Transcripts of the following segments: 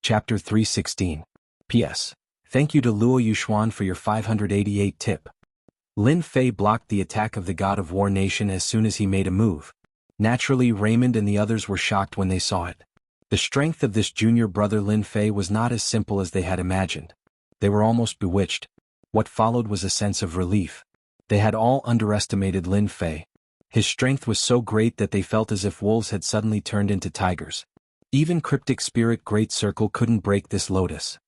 Chapter 316. P.S. Thank you to Luo Yuxuan for your 588 tip. Lin Fei blocked the attack of the God of War nation as soon as he made a move. Naturally, Raymond and the others were shocked when they saw it. The strength of this junior brother Lin Fei was not as simple as they had imagined. They were almost bewitched. What followed was a sense of relief. They had all underestimated Lin Fei. His strength was so great that they felt as if wolves had suddenly turned into tigers. Even Cryptic Spirit Great Circle couldn't break this lotus.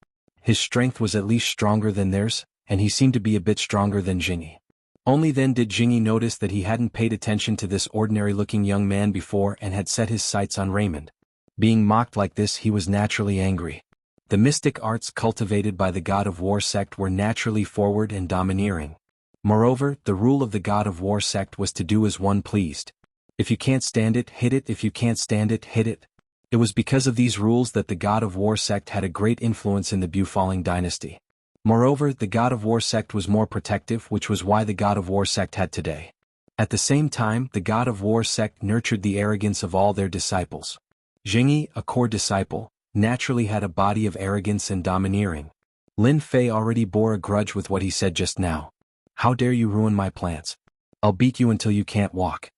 His strength was at least stronger than theirs, and he seemed to be a bit stronger than Jianghu. Only then did Jianghu notice that he hadn't paid attention to this ordinary-looking young man before and had set his sights on Raymond. Being mocked like this, he was naturally angry. The mystic arts cultivated by the God of War sect were naturally forward and domineering. Moreover, the rule of the God of War sect was to do as one pleased. If you can't stand it, hit it. If you can't stand it, hit it. It was because of these rules that the God of War sect had a great influence in the Bufalling dynasty. Moreover, the God of War sect was more protective, which was why the God of War sect had today. At the same time, the God of War sect nurtured the arrogance of all their disciples. Jianghu, a core disciple, naturally had a body of arrogance and domineering. Lin Fei already bore a grudge with what he said just now. How dare you ruin my plans? I'll beat you until you can't walk.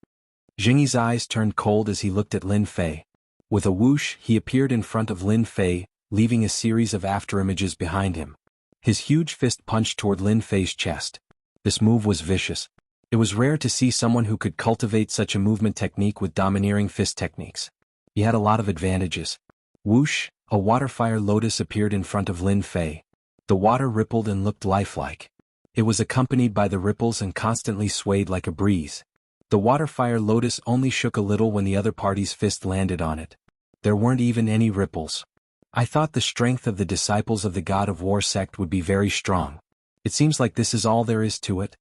Jianghu's eyes turned cold as he looked at Lin Fei. With a whoosh, he appeared in front of Lin Fei, leaving a series of afterimages behind him. His huge fist punched toward Lin Fei's chest. This move was vicious. It was rare to see someone who could cultivate such a movement technique with domineering fist techniques. He had a lot of advantages. Whoosh, a water-fire lotus appeared in front of Lin Fei. The water rippled and looked lifelike. It was accompanied by the ripples and constantly swayed like a breeze. The water-fire lotus only shook a little when the other party's fist landed on it. There weren't even any ripples. I thought the strength of the disciples of the God of War sect would be very strong. It seems like this is all there is to it.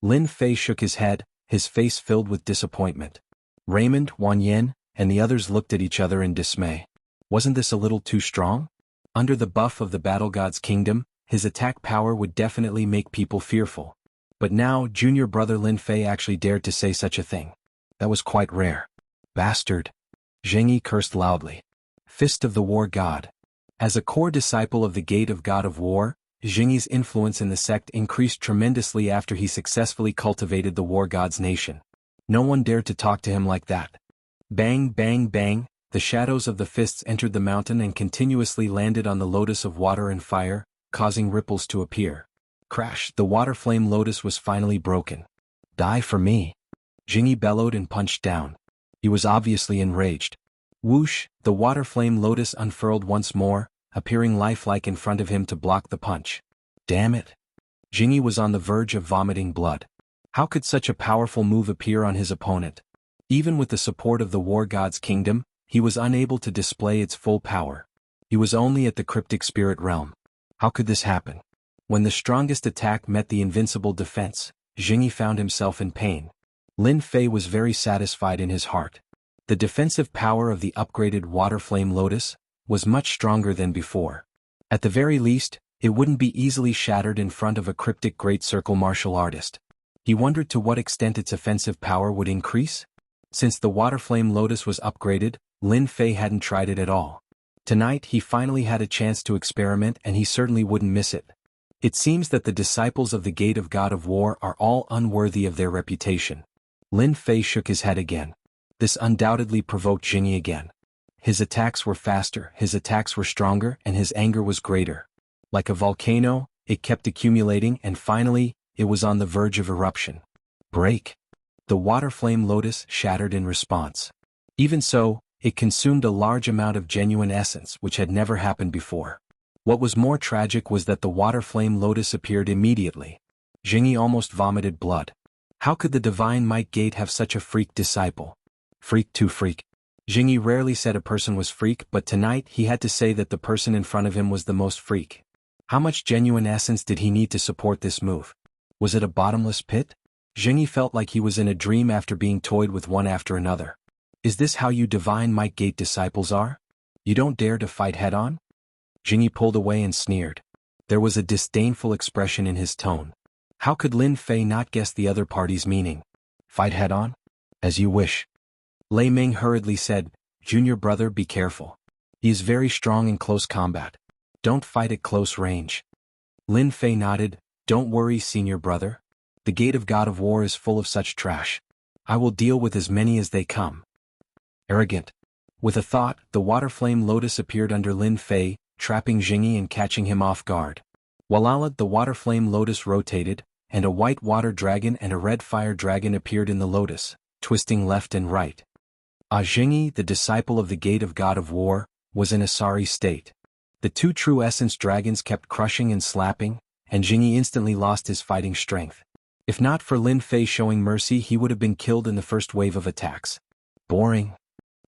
Lin Fei shook his head, his face filled with disappointment. Raymond, Wan Yin, and the others looked at each other in dismay. Wasn't this a little too strong? Under the buff of the Battle God's kingdom, his attack power would definitely make people fearful. But now, junior brother Lin Fei actually dared to say such a thing. That was quite rare. Bastard. Jianghu cursed loudly. Fist of the War God. As a core disciple of the Gate of God of War, Jianghu's influence in the sect increased tremendously after he successfully cultivated the War God's nation. No one dared to talk to him like that. Bang, bang, bang, the shadows of the fists entered the mountain and continuously landed on the lotus of water and fire, causing ripples to appear. Crash, the water flame lotus was finally broken. Die for me. Jianghu bellowed and punched down. He was obviously enraged. Whoosh, the water flame lotus unfurled once more, appearing lifelike in front of him to block the punch. Damn it. Jianghu was on the verge of vomiting blood. How could such a powerful move appear on his opponent? Even with the support of the War God's kingdom, he was unable to display its full power. He was only at the cryptic spirit realm. How could this happen? When the strongest attack met the invincible defense, Jianghu found himself in pain. Lin Fei was very satisfied in his heart. The defensive power of the upgraded water flame lotus was much stronger than before. At the very least, it wouldn't be easily shattered in front of a cryptic great circle martial artist. He wondered to what extent its offensive power would increase. Since the water flame lotus was upgraded, Lin Fei hadn't tried it at all. Tonight he finally had a chance to experiment and he certainly wouldn't miss it. It seems that the disciples of the Gate of God of War are all unworthy of their reputation. Lin Fei shook his head again. This undoubtedly provoked Jianghu again. His attacks were faster, his attacks were stronger, and his anger was greater. Like a volcano, it kept accumulating and finally, it was on the verge of eruption. Break. The water flame lotus shattered in response. Even so, it consumed a large amount of genuine essence which had never happened before. What was more tragic was that the water flame lotus appeared immediately. Jianghu almost vomited blood. How could the Divine Might Gate have such a freak disciple? Freak to freak. Jianghu rarely said a person was freak, but tonight he had to say that the person in front of him was the most freak. How much genuine essence did he need to support this move? Was it a bottomless pit? Jianghu felt like he was in a dream after being toyed with one after another. Is this how you Divine Might Gate disciples are? You don't dare to fight head-on? Jianghu pulled away and sneered. There was a disdainful expression in his tone. How could Lin Fei not guess the other party's meaning? Fight head-on? As you wish. Lei Ming hurriedly said, Junior brother, be careful. He is very strong in close combat. Don't fight at close range. Lin Fei nodded. Don't worry, senior brother. The gate of God of War is full of such trash. I will deal with as many as they come. Arrogant. With a thought, the water flame lotus appeared under Lin Fei, trapping Jingyi and catching him off guard. While the water flame lotus rotated, and a white water dragon and a red fire dragon appeared in the lotus, twisting left and right. Jingyi, the disciple of the gate of God of War, was in a sorry state. The two true essence dragons kept crushing and slapping, and Jingyi instantly lost his fighting strength. If not for Lin Fei showing mercy, he would have been killed in the first wave of attacks. Boring.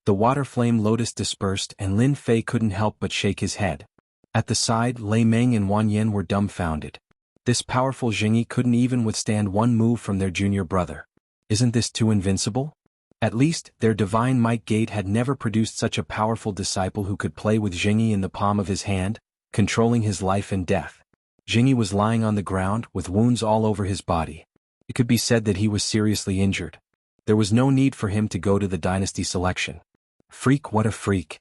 The water flame lotus dispersed and Lin Fei couldn't help but shake his head. At the side, Lei Meng and Wan Yan were dumbfounded. This powerful Jingyi couldn't even withstand one move from their junior brother. Isn't this too invincible? At least, their divine might gate had never produced such a powerful disciple who could play with Jingyi in the palm of his hand, controlling his life and death. Jingyi was lying on the ground with wounds all over his body. It could be said that he was seriously injured. There was no need for him to go to the dynasty selection. Freak, what a freak.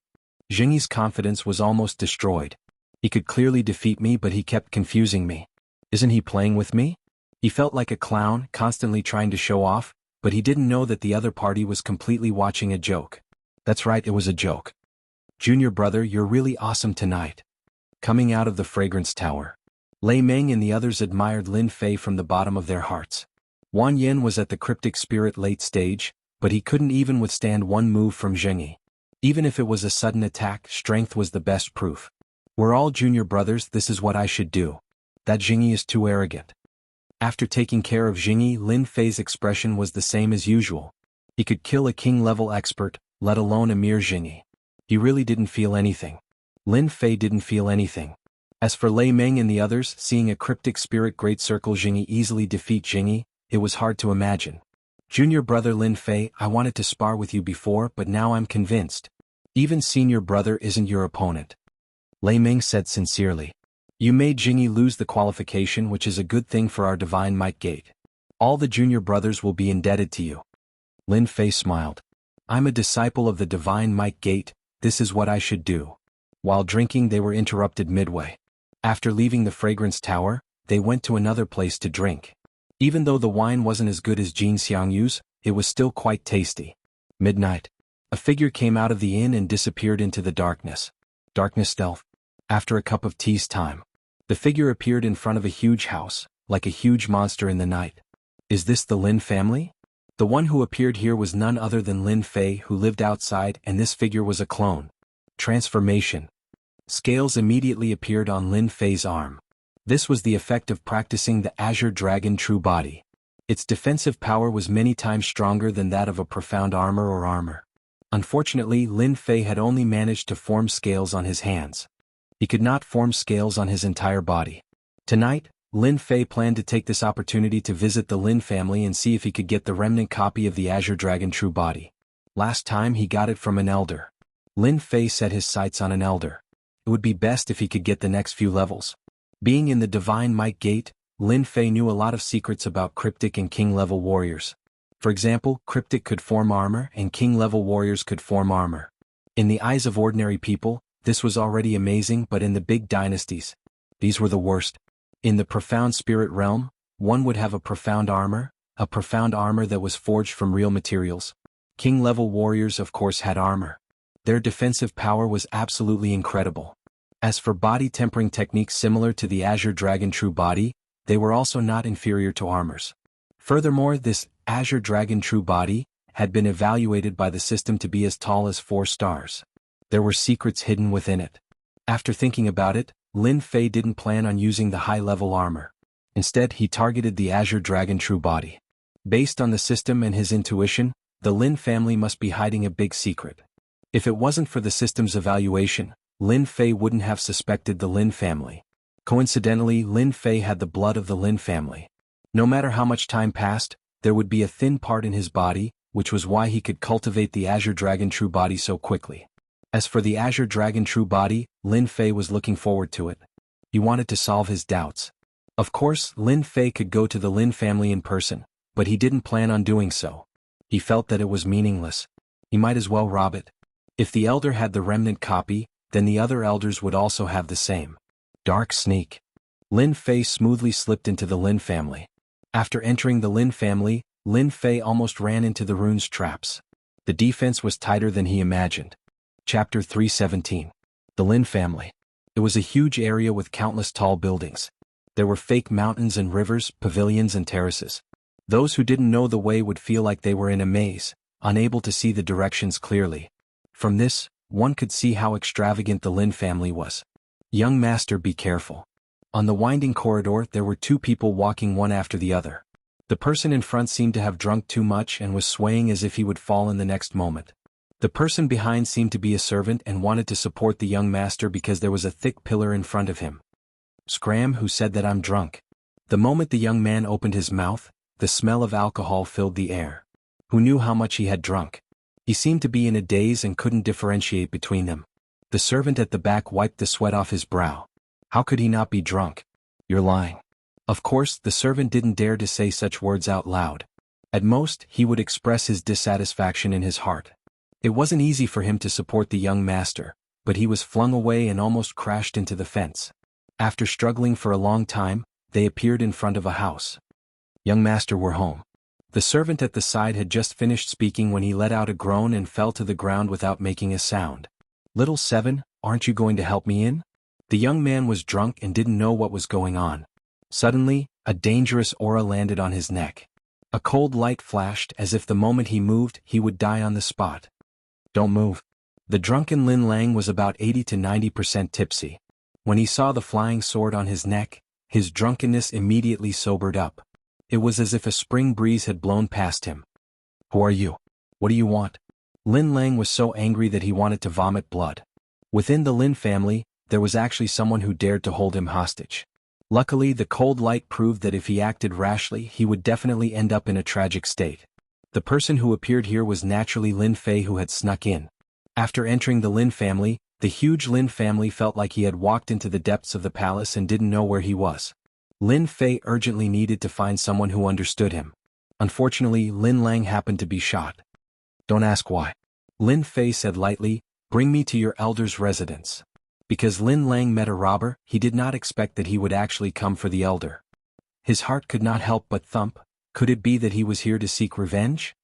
Jingyi's confidence was almost destroyed. He could clearly defeat me, but he kept confusing me. Isn't he playing with me? He felt like a clown, constantly trying to show off, but he didn't know that the other party was completely watching a joke. That's right, it was a joke. Junior brother, you're really awesome tonight. Coming out of the fragrance tower. Lei Meng and the others admired Lin Fei from the bottom of their hearts. Wan Yan was at the cryptic spirit late stage, but he couldn't even withstand one move from Jingyi. Even if it was a sudden attack, strength was the best proof. We're all junior brothers, this is what I should do. That Jingyi is too arrogant. After taking care of Jingyi, Lin Fei's expression was the same as usual. He could kill a king-level expert, let alone a mere Jingyi. He really didn't feel anything. Lin Fei didn't feel anything. As for Lei Meng and the others, seeing a cryptic spirit great circle Jingyi easily defeat Jingyi, it was hard to imagine. Junior brother Lin Fei, I wanted to spar with you before, but now I'm convinced. Even senior brother isn't your opponent. Lei Meng said sincerely. You made Jingyi lose the qualification, which is a good thing for our divine might gate. All the junior brothers will be indebted to you. Lin Fei smiled. I'm a disciple of the divine might gate, this is what I should do. While drinking they were interrupted midway. After leaving the fragrance tower, they went to another place to drink. Even though the wine wasn't as good as Xianxia's, it was still quite tasty. Midnight. A figure came out of the inn and disappeared into the darkness. Darkness stealth. After a cup of tea's time, the figure appeared in front of a huge house, like a huge monster in the night. Is this the Lin family? The one who appeared here was none other than Lin Fei, who lived outside, and this figure was a clone. Transformation. Scales immediately appeared on Lin Fei's arm. This was the effect of practicing the Azure Dragon True Body. Its defensive power was many times stronger than that of a profound armor or armor. Unfortunately, Lin Fei had only managed to form scales on his hands. He could not form scales on his entire body. Tonight, Lin Fei planned to take this opportunity to visit the Lin family and see if he could get the remnant copy of the Azure Dragon True Body. Last time he got it from an elder. Lin Fei set his sights on an elder. It would be best if he could get the next few levels. Being in the Divine Might Gate, Lin Fei knew a lot of secrets about Cryptic and King-level warriors. For example, Cryptic could form armor and King-level warriors could form armor. In the eyes of ordinary people, this was already amazing, but in the big dynasties, these were the worst. In the profound spirit realm, one would have a profound armor that was forged from real materials. King-level warriors of course had armor. Their defensive power was absolutely incredible. As for body tempering techniques similar to the Azure Dragon True Body, they were also not inferior to armors. Furthermore, this Azure Dragon True Body had been evaluated by the system to be as tall as 4 stars. There were secrets hidden within it. After thinking about it, Lin Fei didn't plan on using the high-level armor. Instead, he targeted the Azure Dragon True Body. Based on the system and his intuition, the Lin family must be hiding a big secret. If it wasn't for the system's evaluation, Lin Fei wouldn't have suspected the Lin family. Coincidentally, Lin Fei had the blood of the Lin family. No matter how much time passed, there would be a thin part in his body, which was why he could cultivate the Azure Dragon True Body so quickly. As for the Azure Dragon True Body, Lin Fei was looking forward to it. He wanted to solve his doubts. Of course, Lin Fei could go to the Lin family in person, but he didn't plan on doing so. He felt that it was meaningless. He might as well rob it. If the elder had the remnant copy, then the other elders would also have the same. Dark sneak. Lin Fei smoothly slipped into the Lin family. After entering the Lin family, Lin Fei almost ran into the rune's traps. The defense was tighter than he imagined. Chapter 317. The Lin family. It was a huge area with countless tall buildings. There were fake mountains and rivers, pavilions and terraces. Those who didn't know the way would feel like they were in a maze, unable to see the directions clearly. From this, one could see how extravagant the Lin family was. Young master, be careful. On the winding corridor there were two people walking one after the other. The person in front seemed to have drunk too much and was swaying as if he would fall in the next moment. The person behind seemed to be a servant and wanted to support the young master because there was a thick pillar in front of him. Scram, who said that I'm drunk? The moment the young man opened his mouth, the smell of alcohol filled the air. Who knew how much he had drunk? He seemed to be in a daze and couldn't differentiate between them. The servant at the back wiped the sweat off his brow. How could he not be drunk? You're lying. Of course, the servant didn't dare to say such words out loud. At most, he would express his dissatisfaction in his heart. It wasn't easy for him to support the young master, but he was flung away and almost crashed into the fence. After struggling for a long time, they appeared in front of a house. Young master, we're home. The servant at the side had just finished speaking when he let out a groan and fell to the ground without making a sound. Little Seven, aren't you going to help me in? The young man was drunk and didn't know what was going on. Suddenly, a dangerous aura landed on his neck. A cold light flashed as if the moment he moved, he would die on the spot. Don't move. The drunken Lin Lang was about 80 to 90% tipsy. When he saw the flying sword on his neck, his drunkenness immediately sobered up. It was as if a spring breeze had blown past him. Who are you? What do you want? Lin Lang was so angry that he wanted to vomit blood. Within the Lin family, there was actually someone who dared to hold him hostage. Luckily, the cold light proved that if he acted rashly, he would definitely end up in a tragic state. The person who appeared here was naturally Lin Fei, who had snuck in. After entering the Lin family, the huge Lin family felt like he had walked into the depths of the palace and didn't know where he was. Lin Fei urgently needed to find someone who understood him. Unfortunately, Lin Lang happened to be shot. Don't ask why. Lin Fei said lightly, bring me to your elder's residence. Because Lin Lang met a robber, he did not expect that he would actually come for the elder. His heart could not help but thump. Could it be that he was here to seek revenge?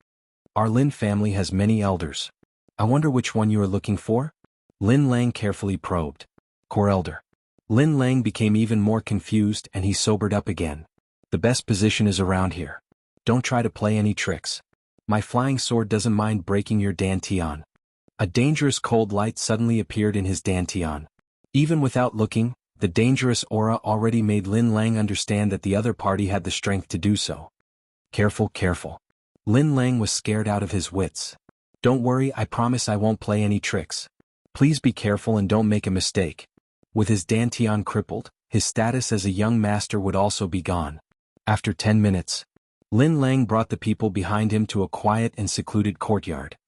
Our Lin family has many elders. I wonder which one you are looking for? Lin Lang carefully probed. Core elder. Lin Lang became even more confused and he sobered up again. The best position is around here. Don't try to play any tricks. My flying sword doesn't mind breaking your dantian. A dangerous cold light suddenly appeared in his dantian. Even without looking, the dangerous aura already made Lin Lang understand that the other party had the strength to do so. Careful, careful. Lin Lang was scared out of his wits. Don't worry, I promise I won't play any tricks. Please be careful and don't make a mistake. With his dantian crippled, his status as a young master would also be gone. After 10 minutes, Lin Lang brought the people behind him to a quiet and secluded courtyard.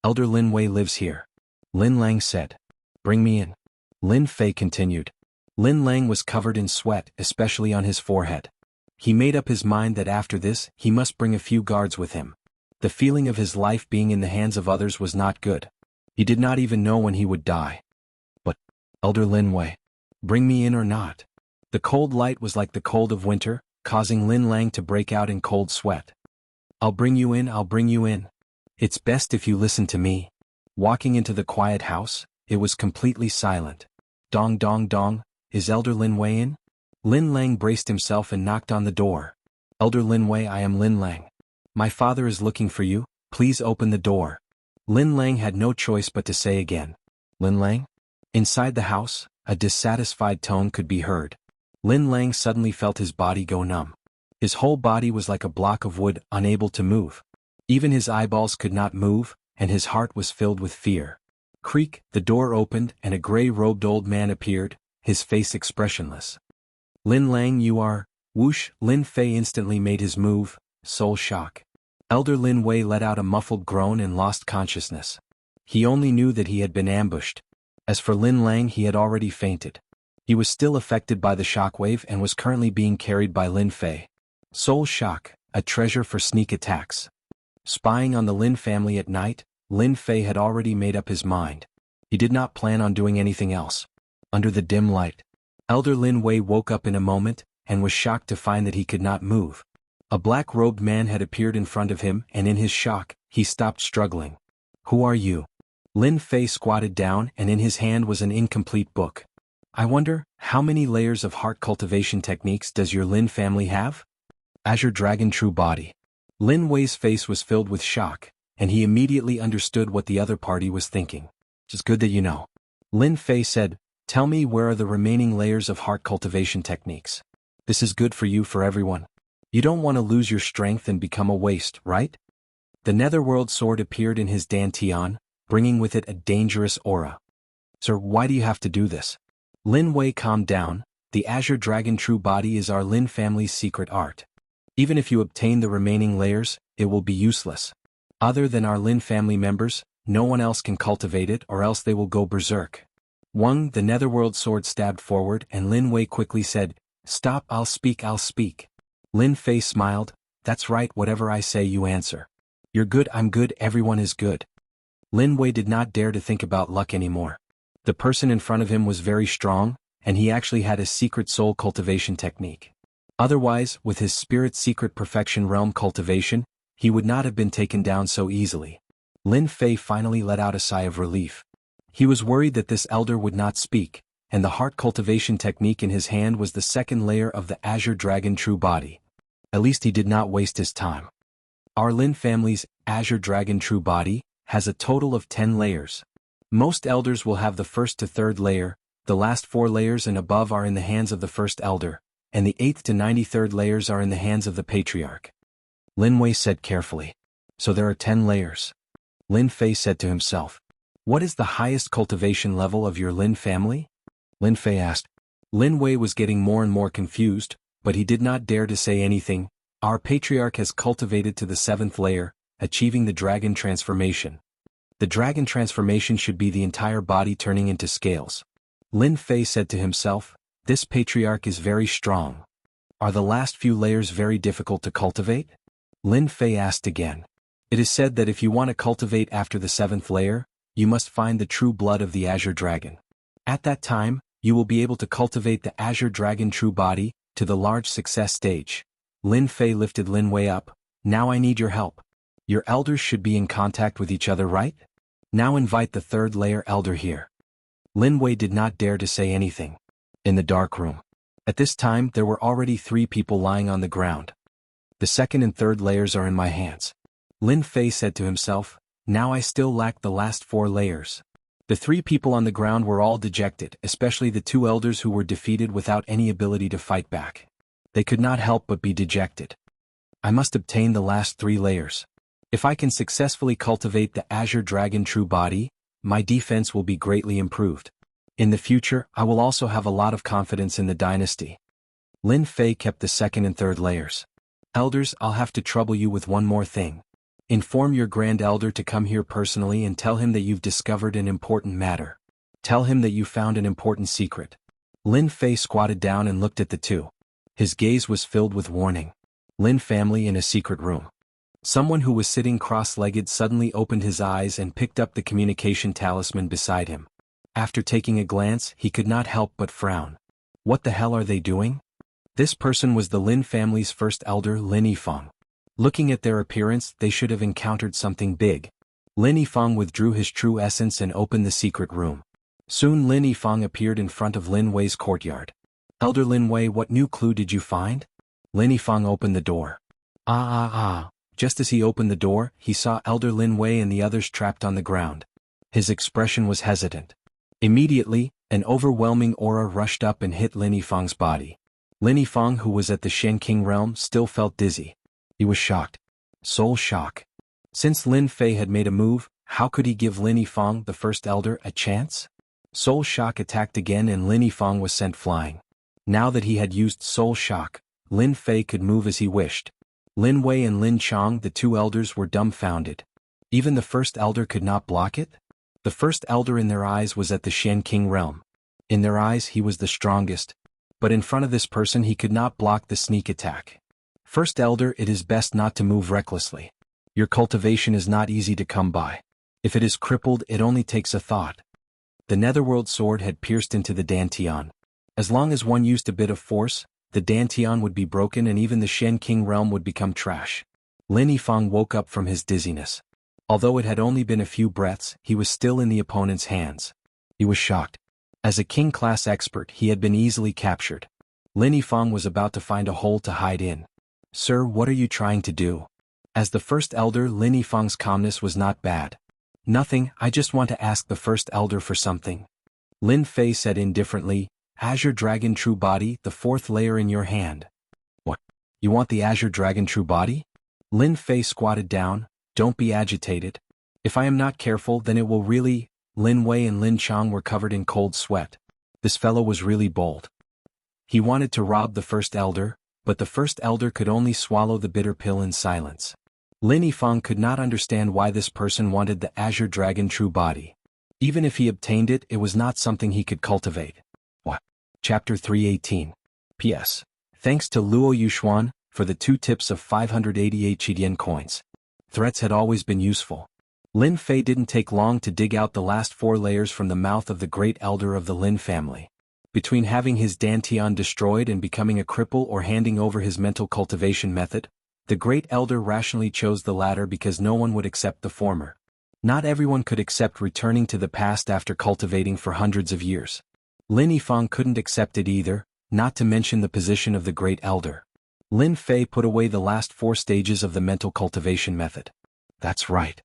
Elder Lin Wei lives here. Lin Lang said. Bring me in. Lin Fei continued. Lin Lang was covered in sweat, especially on his forehead. He made up his mind that after this, he must bring a few guards with him. The feeling of his life being in the hands of others was not good. He did not even know when he would die. But, Elder Lin Wei, bring me in or not? The cold light was like the cold of winter, causing Lin Lang to break out in cold sweat. I'll bring you in, I'll bring you in. It's best if you listen to me. Walking into the quiet house, it was completely silent. Dong dong dong, is Elder Lin Wei in? Lin Lang braced himself and knocked on the door. Elder Lin Wei, I am Lin Lang. My father is looking for you, please open the door. Lin Lang had no choice but to say again. Lin Lang? Inside the house, a dissatisfied tone could be heard. Lin Lang suddenly felt his body go numb. His whole body was like a block of wood, unable to move. Even his eyeballs could not move, and his heart was filled with fear. Creak, the door opened and a gray-robed old man appeared, his face expressionless. Lin Lang, you are... Whoosh, Lin Fei instantly made his move, soul shock. Elder Lin Wei let out a muffled groan and lost consciousness. He only knew that he had been ambushed. As for Lin Lang, he had already fainted. He was still affected by the shockwave and was currently being carried by Lin Fei. Soul shock, a treasure for sneak attacks. Spying on the Lin family at night, Lin Fei had already made up his mind. He did not plan on doing anything else. Under the dim light, Elder Lin Wei woke up in a moment, and was shocked to find that he could not move. A black-robed man had appeared in front of him, and in his shock, he stopped struggling. "Who are you?" Lin Fei squatted down, and in his hand was an incomplete book. "I wonder, how many layers of heart cultivation techniques does your Lin family have?" Azure Dragon True Body. Lin Wei's face was filled with shock, and he immediately understood what the other party was thinking. "It's good that you know." Lin Fei said, "Tell me, where are the remaining layers of heart cultivation techniques? This is good for you, for everyone. You don't want to lose your strength and become a waste, right?" The Netherworld sword appeared in his dantian, bringing with it a dangerous aura. "Sir, why do you have to do this?" Lin Wei calmed down. "The Azure Dragon True Body is our Lin family's secret art. Even if you obtain the remaining layers, it will be useless. Other than our Lin family members, no one else can cultivate it, or else they will go berserk." The Netherworld sword stabbed forward, and Lin Wei quickly said, "Stop, I'll speak, I'll speak." Lin Fei smiled. "That's right, whatever I say you answer. You're good, I'm good, everyone is good." Lin Wei did not dare to think about luck anymore. The person in front of him was very strong, and he actually had a secret soul cultivation technique. Otherwise, with his spirit's secret perfection realm cultivation, he would not have been taken down so easily. Lin Fei finally let out a sigh of relief. He was worried that this elder would not speak, and the heart cultivation technique in his hand was the second layer of the Azure Dragon True Body. At least he did not waste his time. Our Lin family's Azure Dragon True Body has a total of 10 layers. Most elders will have the first to third layer, the last 4 layers and above are in the hands of the first elder, and the 8th to 93rd layers are in the hands of the patriarch. Lin Wei said carefully. "So there are 10 layers." Lin Fei said to himself. "What is the highest cultivation level of your Lin family?" Lin Fei asked. Lin Wei was getting more and more confused, but he did not dare to say anything. "Our patriarch has cultivated to the 7th layer, achieving the dragon transformation. The dragon transformation should be the entire body turning into scales." Lin Fei said to himself, "This patriarch is very strong. Are the last few layers very difficult to cultivate?" Lin Fei asked again. "It is said that if you want to cultivate after the 7th layer, you must find the true blood of the Azure Dragon. At that time, you will be able to cultivate the Azure Dragon True Body to the large success stage." Lin Fei lifted Lin Wei up. "Now I need your help. Your elders should be in contact with each other, right? Now invite the 3rd layer elder here." Lin Wei did not dare to say anything. In the dark room. At this time there were already 3 people lying on the ground. "The 2nd and 3rd layers are in my hands." Lin Fei said to himself. "Now I still lack the last 4 layers." The 3 people on the ground were all dejected, especially the 2 elders who were defeated without any ability to fight back. They could not help but be dejected. "I must obtain the last 3 layers. If I can successfully cultivate the Azure Dragon True Body, my defense will be greatly improved. In the future, I will also have a lot of confidence in the dynasty." Lin Fei kept the 2nd and 3rd layers. "Elders, I'll have to trouble you with one more thing. Inform your Grand Elder to come here personally and tell him that you've discovered an important matter. Tell him that you found an important secret." Lin Fei squatted down and looked at the 2. His gaze was filled with warning. Lin family in a secret room. Someone who was sitting cross-legged suddenly opened his eyes and picked up the communication talisman beside him. After taking a glance, he could not help but frown. What the hell are they doing? This person was the Lin family's first elder, Lin Yifeng. Looking at their appearance, they should have encountered something big. Lin Yifeng withdrew his true essence and opened the secret room. Soon Lin Yifeng appeared in front of Lin Wei's courtyard. "Elder Lin Wei, what new clue did you find?" Lin Yifeng opened the door. Just as he opened the door, he saw Elder Lin Wei and the others trapped on the ground. His expression was hesitant. Immediately, an overwhelming aura rushed up and hit Lin Yifeng's body. Lin Yifeng, who was at the Shenqing realm, still felt dizzy. He was shocked. Soul shock. Since Lin Fei had made a move, how could he give Lin Yifeng, the first elder, a chance? Soul shock attacked again and Lin Yifeng was sent flying. Now that he had used soul shock, Lin Fei could move as he wished. Lin Wei and Lin Chong, the 2 elders, were dumbfounded. Even the first elder could not block it? The first elder in their eyes was at the Shenqing realm. In their eyes he was the strongest. But in front of this person he could not block the sneak attack. First elder, it is best not to move recklessly. Your cultivation is not easy to come by. If it is crippled, it only takes a thought. The netherworld sword had pierced into the Dantian. As long as one used a bit of force, the Dantian would be broken and even the Shen King realm would become trash. Lin Yifeng woke up from his dizziness. Although it had only been a few breaths, he was still in the opponent's hands. He was shocked. As a king-class expert, he had been easily captured. Lin Yifeng was about to find a hole to hide in. "Sir, what are you trying to do?" As the first elder, Lin Yifeng's calmness was not bad. "Nothing, I just want to ask the first elder for something." Lin Fei said indifferently, "Azure Dragon True Body, the fourth layer in your hand." "What? You want the Azure Dragon True Body?" Lin Fei squatted down. "Don't be agitated. If I am not careful, then it will really—" Lin Wei and Lin Chang were covered in cold sweat. This fellow was really bold. He wanted to rob the first elder, but the first elder could only swallow the bitter pill in silence. Lin Yifeng could not understand why this person wanted the Azure Dragon True Body. Even if he obtained it, it was not something he could cultivate. What? Chapter 318. P.S. Thanks to Luo Yuxuan for the 2 tips of 588 Qidian coins. Threats had always been useful. Lin Fei didn't take long to dig out the last 4 layers from the mouth of the great elder of the Lin family. Between having his Dantian destroyed and becoming a cripple or handing over his mental cultivation method, the great elder rationally chose the latter because no one would accept the former. Not everyone could accept returning to the past after cultivating for hundreds of years. Lin Yifeng couldn't accept it either, not to mention the position of the great elder. Lin Fei put away the last 4 stages of the mental cultivation method. That's right.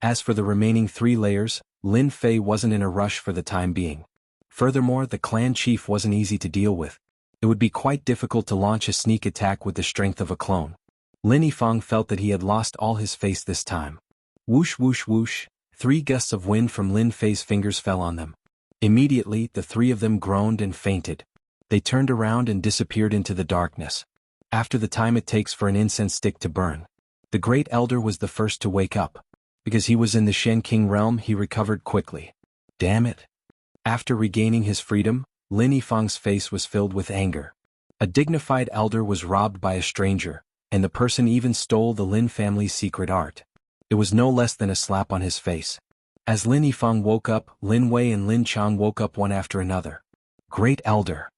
As for the remaining 3 layers, Lin Fei wasn't in a rush for the time being. Furthermore, the clan chief wasn't easy to deal with. It would be quite difficult to launch a sneak attack with the strength of a clone. Lin Yifeng felt that he had lost all his face this time. Whoosh whoosh whoosh, 3 gusts of wind from Lin Fei's fingers fell on them. Immediately, the 3 of them groaned and fainted. They turned around and disappeared into the darkness. After the time it takes for an incense stick to burn. The great elder was the first to wake up. Because he was in the Shen King realm, he recovered quickly. Damn it. After regaining his freedom, Lin Yifeng's face was filled with anger. A dignified elder was robbed by a stranger, and the person even stole the Lin family's secret art. It was no less than a slap on his face. As Lin Yifeng woke up, Lin Wei and Lin Chang woke up one after another. Great elder.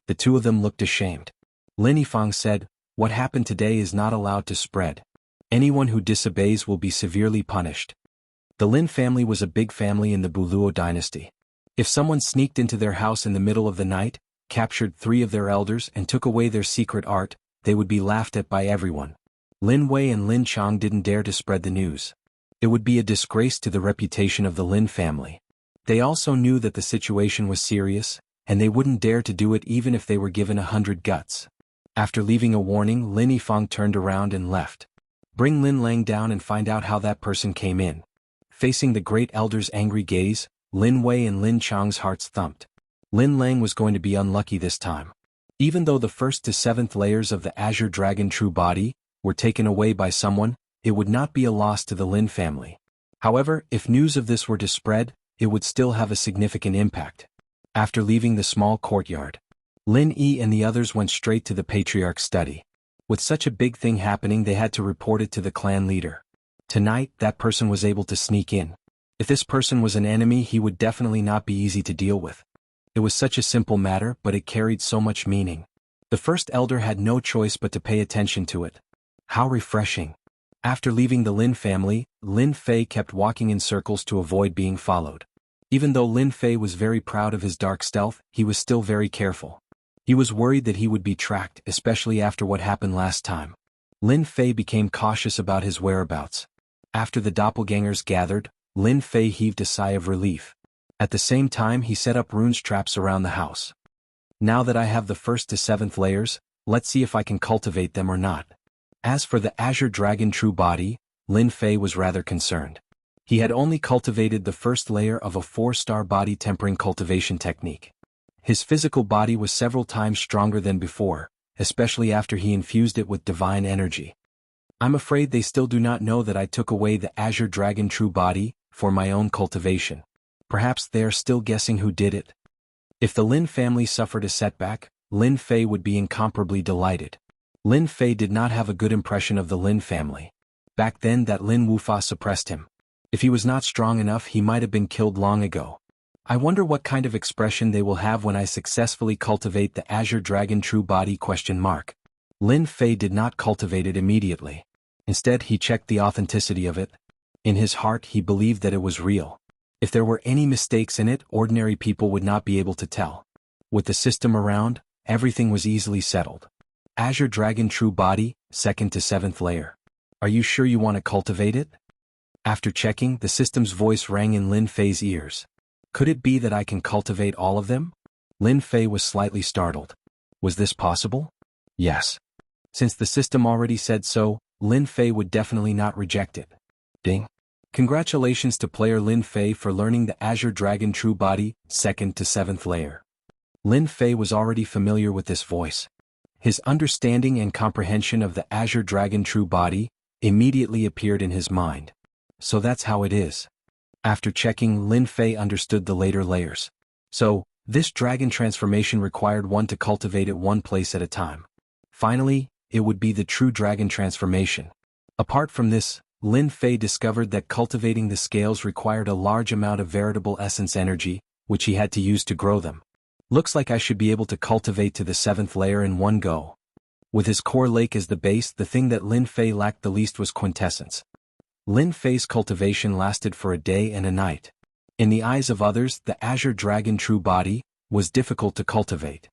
The 2 of them looked ashamed. Lin Yifeng said, "What happened today is not allowed to spread. Anyone who disobeys will be severely punished." The Lin family was a big family in the Buluo dynasty. If someone sneaked into their house in the middle of the night, captured 3 of their elders and took away their secret art, they would be laughed at by everyone. Lin Wei and Lin Chang didn't dare to spread the news. It would be a disgrace to the reputation of the Lin family. They also knew that the situation was serious, and they wouldn't dare to do it even if they were given 100 guts. After leaving a warning, Lin Yifeng turned around and left. Bring Lin Lang down and find out how that person came in. Facing the great elder's angry gaze, Lin Wei and Lin Chang's hearts thumped. Lin Lang was going to be unlucky this time. Even though the 1st to 7th layers of the Azure Dragon True Body were taken away by someone, it would not be a loss to the Lin family. However, if news of this were to spread, it would still have a significant impact. After leaving the small courtyard, Lin Yi and the others went straight to the patriarch's study. With such a big thing happening, they had to report it to the clan leader. Tonight, that person was able to sneak in. If this person was an enemy, he would definitely not be easy to deal with. It was such a simple matter, but it carried so much meaning. The first elder had no choice but to pay attention to it. How refreshing. After leaving the Lin family, Lin Fei kept walking in circles to avoid being followed. Even though Lin Fei was very proud of his dark stealth, he was still very careful. He was worried that he would be tracked, especially after what happened last time. Lin Fei became cautious about his whereabouts. After the doppelgangers gathered, Lin Fei heaved a sigh of relief. At the same time, he set up runes traps around the house. Now that I have the 1st to 7th layers, let's see if I can cultivate them or not. As for the Azure Dragon True Body, Lin Fei was rather concerned. He had only cultivated the 1st layer of a 4-star body tempering cultivation technique. His physical body was several times stronger than before, especially after he infused it with divine energy. I'm afraid they still do not know that I took away the Azure Dragon True Body for my own cultivation. Perhaps they are still guessing who did it. If the Lin family suffered a setback, Lin Fei would be incomparably delighted. Lin Fei did not have a good impression of the Lin family. Back then that Lin Wufa suppressed him. If he was not strong enough, he might have been killed long ago. I wonder what kind of expression they will have when I successfully cultivate the Azure Dragon True Body ? Lin Fei did not cultivate it immediately. Instead, he checked the authenticity of it. In his heart, he believed that it was real. If there were any mistakes in it, ordinary people would not be able to tell. With the system around, everything was easily settled. Azure Dragon True Body, 2nd to 7th layer. Are you sure you want to cultivate it? After checking, the system's voice rang in Lin Fei's ears. Could it be that I can cultivate all of them? Lin Fei was slightly startled. Was this possible? Yes. Since the system already said so, Lin Fei would definitely not reject it. Ding. Congratulations to player Lin Fei for learning the Azure Dragon True Body, 2nd to 7th layer. Lin Fei was already familiar with this voice. His understanding and comprehension of the Azure Dragon True Body immediately appeared in his mind. So that's how it is. After checking, Lin Fei understood the later layers. So, this dragon transformation required one to cultivate it one place at a time. Finally, it would be the true dragon transformation. Apart from this, Lin Fei discovered that cultivating the scales required a large amount of veritable essence energy, which he had to use to grow them. Looks like I should be able to cultivate to the 7th layer in one go. With his core lake as the base, the thing that Lin Fei lacked the least was quintessence. Lin Fei's cultivation lasted for a day and a night. In the eyes of others, the Azure Dragon True Body was difficult to cultivate.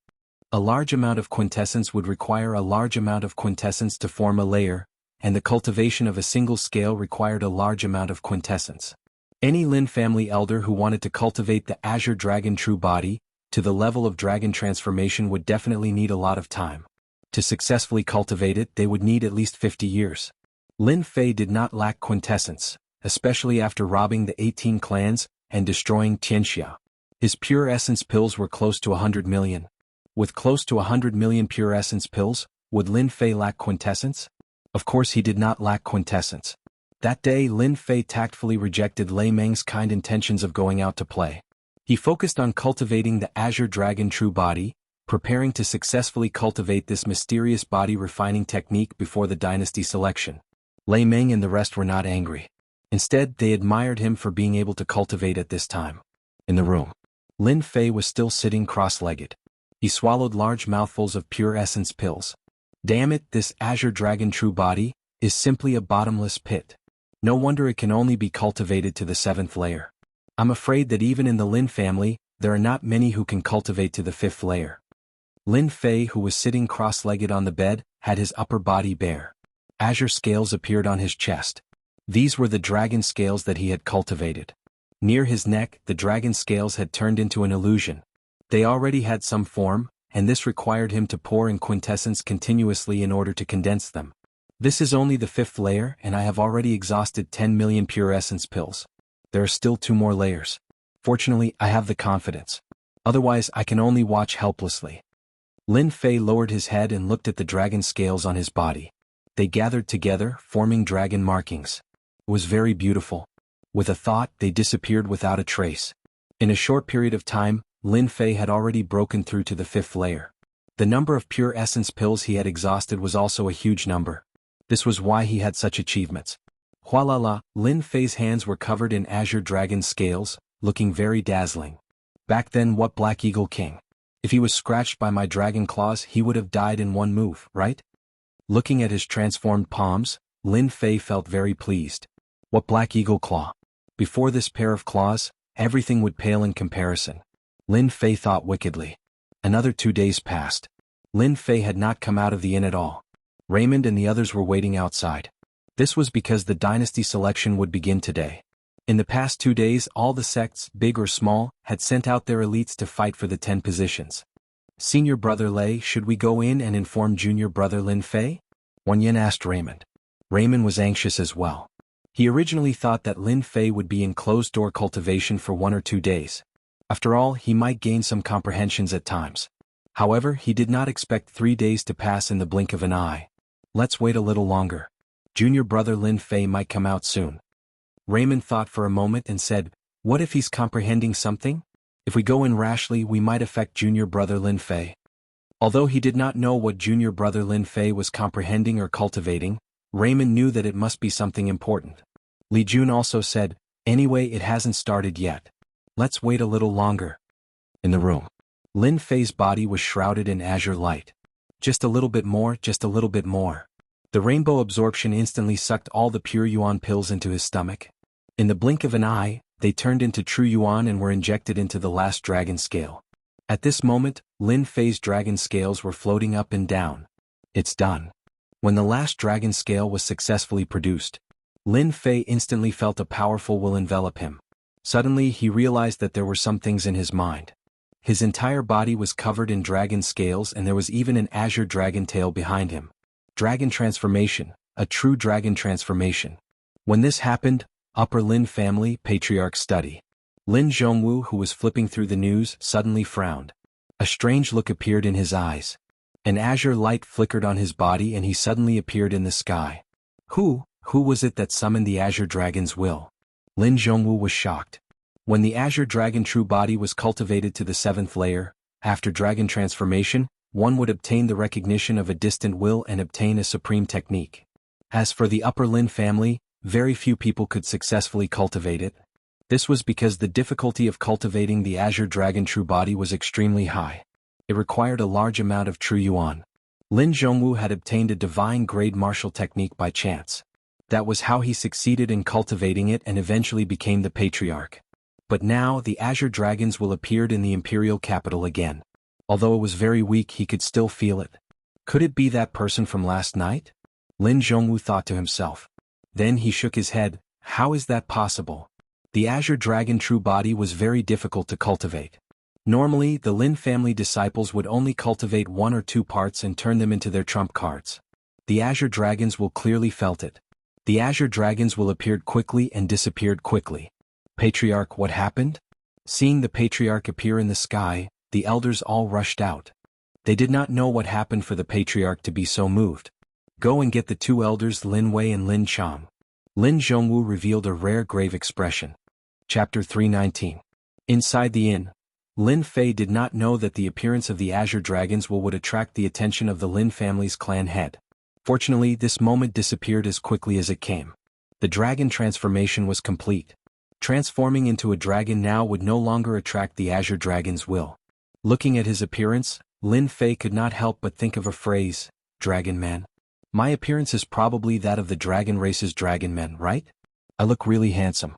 A large amount of quintessence would require a large amount of quintessence to form a layer, and the cultivation of a single scale required a large amount of quintessence. Any Lin family elder who wanted to cultivate the Azure Dragon True Body to the level of dragon transformation would definitely need a lot of time. To successfully cultivate it, they would need at least 50 years. Lin Fei did not lack quintessence, especially after robbing the 18 clans and destroying Xianxia. His pure essence pills were close to 100 million. With close to 100 million pure essence pills, would Lin Fei lack quintessence? Of course he did not lack quintessence. That day Lin Fei tactfully rejected Lei Meng's kind intentions of going out to play. He focused on cultivating the Azure Dragon True Body, preparing to successfully cultivate this mysterious body refining technique before the dynasty selection. Lei Meng and the rest were not angry. Instead, they admired him for being able to cultivate at this time. In the room, Lin Fei was still sitting cross-legged. He swallowed large mouthfuls of pure essence pills. Damn it, this Azure Dragon True Body is simply a bottomless pit. No wonder it can only be cultivated to the 7th layer. I'm afraid that even in the Lin family, there are not many who can cultivate to the 5th layer. Lin Fei, who was sitting cross-legged on the bed, had his upper body bare. Azure scales appeared on his chest. These were the dragon scales that he had cultivated. Near his neck, the dragon scales had turned into an illusion. They already had some form, and this required him to pour in quintessence continuously in order to condense them. This is only the 5th layer, and I have already exhausted 10 million pure essence pills. There are still 2 more layers. Fortunately, I have the confidence. Otherwise, I can only watch helplessly. Lin Fei lowered his head and looked at the dragon scales on his body. They gathered together, forming dragon markings. It was very beautiful. With a thought, they disappeared without a trace. In a short period of time, Lin Fei had already broken through to the 5th layer. The number of pure essence pills he had exhausted was also a huge number. This was why he had such achievements. Hualala, Lin Fei's hands were covered in Azure Dragon scales, looking very dazzling. Back then, what Black Eagle King? If he was scratched by my dragon claws, he would have died in one move, right? Looking at his transformed palms, Lin Fei felt very pleased. What Black Eagle Claw? Before this pair of claws, everything would pale in comparison. Lin Fei thought wickedly. Another 2 days passed. Lin Fei had not come out of the inn at all. Raymond and the others were waiting outside. This was because the dynasty selection would begin today. In the past 2 days, all the sects, big or small, had sent out their elites to fight for the 10 positions. Senior brother Lei, should we go in and inform junior brother Lin Fei? Wan Yin asked Raymond. Raymond was anxious as well. He originally thought that Lin Fei would be in closed-door cultivation for 1 or 2 days. After all, he might gain some comprehensions at times. However, he did not expect 3 days to pass in the blink of an eye. Let's wait a little longer. Junior brother Lin Fei might come out soon. Raymond thought for a moment and said, what if he's comprehending something? If we go in rashly, we might affect junior brother Lin Fei. Although he did not know what junior brother Lin Fei was comprehending or cultivating, Raymond knew that it must be something important. Li Jun also said, anyway, it hasn't started yet. Let's wait a little longer. In the room, Lin Fei's body was shrouded in azure light. Just a little bit more, just a little bit more. The rainbow absorption instantly sucked all the pure yuan pills into his stomach. In the blink of an eye, they turned into true yuan and were injected into the last dragon scale. At this moment, Lin Fei's dragon scales were floating up and down. It's done. When the last dragon scale was successfully produced, Lin Fei instantly felt a powerful will envelop him. Suddenly he realized that there were some things in his mind. His entire body was covered in dragon scales and there was even an azure dragon tail behind him. Dragon transformation, a true dragon transformation. When this happened, Upper Lin family patriarch study. Lin Jianghu, who was flipping through the news, suddenly frowned. A strange look appeared in his eyes. An azure light flickered on his body and he suddenly appeared in the sky. Who was it that summoned the azure dragon's will? Lin Jianghu was shocked. When the azure dragon true body was cultivated to the 7th layer, after dragon transformation, one would obtain the recognition of a distant will and obtain a supreme technique. As for the Upper Lin family, very few people could successfully cultivate it. This was because the difficulty of cultivating the azure dragon true body was extremely high. It required a large amount of true yuan. Lin Jianghu had obtained a divine grade martial technique by chance. That was how he succeeded in cultivating it and eventually became the patriarch. But now the azure dragons will appeared in the imperial capital again. Although it was very weak, he could still feel it. Could it be that person from last night? Lin Jianghu thought to himself. Then he shook his head. How is that possible? The azure dragon true body was very difficult to cultivate. Normally, the Lin family disciples would only cultivate 1 or 2 parts and turn them into their trump cards. The azure dragons will clearly felt it. The azure dragons will appeared quickly and disappeared quickly. Patriarch, what happened? Seeing the patriarch appear in the sky, the elders all rushed out. They did not know what happened for the patriarch to be so moved. Go and get the 2 elders Lin Wei and Lin Chang. Lin Jianghu revealed a rare grave expression. Chapter 319. Inside the inn, Lin Fei did not know that the appearance of the azure dragons would attract the attention of the Lin family's clan head. Fortunately, this moment disappeared as quickly as it came. The dragon transformation was complete. Transforming into a dragon now would no longer attract the azure dragon's will. Looking at his appearance, Lin Fei could not help but think of a phrase, Dragon Man. My appearance is probably that of the dragon race's dragon men, right? I look really handsome.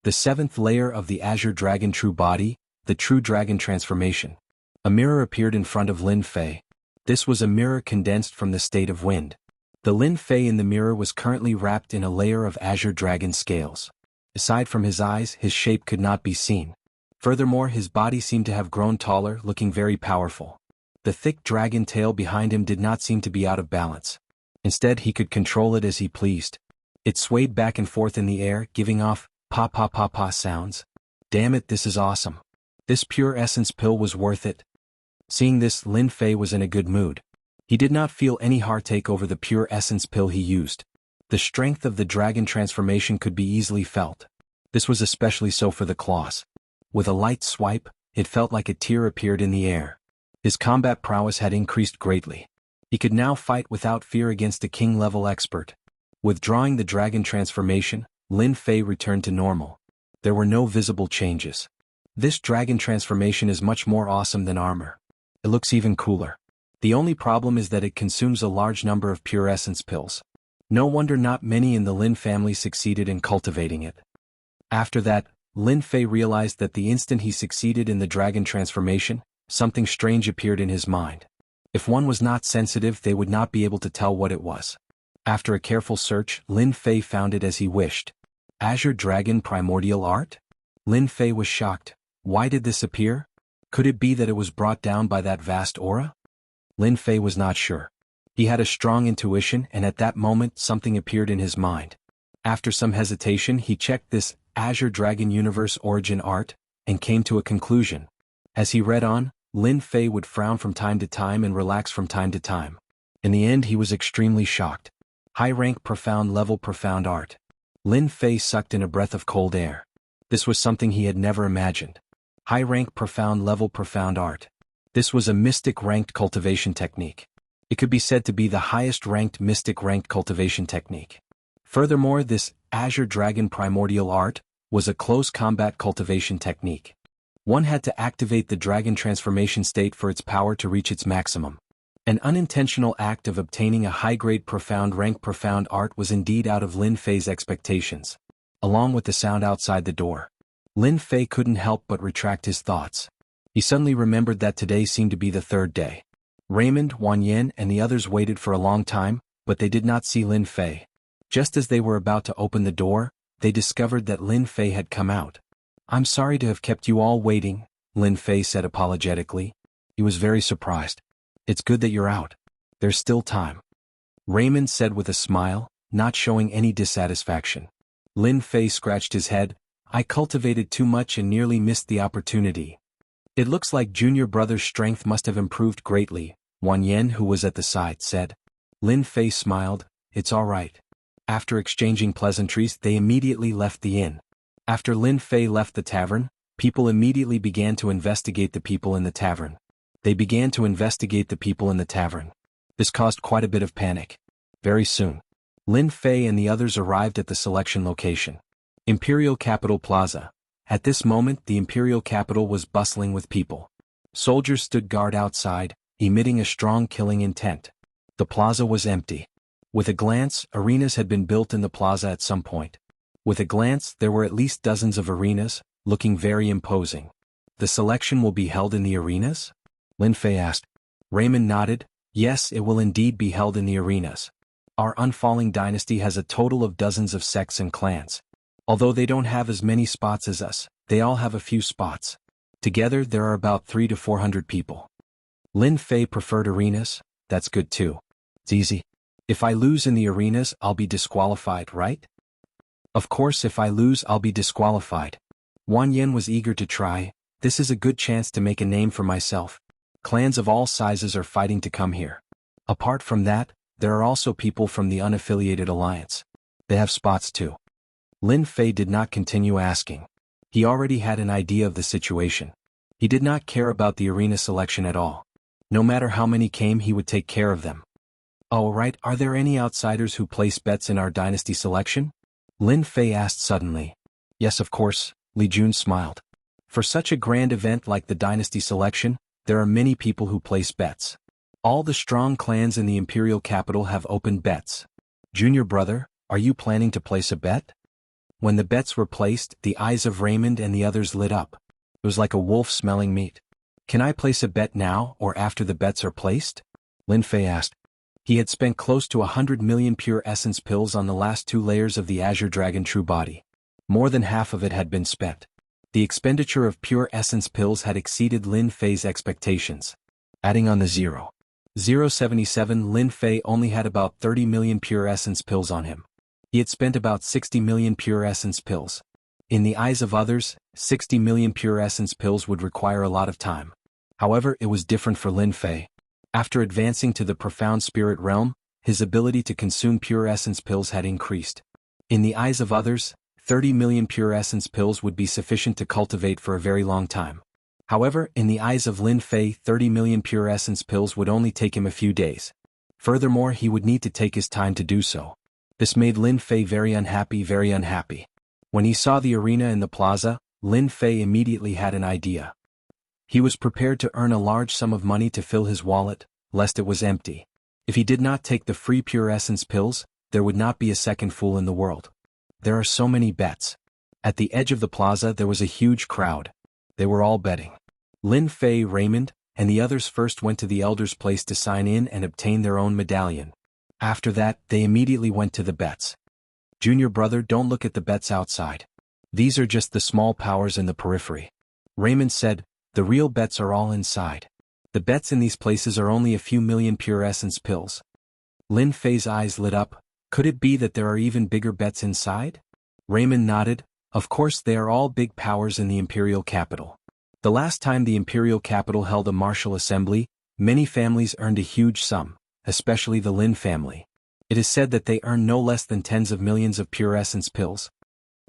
The 7th layer of the azure dragon true body, the true dragon transformation. A mirror appeared in front of Lin Fei. This was a mirror condensed from the state of wind. The Lin Fei in the mirror was currently wrapped in a layer of azure dragon scales. Aside from his eyes, his shape could not be seen. Furthermore, his body seemed to have grown taller, looking very powerful. The thick dragon tail behind him did not seem to be out of balance. Instead, he could control it as he pleased. It swayed back and forth in the air, giving off pa-pa-pa-pa sounds. Damn it, this is awesome. This pure essence pill was worth it. Seeing this, Lin Fei was in a good mood. He did not feel any heartache over the pure essence pill he used. The strength of the dragon transformation could be easily felt. This was especially so for the claws. With a light swipe, it felt like a tear appeared in the air. His combat prowess had increased greatly. He could now fight without fear against a king-level expert. Withdrawing the dragon transformation, Lin Fei returned to normal. There were no visible changes. This dragon transformation is much more awesome than armor. It looks even cooler. The only problem is that it consumes a large number of pure essence pills. No wonder not many in the Lin family succeeded in cultivating it. After that, Lin Fei realized that the instant he succeeded in the dragon transformation, something strange appeared in his mind. If one was not sensitive, they would not be able to tell what it was. After a careful search, Lin Fei found it as he wished. Azure Dragon Primordial Art? Lin Fei was shocked. Why did this appear? Could it be that it was brought down by that vast aura? Lin Fei was not sure. He had a strong intuition, and at that moment something appeared in his mind. After some hesitation, he checked this Azure Dragon Universe Origin Art, and came to a conclusion. As he read on, Lin Fei would frown from time to time and relax from time to time. In the end, he was extremely shocked. High rank profound level profound art. Lin Fei sucked in a breath of cold air. This was something he had never imagined. High rank profound level profound art. This was a mystic ranked cultivation technique. It could be said to be the highest ranked mystic ranked cultivation technique. Furthermore, this Azure Dragon Primordial Art was a close combat cultivation technique. One had to activate the dragon transformation state for its power to reach its maximum. An unintentional act of obtaining a high-grade profound rank profound art was indeed out of Lin Fei's expectations. Along with the sound outside the door, Lin Fei couldn't help but retract his thoughts. He suddenly remembered that today seemed to be the third day. Raymond, Wang Yan and the others waited for a long time, but they did not see Lin Fei. Just as they were about to open the door, they discovered that Lin Fei had come out. "I'm sorry to have kept you all waiting," Lin Fei said apologetically. He was very surprised. "It's good that you're out. There's still time," Raymond said with a smile, not showing any dissatisfaction. Lin Fei scratched his head. "I cultivated too much and nearly missed the opportunity." "It looks like junior brother's strength must have improved greatly," Wang Yan, who was at the side, said. Lin Fei smiled. "It's all right." After exchanging pleasantries, they immediately left the inn. After Lin Fei left the tavern, people immediately began to investigate the people in the tavern. This caused quite a bit of panic. Very soon, Lin Fei and the others arrived at the selection location. Imperial Capital Plaza. At this moment the Imperial Capital was bustling with people. Soldiers stood guard outside, emitting a strong killing intent. The plaza was empty. With a glance, arenas had been built in the plaza at some point. With a glance, there were at least dozens of arenas, looking very imposing. "The selection will be held in the arenas?" Lin Fei asked. Raymond nodded. "Yes, it will indeed be held in the arenas. Our unfalling dynasty has a total of dozens of sects and clans. Although they don't have as many spots as us, they all have a few spots. Together there are about 300 to 400 people." Lin Fei preferred arenas. "That's good too. It's easy. If I lose in the arenas, I'll be disqualified, right?" "Of course, if I lose, I'll be disqualified." Wang Yan was eager to try. "This is a good chance to make a name for myself. Clans of all sizes are fighting to come here. Apart from that, there are also people from the unaffiliated alliance. They have spots too." Lin Fei did not continue asking. He already had an idea of the situation. He did not care about the arena selection at all. No matter how many came, he would take care of them. "Oh right, are there any outsiders who place bets in our dynasty selection?" Lin Fei asked suddenly. "Yes, of course," Li Jun smiled. "For such a grand event like the dynasty selection, there are many people who place bets. All the strong clans in the imperial capital have opened bets. Junior brother, are you planning to place a bet?" When the bets were placed, the eyes of Raymond and the others lit up. It was like a wolf smelling meat. "Can I place a bet now or after the bets are placed?" Lin Fei asked. He had spent close to 100 million pure essence pills on the last 2 layers of the Azure Dragon True Body. More than half of it had been spent. The expenditure of pure essence pills had exceeded Lin Fei's expectations. Adding on the 0.077, Lin Fei only had about 30 million pure essence pills on him. He had spent about 60 million pure essence pills. In the eyes of others, 60 million pure essence pills would require a lot of time. However, it was different for Lin Fei. After advancing to the profound spirit realm, his ability to consume pure essence pills had increased. In the eyes of others, 30 million pure essence pills would be sufficient to cultivate for a very long time. However, in the eyes of Lin Fei, 30 million pure essence pills would only take him a few days. Furthermore, he would need to take his time to do so. This made Lin Fei very unhappy, very unhappy. When he saw the arena in the plaza, Lin Fei immediately had an idea. He was prepared to earn a large sum of money to fill his wallet, lest it was empty. If he did not take the free pure essence pills, there would not be a second fool in the world. There are so many bets. At the edge of the plaza there was a huge crowd. They were all betting. Lin Fei, Raymond, and the others first went to the elder's place to sign in and obtain their own medallion. After that, they immediately went to the bets. "Junior brother, don't look at the bets outside. These are just the small powers in the periphery," Raymond said. "The real bets are all inside. The bets in these places are only a few million pure essence pills." Lin Fei's eyes lit up. Could it be that there are even bigger bets inside? Raymond nodded. Of course, they are all big powers in the imperial capital. The last time the imperial capital held a martial assembly, many families earned a huge sum, especially the Lin family. It is said that they earn no less than tens of millions of pure essence pills.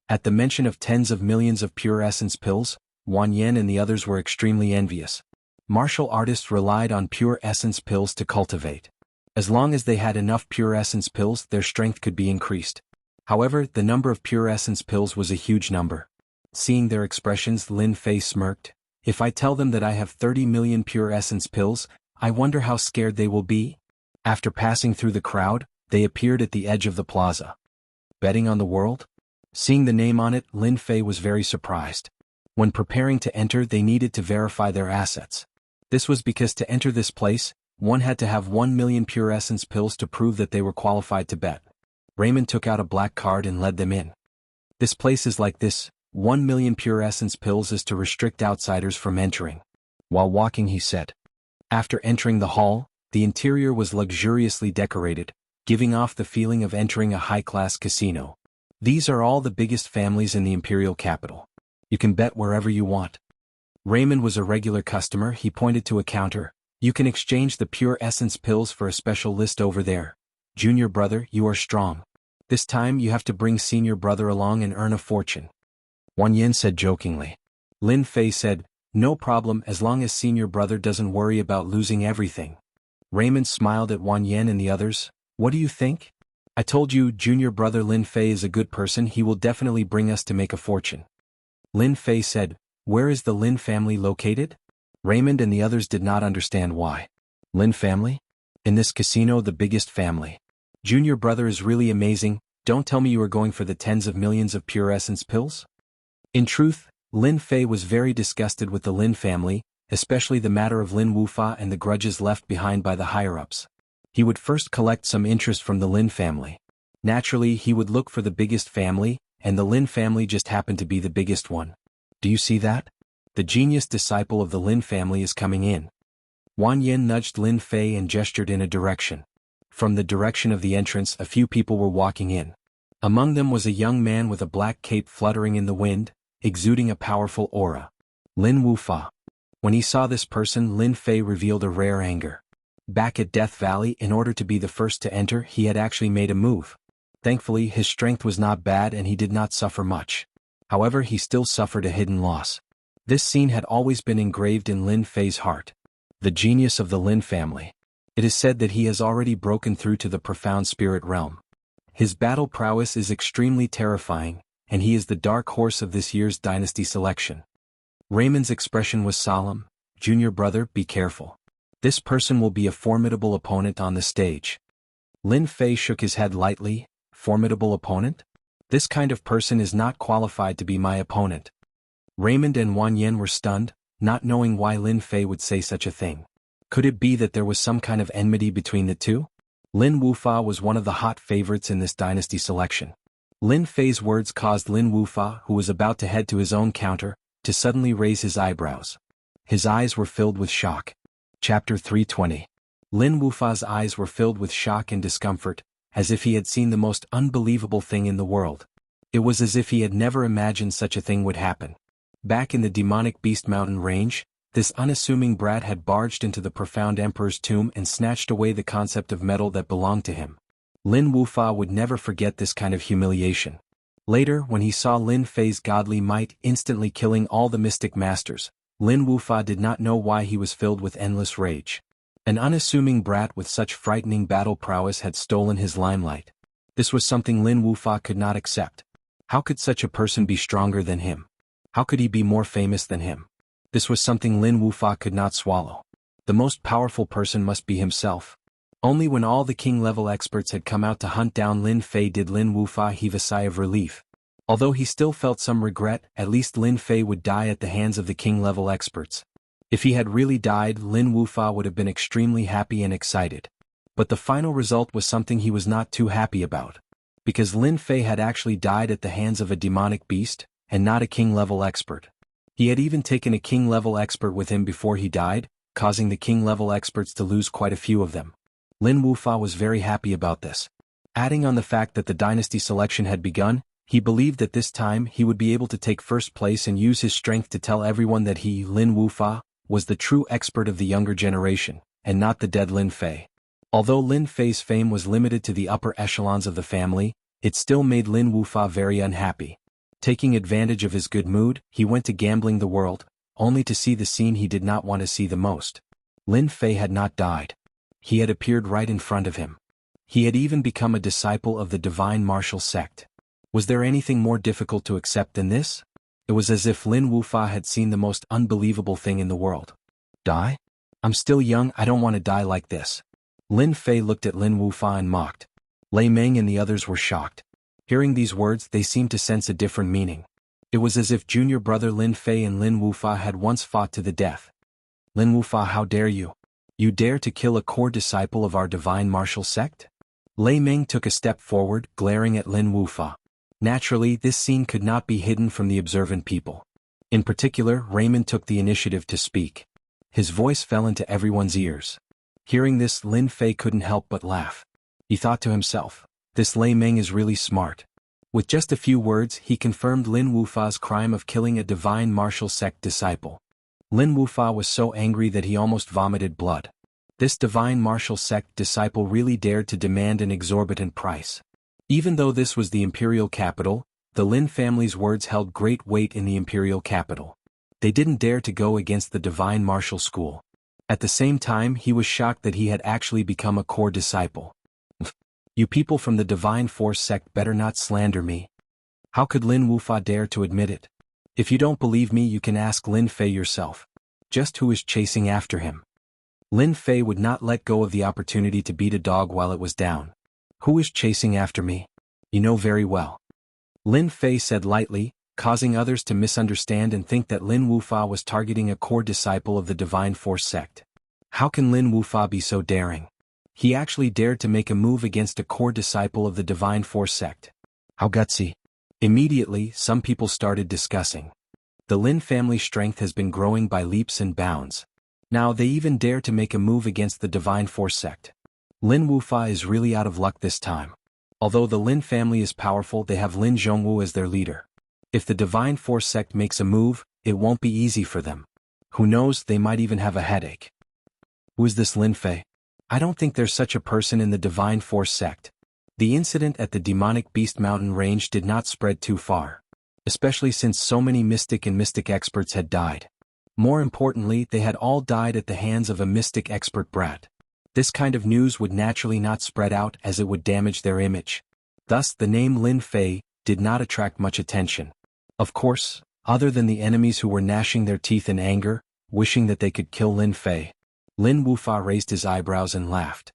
At the mention of tens of millions of pure essence pills, Wang Yan and the others were extremely envious. Martial artists relied on pure essence pills to cultivate. As long as they had enough pure essence pills, their strength could be increased. However, the number of pure essence pills was a huge number. Seeing their expressions, Lin Fei smirked. If I tell them that I have 30 million pure essence pills, I wonder how scared they will be. After passing through the crowd, they appeared at the edge of the plaza. Betting on the world? Seeing the name on it, Lin Fei was very surprised. When preparing to enter, they needed to verify their assets. This was because to enter this place, one had to have 1 million pure essence pills to prove that they were qualified to bet. Raymond took out a black card and led them in. This place is like this, 1 million pure essence pills is to restrict outsiders from entering. While walking, he said. After entering the hall, the interior was luxuriously decorated, giving off the feeling of entering a high-class casino. These are all the biggest families in the imperial capital. You can bet wherever you want. Raymond was a regular customer. He pointed to a counter. You can exchange the pure essence pills for a special list over there. Junior brother, you are strong. This time you have to bring senior brother along and earn a fortune. Wang Yan said jokingly. Lin Fei said, no problem as long as senior brother doesn't worry about losing everything. Raymond smiled at Wang Yan and the others. What do you think? I told you junior brother Lin Fei is a good person. He will definitely bring us to make a fortune. Lin Fei said, where is the Lin family located? Raymond and the others did not understand why. Lin family? In this casino, the biggest family. Junior brother is really amazing. Don't tell me you are going for the tens of millions of pure essence pills? In truth, Lin Fei was very disgusted with the Lin family, especially the matter of Lin Wufa and the grudges left behind by the higher-ups. He would first collect some interest from the Lin family. Naturally, he would look for the biggest family, and the Lin family just happened to be the biggest one. Do you see that? The genius disciple of the Lin family is coming in. Wang Yan nudged Lin Fei and gestured in a direction. From the direction of the entrance, a few people were walking in. Among them was a young man with a black cape fluttering in the wind, exuding a powerful aura. Lin Wufa. When he saw this person, Lin Fei revealed a rare anger. Back at Death Valley, in order to be the first to enter, he had actually made a move. Thankfully, his strength was not bad and he did not suffer much. However, he still suffered a hidden loss. This scene had always been engraved in Lin Fei's heart. The genius of the Lin family. It is said that he has already broken through to the profound spirit realm. His battle prowess is extremely terrifying, and he is the dark horse of this year's dynasty selection. Raymond's expression was solemn. Junior brother, be careful. This person will be a formidable opponent on the stage. Lin Fei shook his head lightly. Formidable opponent? This kind of person is not qualified to be my opponent. Raymond and Wang Yan were stunned, not knowing why Lin Fei would say such a thing. Could it be that there was some kind of enmity between the two? Lin Wufa was one of the hot favorites in this dynasty selection. Lin Fei's words caused Lin Wufa, who was about to head to his own counter, to suddenly raise his eyebrows. His eyes were filled with shock. Chapter 320. Lin Wufa's eyes were filled with shock and discomfort, as if he had seen the most unbelievable thing in the world. It was as if he had never imagined such a thing would happen. Back in the demonic Beast Mountain range, this unassuming brat had barged into the profound emperor's tomb and snatched away the concept of metal that belonged to him. Lin Wufa would never forget this kind of humiliation. Later, when he saw Lin Fei's godly might instantly killing all the mystic masters, Lin Wufa did not know why he was filled with endless rage. An unassuming brat with such frightening battle prowess had stolen his limelight. This was something Lin Wufa could not accept. How could such a person be stronger than him? How could he be more famous than him? This was something Lin Wufa could not swallow. The most powerful person must be himself. Only when all the king-level experts had come out to hunt down Lin Fei did Lin Wufa heave a sigh of relief. Although he still felt some regret, at least Lin Fei would die at the hands of the king-level experts. If he had really died, Lin Wufa would have been extremely happy and excited. But the final result was something he was not too happy about. Because Lin Fei had actually died at the hands of a demonic beast, and not a king-level expert. He had even taken a king-level expert with him before he died, causing the king-level experts to lose quite a few of them. Lin Wufa was very happy about this. Adding on the fact that the dynasty selection had begun, he believed that this time he would be able to take first place and use his strength to tell everyone that he, Lin Wufa, was the true expert of the younger generation, and not the dead Lin Fei. Although Lin Fei's fame was limited to the upper echelons of the family, it still made Lin Wufa very unhappy. Taking advantage of his good mood, he went to gambling the world, only to see the scene he did not want to see the most. Lin Fei had not died. He had appeared right in front of him. He had even become a disciple of the divine martial sect. Was there anything more difficult to accept than this? It was as if Lin Wufa had seen the most unbelievable thing in the world. Die? I'm still young, I don't want to die like this. Lin Fei looked at Lin Wufa and mocked. Lei Meng and the others were shocked. Hearing these words, they seemed to sense a different meaning. It was as if junior brother Lin Fei and Lin Wufa had once fought to the death. Lin Wufa, how dare you? You dare to kill a core disciple of our divine martial sect? Lei Meng took a step forward, glaring at Lin Wufa. Naturally, this scene could not be hidden from the observant people. In particular, Raymond took the initiative to speak. His voice fell into everyone's ears. Hearing this, Lin Fei couldn't help but laugh. He thought to himself, this Lei Meng is really smart. With just a few words, he confirmed Lin Wufa's crime of killing a divine martial sect disciple. Lin Wufa was so angry that he almost vomited blood. This divine martial sect disciple really dared to demand an exorbitant price. Even though this was the imperial capital, the Lin family's words held great weight in the imperial capital. They didn't dare to go against the divine martial school. At the same time, he was shocked that he had actually become a core disciple. You people from the divine force sect better not slander me. How could Lin Wufa dare to admit it? If you don't believe me, you can ask Lin Fei yourself. Just who is chasing after him? Lin Fei would not let go of the opportunity to beat a dog while it was down. Who is chasing after me? You know very well. Lin Fei said lightly, causing others to misunderstand and think that Lin Wufa was targeting a core disciple of the Divine Force sect. How can Lin Wufa be so daring? He actually dared to make a move against a core disciple of the Divine Force sect. How gutsy. Immediately, some people started discussing. The Lin family strength has been growing by leaps and bounds. Now they even dare to make a move against the Divine Force sect. Lin Wufa is really out of luck this time. Although the Lin family is powerful, they have Lin Jianghu as their leader. If the Divine Force sect makes a move, it won't be easy for them. Who knows, they might even have a headache. Who is this Lin Fei? I don't think there's such a person in the Divine Force sect. The incident at the demonic Beast Mountain range did not spread too far. Especially since so many mystic and mystic experts had died. More importantly, they had all died at the hands of a mystic expert brat. This kind of news would naturally not spread out as it would damage their image. Thus, the name Lin Fei did not attract much attention. Of course, other than the enemies who were gnashing their teeth in anger, wishing that they could kill Lin Fei. Lin Wufa raised his eyebrows and laughed.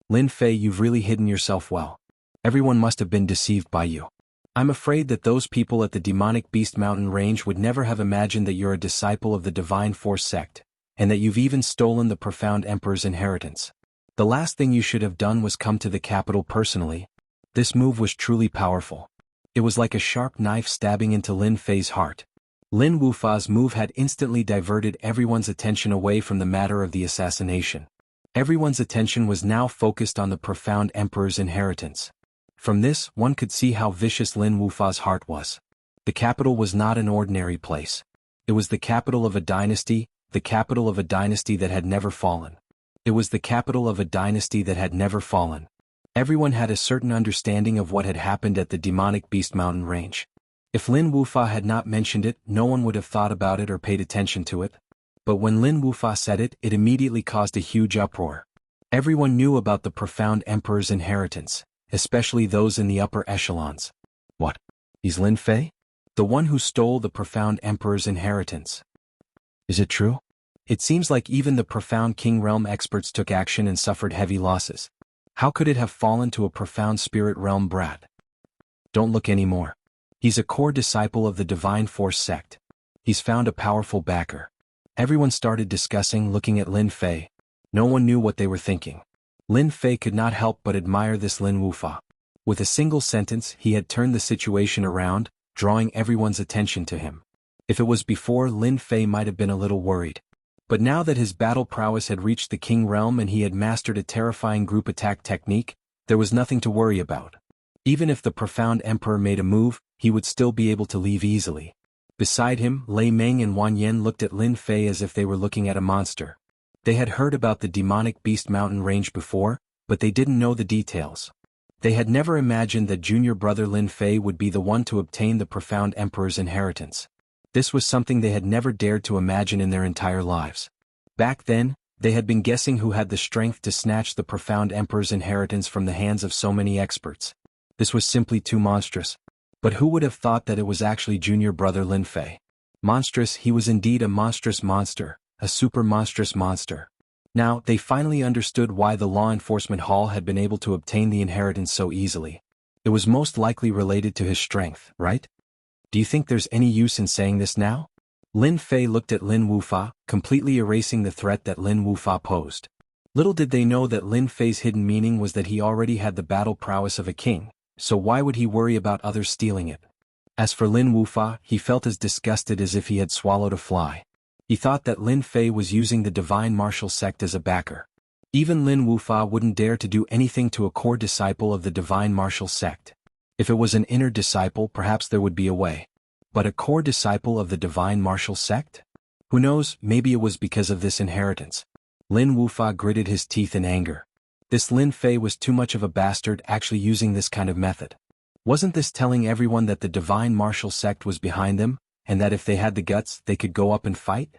Lin Fei, you've really hidden yourself well. Everyone must have been deceived by you. I'm afraid that those people at the demonic Beast Mountain range would never have imagined that you're a disciple of the Divine Force sect, and that you've even stolen the Profound Emperor's inheritance. The last thing you should have done was come to the capital personally. This move was truly powerful. It was like a sharp knife stabbing into Lin Fei's heart. Lin Wufa's move had instantly diverted everyone's attention away from the matter of the assassination. Everyone's attention was now focused on the Profound Emperor's inheritance. From this, one could see how vicious Lin Wufa's heart was. The capital was not an ordinary place. It was the capital of a dynasty, the capital of a dynasty that had never fallen. It was the capital of a dynasty that had never fallen. Everyone had a certain understanding of what had happened at the demonic Beast Mountain range. If Lin Wufa had not mentioned it, no one would have thought about it or paid attention to it. But when Lin Wufa said it, it immediately caused a huge uproar. Everyone knew about the Profound Emperor's inheritance, especially those in the upper echelons. What? He's Lin Fei? The one who stole the Profound Emperor's inheritance. Is it true? It seems like even the Profound King Realm experts took action and suffered heavy losses. How could it have fallen to a Profound Spirit Realm brat? Don't look anymore. He's a core disciple of the Divine Force sect. He's found a powerful backer. Everyone started discussing, looking at Lin Fei. No one knew what they were thinking. Lin Fei could not help but admire this Lin Wufa. With a single sentence, he had turned the situation around, drawing everyone's attention to him. If it was before, Lin Fei might have been a little worried. But now that his battle prowess had reached the King Realm and he had mastered a terrifying group attack technique, there was nothing to worry about. Even if the Profound Emperor made a move, he would still be able to leave easily. Beside him, Lei Meng and Wan Yan looked at Lin Fei as if they were looking at a monster. They had heard about the demonic Beast Mountain range before, but they didn't know the details. They had never imagined that junior brother Lin Fei would be the one to obtain the Profound Emperor's inheritance. This was something they had never dared to imagine in their entire lives. Back then, they had been guessing who had the strength to snatch the Profound Emperor's inheritance from the hands of so many experts. This was simply too monstrous. But who would have thought that it was actually junior brother Lin Fei? Monstrous, he was indeed a monstrous monster, a super monstrous monster. Now, they finally understood why the law enforcement hall had been able to obtain the inheritance so easily. It was most likely related to his strength, right? Do you think there's any use in saying this now? Lin Fei looked at Lin Wufa, completely erasing the threat that Lin Wufa posed. Little did they know that Lin Fei's hidden meaning was that he already had the battle prowess of a king, so why would he worry about others stealing it? As for Lin Wufa, he felt as disgusted as if he had swallowed a fly. He thought that Lin Fei was using the divine martial sect as a backer. Even Lin Wufa wouldn't dare to do anything to a core disciple of the divine martial sect. If it was an inner disciple, perhaps there would be a way. But a core disciple of the divine martial sect? Who knows, maybe it was because of this inheritance. Lin Wufa gritted his teeth in anger. This Lin Fei was too much of a bastard actually using this kind of method. Wasn't this telling everyone that the divine martial sect was behind them, and that if they had the guts, they could go up and fight?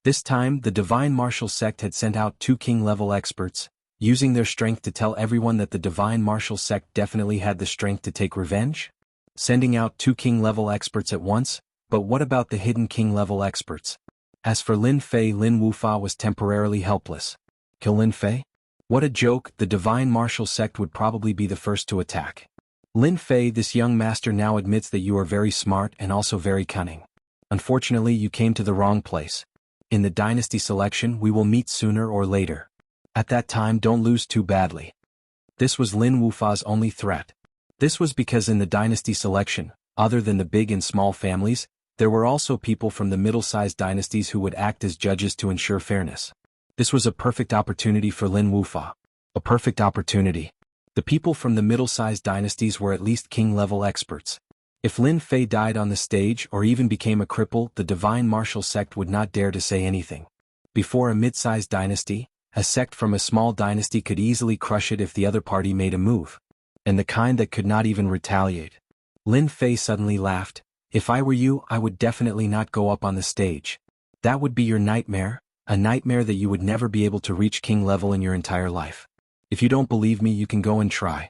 This time, the divine martial sect had sent out 2 king-level experts, using their strength to tell everyone that the divine martial sect definitely had the strength to take revenge? Sending out 2 king-level experts at once, but what about the hidden king-level experts? As for Lin Fei, Lin Wufa was temporarily helpless. Kill Lin Fei? What a joke, the divine martial sect would probably be the first to attack. Lin Fei, this young master now admits that you are very smart and also very cunning. Unfortunately, you came to the wrong place. In the dynasty selection, we will meet sooner or later. At that time, don't lose too badly. This was Lin Wufa's only threat. This was because in the dynasty selection, other than the big and small families, there were also people from the middle-sized dynasties who would act as judges to ensure fairness. This was a perfect opportunity for Lin Wufa. A perfect opportunity. The people from the middle-sized dynasties were at least king-level experts. If Lin Fei died on the stage or even became a cripple, the divine martial sect would not dare to say anything. Before a mid-sized dynasty, a sect from a small dynasty could easily crush it if the other party made a move. And the kind that could not even retaliate. Lin Fei suddenly laughed. If I were you, I would definitely not go up on the stage. That would be your nightmare, a nightmare that you would never be able to reach king level in your entire life. If you don't believe me, you can go and try.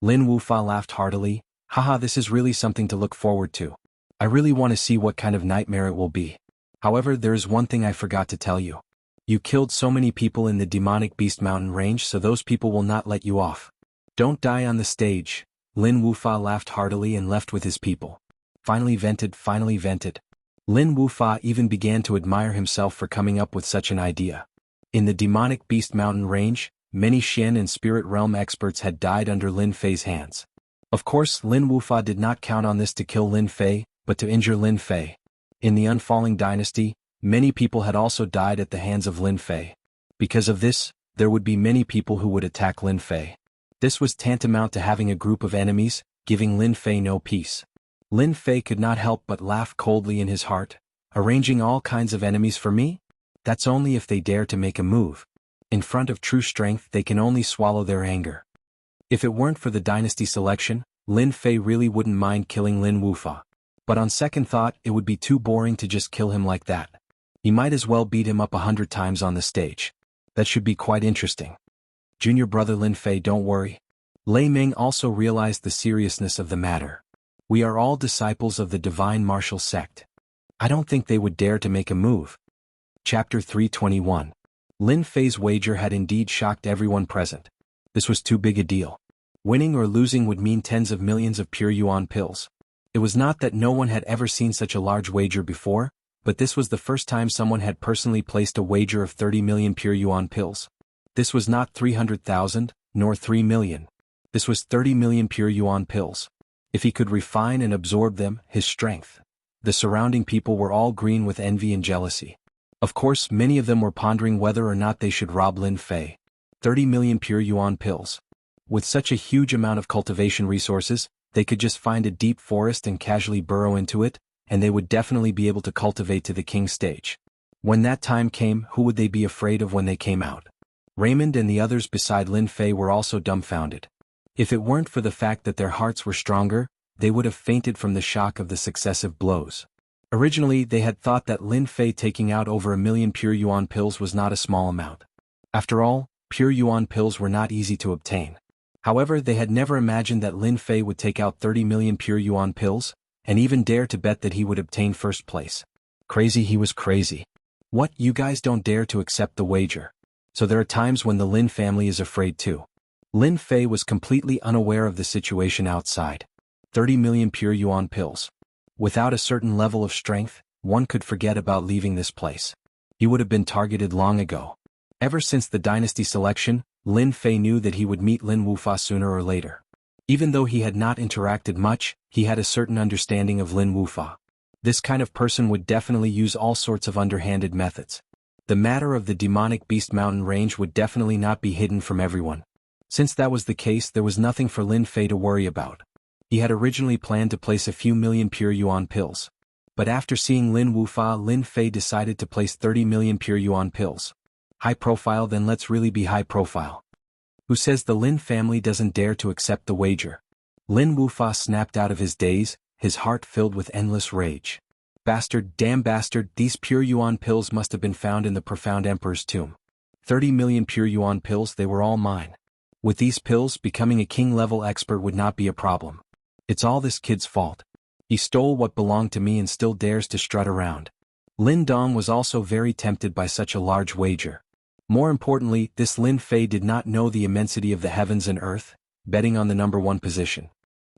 Lin Wufa laughed heartily. Haha, this is really something to look forward to. I really want to see what kind of nightmare it will be. However, there is one thing I forgot to tell you. You killed so many people in the demonic beast mountain range, so those people will not let you off. Don't die on the stage. Lin Wufa laughed heartily and left with his people. Finally vented. Lin Wufa even began to admire himself for coming up with such an idea. In the demonic beast mountain range, many Xian and spirit realm experts had died under Lin Fei's hands. Of course, Lin Wufa did not count on this to kill Lin Fei, but to injure Lin Fei. In the Unfalling Dynasty, many people had also died at the hands of Lin Fei. Because of this, there would be many people who would attack Lin Fei. This was tantamount to having a group of enemies, giving Lin Fei no peace. Lin Fei could not help but laugh coldly in his heart. Arranging all kinds of enemies for me? That's only if they dare to make a move. In front of true strength, they can only swallow their anger. If it weren't for the dynasty selection, Lin Fei really wouldn't mind killing Lin Wufa. But on second thought, it would be too boring to just kill him like that. He might as well beat him up 100 times on the stage. That should be quite interesting. Junior brother Lin Fei, don't worry. Lei Ming also realized the seriousness of the matter. We are all disciples of the divine martial sect. I don't think they would dare to make a move. Chapter 321. Lin Fei's wager had indeed shocked everyone present. This was too big a deal. Winning or losing would mean tens of millions of pure yuan pills. It was not that no one had ever seen such a large wager before, but this was the first time someone had personally placed a wager of 30 million pure yuan pills. This was not 300,000, nor 3 million. This was 30 million pure yuan pills. If he could refine and absorb them, his strength. The surrounding people were all green with envy and jealousy. Of course, many of them were pondering whether or not they should rob Lin Fei. 30 million pure yuan pills. With such a huge amount of cultivation resources, they could just find a deep forest and casually burrow into it, and they would definitely be able to cultivate to the king stage. When that time came, who would they be afraid of when they came out? Raymond and the others beside Lin Fei were also dumbfounded. If it weren't for the fact that their hearts were stronger, they would have fainted from the shock of the successive blows. Originally, they had thought that Lin Fei taking out over 1 million pure yuan pills was not a small amount. After all, pure yuan pills were not easy to obtain. However, they had never imagined that Lin Fei would take out 30 million pure yuan pills, and even dare to bet that he would obtain first place. Crazy, he was crazy. What, you guys don't dare to accept the wager? So there are times when the Lin family is afraid too. Lin Fei was completely unaware of the situation outside. 30 million pure yuan pills. Without a certain level of strength, one could forget about leaving this place. He would have been targeted long ago. Ever since the dynasty selection, Lin Fei knew that he would meet Lin Wufa sooner or later. Even though he had not interacted much, he had a certain understanding of Lin Wufa. This kind of person would definitely use all sorts of underhanded methods. The matter of the demonic beast mountain range would definitely not be hidden from everyone. Since that was the case, there was nothing for Lin Fei to worry about. He had originally planned to place a few million pure yuan pills. But after seeing Lin Wufa, Lin Fei decided to place 30 million pure yuan pills. High profile, then let's really be high profile. Who says the Lin family doesn't dare to accept the wager? Lin Wufa snapped out of his daze, his heart filled with endless rage. Bastard, damn bastard, these pure yuan pills must have been found in the profound emperor's tomb. 30 million pure yuan pills, they were all mine. With these pills, becoming a king-level expert would not be a problem. It's all this kid's fault. He stole what belonged to me and still dares to strut around. Lin Dong was also very tempted by such a large wager. More importantly, this Lin Fei did not know the immensity of the heavens and earth, betting on the number one position.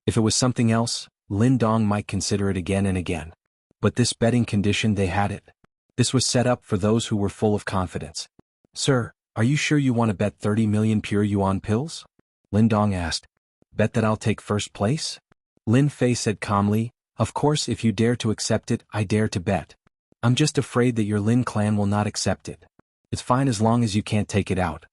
If it was something else, Lin Dong might consider it again and again. But this betting condition, they had it. This was set up for those who were full of confidence. Sir, are you sure you want to bet 30 million pure yuan pills? Lin Dong asked. Bet that I'll take first place? Lin Fei said calmly, of course, if you dare to accept it, I dare to bet. I'm just afraid that your Lin clan will not accept it. It's fine as long as you can't take it out.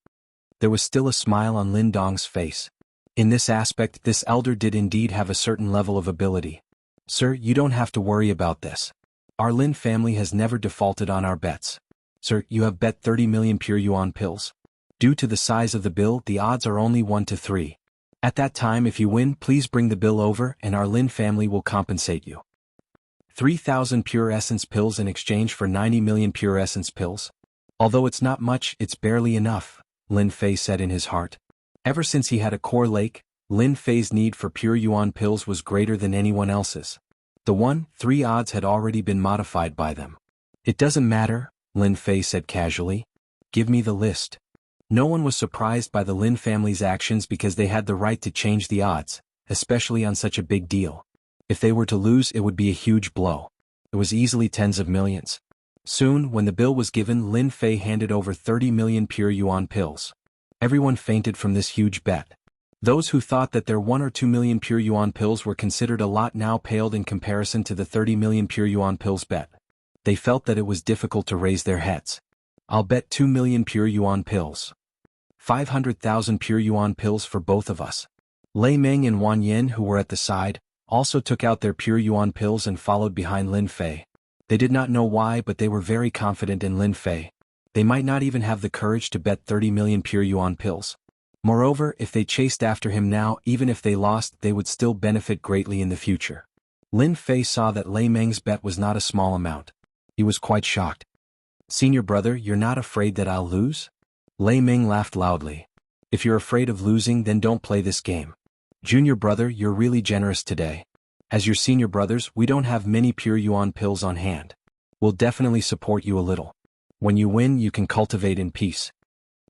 There was still a smile on Lin Dong's face. In this aspect, this elder did indeed have a certain level of ability. Sir, you don't have to worry about this. Our Lin family has never defaulted on our bets. Sir, you have bet 30 million pure yuan pills. Due to the size of the bill, the odds are only 1 to 3. At that time, if you win, please bring the bill over and our Lin family will compensate you. 3,000 pure essence pills in exchange for 90 million pure essence pills? Although it's not much, it's barely enough, Lin Fei said in his heart. Ever since he had a core lake, Lin Fei's need for pure yuan pills was greater than anyone else's. The 1-3 odds had already been modified by them. It doesn't matter, Lin Fei said casually. Give me the list. No one was surprised by the Lin family's actions because they had the right to change the odds, especially on such a big deal. If they were to lose, it would be a huge blow. It was easily tens of millions. Soon, when the bill was given, Lin Fei handed over 30 million pure yuan pills. Everyone fainted from this huge bet. Those who thought that their 1 or 2 million pure yuan pills were considered a lot now paled in comparison to the 30 million pure yuan pills bet. They felt that it was difficult to raise their heads. I'll bet 2 million pure yuan pills. 500,000 pure yuan pills for both of us. Lei Meng and Wan Yin, who were at the side, also took out their pure yuan pills and followed behind Lin Fei. They did not know why, but they were very confident in Lin Fei. They might not even have the courage to bet 30 million pure yuan pills. Moreover, if they chased after him now, even if they lost, they would still benefit greatly in the future. Lin Fei saw that Lei Meng's bet was not a small amount. He was quite shocked. Senior brother, you're not afraid that I'll lose? Lei Meng laughed loudly. If you're afraid of losing, then don't play this game. Junior brother, you're really generous today. As your senior brothers, we don't have many pure yuan pills on hand. We'll definitely support you a little. When you win, you can cultivate in peace.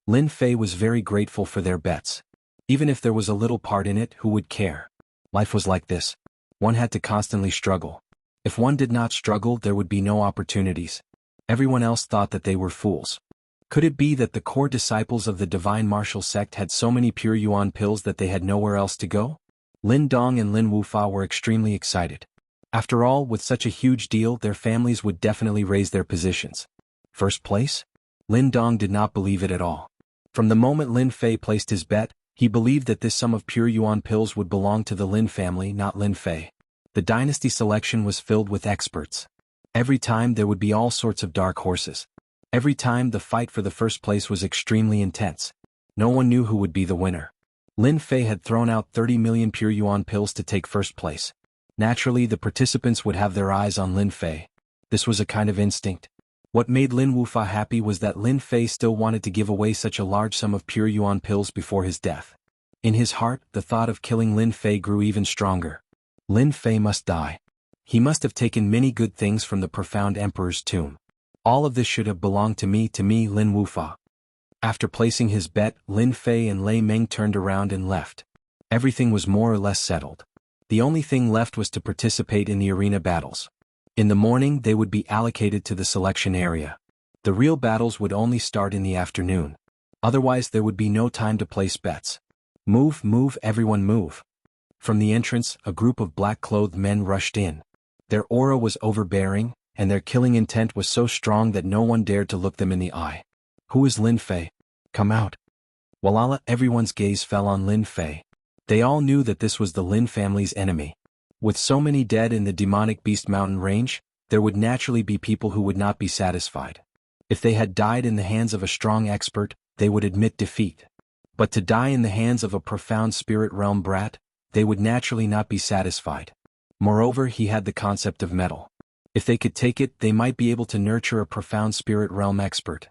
Lin Fei was very grateful for their bets. Even if there was a little part in it, who would care? Life was like this. One had to constantly struggle. If one did not struggle, there would be no opportunities. Everyone else thought that they were fools. Could it be that the core disciples of the divine martial sect had so many pure yuan pills that they had nowhere else to go? Lin Dong and Lin Wufa were extremely excited. After all, with such a huge deal, their families would definitely raise their positions. First place? Lin Dong did not believe it at all. From the moment Lin Fei placed his bet, he believed that this sum of pure yuan pills would belong to the Lin family, not Lin Fei. The dynasty selection was filled with experts. Every time there would be all sorts of dark horses. Every time the fight for the first place was extremely intense. No one knew who would be the winner. Lin Fei had thrown out 30 million pure yuan pills to take first place. Naturally, the participants would have their eyes on Lin Fei. This was a kind of instinct. What made Lin Wufa happy was that Lin Fei still wanted to give away such a large sum of pure yuan pills before his death. In his heart, the thought of killing Lin Fei grew even stronger. Lin Fei must die. He must have taken many good things from the profound emperor's tomb. All of this should have belonged to me, Lin Wufa. After placing his bet, Lin Fei and Lei Meng turned around and left. Everything was more or less settled. The only thing left was to participate in the arena battles. In the morning they would be allocated to the selection area. The real battles would only start in the afternoon. Otherwise there would be no time to place bets. Move, move, everyone move. From the entrance, a group of black-clothed men rushed in. Their aura was overbearing, and their killing intent was so strong that no one dared to look them in the eye. Who is Lin Fei? Come out. Walala, everyone's gaze fell on Lin Fei. They all knew that this was the Lin family's enemy. With so many dead in the demonic beast mountain range, there would naturally be people who would not be satisfied. If they had died in the hands of a strong expert, they would admit defeat. But to die in the hands of a profound spirit realm brat, they would naturally not be satisfied. Moreover, he had the concept of metal. If they could take it, they might be able to nurture a profound spirit realm expert.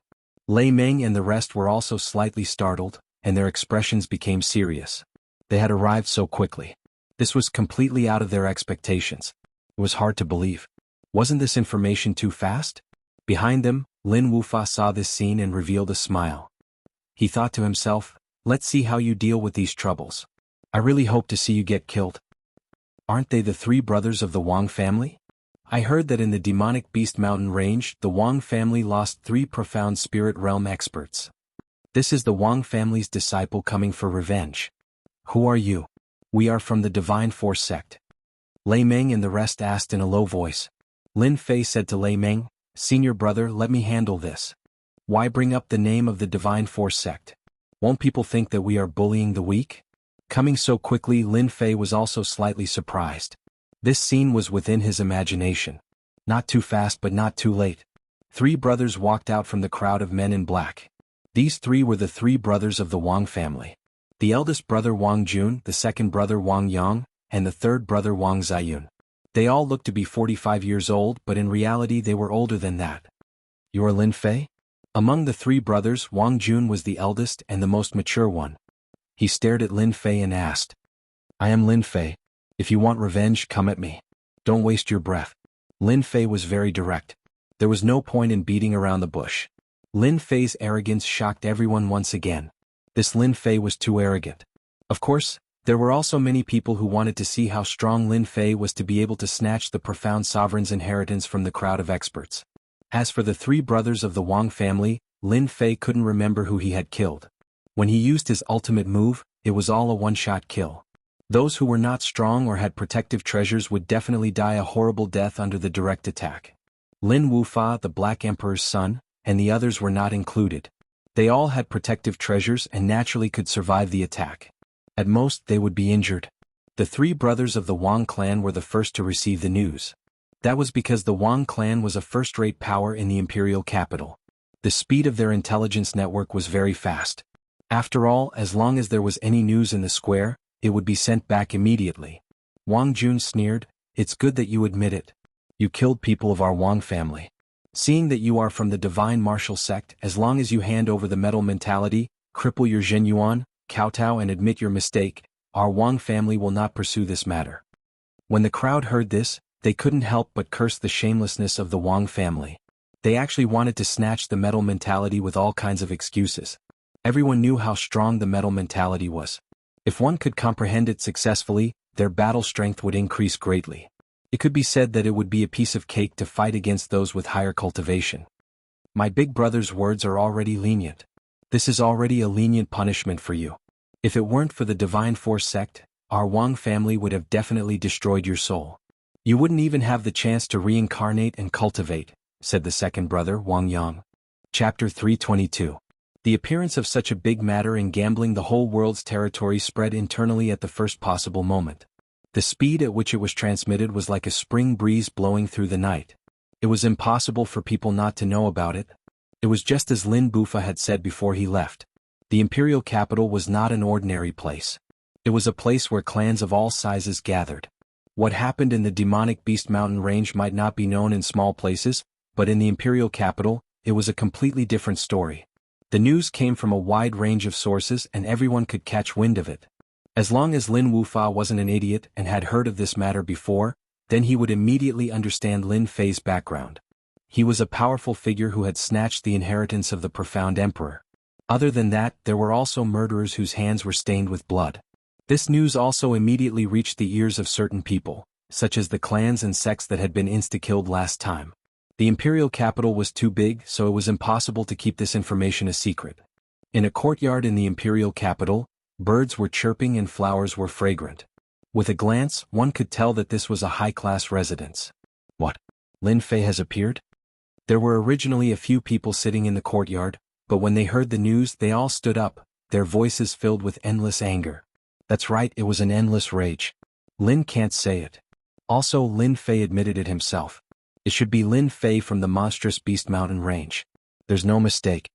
Lei Meng and the rest were also slightly startled, and their expressions became serious. They had arrived so quickly. This was completely out of their expectations. It was hard to believe. Wasn't this information too fast? Behind them, Lin Wufa saw this scene and revealed a smile. He thought to himself, let's see how you deal with these troubles. I really hope to see you get killed. Aren't they the three brothers of the Wang family? I heard that in the demonic beast mountain range, the Wang family lost 3 profound spirit realm experts. This is the Wang family's disciple coming for revenge. Who are you? We are from the Divine Force sect. Lei Meng and the rest asked in a low voice. Lin Fei said to Lei Meng, Senior brother, let me handle this. Why bring up the name of the Divine Force sect? Won't people think that we are bullying the weak? Coming so quickly, Lin Fei was also slightly surprised. This scene was within his imagination. Not too fast but not too late. 3 brothers walked out from the crowd of men in black. These 3 were the 3 brothers of the Wang family. The eldest brother Wang Jun, the second brother Wang Yang, and the third brother Wang Ziyun. They all looked to be 45 years old, but in reality they were older than that. You are Lin Fei? Among the 3 brothers, Wang Jun was the eldest and the most mature one. He stared at Lin Fei and asked, I am Lin Fei. If you want revenge, come at me. Don't waste your breath. Lin Fei was very direct. There was no point in beating around the bush. Lin Fei's arrogance shocked everyone once again. This Lin Fei was too arrogant. Of course, there were also many people who wanted to see how strong Lin Fei was to be able to snatch the profound sovereign's inheritance from the crowd of experts. As for the 3 brothers of the Wang family, Lin Fei couldn't remember who he had killed. When he used his ultimate move, it was all a one-shot kill. Those who were not strong or had protective treasures would definitely die a horrible death under the direct attack. Lin Wufa, the Black Emperor's son, and the others were not included. They all had protective treasures and naturally could survive the attack. At most, they would be injured. The 3 brothers of the Wang clan were the first to receive the news. That was because the Wang clan was a first-rate power in the imperial capital. The speed of their intelligence network was very fast. After all, as long as there was any news in the square, it would be sent back immediately. Wang Jun sneered, it's good that you admit it. You killed people of our Wang family. Seeing that you are from the Divine Martial sect, as long as you hand over the metal mentality, cripple your Zhenyuan, kowtow and admit your mistake, our Wang family will not pursue this matter. When the crowd heard this, they couldn't help but curse the shamelessness of the Wang family. They actually wanted to snatch the metal mentality with all kinds of excuses. Everyone knew how strong the metal mentality was. If one could comprehend it successfully, their battle strength would increase greatly. It could be said that it would be a piece of cake to fight against those with higher cultivation. My big brother's words are already lenient. This is already a lenient punishment for you. If it weren't for the Divine Force sect, our Wang family would have definitely destroyed your soul. You wouldn't even have the chance to reincarnate and cultivate, said the second brother, Wang Yang. Chapter 322. The appearance of such a big matter in gambling the whole world's territory spread internally at the first possible moment. The speed at which it was transmitted was like a spring breeze blowing through the night. It was impossible for people not to know about it. It was just as Lin Bufa had said before he left. The imperial capital was not an ordinary place. It was a place where clans of all sizes gathered. What happened in the demonic beast mountain range might not be known in small places, but in the imperial capital, it was a completely different story. The news came from a wide range of sources and everyone could catch wind of it. As long as Lin Wufa wasn't an idiot and had heard of this matter before, then he would immediately understand Lin Fei's background. He was a powerful figure who had snatched the inheritance of the profound emperor. Other than that, there were also murderers whose hands were stained with blood. This news also immediately reached the ears of certain people, such as the clans and sects that had been insta-killed last time. The imperial capital was too big, so it was impossible to keep this information a secret. In a courtyard in the imperial capital, birds were chirping and flowers were fragrant. With a glance, one could tell that this was a high-class residence. What? Lin Fei has appeared? There were originally a few people sitting in the courtyard, but when they heard the news they all stood up, their voices filled with endless anger. That's right, it was an endless rage. Lin can't say it. Also, Lin Fei admitted it himself. It should be Lin Fei from the monstrous Beast Mountain range. There's no mistake.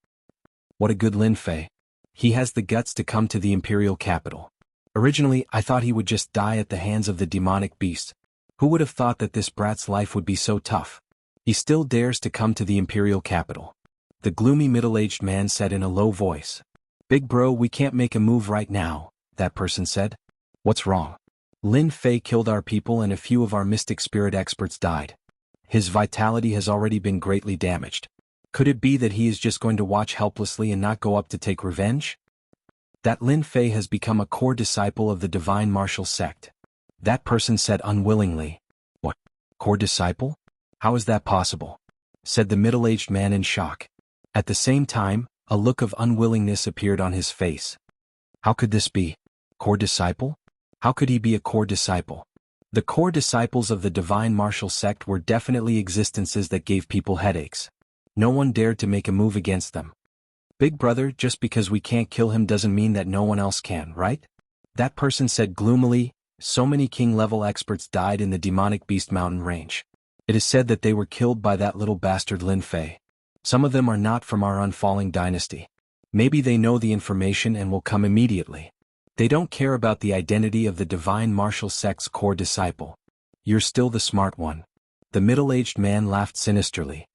What a good Lin Fei. He has the guts to come to the imperial capital. Originally, I thought he would just die at the hands of the demonic beast. Who would have thought that this brat's life would be so tough? He still dares to come to the imperial capital. The gloomy middle-aged man said in a low voice. Big bro, we can't make a move right now, that person said. What's wrong? Lin Fei killed our people and a few of our mystic spirit experts died. His vitality has already been greatly damaged. Could it be that he is just going to watch helplessly and not go up to take revenge? That Lin Fei has become a core disciple of the divine martial sect. That person said unwillingly. What? Core disciple? How is that possible? Said the middle-aged man in shock. At the same time, a look of unwillingness appeared on his face. How could this be? Core disciple? How could he be a core disciple? The core disciples of the divine martial sect were definitely existences that gave people headaches. No one dared to make a move against them. Big brother, just because we can't kill him doesn't mean that no one else can, right? That person said gloomily. So many king-level experts died in the demonic Beast Mountain range. It is said that they were killed by that little bastard Lin Fei. Some of them are not from our unfalling dynasty. Maybe they know the information and will come immediately. They don't care about the identity of the divine martial sect's core disciple. You're still the smart one. The middle-aged man laughed sinisterly.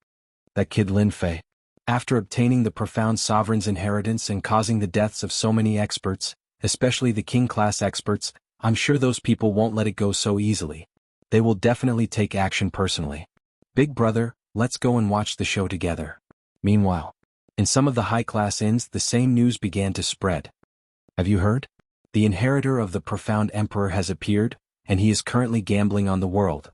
That kid Lin Fei. After obtaining the profound sovereign's inheritance and causing the deaths of so many experts, especially the king-class experts, I'm sure those people won't let it go so easily. They will definitely take action personally. Big brother, let's go and watch the show together. Meanwhile, in some of the high-class inns the same news began to spread. Have you heard? The inheritor of the profound emperor has appeared, and he is currently gambling on the world.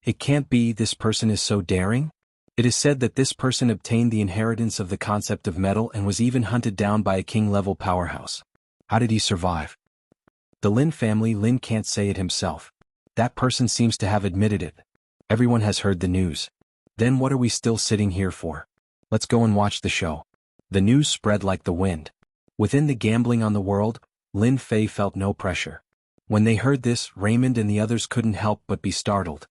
It can't be this person is so daring? It is said that this person obtained the inheritance of the concept of metal and was even hunted down by a king-level powerhouse. How did he survive? The Lin family. Lin can't say it himself. That person seems to have admitted it. Everyone has heard the news. Then what are we still sitting here for? Let's go and watch the show. The news spread like the wind. Within the gambling on the world, Lin Fei felt no pressure. When they heard this, Raymond and the others couldn't help but be startled.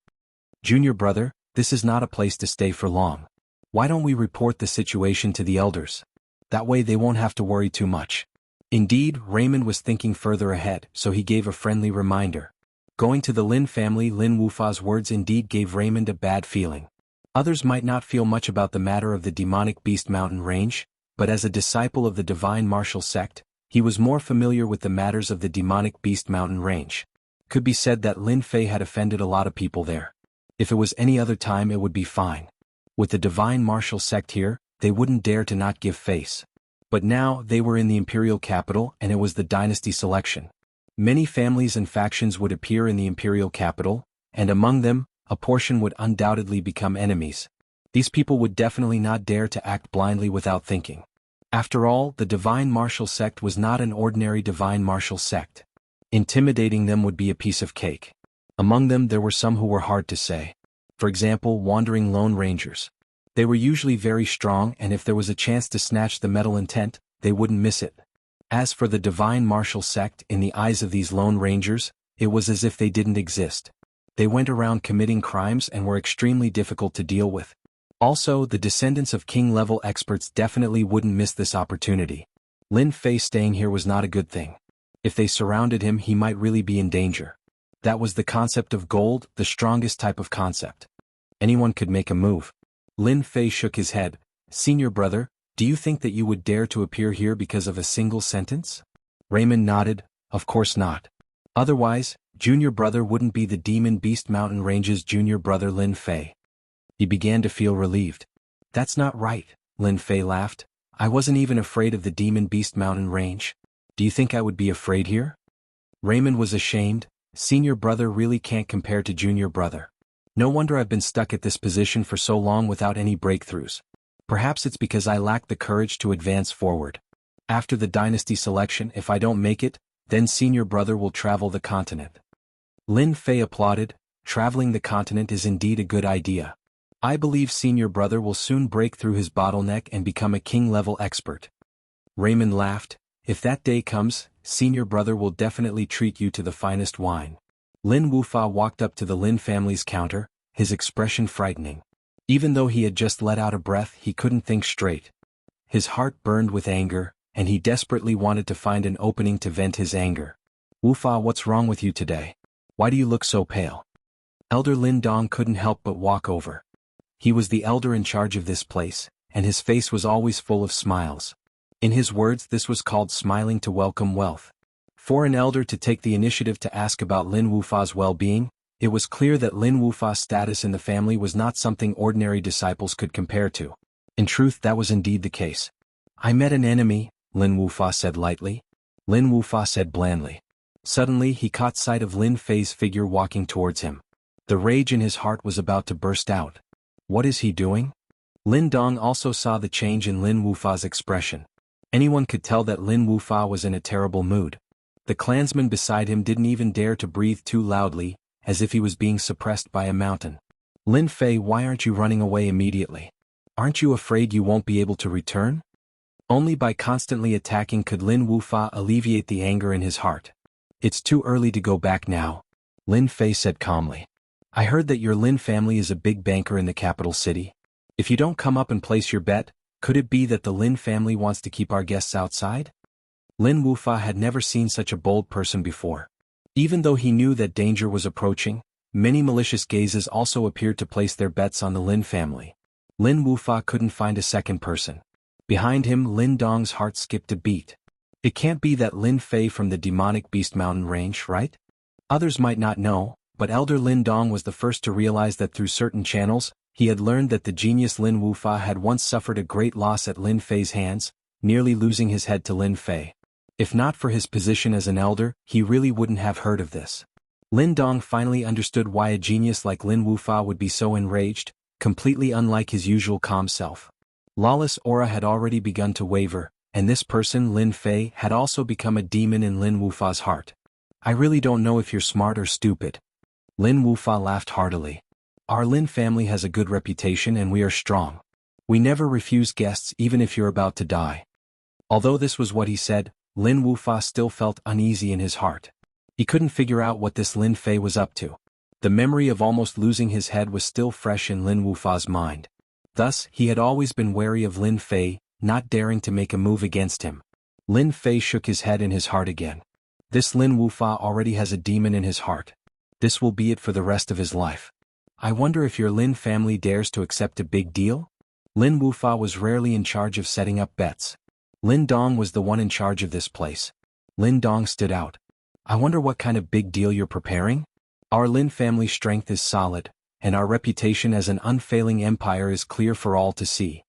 Junior brother, this is not a place to stay for long. Why don't we report the situation to the elders? That way they won't have to worry too much. Indeed, Raymond was thinking further ahead, so he gave a friendly reminder. Going to the Lin family. Lin Wufa's words indeed gave Raymond a bad feeling. Others might not feel much about the matter of the demonic Beast Mountain range, but as a disciple of the divine martial sect, he was more familiar with the matters of the demonic Beast Mountain range. Could be said that Lin Fei had offended a lot of people there. If it was any other time it would be fine. With the divine martial sect here, they wouldn't dare to not give face. But now they were in the imperial capital and it was the dynasty selection. Many families and factions would appear in the imperial capital, and among them, a portion would undoubtedly become enemies. These people would definitely not dare to act blindly without thinking. After all, the divine martial sect was not an ordinary divine martial sect. Intimidating them would be a piece of cake. Among them there were some who were hard to say. For example, wandering lone rangers. They were usually very strong, and if there was a chance to snatch the metal intent, they wouldn't miss it. As for the divine martial sect, in the eyes of these lone rangers, it was as if they didn't exist. They went around committing crimes and were extremely difficult to deal with. Also, the descendants of king-level experts definitely wouldn't miss this opportunity. Lin Fei staying here was not a good thing. If they surrounded him, he might really be in danger. That was the concept of gold, the strongest type of concept. Anyone could make a move. Lin Fei shook his head. Senior brother, do you think that you would dare to appear here because of a single sentence? Raymond nodded. Of course not. Otherwise, junior brother wouldn't be the Demon Beast Mountain Range's junior brother Lin Fei. He began to feel relieved. That's not right, Lin Fei laughed. I wasn't even afraid of the Demon Beast Mountain Range. Do you think I would be afraid here? Raymond was ashamed. Senior brother really can't compare to junior brother. No wonder I've been stuck at this position for so long without any breakthroughs. Perhaps it's because I lack the courage to advance forward. After the dynasty selection, if I don't make it, then senior brother will travel the continent. Lin Fei applauded. Traveling the continent is indeed a good idea. I believe senior brother will soon break through his bottleneck and become a king-level expert. Raymond laughed. If that day comes, senior brother will definitely treat you to the finest wine. Lin Wufa walked up to the Lin family's counter, his expression frightening. Even though he had just let out a breath, he couldn't think straight. His heart burned with anger, and he desperately wanted to find an opening to vent his anger. Wufa, what's wrong with you today? Why do you look so pale? Elder Lin Dong couldn't help but walk over. He was the elder in charge of this place, and his face was always full of smiles. In his words, this was called smiling to welcome wealth. For an elder to take the initiative to ask about Lin Wufa's well-being, it was clear that Lin Wufa's status in the family was not something ordinary disciples could compare to. In truth, that was indeed the case. I met an enemy, Lin Wufa said lightly. Lin Wufa said blandly. Suddenly he caught sight of Lin Fei's figure walking towards him. The rage in his heart was about to burst out. What is he doing? Lin Dong also saw the change in Lin Wufa's expression. Anyone could tell that Lin Wufa was in a terrible mood. The clansman beside him didn't even dare to breathe too loudly, as if he was being suppressed by a mountain. Lin Fei, why aren't you running away immediately? Aren't you afraid you won't be able to return? Only by constantly attacking could Lin Wufa alleviate the anger in his heart. It's too early to go back now, Lin Fei said calmly. I heard that your Lin family is a big banker in the capital city. If you don't come up and place your bet, could it be that the Lin family wants to keep our guests outside? Lin Wufa had never seen such a bold person before. Even though he knew that danger was approaching, many malicious gazes also appeared to place their bets on the Lin family. Lin Wufa couldn't find a second person. Behind him, Lin Dong's heart skipped a beat. It can't be that Lin Fei from the demonic Beast Mountain Range, right? Others might not know, but Elder Lin Dong was the first to realize that through certain channels, he had learned that the genius Lin Wufa had once suffered a great loss at Lin Fei's hands, nearly losing his head to Lin Fei. If not for his position as an elder, he really wouldn't have heard of this. Lin Dong finally understood why a genius like Lin Wufa would be so enraged, completely unlike his usual calm self. Lawless aura had already begun to waver, and this person, Lin Fei, had also become a demon in Lin Wufa's heart. I really don't know if you're smart or stupid. Lin Wufa laughed heartily. Our Lin family has a good reputation and we are strong. We never refuse guests even if you're about to die. Although this was what he said, Lin Wufa still felt uneasy in his heart. He couldn't figure out what this Lin Fei was up to. The memory of almost losing his head was still fresh in Lin Wufa's mind. Thus, he had always been wary of Lin Fei, not daring to make a move against him. Lin Fei shook his head in his heart again. This Lin Wufa already has a demon in his heart. This will be it for the rest of his life. I wonder if your Lin family dares to accept a big deal? Lin Wufa was rarely in charge of setting up bets. Lin Dong was the one in charge of this place. Lin Dong stood out. I wonder what kind of big deal you're preparing? Our Lin family strength is solid, and our reputation as an unfailing empire is clear for all to see.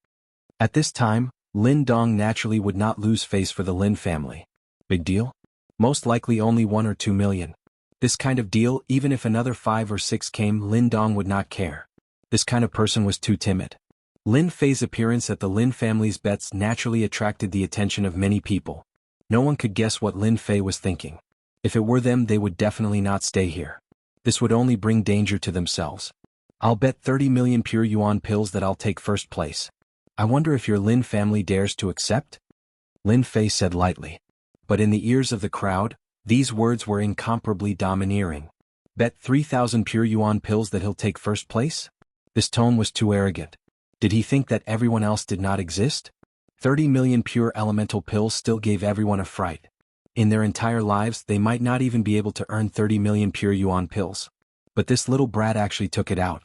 At this time, Lin Dong naturally would not lose face for the Lin family. Big deal? Most likely only 1 or 2 million. This kind of deal, even if another 5 or 6 came, Lin Dong would not care. This kind of person was too timid. Lin Fei's appearance at the Lin family's bets naturally attracted the attention of many people. No one could guess what Lin Fei was thinking. If it were them, they would definitely not stay here. This would only bring danger to themselves. I'll bet 30 million pure yuan pills that I'll take first place. I wonder if your Lin family dares to accept? Lin Fei said lightly. But in the ears of the crowd, these words were incomparably domineering. Bet 3,000 pure yuan pills that he'll take first place? This tone was too arrogant. Did he think that everyone else did not exist? 30 million pure elemental pills still gave everyone a fright. In their entire lives, they might not even be able to earn 30 million pure yuan pills. But this little brat actually took it out.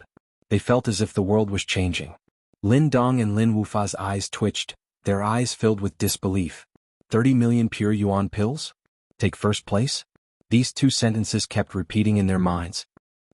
They felt as if the world was changing. Lin Dong and Lin Wufa's eyes twitched, their eyes filled with disbelief. 30 million pure yuan pills? Take first place? These two sentences kept repeating in their minds.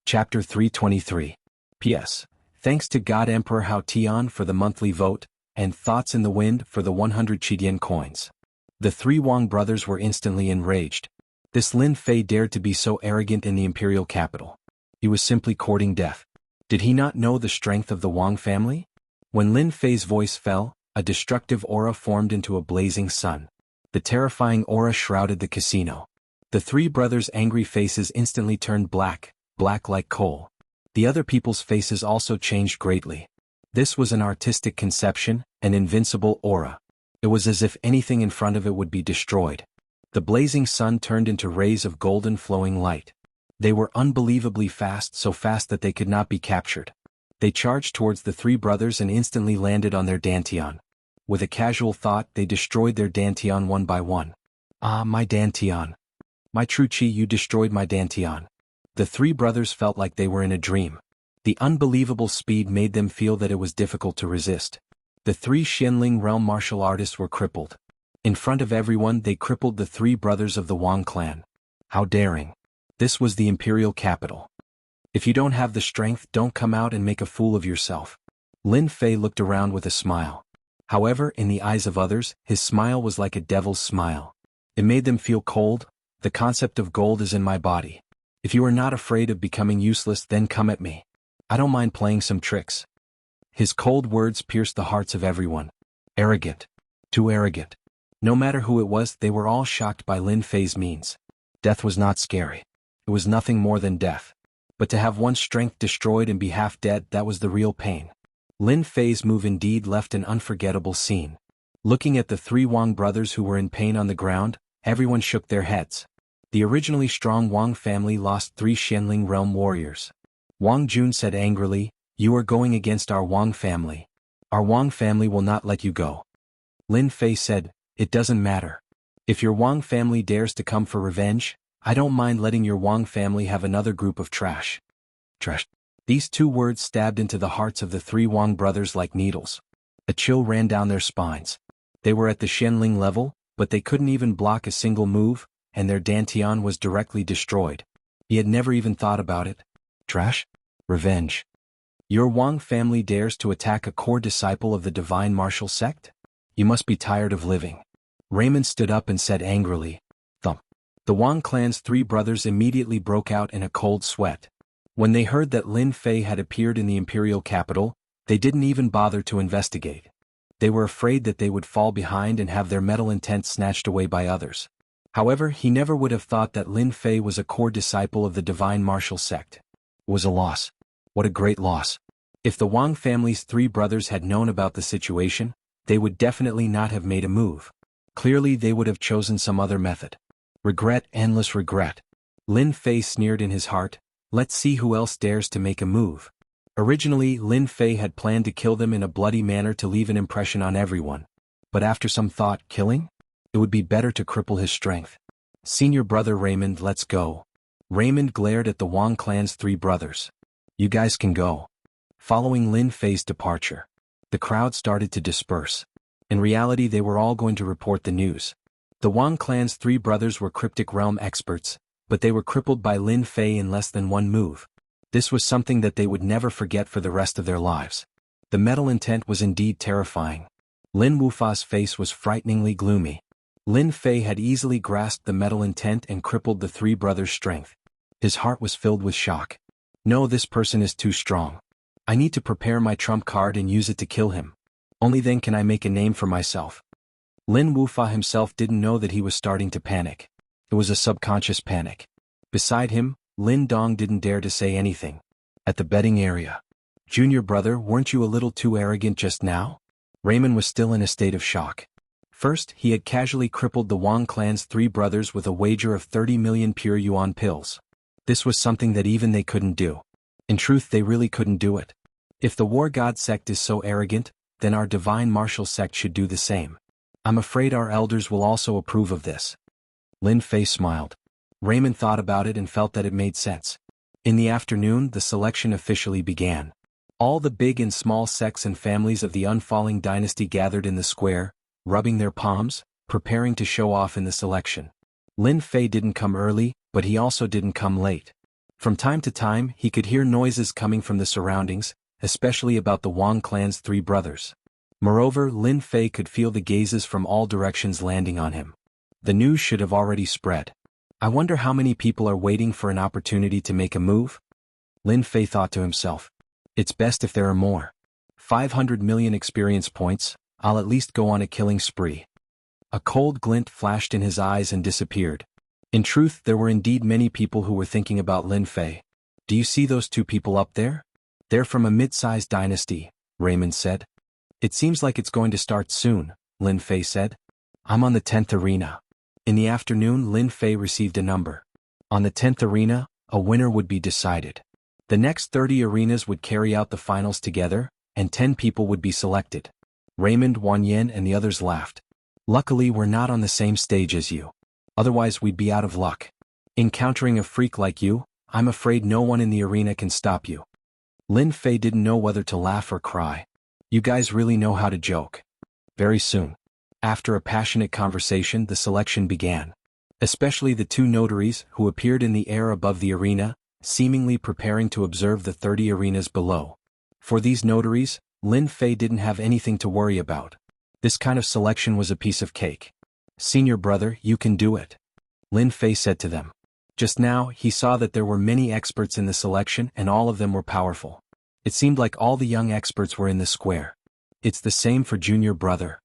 Chapter 323. P.S. Thanks to God Emperor Hao Tian for the monthly vote, and Thoughts in the Wind for the 100 Qidian coins. The three Wang brothers were instantly enraged. This Lin Fei dared to be so arrogant in the imperial capital. He was simply courting death. Did he not know the strength of the Wang family? When Lin Fei's voice fell, a destructive aura formed into a blazing sun. The terrifying aura shrouded the casino. The three brothers' angry faces instantly turned black like coal. The other people's faces also changed greatly. This was an artistic conception, an invincible aura. It was as if anything in front of it would be destroyed. The blazing sun turned into rays of golden flowing light. They were unbelievably fast, so fast that they could not be captured. They charged towards the three brothers and instantly landed on their dantian. With a casual thought, they destroyed their dantian one by one. Ah, my dantian. My true chi, you destroyed my dantian. The three brothers felt like they were in a dream. The unbelievable speed made them feel that it was difficult to resist. The three Xianling realm martial artists were crippled. In front of everyone, they crippled the three brothers of the Wang clan. How daring. This was the imperial capital. If you don't have the strength, don't come out and make a fool of yourself. Lin Fei looked around with a smile. However, in the eyes of others, his smile was like a devil's smile. It made them feel cold. The concept of gold is in my body. If you are not afraid of becoming useless, then come at me. I don't mind playing some tricks. His cold words pierced the hearts of everyone. Arrogant. Too arrogant. No matter who it was, they were all shocked by Lin Fei's means. Death was not scary. It was nothing more than death. But to have one's strength destroyed and be half dead, that was the real pain. Lin Fei's move indeed left an unforgettable scene. Looking at the three Wang brothers who were in pain on the ground, everyone shook their heads. The originally strong Wang family lost three Xianling realm warriors. Wang Jun said angrily, "You are going against our Wang family. Our Wang family will not let you go." Lin Fei said, "It doesn't matter. If your Wang family dares to come for revenge, I don't mind letting your Wang family have another group of trash." Trash. These two words stabbed into the hearts of the three Wang brothers like needles. A chill ran down their spines. They were at the Xianling level, but they couldn't even block a single move, and their dantian was directly destroyed. He had never even thought about it. Trash? Revenge. Your Wang family dares to attack a core disciple of the divine martial sect? You must be tired of living. Raymond stood up and said angrily, "Thump." The Wang clan's three brothers immediately broke out in a cold sweat. When they heard that Lin Fei had appeared in the imperial capital, they didn't even bother to investigate. They were afraid that they would fall behind and have their metal intent snatched away by others. However, he never would have thought that Lin Fei was a core disciple of the divine martial sect. It was a loss. What a great loss. If the Wang family's three brothers had known about the situation, they would definitely not have made a move. Clearly they would have chosen some other method. Regret, endless regret. Lin Fei sneered in his heart, "Let's see who else dares to make a move." Originally, Lin Fei had planned to kill them in a bloody manner to leave an impression on everyone. But after some thought, killing? It would be better to cripple his strength. "Senior brother Raymond, let's go." Raymond glared at the Wang clan's three brothers. "You guys can go." Following Lin Fei's departure, the crowd started to disperse. In reality, they were all going to report the news. The Wang clan's three brothers were cryptic realm experts, but they were crippled by Lin Fei in less than one move. This was something that they would never forget for the rest of their lives. The metal intent was indeed terrifying. Lin Wufa's face was frighteningly gloomy. Lin Fei had easily grasped the metal intent and crippled the three brothers' strength. His heart was filled with shock. "No, this person is too strong. I need to prepare my trump card and use it to kill him. Only then can I make a name for myself." Lin Wufa himself didn't know that he was starting to panic. It was a subconscious panic. Beside him, Lin Dong didn't dare to say anything. At the betting area. "Junior brother, weren't you a little too arrogant just now?" Raymond was still in a state of shock. First, he had casually crippled the Wang clan's three brothers with a wager of 30 million pure yuan pills. This was something that even they couldn't do. In truth, they really couldn't do it. If the War God sect is so arrogant, then our divine martial sect should do the same. I'm afraid our elders will also approve of this. Lin Fei smiled. Raymond thought about it and felt that it made sense. In the afternoon, the selection officially began. All the big and small sects and families of the unfalling dynasty gathered in the square, rubbing their palms, preparing to show off in the selection. Lin Fei didn't come early, but he also didn't come late. From time to time, he could hear noises coming from the surroundings, especially about the Wang clan's 3 brothers. Moreover, Lin Fei could feel the gazes from all directions landing on him. The news should have already spread. I wonder how many people are waiting for an opportunity to make a move? Lin Fei thought to himself. It's best if there are more. 500 million experience points, I'll at least go on a killing spree. A cold glint flashed in his eyes and disappeared. In truth, there were indeed many people who were thinking about Lin Fei. Do you see those 2 people up there? They're from a mid-sized dynasty, Raymond said. It seems like it's going to start soon, Lin Fei said. I'm on the 10th arena. In the afternoon, Lin Fei received a number. On the 10th arena, a winner would be decided. The next 30 arenas would carry out the finals together, and 10 people would be selected. Raymond, Wan Yin and the others laughed. Luckily, we're not on the same stage as you. Otherwise we'd be out of luck. Encountering a freak like you, I'm afraid no one in the arena can stop you. Lin Fei didn't know whether to laugh or cry. You guys really know how to joke. Very soon. After a passionate conversation, the selection began. Especially the 2 notaries who appeared in the air above the arena, seemingly preparing to observe the 30 arenas below. For these notaries, Lin Fei didn't have anything to worry about. This kind of selection was a piece of cake. Senior brother, you can do it. Lin Fei said to them. Just now, he saw that there were many experts in the selection and all of them were powerful. It seemed like all the young experts were in the square. It's the same for junior brother.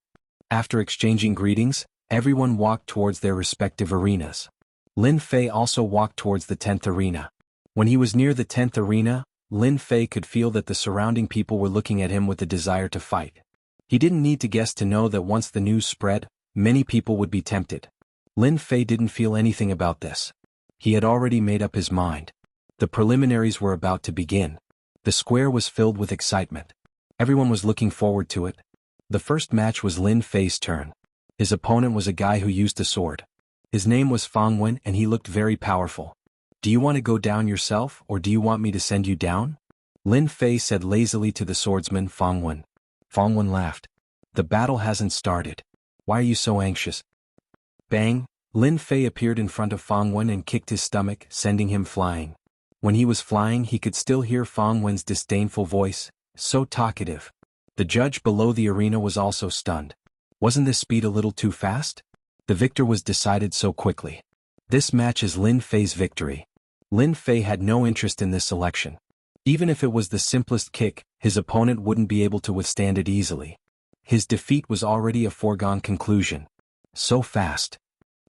After exchanging greetings, everyone walked towards their respective arenas. Lin Fei also walked towards the 10th arena. When he was near the 10th arena, Lin Fei could feel that the surrounding people were looking at him with a desire to fight. He didn't need to guess to know that once the news spread, many people would be tempted. Lin Fei didn't feel anything about this. He had already made up his mind. The preliminaries were about to begin. The square was filled with excitement. Everyone was looking forward to it. The first match was Lin Fei's turn. His opponent was a guy who used a sword. His name was Fang Wen and he looked very powerful. Do you want to go down yourself or do you want me to send you down? Lin Fei said lazily to the swordsman Fang Wen. Fang Wen laughed. The battle hasn't started. Why are you so anxious? Bang! Lin Fei appeared in front of Fang Wen and kicked his stomach, sending him flying. When he was flying, he could still hear Fang Wen's disdainful voice, so talkative. The judge below the arena was also stunned. Wasn't this speed a little too fast? The victor was decided so quickly. This match is Lin Fei's victory. Lin Fei had no interest in this selection. Even if it was the simplest kick, his opponent wouldn't be able to withstand it easily. His defeat was already a foregone conclusion. So fast.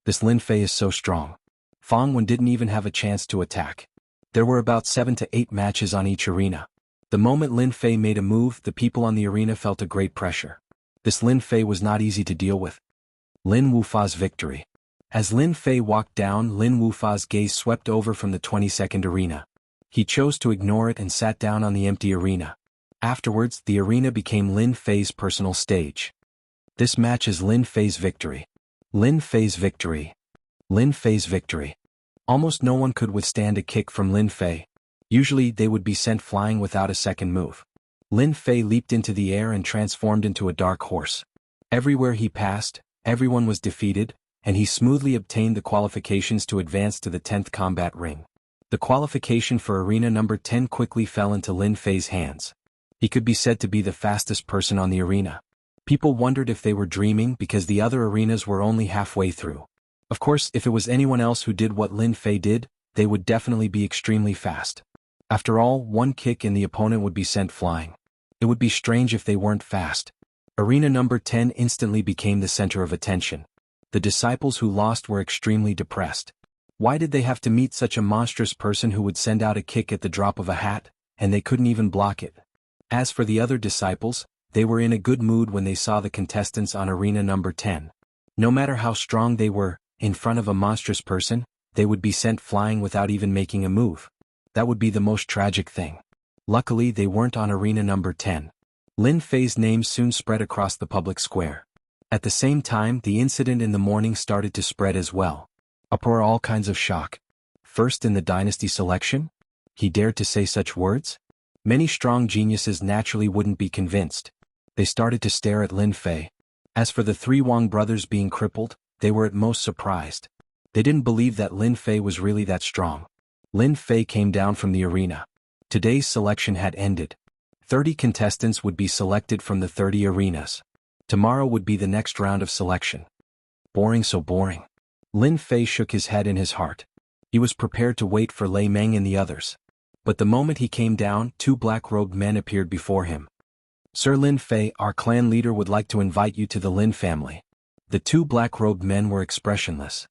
This Lin Fei is so strong. Fang Wen didn't even have a chance to attack. There were about 7 to 8 matches on each arena. The moment Lin Fei made a move, the people on the arena felt a great pressure. This Lin Fei was not easy to deal with. Lin Wufa's victory. As Lin Fei walked down, Lin Wufa's gaze swept over from the 22nd arena. He chose to ignore it and sat down on the empty arena. Afterwards, the arena became Lin Fei's personal stage. This match is Lin Fei's victory. Lin Fei's victory. Lin Fei's victory. Almost no one could withstand a kick from Lin Fei. Usually they would be sent flying without a second move. Lin Fei leaped into the air and transformed into a dark horse. Everywhere he passed, everyone was defeated, and he smoothly obtained the qualifications to advance to the 10th combat ring. The qualification for arena number 10 quickly fell into Lin Fei's hands. He could be said to be the fastest person on the arena. People wondered if they were dreaming because the other arenas were only halfway through. Of course, if it was anyone else who did what Lin Fei did, they would definitely be extremely fast. After all, one kick and the opponent would be sent flying. It would be strange if they weren't fast. Arena number 10 instantly became the center of attention. The disciples who lost were extremely depressed. Why did they have to meet such a monstrous person who would send out a kick at the drop of a hat, and they couldn't even block it? As for the other disciples, they were in a good mood when they saw the contestants on arena number 10. No matter how strong they were, in front of a monstrous person, they would be sent flying without even making a move. That would be the most tragic thing. Luckily, they weren't on arena number 10. Lin Fei's name soon spread across the public square. At the same time, the incident in the morning started to spread as well. Uproar, all kinds of shock. First in the dynasty selection? He dared to say such words? Many strong geniuses naturally wouldn't be convinced. They started to stare at Lin Fei. As for the 3 Wang brothers being crippled, they were at most surprised. They didn't believe that Lin Fei was really that strong. Lin Fei came down from the arena. Today's selection had ended. 30 contestants would be selected from the 30 arenas. Tomorrow would be the next round of selection. Boring, so boring. Lin Fei shook his head in his heart. He was prepared to wait for Lei Meng and the others. But the moment he came down, 2 black-robed men appeared before him. Sir Lin Fei, our clan leader would like to invite you to the Lin family. The 2 black-robed men were expressionless.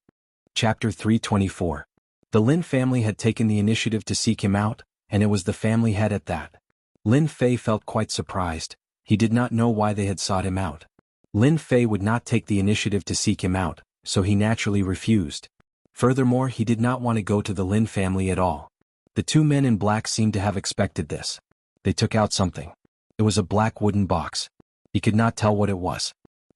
Chapter 324. The Lin family had taken the initiative to seek him out, and it was the family head at that. Lin Fei felt quite surprised. He did not know why they had sought him out. Lin Fei would not take the initiative to seek him out, so he naturally refused. Furthermore, he did not want to go to the Lin family at all. The 2 men in black seemed to have expected this. They took out something. It was a black wooden box. He could not tell what it was.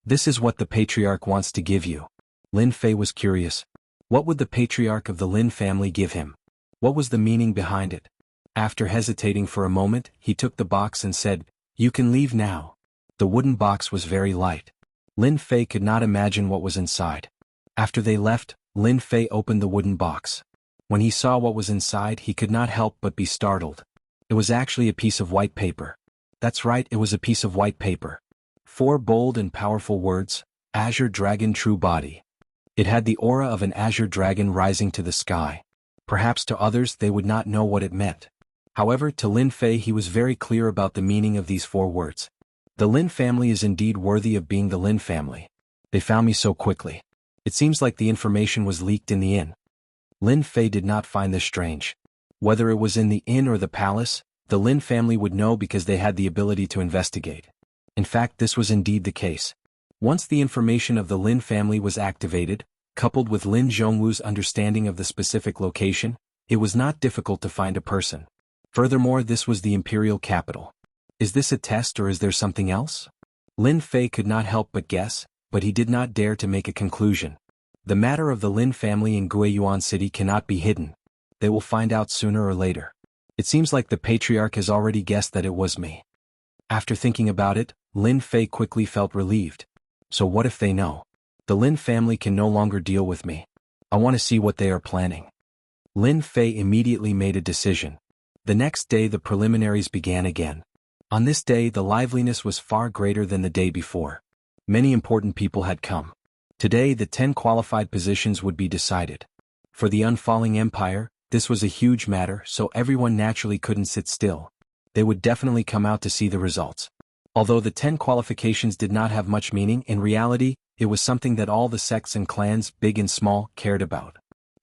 This is what the patriarch wants to give you. Lin Fei was curious. What would the patriarch of the Lin family give him? What was the meaning behind it? After hesitating for a moment, he took the box and said, "You can leave now." The wooden box was very light. Lin Fei could not imagine what was inside. After they left, Lin Fei opened the wooden box. When he saw what was inside, he could not help but be startled. It was actually a piece of white paper. That's right, it was a piece of white paper. 4 bold and powerful words: Azure Dragon True Body. It had the aura of an azure dragon rising to the sky. Perhaps to others they would not know what it meant. However, to Lin Fei he was very clear about the meaning of these 4 words. The Lin family is indeed worthy of being the Lin family. They found me so quickly. It seems like the information was leaked in the inn. Lin Fei did not find this strange. Whether it was in the inn or the palace, the Lin family would know because they had the ability to investigate. In fact, this was indeed the case. Once the information of the Lin family was activated, coupled with Lin Zhongwu's understanding of the specific location, it was not difficult to find a person. Furthermore, this was the imperial capital. Is this a test or is there something else? Lin Fei could not help but guess, but he did not dare to make a conclusion. The matter of the Lin family in Guiyuan City cannot be hidden. They will find out sooner or later. It seems like the patriarch has already guessed that it was me. After thinking about it, Lin Fei quickly felt relieved. So what if they know? The Lin family can no longer deal with me. I want to see what they are planning. Lin Fei immediately made a decision. The next day the preliminaries began again. On this day the liveliness was far greater than the day before. Many important people had come. Today the 10 qualified positions would be decided. For the unfalling empire, this was a huge matter, so everyone naturally couldn't sit still. They would definitely come out to see the results. Although the 10 qualifications did not have much meaning, in reality, it was something that all the sects and clans, big and small, cared about.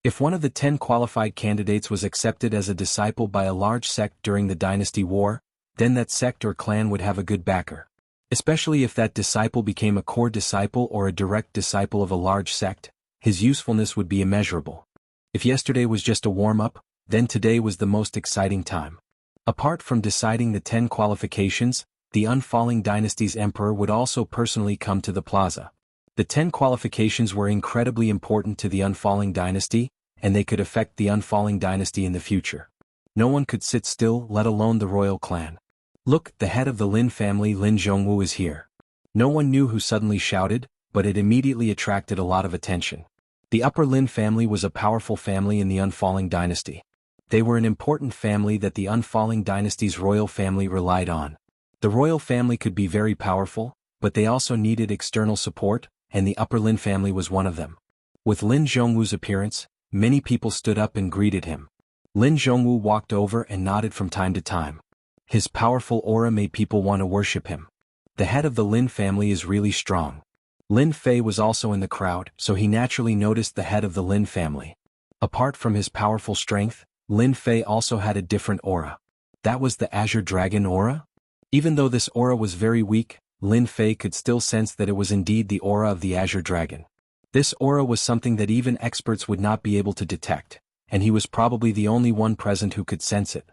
If one of the 10 qualified candidates was accepted as a disciple by a large sect during the dynasty war, then that sect or clan would have a good backer. Especially if that disciple became a core disciple or a direct disciple of a large sect, his usefulness would be immeasurable. If yesterday was just a warm-up, then today was the most exciting time. Apart from deciding the 10 qualifications, the unfalling dynasty's emperor would also personally come to the plaza. The 10 qualifications were incredibly important to the unfalling dynasty, and they could affect the unfalling dynasty in the future. No one could sit still, let alone the royal clan. Look, the head of the Lin family, Lin Zhongwu, is here. No one knew who suddenly shouted, but it immediately attracted a lot of attention. The Upper Lin family was a powerful family in the unfalling dynasty. They were an important family that the unfalling dynasty's royal family relied on. The royal family could be very powerful, but they also needed external support, and the Upper Lin family was one of them. With Lin Zhongwu's appearance, many people stood up and greeted him. Lin Zhongwu walked over and nodded from time to time. His powerful aura made people want to worship him. The head of the Lin family is really strong. Lin Fei was also in the crowd, so he naturally noticed the head of the Lin family. Apart from his powerful strength, Lin Fei also had a different aura. That was the Azure Dragon aura? Even though this aura was very weak, Lin Fei could still sense that it was indeed the aura of the Azure Dragon. This aura was something that even experts would not be able to detect, and he was probably the only one present who could sense it.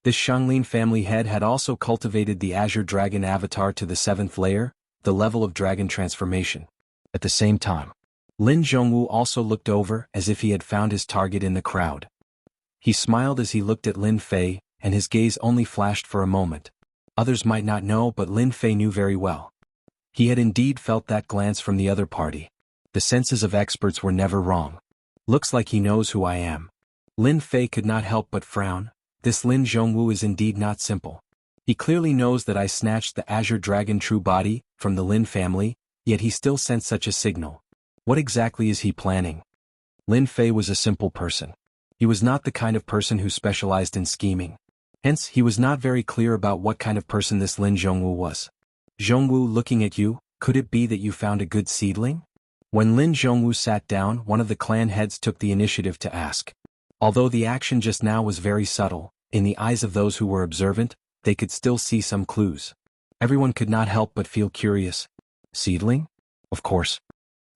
This Xianglin family head had also cultivated the Azure Dragon avatar to the 7th layer, the level of dragon transformation. At the same time, Lin Zhongwu also looked over as if he had found his target in the crowd. He smiled as he looked at Lin Fei, and his gaze only flashed for a moment. Others might not know, but Lin Fei knew very well. He had indeed felt that glance from the other party. The senses of experts were never wrong. Looks like he knows who I am. Lin Fei could not help but frown. This Lin Zhongwu is indeed not simple. He clearly knows that I snatched the Azure Dragon true body from the Lin family, yet he still sent such a signal. What exactly is he planning? Lin Fei was a simple person. He was not the kind of person who specialized in scheming. Hence, he was not very clear about what kind of person this Lin Zhongwu was. Zhongwu, looking at you, could it be that you found a good seedling? When Lin Zhongwu sat down, one of the clan heads took the initiative to ask. Although the action just now was very subtle, in the eyes of those who were observant, they could still see some clues. Everyone could not help but feel curious. Seedling? Of course.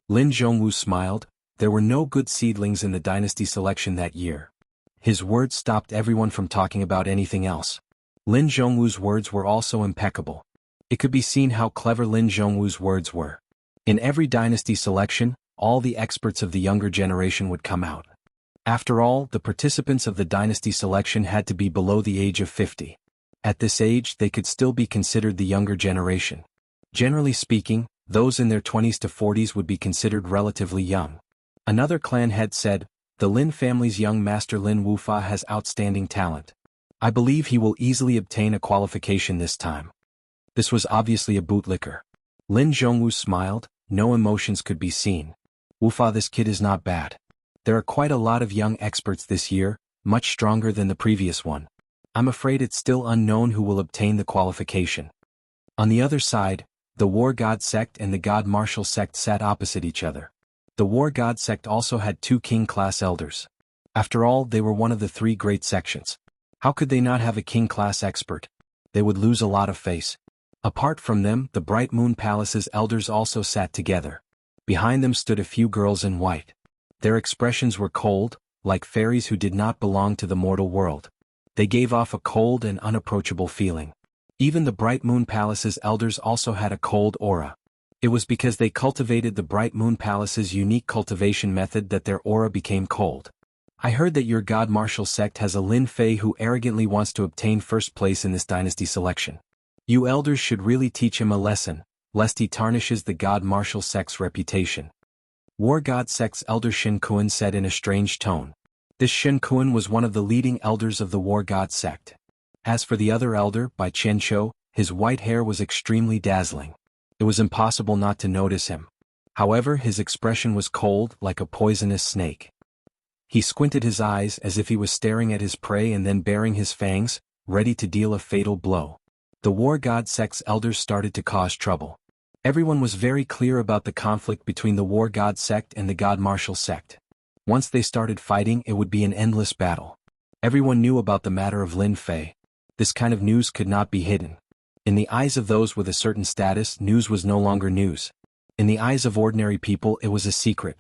Lin Zhongwu smiled. There were no good seedlings in the dynasty selection that year. His words stopped everyone from talking about anything else. Lin Zhongwu's words were also impeccable. It could be seen how clever Lin Zhongwu's words were. In every dynasty selection, all the experts of the younger generation would come out. After all, the participants of the dynasty selection had to be below the age of 50. At this age, they could still be considered the younger generation. Generally speaking, those in their 20s to 40s would be considered relatively young. Another clan head said, "The Lin family's young master Lin Wufa has outstanding talent. I believe he will easily obtain a qualification this time." This was obviously a bootlicker. Lin Zhongwu smiled, no emotions could be seen. "Wufa, this kid is not bad. There are quite a lot of young experts this year, much stronger than the previous one. I'm afraid it's still unknown who will obtain the qualification." On the other side, the War God sect and the God Martial sect sat opposite each other. The War God sect also had 2 king-class elders. After all, they were one of the 3 great sections. How could they not have a king-class expert? They would lose a lot of face. Apart from them, the Bright Moon Palace's elders also sat together. Behind them stood a few girls in white. Their expressions were cold, like fairies who did not belong to the mortal world. They gave off a cold and unapproachable feeling. Even the Bright Moon Palace's elders also had a cold aura. It was because they cultivated the Bright Moon Palace's unique cultivation method that their aura became cold. "I heard that your God Martial sect has a Lin Fei who arrogantly wants to obtain first place in this dynasty selection. You elders should really teach him a lesson, lest he tarnishes the God Martial sect's reputation." War God sect's elder Shen Kuan said in a strange tone. This Shen Kuan was one of the leading elders of the War God sect. As for the other elder, by Chen Chou, his white hair was extremely dazzling. It was impossible not to notice him. However, his expression was cold, like a poisonous snake. He squinted his eyes as if he was staring at his prey and then baring his fangs, ready to deal a fatal blow. The War God sect's elders started to cause trouble. Everyone was very clear about the conflict between the War God sect and the God Martial sect. Once they started fighting, it would be an endless battle. Everyone knew about the matter of Lin Fei. This kind of news could not be hidden. In the eyes of those with a certain status, news was no longer news. In the eyes of ordinary people, it was a secret.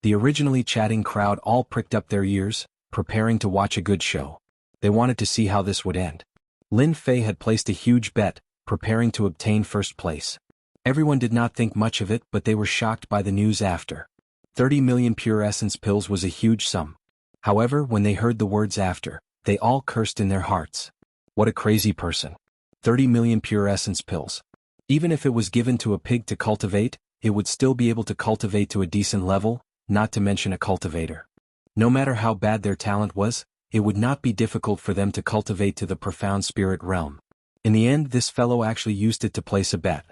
The originally chatting crowd all pricked up their ears, preparing to watch a good show. They wanted to see how this would end. Lin Fei had placed a huge bet, preparing to obtain first place. Everyone did not think much of it, but they were shocked by the news after. 30 million pure essence pills was a huge sum. However, when they heard the words after, they all cursed in their hearts. What a crazy person. 30 million pure essence pills. Even if it was given to a pig to cultivate, it would still be able to cultivate to a decent level, not to mention a cultivator. No matter how bad their talent was, it would not be difficult for them to cultivate to the profound spirit realm. In the end, this fellow actually used it to place a bet.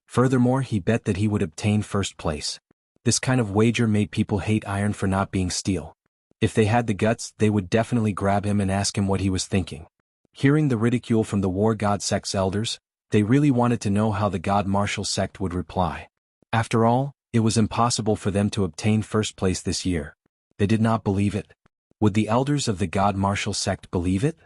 Furthermore, he bet that he would obtain first place. This kind of wager made people hate iron for not being steel. If they had the guts, they would definitely grab him and ask him what he was thinking. Hearing the ridicule from the War God sect's elders, they really wanted to know how the God Martial sect would reply. After all, it was impossible for them to obtain first place this year. They did not believe it. Would the elders of the God Martial sect believe it?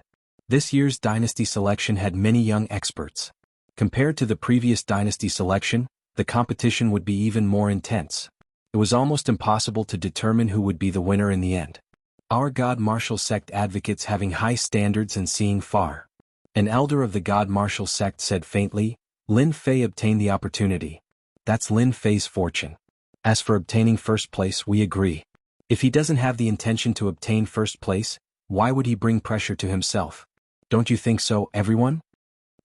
This year's dynasty selection had many young experts. Compared to the previous dynasty selection, the competition would be even more intense. It was almost impossible to determine who would be the winner in the end. Our God Martial sect advocates having high standards and seeing far. An elder of the God Martial sect said faintly, "Lin Fei obtained the opportunity. That's Lin Fei's fortune. As for obtaining first place, we agree. If he doesn't have the intention to obtain first place, why would he bring pressure to himself? Don't you think so, everyone?"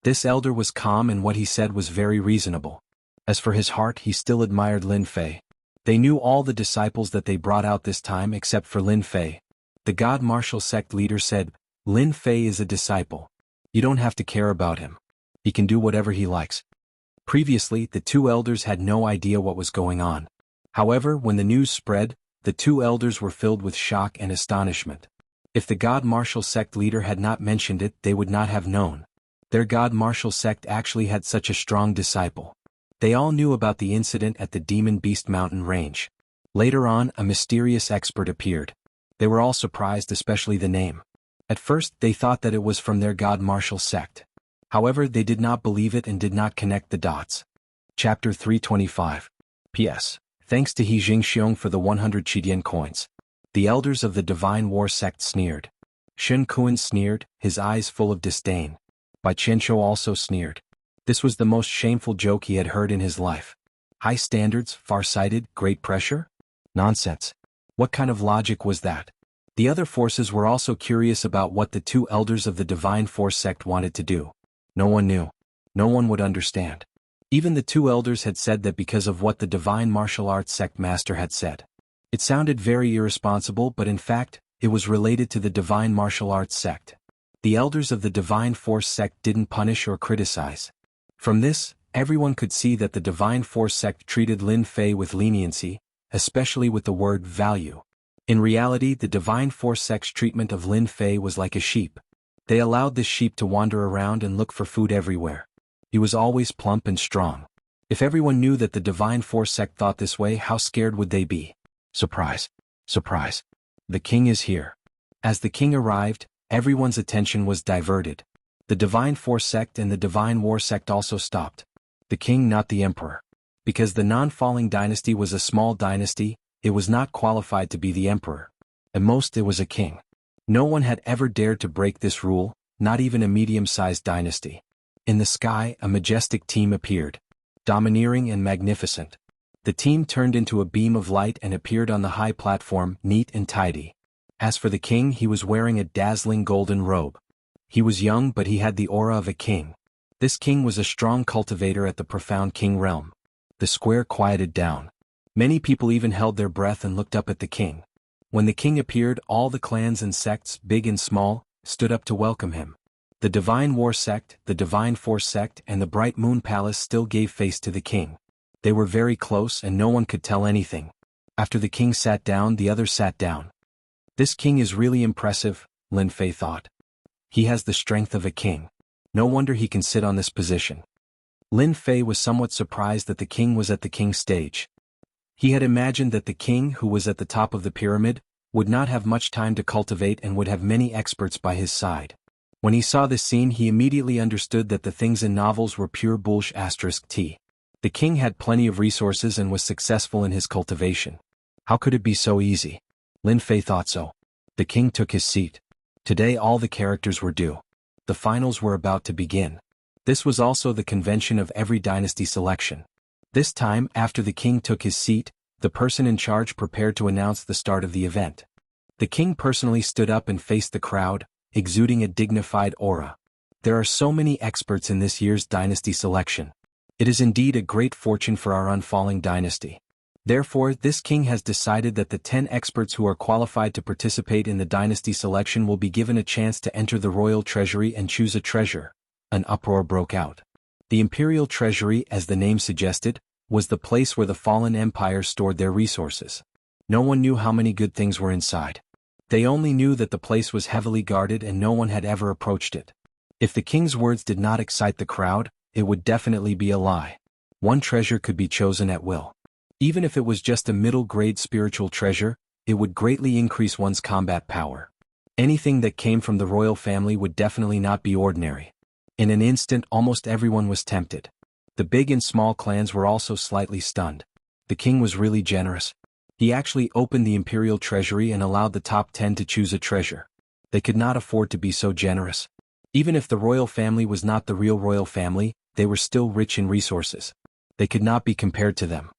This elder was calm and what he said was very reasonable. As for his heart, he still admired Lin Fei. They knew all the disciples that they brought out this time except for Lin Fei. The God Martial sect leader said, "Lin Fei is a disciple. You don't have to care about him. He can do whatever he likes." Previously, the two elders had no idea what was going on. However, when the news spread, the two elders were filled with shock and astonishment. If the God Martial sect leader had not mentioned it, they would not have known. Their God Martial sect actually had such a strong disciple. They all knew about the incident at the Demon Beast Mountain range. Later on, a mysterious expert appeared. They were all surprised, especially the name. At first, they thought that it was from their God Martial sect. However, they did not believe it and did not connect the dots. Chapter 325. P.S. Thanks to Xianxia for the 100 Qidian coins. The elders of the Divine War sect sneered. Shen Kuan sneered, his eyes full of disdain. Bai Qianqiu also sneered. This was the most shameful joke he had heard in his life. High standards, far-sighted, great pressure? Nonsense. What kind of logic was that? The other forces were also curious about what the two elders of the Divine Force sect wanted to do. No one knew. No one would understand. Even the two elders had said that because of what the Divine Martial Arts sect master had said. It sounded very irresponsible, but in fact, it was related to the Divine Martial Arts sect. The elders of the Divine Force sect didn't punish or criticize. From this, everyone could see that the Divine Force sect treated Lin Fei with leniency, especially with the word value. In reality, the Divine Force sect's treatment of Lin Fei was like a sheep. They allowed this sheep to wander around and look for food everywhere. He was always plump and strong. If everyone knew that the Divine Force sect thought this way, how scared would they be? Surprise! Surprise! The king is here. As the king arrived, everyone's attention was diverted. The Divine Force sect and the Divine War sect also stopped. The king, not the emperor. Because the non-falling dynasty was a small dynasty, it was not qualified to be the emperor. At most, it was a king. No one had ever dared to break this rule, not even a medium-sized dynasty. In the sky, a majestic team appeared. Domineering and magnificent. The team turned into a beam of light and appeared on the high platform, neat and tidy. As for the king, he was wearing a dazzling golden robe. He was young, but he had the aura of a king. This king was a strong cultivator at the profound king realm. The square quieted down. Many people even held their breath and looked up at the king. When the king appeared, all the clans and sects, big and small, stood up to welcome him. The Divine War sect, the Divine Force sect, and the Bright Moon Palace still gave face to the king. They were very close and no one could tell anything. After the king sat down, the others sat down. This king is really impressive, Lin Fei thought. He has the strength of a king. No wonder he can sit on this position. Lin Fei was somewhat surprised that the king was at the king's stage. He had imagined that the king, who was at the top of the pyramid, would not have much time to cultivate and would have many experts by his side. When he saw this scene, he immediately understood that the things in novels were pure bullshit. The king had plenty of resources and was successful in his cultivation. How could it be so easy? Lin Fei thought so. The king took his seat. Today all the characters were due. The finals were about to begin. This was also the convention of every dynasty selection. This time, after the king took his seat, the person in charge prepared to announce the start of the event. The king personally stood up and faced the crowd, exuding a dignified aura. There are so many experts in this year's dynasty selection. It is indeed a great fortune for our unfalling dynasty. Therefore, this king has decided that the 10 experts who are qualified to participate in the dynasty selection will be given a chance to enter the royal treasury and choose a treasure. An uproar broke out. The imperial treasury, as the name suggested, was the place where the fallen empire stored their resources. No one knew how many good things were inside. They only knew that the place was heavily guarded and no one had ever approached it. If the king's words did not excite the crowd, it would definitely be a lie. One treasure could be chosen at will. Even if it was just a middle-grade spiritual treasure, it would greatly increase one's combat power. Anything that came from the royal family would definitely not be ordinary. In an instant, almost everyone was tempted. The big and small clans were also slightly stunned. The king was really generous. He actually opened the imperial treasury and allowed the top 10 to choose a treasure. They could not afford to be so generous. Even if the royal family was not the real royal family, they were still rich in resources. They could not be compared to them.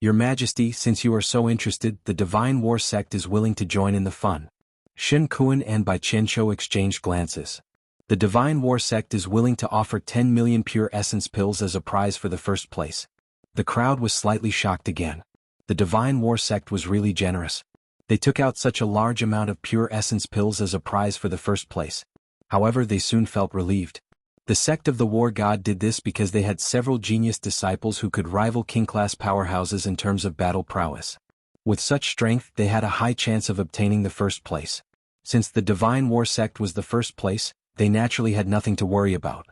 Your Majesty, since you are so interested, the Divine War sect is willing to join in the fun. Shen Kuan and Bai Qianqiu exchanged glances. The Divine War sect is willing to offer 10 million pure essence pills as a prize for the first place. The crowd was slightly shocked again. The Divine War sect was really generous. They took out such a large amount of pure essence pills as a prize for the first place. However, they soon felt relieved. The sect of the War God did this because they had several genius disciples who could rival king-class powerhouses in terms of battle prowess. With such strength, they had a high chance of obtaining the first place. Since the Divine War sect was the first place, they naturally had nothing to worry about.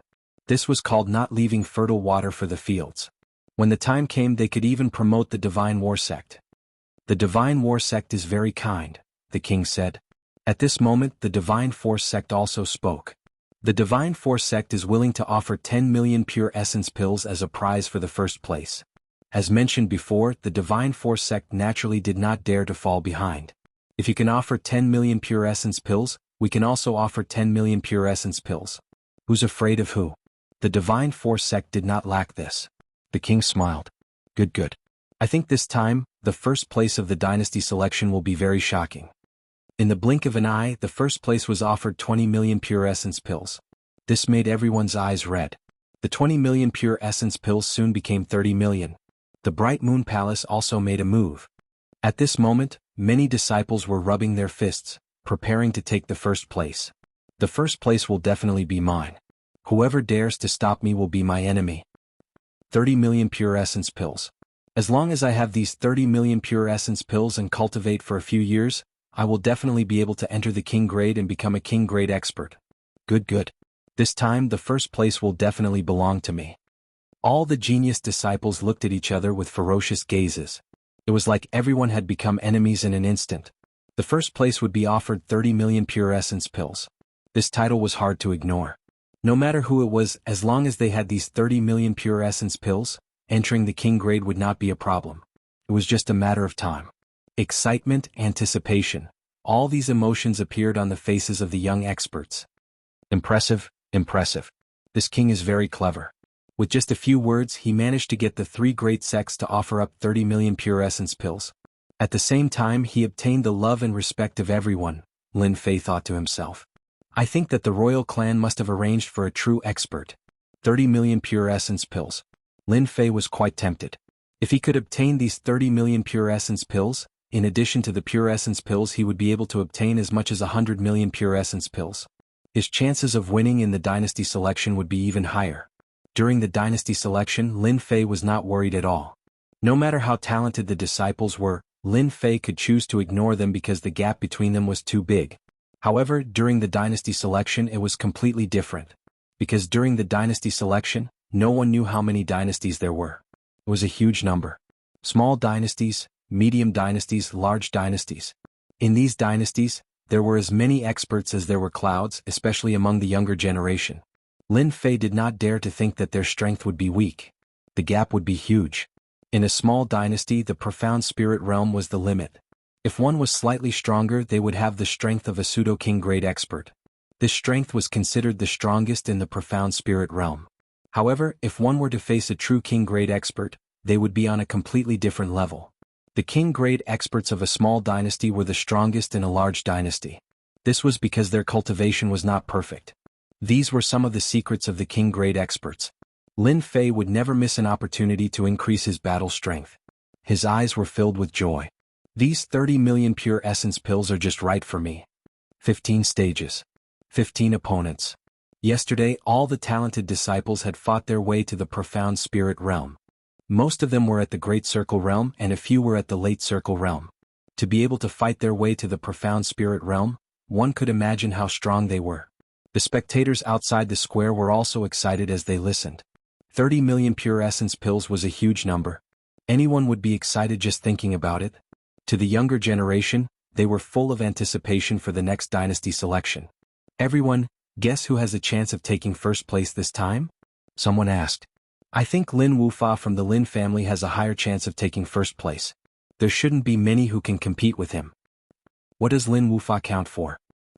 This was called not leaving fertile water for the fields. When the time came, they could even promote the Divine War sect. The Divine War sect is very kind, the king said. At this moment, the Divine Force sect also spoke. The Divine Force sect is willing to offer 10 million pure essence pills as a prize for the first place. As mentioned before, the Divine Force sect naturally did not dare to fall behind. If you can offer 10 million pure essence pills, we can also offer 10 million pure essence pills. Who's afraid of who? The Divine Force sect did not lack this. The king smiled. Good. I think this time, the first place of the dynasty selection will be very shocking. In the blink of an eye, the first place was offered 20 million pure essence pills. This made everyone's eyes red. The 20 million pure essence pills soon became 30 million. The Bright Moon Palace also made a move. At this moment, many disciples were rubbing their fists, preparing to take the first place. The first place will definitely be mine. Whoever dares to stop me will be my enemy. 30 million pure essence pills. As long as I have these 30 million pure essence pills and cultivate for a few years, I will definitely be able to enter the king grade and become a king grade expert. Good. This time the first place will definitely belong to me. All the genius disciples looked at each other with ferocious gazes. It was like everyone had become enemies in an instant. The first place would be offered 30 million pure essence pills. This title was hard to ignore. No matter who it was, as long as they had these 30 million pure essence pills, entering the king grade would not be a problem. It was just a matter of time. Excitement, anticipation, all these emotions appeared on the faces of the young experts. Impressive. This king is very clever. With just a few words, he managed to get the three great sects to offer up 30 million pure essence pills. At the same time, he obtained the love and respect of everyone, Lin Fei thought to himself. I think that the royal clan must have arranged for a true expert. 30 million pure essence pills. Lin Fei was quite tempted. If he could obtain these 30 million pure essence pills, in addition to the pure essence pills, he would be able to obtain as much as 100 million pure essence pills. His chances of winning in the dynasty selection would be even higher. During the dynasty selection, Lin Fei was not worried at all. No matter how talented the disciples were, Lin Fei could choose to ignore them because the gap between them was too big. However, during the dynasty selection it was completely different. Because during the dynasty selection, no one knew how many dynasties there were. It was a huge number. Small dynasties, medium dynasties, large dynasties. In these dynasties, there were as many experts as there were clouds, especially among the younger generation. Lin Fei did not dare to think that their strength would be weak. The gap would be huge. In a small dynasty, the profound spirit realm was the limit. If one was slightly stronger, they would have the strength of a pseudo-king grade expert. This strength was considered the strongest in the profound spirit realm. However, if one were to face a true king grade expert, they would be on a completely different level. The king grade experts of a small dynasty were the strongest in a large dynasty. This was because their cultivation was not perfect. These were some of the secrets of the king grade experts. Lin Fei would never miss an opportunity to increase his battle strength. His eyes were filled with joy. These 30 million pure essence pills are just right for me. 15 stages. 15 opponents. Yesterday, all the talented disciples had fought their way to the profound spirit realm. Most of them were at the Great Circle Realm and a few were at the Late Circle Realm. To be able to fight their way to the profound spirit realm, one could imagine how strong they were. The spectators outside the square were also excited as they listened. 30 million pure essence pills was a huge number. Anyone would be excited just thinking about it. To the younger generation, they were full of anticipation for the next dynasty selection. Everyone, guess who has a chance of taking first place this time? Someone asked. I think Lin Wufa from the Lin family has a higher chance of taking first place. There shouldn't be many who can compete with him. What does Lin Wufa count for?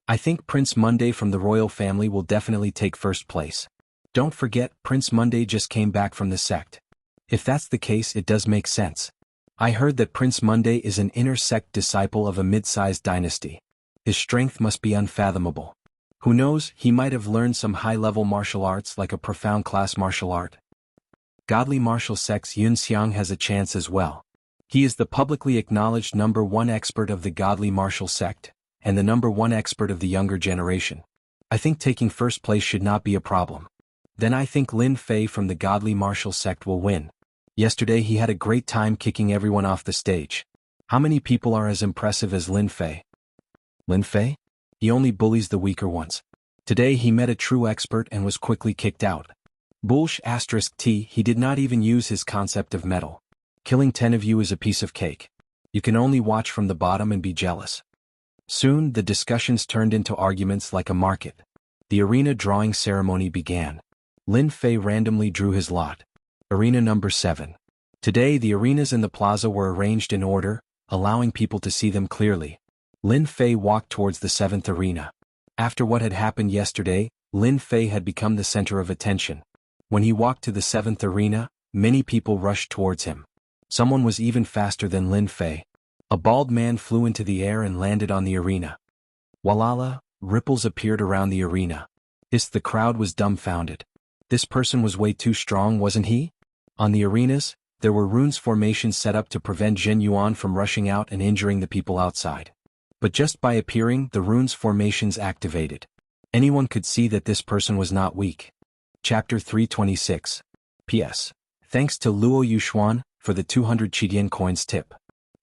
I think Prince Monday from the royal family will definitely take first place. Don't forget, Prince Monday just came back from the sect. If that's the case, it does make sense. I heard that Prince Monday is an inner sect disciple of a mid-sized dynasty. His strength must be unfathomable. Who knows, he might have learned some high-level martial arts like a profound class martial art. Godly martial sect's Xianxia has a chance as well. He is the publicly acknowledged #1 expert of the godly martial sect, and the #1 expert of the younger generation. I think taking first place should not be a problem. Then I think Lin Fei from the godly martial sect will win. Yesterday he had a great time kicking everyone off the stage. How many people are as impressive as Lin Fei? Lin Fei? He only bullies the weaker ones. Today he met a true expert and was quickly kicked out. *T, he did not even use his concept of metal. Killing 10 of you is a piece of cake. You can only watch from the bottom and be jealous. Soon the discussions turned into arguments like a market. The arena drawing ceremony began. Lin Fei randomly drew his lot. Arena number 7. Today the arenas in the plaza were arranged in order, allowing people to see them clearly. Lin Fei walked towards the 7th arena. After what had happened yesterday, Lin Fei had become the center of attention. When he walked to the 7th arena, many people rushed towards him. Someone was even faster than Lin Fei. A bald man flew into the air and landed on the arena. Walala, ripples appeared around the arena. The crowd was dumbfounded. This person was way too strong, wasn't he? On the arenas, there were runes formations set up to prevent Zhen Yuan from rushing out and injuring the people outside. But just by appearing, the runes formations activated. Anyone could see that this person was not weak. Chapter 326. P.S. Thanks to Luo Yuxuan for the 200 Qidian coins tip.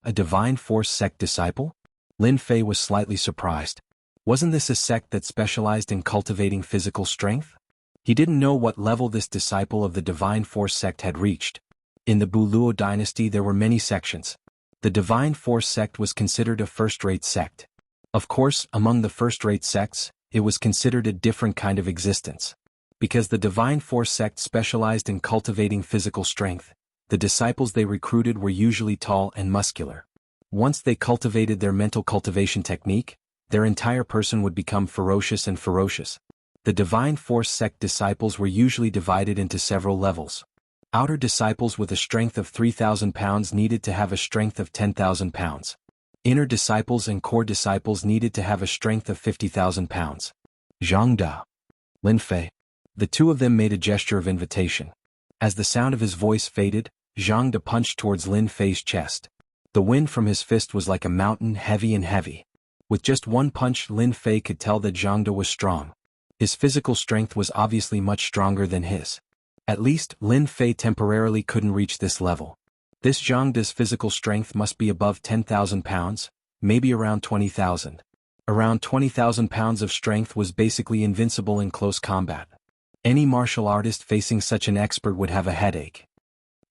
A Divine Force sect disciple? Lin Fei was slightly surprised. Wasn't this a sect that specialized in cultivating physical strength? He didn't know what level this disciple of the Divine Force sect had reached. In the Buluo dynasty there were many sections. The Divine Force sect was considered a first-rate sect. Of course, among the first-rate sects, it was considered a different kind of existence. Because the Divine Force sect specialized in cultivating physical strength, the disciples they recruited were usually tall and muscular. Once they cultivated their mental cultivation technique, their entire person would become ferocious and ferocious. The Divine Force sect disciples were usually divided into several levels. Outer disciples with a strength of 3,000 pounds needed to have a strength of 10,000 pounds. Inner disciples and core disciples needed to have a strength of 50,000 pounds. Jianghu. Lin Fei. The two of them made a gesture of invitation. As the sound of his voice faded, Jianghu punched towards Lin Fei's chest. The wind from his fist was like a mountain, heavy and heavy. With just one punch, Lin Fei could tell that Jianghu was strong. His physical strength was obviously much stronger than his. At least, Lin Fei temporarily couldn't reach this level. This Jianghu's physical strength must be above 10,000 pounds, maybe around 20,000. Around 20,000 pounds of strength was basically invincible in close combat. Any martial artist facing such an expert would have a headache.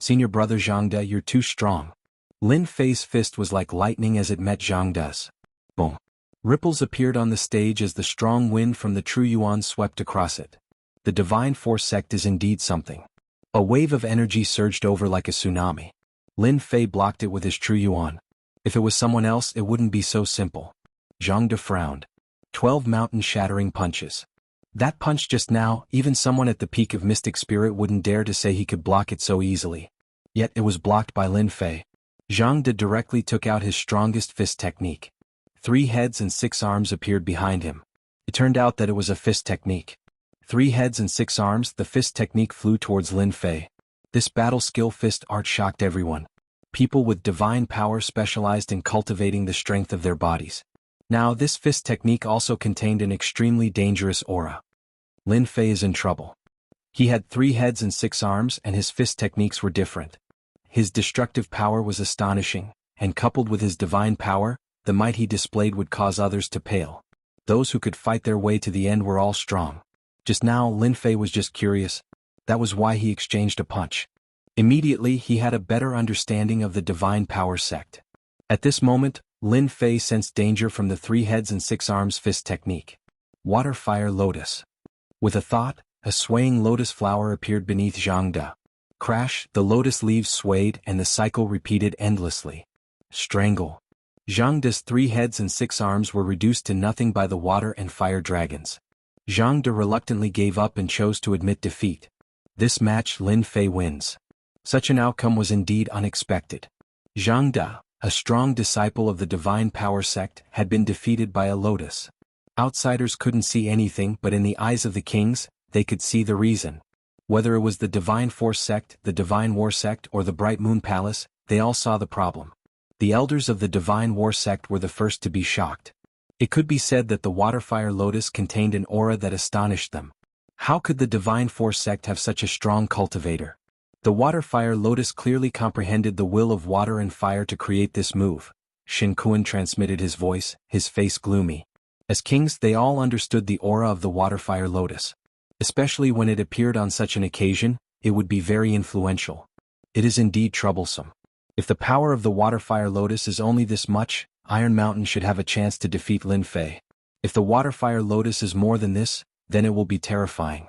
Senior brother Jianghu, you're too strong. Lin Fei's fist was like lightning as it met Jianghu's. Boom. Ripples appeared on the stage as the strong wind from the True Yuan swept across it. The Divine Force sect is indeed something. A wave of energy surged over like a tsunami. Lin Fei blocked it with his True Yuan. If it was someone else, it wouldn't be so simple. Jianghu frowned. 12 mountain-shattering punches. That punch just now, even someone at the peak of mystic spirit wouldn't dare to say he could block it so easily. Yet it was blocked by Lin Fei. Jianghu directly took out his strongest fist technique. 3 heads and 6 arms appeared behind him. It turned out that it was a fist technique. 3 heads and 6 arms, the fist technique flew towards Lin Fei. This battle skill fist art shocked everyone. People with divine power specialized in cultivating the strength of their bodies. Now this fist technique also contained an extremely dangerous aura. Lin Fei is in trouble. He had 3 heads and 6 arms and his fist techniques were different. His destructive power was astonishing, and coupled with his divine power, the might he displayed would cause others to pale. Those who could fight their way to the end were all strong. Just now Lin Fei was just curious. That was why he exchanged a punch. Immediately he had a better understanding of the divine power sect. At this moment, Lin Fei sensed danger from the 3 heads and 6 arms fist technique. Water Fire Lotus. With a thought, a swaying lotus flower appeared beneath Jianghu. Crash, the lotus leaves swayed and the cycle repeated endlessly. Strangle. Jianghu's 3 heads and 6 arms were reduced to nothing by the water and fire dragons. Jianghu reluctantly gave up and chose to admit defeat. This match Lin Fei wins. Such an outcome was indeed unexpected. Jianghu, a strong disciple of the divine power sect, had been defeated by a lotus. Outsiders couldn't see anything, but in the eyes of the kings, they could see the reason. Whether it was the Divine Force sect, the Divine War sect, or the Bright Moon Palace, they all saw the problem. The elders of the Divine War sect were the first to be shocked. It could be said that the Waterfire Lotus contained an aura that astonished them. How could the Divine Force sect have such a strong cultivator? The Waterfire Lotus clearly comprehended the will of water and fire to create this move. Xianxia transmitted his voice, his face gloomy. As kings, they all understood the aura of the Waterfire Lotus. Especially when it appeared on such an occasion, it would be very influential. It is indeed troublesome. If the power of the Waterfire Lotus is only this much, Iron Mountain should have a chance to defeat Lin Fei. If the Waterfire Lotus is more than this, then it will be terrifying.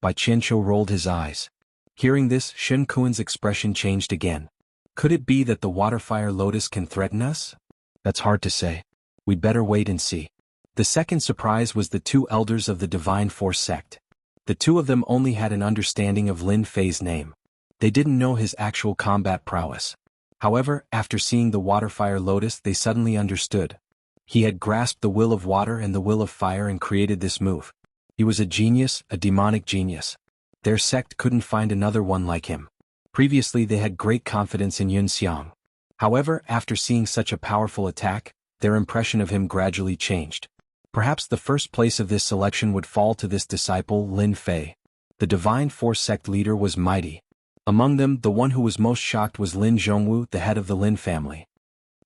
Bai Qianqiu rolled his eyes. Hearing this, Xianxia's expression changed again. Could it be that the Waterfire Lotus can threaten us? That's hard to say. We'd better wait and see. The second surprise was the two elders of the Divine Force sect. The two of them only had an understanding of Lin Fei's name. They didn't know his actual combat prowess. However, after seeing the Waterfire Lotus, they suddenly understood. He had grasped the will of water and the will of fire and created this move. He was a genius, a demonic genius. Their sect couldn't find another one like him. Previously they had great confidence in Yunxiang. However, after seeing such a powerful attack, their impression of him gradually changed. Perhaps the first place of this selection would fall to this disciple, Lin Fei. The Divine Force sect leader was mighty. Among them, the one who was most shocked was Lin Jianghu, the head of the Lin family.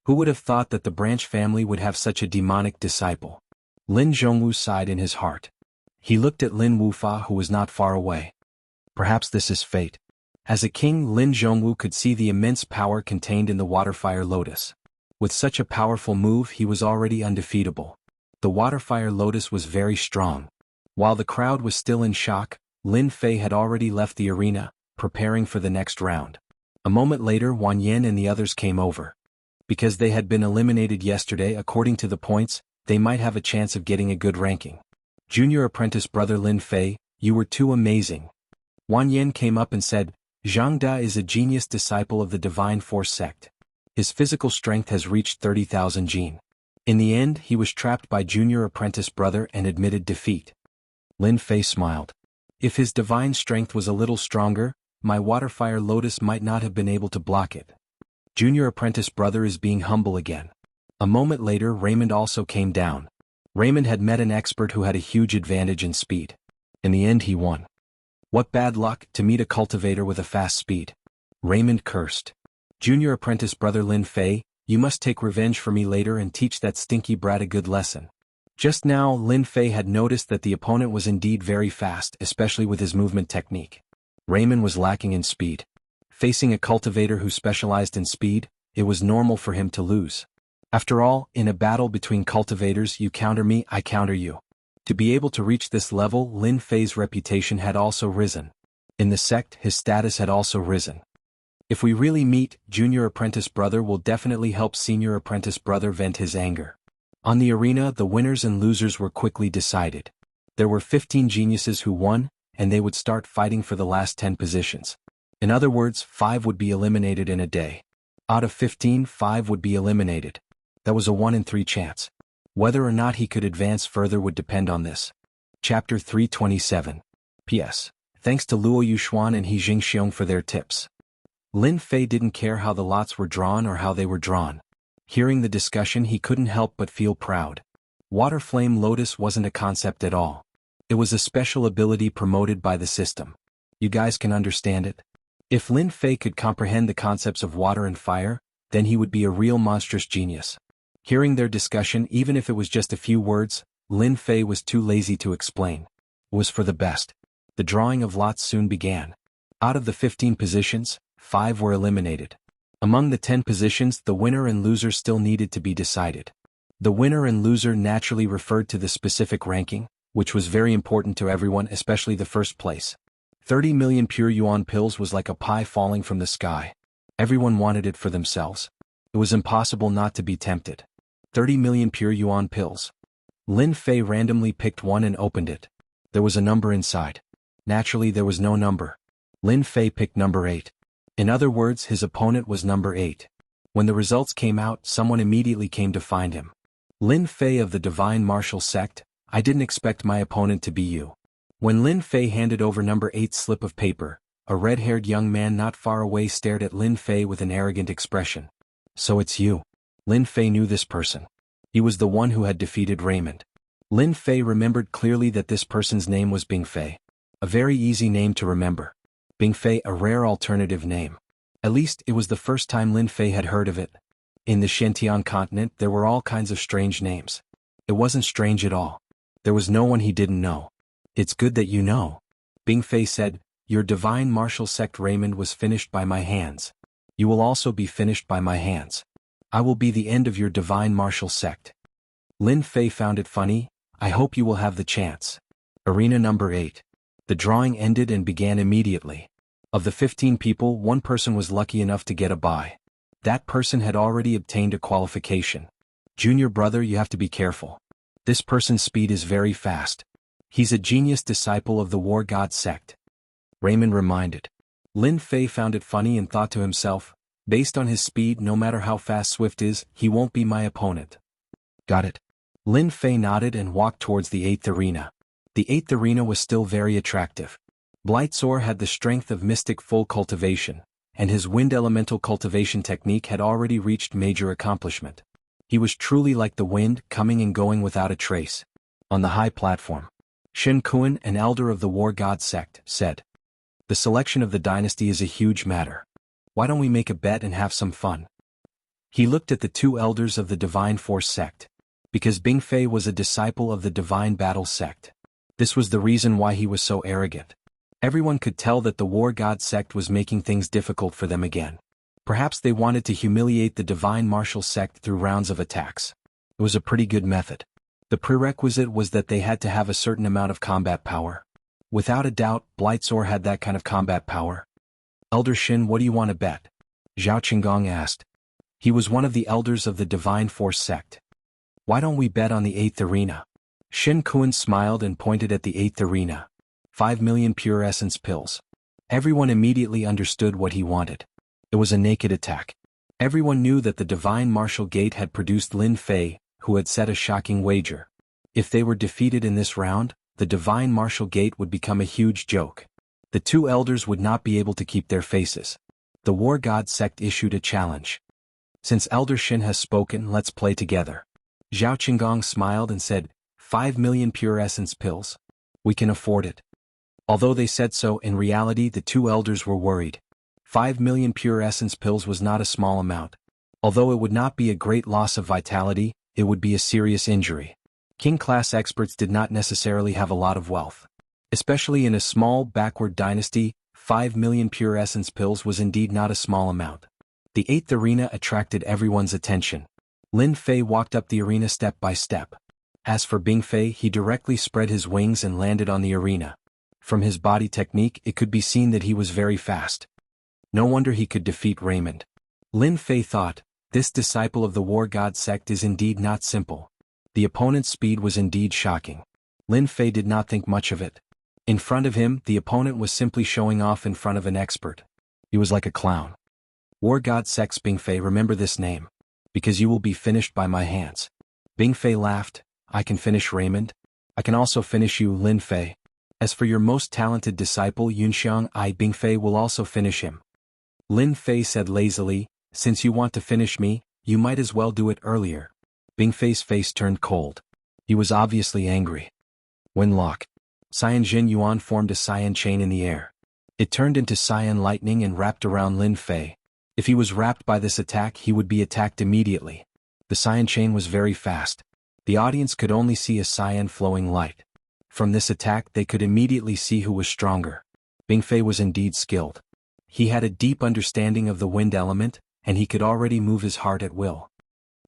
Who would have thought that the branch family would have such a demonic disciple? Lin Jianghu sighed in his heart. He looked at Lin Wufa, who was not far away. Perhaps this is fate. As a king, Lin Jianghu could see the immense power contained in the Waterfire Lotus. With such a powerful move, he was already undefeatable. The Waterfire Lotus was very strong. While the crowd was still in shock, Lin Fei had already left the arena, preparing for the next round. A moment later, Wang Yan and the others came over. Because they had been eliminated yesterday according to the points, they might have a chance of getting a good ranking. Junior apprentice brother Lin Fei, you were too amazing. Wang Yan came up and said, Zhang Da is a genius disciple of the Divine Force sect. His physical strength has reached 30,000 jin. In the end, he was trapped by junior apprentice brother and admitted defeat. Lin Fei smiled. If his divine strength was a little stronger, my Waterfire Lotus might not have been able to block it. Junior apprentice brother is being humble again. A moment later, Raymond also came down. Raymond had met an expert who had a huge advantage in speed. In the end, he won. What bad luck to meet a cultivator with a fast speed. Raymond cursed. Junior apprentice brother Lin Fei, you must take revenge for me later and teach that stinky brat a good lesson. Just now, Lin Fei had noticed that the opponent was indeed very fast, especially with his movement technique. Raymond was lacking in speed. Facing a cultivator who specialized in speed, it was normal for him to lose. After all, in a battle between cultivators, you counter me, I counter you. To be able to reach this level, Lin Fei's reputation had also risen. In the sect, his status had also risen. If we really meet, junior apprentice brother will definitely help senior apprentice brother vent his anger. On the arena, the winners and losers were quickly decided. There were 15 geniuses who won, and they would start fighting for the last 10 positions. In other words, 5 would be eliminated in a day. Out of 15, 5 would be eliminated. That was a 1 in 3 chance. Whether or not he could advance further would depend on this. Chapter 327. P.S. Thanks to Luo Yuxuan and He Jingxiong for their tips. Lin Fei didn't care how the lots were drawn or how they were drawn. Hearing the discussion, he couldn't help but feel proud. Water Flame Lotus wasn't a concept at all. It was a special ability promoted by the system. You guys can understand it? If Lin Fei could comprehend the concepts of water and fire, then he would be a real monstrous genius. Hearing their discussion, even if it was just a few words, Lin Fei was too lazy to explain. It was for the best. The drawing of lots soon began. Out of the 15 positions, 5 were eliminated. Among the 10 positions, the winner and loser still needed to be decided. The winner and loser naturally referred to the specific ranking, which was very important to everyone, especially the first place. 30 million pure yuan pills was like a pie falling from the sky. Everyone wanted it for themselves. It was impossible not to be tempted. 30 million pure yuan pills. Lin Fei randomly picked one and opened it. There was a number inside. Naturally, there was no number. Lin Fei picked number 8. In other words, his opponent was number 8. When the results came out, someone immediately came to find him. Lin Fei of the Divine Martial Sect, I didn't expect my opponent to be you. When Lin Fei handed over number 8's slip of paper, A red-haired young man not far away stared at Lin Fei with an arrogant expression. So it's you. Lin Fei knew this person. He was the one who had defeated Raymond. Lin Fei remembered clearly that this person's name was Bing Fei. A very easy name to remember. Bing Fei, a rare alternative name. At least it was the first time Lin Fei had heard of it. In the Xianxia continent there were all kinds of strange names. It wasn't strange at all. There was no one he didn't know. It's good that you know. Bing Fei said, your divine martial sect Raymond was finished by my hands. You will also be finished by my hands. I will be the end of your divine martial sect. Lin Fei found it funny. I hope you will have the chance. Arena number 8. The drawing ended and began immediately. Of the 15 people, one person was lucky enough to get a bye. That person had already obtained a qualification. Junior brother, you have to be careful. This person's speed is very fast. He's a genius disciple of the War God sect. Raymond reminded. Lin Fei found it funny and thought to himself, based on his speed, no matter how fast Swift is, he won't be my opponent. Got it. Lin Fei nodded and walked towards the 8th arena. The 8th arena was still very attractive. Blightzor had the strength of mystic full cultivation, and his wind elemental cultivation technique had already reached major accomplishment. He was truly like the wind, coming and going without a trace. On the high platform, Shen Kuan, an elder of the War God sect, said, the selection of the dynasty is a huge matter. Why don't we make a bet and have some fun? He looked at the two elders of the Divine Force sect. Because Bing Fei was a disciple of the Divine Battle sect. This was the reason why he was so arrogant. Everyone could tell that the War God sect was making things difficult for them again. Perhaps they wanted to humiliate the Divine Martial sect through rounds of attacks. It was a pretty good method. The prerequisite was that they had to have a certain amount of combat power. Without a doubt, Blightzor had that kind of combat power. Elder Shin, what do you want to bet? Zhao Qinggong asked. He was one of the elders of the Divine Force sect. Why don't we bet on the 8th arena? Shen Kuan smiled and pointed at the 8th arena. 5 million pure essence pills. Everyone immediately understood what he wanted. It was a naked attack. Everyone knew that the Divine Martial Gate had produced Lin Fei, who had set a shocking wager. If they were defeated in this round, the Divine Martial Gate would become a huge joke. The two elders would not be able to keep their faces. The War God sect issued a challenge. Since Elder Shin has spoken, let's play together. Zhao Qinggong smiled and said, 5 million pure essence pills. We can afford it. Although they said so, in reality the two elders were worried. 5 million pure essence pills was not a small amount. Although it would not be a great loss of vitality, it would be a serious injury. King-class experts did not necessarily have a lot of wealth. Especially in a small, backward dynasty, 5 million pure essence pills was indeed not a small amount. The 8th arena attracted everyone's attention. Lin Fei walked up the arena step by step. As for Bing Fei, he directly spread his wings and landed on the arena. From his body technique, it could be seen that he was very fast. No wonder he could defeat Raymond. Lin Fei thought, this disciple of the War God sect is indeed not simple. The opponent's speed was indeed shocking. Lin Fei did not think much of it. In front of him, the opponent was simply showing off in front of an expert. He was like a clown. War God sect's Bing Fei, remember this name. Because you will be finished by my hands. Bing Fei laughed, I can finish Raymond. I can also finish you, Lin Fei. As for your most talented disciple Yunxiang, Bing Fei will also finish him. Lin Fei said lazily, since you want to finish me, you might as well do it earlier. Bing Fei's face turned cold. He was obviously angry. When lock, Cyan Jin Yuan formed a Cyan chain in the air. It turned into Cyan lightning and wrapped around Lin Fei. If he was wrapped by this attack, he would be attacked immediately. The Cyan chain was very fast. The audience could only see a cyan flowing light. From this attack they could immediately see who was stronger. Bing Fei was indeed skilled. He had a deep understanding of the wind element, and he could already move his heart at will.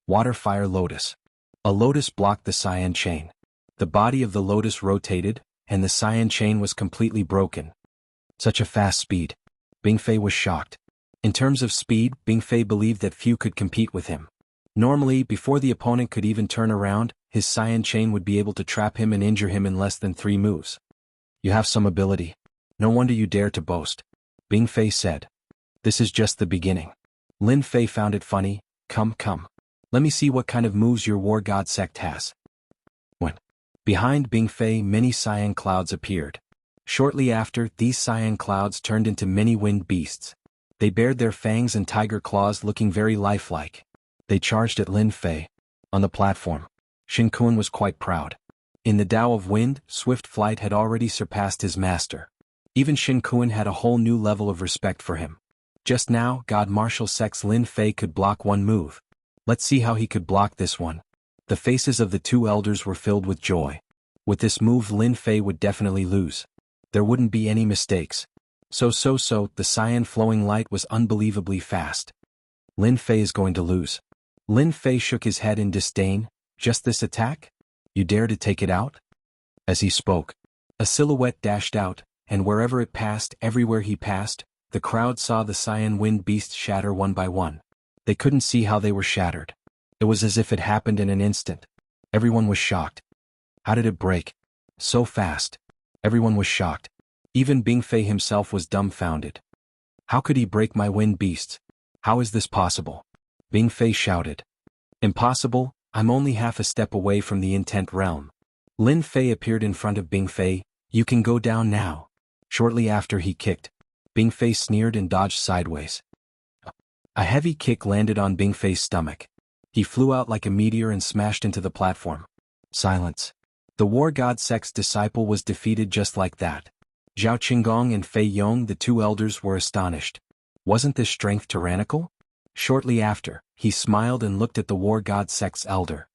Water Fire Lotus. A lotus blocked the Cyan chain. The body of the lotus rotated, and the Cyan chain was completely broken. Such a fast speed. Bing Fei was shocked. In terms of speed, Bing Fei believed that few could compete with him. Normally, before the opponent could even turn around, his Cyan chain would be able to trap him and injure him in less than 3 moves. You have some ability. No wonder you dare to boast. Bing Fei said. This is just the beginning. Lin Fei found it funny. Come. Let me see what kind of moves your War God sect has. When behind Bing Fei, many cyan clouds appeared. Shortly after, these cyan clouds turned into many winged beasts. They bared their fangs and tiger claws, looking very lifelike. They charged at Lin Fei. On the platform, Shen Kun was quite proud. In the Tao of Wind, swift flight had already surpassed his master. Even Shen Kun had a whole new level of respect for him. Just now, God Martial Sex Lin Fei could block one move. Let's see how he could block this one. The faces of the two elders were filled with joy. With this move, Lin Fei would definitely lose. There wouldn't be any mistakes. The cyan flowing light was unbelievably fast. Lin Fei is going to lose. Lin Fei shook his head in disdain. Just this attack? You dare to take it out? As he spoke, a silhouette dashed out, and wherever it passed, everywhere he passed, the crowd saw the cyan wind beasts shatter one by one. They couldn't see how they were shattered. It was as if it happened in an instant. Everyone was shocked. How did it break? So fast. Everyone was shocked. Even Bing Fei himself was dumbfounded. How could he break my wind beasts? How is this possible? Bing Fei shouted. Impossible, I'm only half a step away from the intent realm. Lin Fei appeared in front of Bing Fei. You can go down now. Shortly after he kicked, Bing Fei sneered and dodged sideways. A heavy kick landed on Bing Fei's stomach. He flew out like a meteor and smashed into the platform. Silence. The war god Sek's disciple was defeated just like that. Zhao Qinggong and Fei Yong, the two elders, were astonished. Wasn't this strength tyrannical? Shortly after, he smiled and looked at the war god Sek's elder.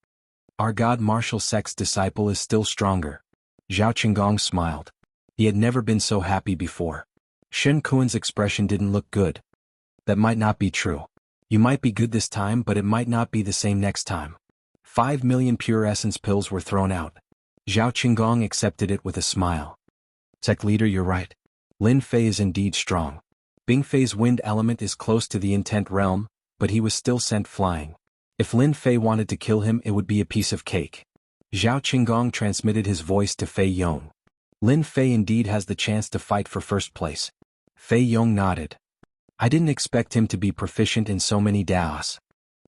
Our god martial Sek's disciple is still stronger. Zhao Qinggong smiled. He had never been so happy before. Shen Kuan's expression didn't look good. That might not be true. You might be good this time, but it might not be the same next time. 5 million pure essence pills were thrown out. Zhao Qinggong accepted it with a smile. Sec leader, you're right. Lin Fei is indeed strong. Bing Fei's wind element is close to the intent realm, but he was still sent flying. If Lin Fei wanted to kill him, it would be a piece of cake. Zhao Qinggong transmitted his voice to Fei Yong. Lin Fei indeed has the chance to fight for first place. Fei Yong nodded. I didn't expect him to be proficient in so many Daos.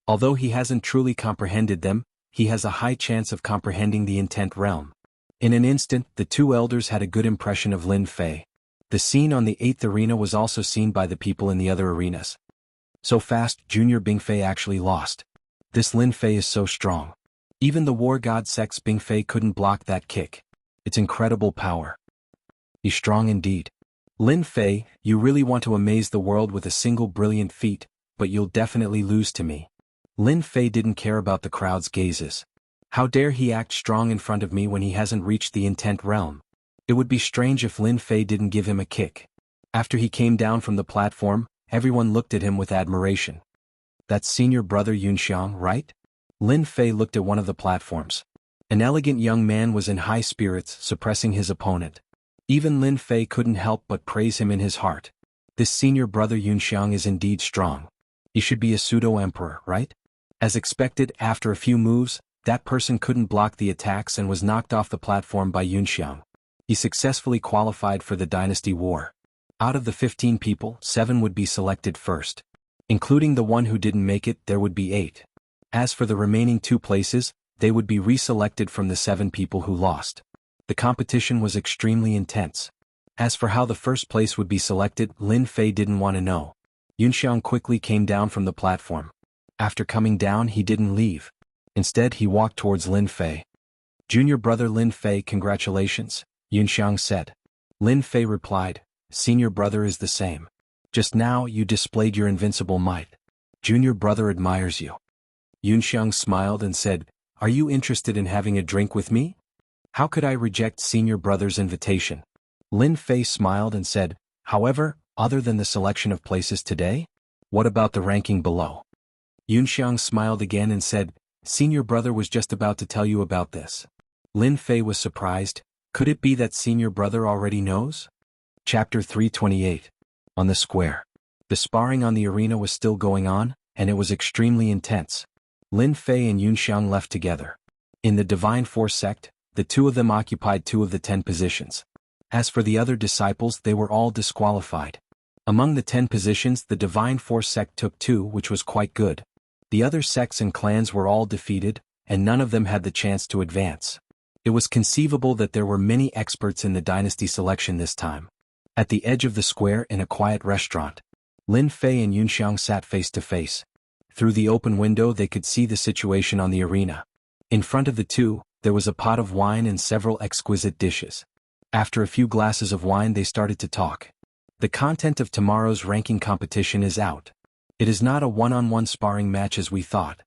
Although he hasn't truly comprehended them, he has a high chance of comprehending the intent realm. In an instant, the two elders had a good impression of Lin Fei. The scene on the 8th arena was also seen by the people in the other arenas. So fast, Junior Bing Fei actually lost. This Lin Fei is so strong. Even the war god Sek's Bing Fei couldn't block that kick. It's incredible power. He's strong indeed. Lin Fei, you really want to amaze the world with a single brilliant feat, but you'll definitely lose to me. Lin Fei didn't care about the crowd's gazes. How dare he act strong in front of me when he hasn't reached the intent realm? It would be strange if Lin Fei didn't give him a kick. After he came down from the platform, everyone looked at him with admiration. That's senior brother Yunxiang, right? Lin Fei looked at one of the platforms. An elegant young man was in high spirits, suppressing his opponent. Even Lin Fei couldn't help but praise him in his heart. This senior brother Yunxiang is indeed strong. He should be a pseudo-emperor, right? As expected, after a few moves, that person couldn't block the attacks and was knocked off the platform by Yunxiang. He successfully qualified for the Dynasty War. Out of the 15 people, 7 would be selected first. Including the one who didn't make it, there would be 8. As for the remaining 2 places, they would be reselected from the 7 people who lost. The competition was extremely intense. As for how the first place would be selected, Lin Fei didn't want to know. Yunxiang quickly came down from the platform. After coming down, he didn't leave. Instead, he walked towards Lin Fei. Junior brother Lin Fei, congratulations, Yunxiang said. Lin Fei replied, senior brother is the same. Just now, you displayed your invincible might. Junior brother admires you. Yunxiang smiled and said, are you interested in having a drink with me? How could I reject senior brother's invitation? Lin Fei smiled and said, however, other than the selection of places today? What about the ranking below? Yunxiang smiled again and said, senior brother was just about to tell you about this. Lin Fei was surprised. Could it be that senior brother already knows? Chapter 328. On the square. The sparring on the arena was still going on, and it was extremely intense. Lin Fei and Yunxiang left together. In the Divine Force sect, the 2 of them occupied 2 of the 10 positions. As for the other disciples, they were all disqualified. Among the 10 positions, the Divine Force sect took 2, which was quite good. The other sects and clans were all defeated, and none of them had the chance to advance. It was conceivable that there were many experts in the dynasty selection this time. At the edge of the square in a quiet restaurant, Lin Fei and Yunxiang sat face to face. Through the open window they could see the situation on the arena. In front of the two, there was a pot of wine and several exquisite dishes. After a few glasses of wine they started to talk. The content of tomorrow's ranking competition is out. It is not a one-on-one sparring match as we thought.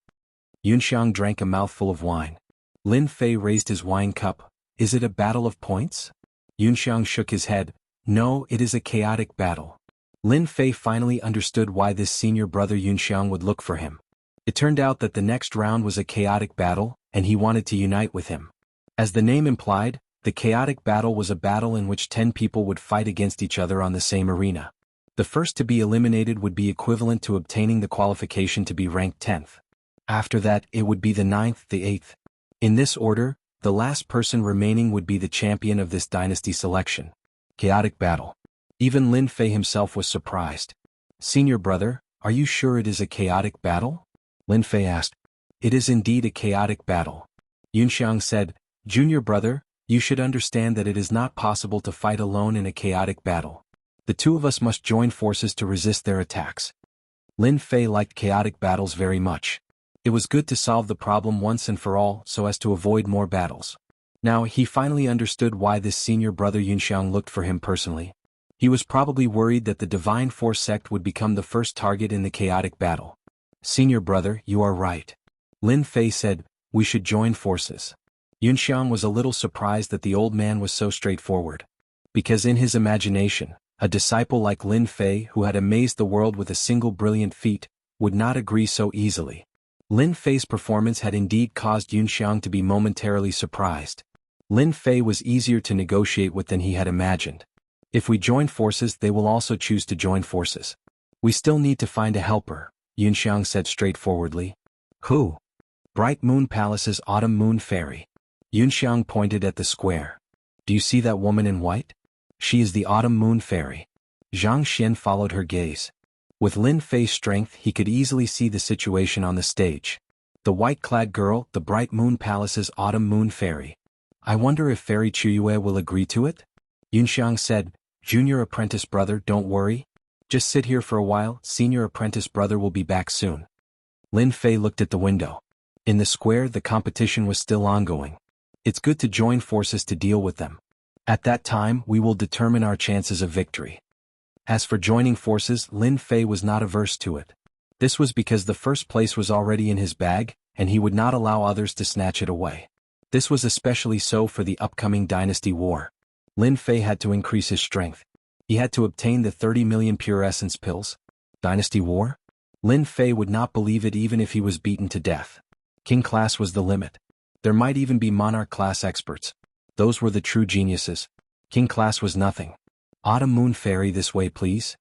Yunxiang drank a mouthful of wine. Lin Fei raised his wine cup. Is it a battle of points? Yunxiang shook his head. No, it is a chaotic battle. Lin Fei finally understood why this senior brother Yunxiang would look for him. It turned out that the next round was a chaotic battle, and he wanted to unite with him. As the name implied, the chaotic battle was a battle in which 10 people would fight against each other on the same arena. The first to be eliminated would be equivalent to obtaining the qualification to be ranked 10th. After that, it would be the 9th, the 8th. In this order, the last person remaining would be the champion of this dynasty selection. Chaotic battle. Even Lin Fei himself was surprised. Senior brother, are you sure it is a chaotic battle? Lin Fei asked. It is indeed a chaotic battle. Yunxiang said, Junior brother, you should understand that it is not possible to fight alone in a chaotic battle. The two of us must join forces to resist their attacks. Lin Fei liked chaotic battles very much. It was good to solve the problem once and for all so as to avoid more battles. Now he finally understood why this senior brother Yunxiang looked for him personally. He was probably worried that the Divine Force sect would become the first target in the chaotic battle. Senior brother, you are right. Lin Fei said, we should join forces. Yunxiang was a little surprised that the old man was so straightforward. Because in his imagination, a disciple like Lin Fei who had amazed the world with a single brilliant feat, would not agree so easily. Lin Fei's performance had indeed caused Yunxiang to be momentarily surprised. Lin Fei was easier to negotiate with than he had imagined. If we join forces they will also choose to join forces. We still need to find a helper, Yunxiang said straightforwardly. Who? Bright Moon Palace's Autumn Moon Fairy. Yunxiang pointed at the square. Do you see that woman in white? She is the Autumn Moon Fairy. Zhang Xian followed her gaze. With Lin Fei's strength he could easily see the situation on the stage. The white-clad girl, the Bright Moon Palace's Autumn Moon Fairy. I wonder if Fairy Chuyue will agree to it? Yunxiang said, Junior apprentice brother, don't worry. Just sit here for a while, senior apprentice brother will be back soon. Lin Fei looked at the window. In the square the competition was still ongoing. It's good to join forces to deal with them. At that time we will determine our chances of victory. As for joining forces, Lin Fei was not averse to it. This was because the first place was already in his bag, and he would not allow others to snatch it away. This was especially so for the upcoming dynasty war. Lin Fei had to increase his strength. He had to obtain the 30 million pure essence pills. Dynasty war? Lin Fei would not believe it even if he was beaten to death. King class was the limit. There might even be monarch class experts. Those were the true geniuses. King class was nothing. Autumn Moon Fairy, this way please.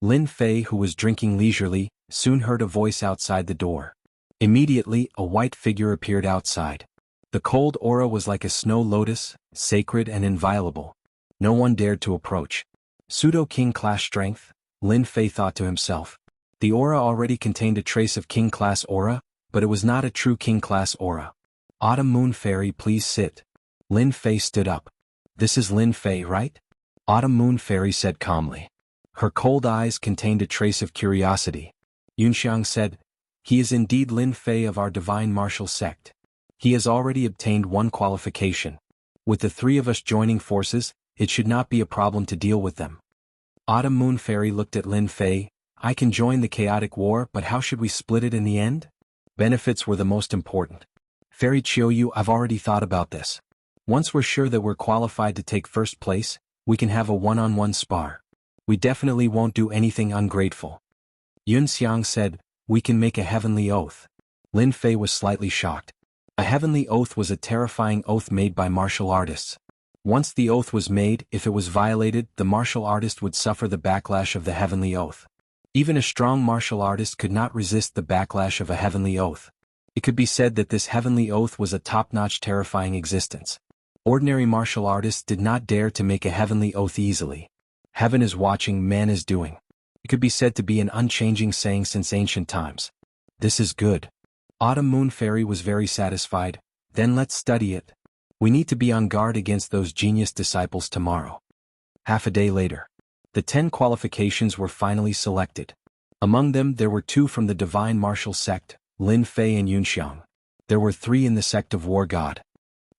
Lin Fei, who was drinking leisurely, soon heard a voice outside the door. Immediately, a white figure appeared outside. The cold aura was like a snow lotus, sacred and inviolable. No one dared to approach. Pseudo-king class strength, Lin Fei thought to himself. The aura already contained a trace of king class aura, but it was not a true king class aura. Autumn Moon Fairy, please sit. Lin Fei stood up. This is Lin Fei, right? Autumn Moon Fairy said calmly. Her cold eyes contained a trace of curiosity. Yunxiang said, he is indeed Lin Fei of our divine martial sect. He has already obtained one qualification. With the three of us joining forces, it should not be a problem to deal with them. Autumn Moon Fairy looked at Lin Fei. I can join the chaotic war, but how should we split it in the end? Benefits were the most important. Fairy Chiuyu, I've already thought about this. Once we're sure that we're qualified to take first place, we can have a one-on-one spar. We definitely won't do anything ungrateful. Yunxiang said, we can make a heavenly oath. Lin Fei was slightly shocked. A heavenly oath was a terrifying oath made by martial artists. Once the oath was made, if it was violated, the martial artist would suffer the backlash of the heavenly oath. Even a strong martial artist could not resist the backlash of a heavenly oath. It could be said that this heavenly oath was a top-notch terrifying existence. Ordinary martial artists did not dare to make a heavenly oath easily. Heaven is watching, man is doing. It could be said to be an unchanging saying since ancient times. This is good. Autumn Moon Fairy was very satisfied. Then let's study it. We need to be on guard against those genius disciples tomorrow. Half a day later, the 10 qualifications were finally selected. Among them there were 2 from the Divine Martial Sect, Lin Fei and Yunxiang. There were 3 in the Sect of War God.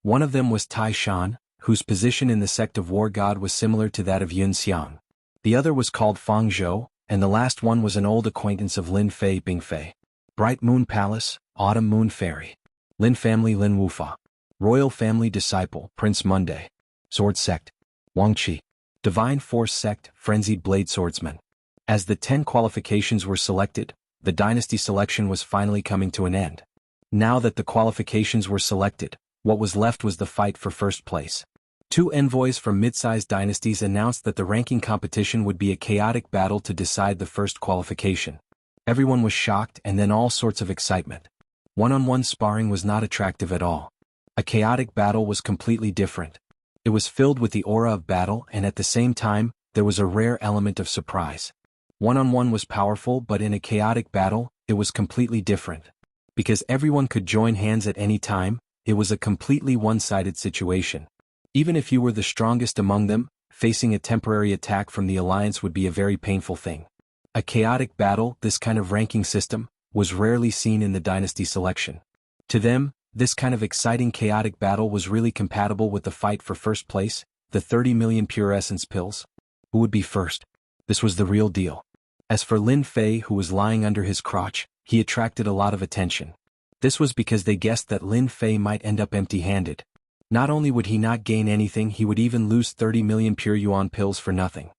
One of them was Tai Shan, whose position in the Sect of War God was similar to that of Yunxiang. The other was called Fang Zhou, and the last one was an old acquaintance of Lin Fei, Bing Fei. Bright Moon Palace, Autumn Moon Fairy. Lin Family, Lin Wufa. Royal Family Disciple, Prince Monday. Sword Sect, Wang Qi. Divine Force Sect, Frenzied Blade Swordsman. As the 10 qualifications were selected, the dynasty selection was finally coming to an end. Now that the qualifications were selected, what was left was the fight for first place. 2 envoys from mid-sized dynasties announced that the ranking competition would be a chaotic battle to decide the first qualification. Everyone was shocked and then all sorts of excitement. One-on-one sparring was not attractive at all. A chaotic battle was completely different. It was filled with the aura of battle, and at the same time, there was a rare element of surprise. One-on-one was powerful, but in a chaotic battle, it was completely different. Because everyone could join hands at any time, it was a completely one-sided situation. Even if you were the strongest among them, facing a temporary attack from the alliance would be a very painful thing. A chaotic battle, this kind of ranking system, was rarely seen in the dynasty selection. To them, this kind of exciting chaotic battle was really compatible with the fight for first place, the 30 million pure essence pills. Who would be first? This was the real deal. As for Lin Fei, who was lying under his crotch, he attracted a lot of attention. This was because they guessed that Lin Fei might end up empty-handed. Not only would he not gain anything, he would even lose 30 million pure yuan pills for nothing.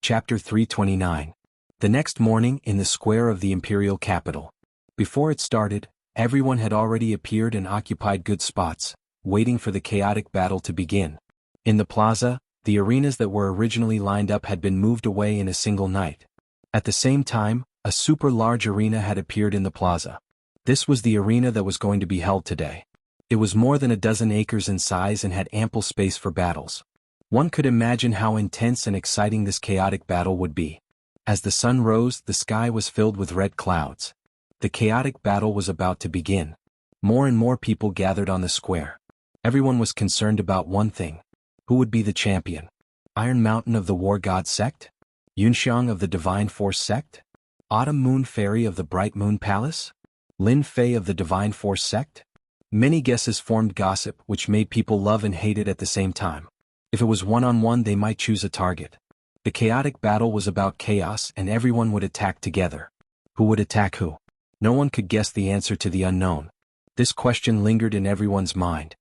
Chapter 329. The next morning, in the square of the imperial capital. Before it started, everyone had already appeared and occupied good spots, waiting for the chaotic battle to begin. In the plaza, the arenas that were originally lined up had been moved away in a single night. At the same time, a super large arena had appeared in the plaza. This was the arena that was going to be held today. It was more than a dozen acres in size and had ample space for battles. One could imagine how intense and exciting this chaotic battle would be. As the sun rose, the sky was filled with red clouds. The chaotic battle was about to begin. More and more people gathered on the square. Everyone was concerned about one thing. Who would be the champion? Iron Mountain of the War God Sect? Yunxiang of the Divine Force Sect? Autumn Moon Fairy of the Bright Moon Palace? Lin Fei of the Divine Force Sect? Many guesses formed gossip, which made people love and hate it at the same time. If it was one-on-one, they might choose a target. The chaotic battle was about chaos, and everyone would attack together. Who would attack who? No one could guess the answer to the unknown. This question lingered in everyone's mind.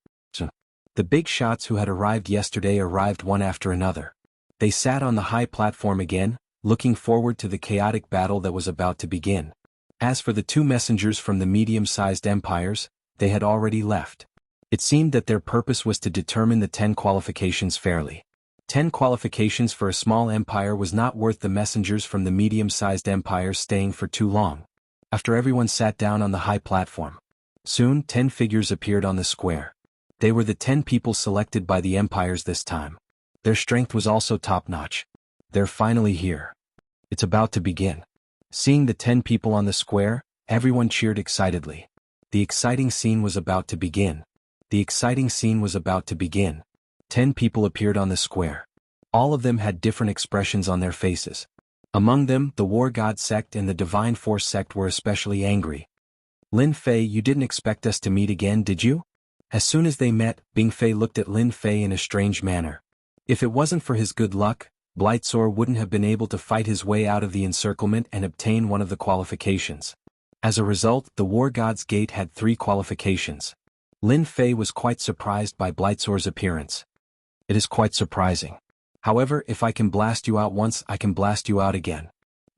The big shots who had arrived yesterday arrived one after another. They sat on the high platform again, looking forward to the chaotic battle that was about to begin. As for the 2 messengers from the medium-sized empires, they had already left. It seemed that their purpose was to determine the 10 qualifications fairly. 10 qualifications for a small empire was not worth the messengers from the medium-sized empires staying for too long. After everyone sat down on the high platform, soon 10 figures appeared on the square. They were the 10 people selected by the empires this time. Their strength was also top-notch. They're finally here. It's about to begin. Seeing the 10 people on the square, everyone cheered excitedly. The exciting scene was about to begin. The exciting scene was about to begin. 10 people appeared on the square. All of them had different expressions on their faces. Among them, the War God Sect and the Divine Force Sect were especially angry. Lin Fei, you didn't expect us to meet again, did you? As soon as they met, Bing Fei looked at Lin Fei in a strange manner. If it wasn't for his good luck, Blightzor wouldn't have been able to fight his way out of the encirclement and obtain one of the qualifications. As a result, the War God's Gate had 3 qualifications. Lin Fei was quite surprised by Blightzor's appearance. It is quite surprising. However, if I can blast you out once, I can blast you out again.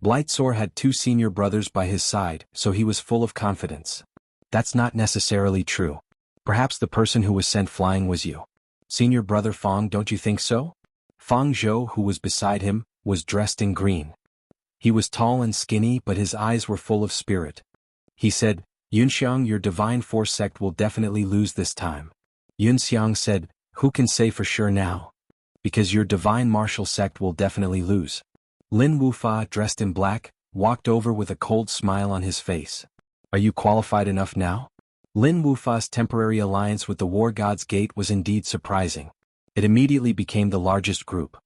Blightzor had 2 senior brothers by his side, so he was full of confidence. That's not necessarily true. Perhaps the person who was sent flying was you. Senior brother Fang, don't you think so? Fang Zhou, who was beside him, was dressed in green. He was tall and skinny, but his eyes were full of spirit. He said, Yunxiang, your Divine Force Sect will definitely lose this time. Yunxiang said, who can say for sure now? Because your Divine Martial Sect will definitely lose. Lin Wufa, dressed in black, walked over with a cold smile on his face. Are you qualified enough now? Lin Wufa's temporary alliance with the War God's Gate was indeed surprising. It immediately became the largest group.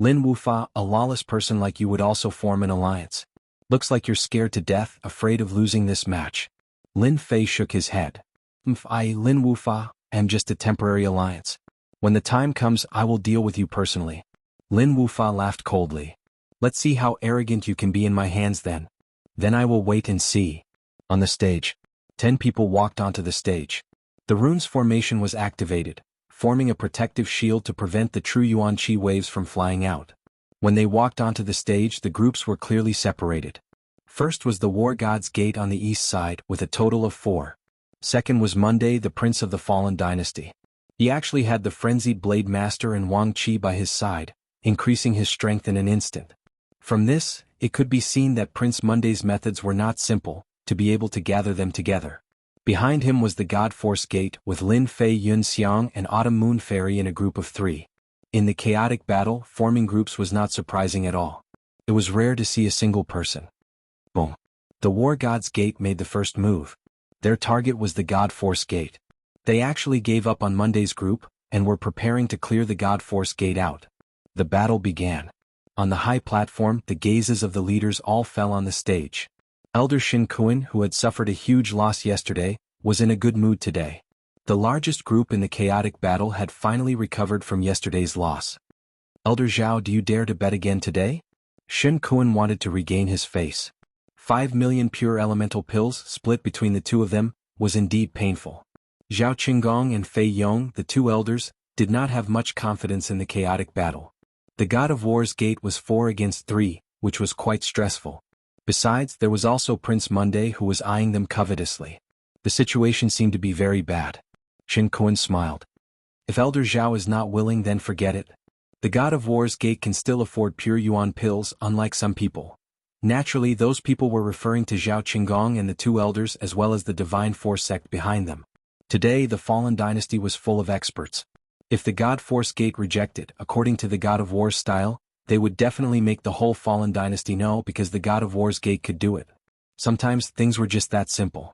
Lin Wufa, a lawless person like you would also form an alliance. Looks like you're scared to death, afraid of losing this match. Lin Fei shook his head. Lin Wufa, am just a temporary alliance. When the time comes I will deal with you personally. Lin Wufa laughed coldly. Let's see how arrogant you can be in my hands then. Then I will wait and see. On the stage. 10 people walked onto the stage. The rune's formation was activated, forming a protective shield to prevent the true Yuan Qi waves from flying out. When they walked onto the stage the groups were clearly separated. First was the War God's Gate on the east side with a total of 4. Second was Monday, the Prince of the Fallen Dynasty. He actually had the Frenzied Blade Master and Wang Qi by his side, increasing his strength in an instant. From this, it could be seen that Prince Monday's methods were not simple, to be able to gather them together. Behind him was the God Force Gate with Lin Fei Yun Xiang and Autumn Moon Fairy in a group of 3. In the chaotic battle, forming groups was not surprising at all. It was rare to see a single person. Boom. The War God's Gate made the first move. Their target was the God Force Gate. They actually gave up on Monday's group, and were preparing to clear the God Force Gate out. The battle began. On the high platform, the gazes of the leaders all fell on the stage. Elder Shin Kuan, who had suffered a huge loss yesterday, was in a good mood today. The largest group in the chaotic battle had finally recovered from yesterday's loss. Elder Zhao, do you dare to bet again today? Shin Kuan wanted to regain his face. 5 million pure elemental pills split between the two of them was indeed painful. Zhao Qinggong and Fei Yong, the 2 elders, did not have much confidence in the chaotic battle. The God of War's Gate was 4 against 3, which was quite stressful. Besides, there was also Prince Monday who was eyeing them covetously. The situation seemed to be very bad. Shin Kuan smiled. If Elder Zhao is not willing, then forget it. The God of War's Gate can still afford pure yuan pills, unlike some people. Naturally, those people were referring to Zhao Qinggong and the 2 elders as well as the Divine Force sect behind them. Today the Fallen Dynasty was full of experts. If the God Force Gate rejected, according to the God of War's style, they would definitely make the whole Fallen Dynasty know because the God of War's Gate could do it. Sometimes things were just that simple.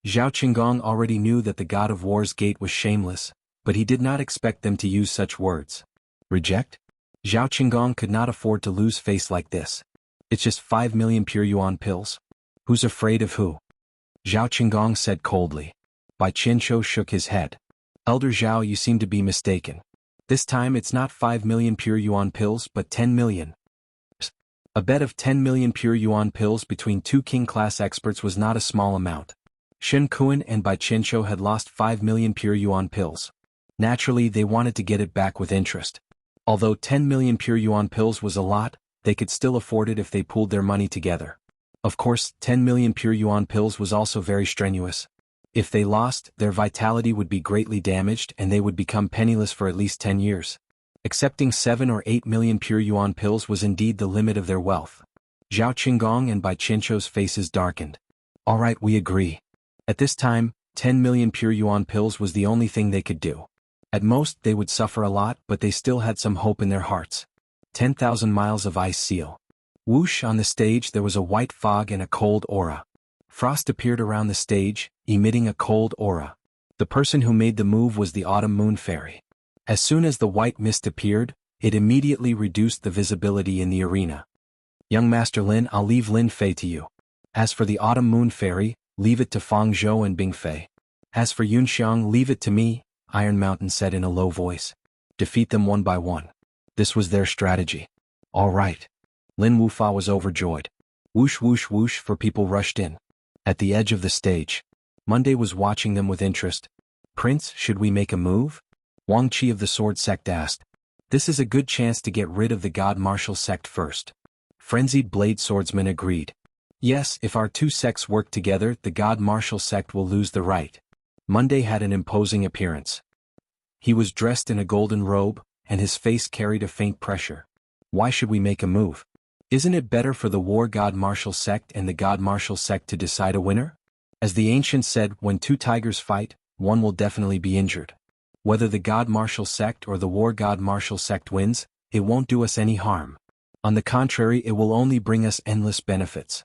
Zhao Qinggong already knew that the God of War's Gate was shameless, but he did not expect them to use such words. Reject? Zhao Qinggong could not afford to lose face like this. It's just 5 million pure yuan pills. Who's afraid of who? Zhao Qinggong said coldly. Bai Qianqiu shook his head. Elder Zhao, you seem to be mistaken. This time it's not 5 million pure yuan pills but 10 million. A bet of 10 million pure yuan pills between 2 king-class experts was not a small amount. Shin Kuan and Bai Qianqiu had lost 5 million pure yuan pills. Naturally, they wanted to get it back with interest. Although 10 million pure yuan pills was a lot, they could still afford it if they pooled their money together. Of course, 10 million pure yuan pills was also very strenuous. If they lost, their vitality would be greatly damaged and they would become penniless for at least 10 years. Accepting 7 or 8 million pure yuan pills was indeed the limit of their wealth. Zhao Qinggong and Bai Qianqiu's faces darkened. All right, we agree. At this time, 10 million pure yuan pills was the only thing they could do. At most, they would suffer a lot, but they still had some hope in their hearts. 10,000 miles of ice seal. Whoosh, on the stage there was a white fog and a cold aura. Frost appeared around the stage, emitting a cold aura. The person who made the move was the Autumn Moon Fairy. As soon as the white mist appeared, it immediately reduced the visibility in the arena. Young Master Lin, I'll leave Lin Fei to you. As for the Autumn Moon Fairy, leave it to Fang Zhou and Bing Fei. As for Yunxiang, leave it to me, Iron Mountain said in a low voice. Defeat them one by one. This was their strategy. All right. Lin Wufa was overjoyed. Whoosh whoosh whoosh, for people rushed in. At the edge of the stage, Monday was watching them with interest. Prince, should we make a move? Wang Qi of the Sword Sect asked. This is a good chance to get rid of the God Martial Sect first. Frenzied Blade Swordsman agreed. Yes, if our 2 sects work together, the God Martial Sect will lose the right. Monday had an imposing appearance. He was dressed in a golden robe, and his face carried a faint pressure. Why should we make a move? Isn't it better for the War God Martial Sect and the God Martial Sect to decide a winner? As the ancient said, when 2 tigers fight, one will definitely be injured. Whether the God Martial Sect or the War God Martial Sect wins, it won't do us any harm. On the contrary, it will only bring us endless benefits.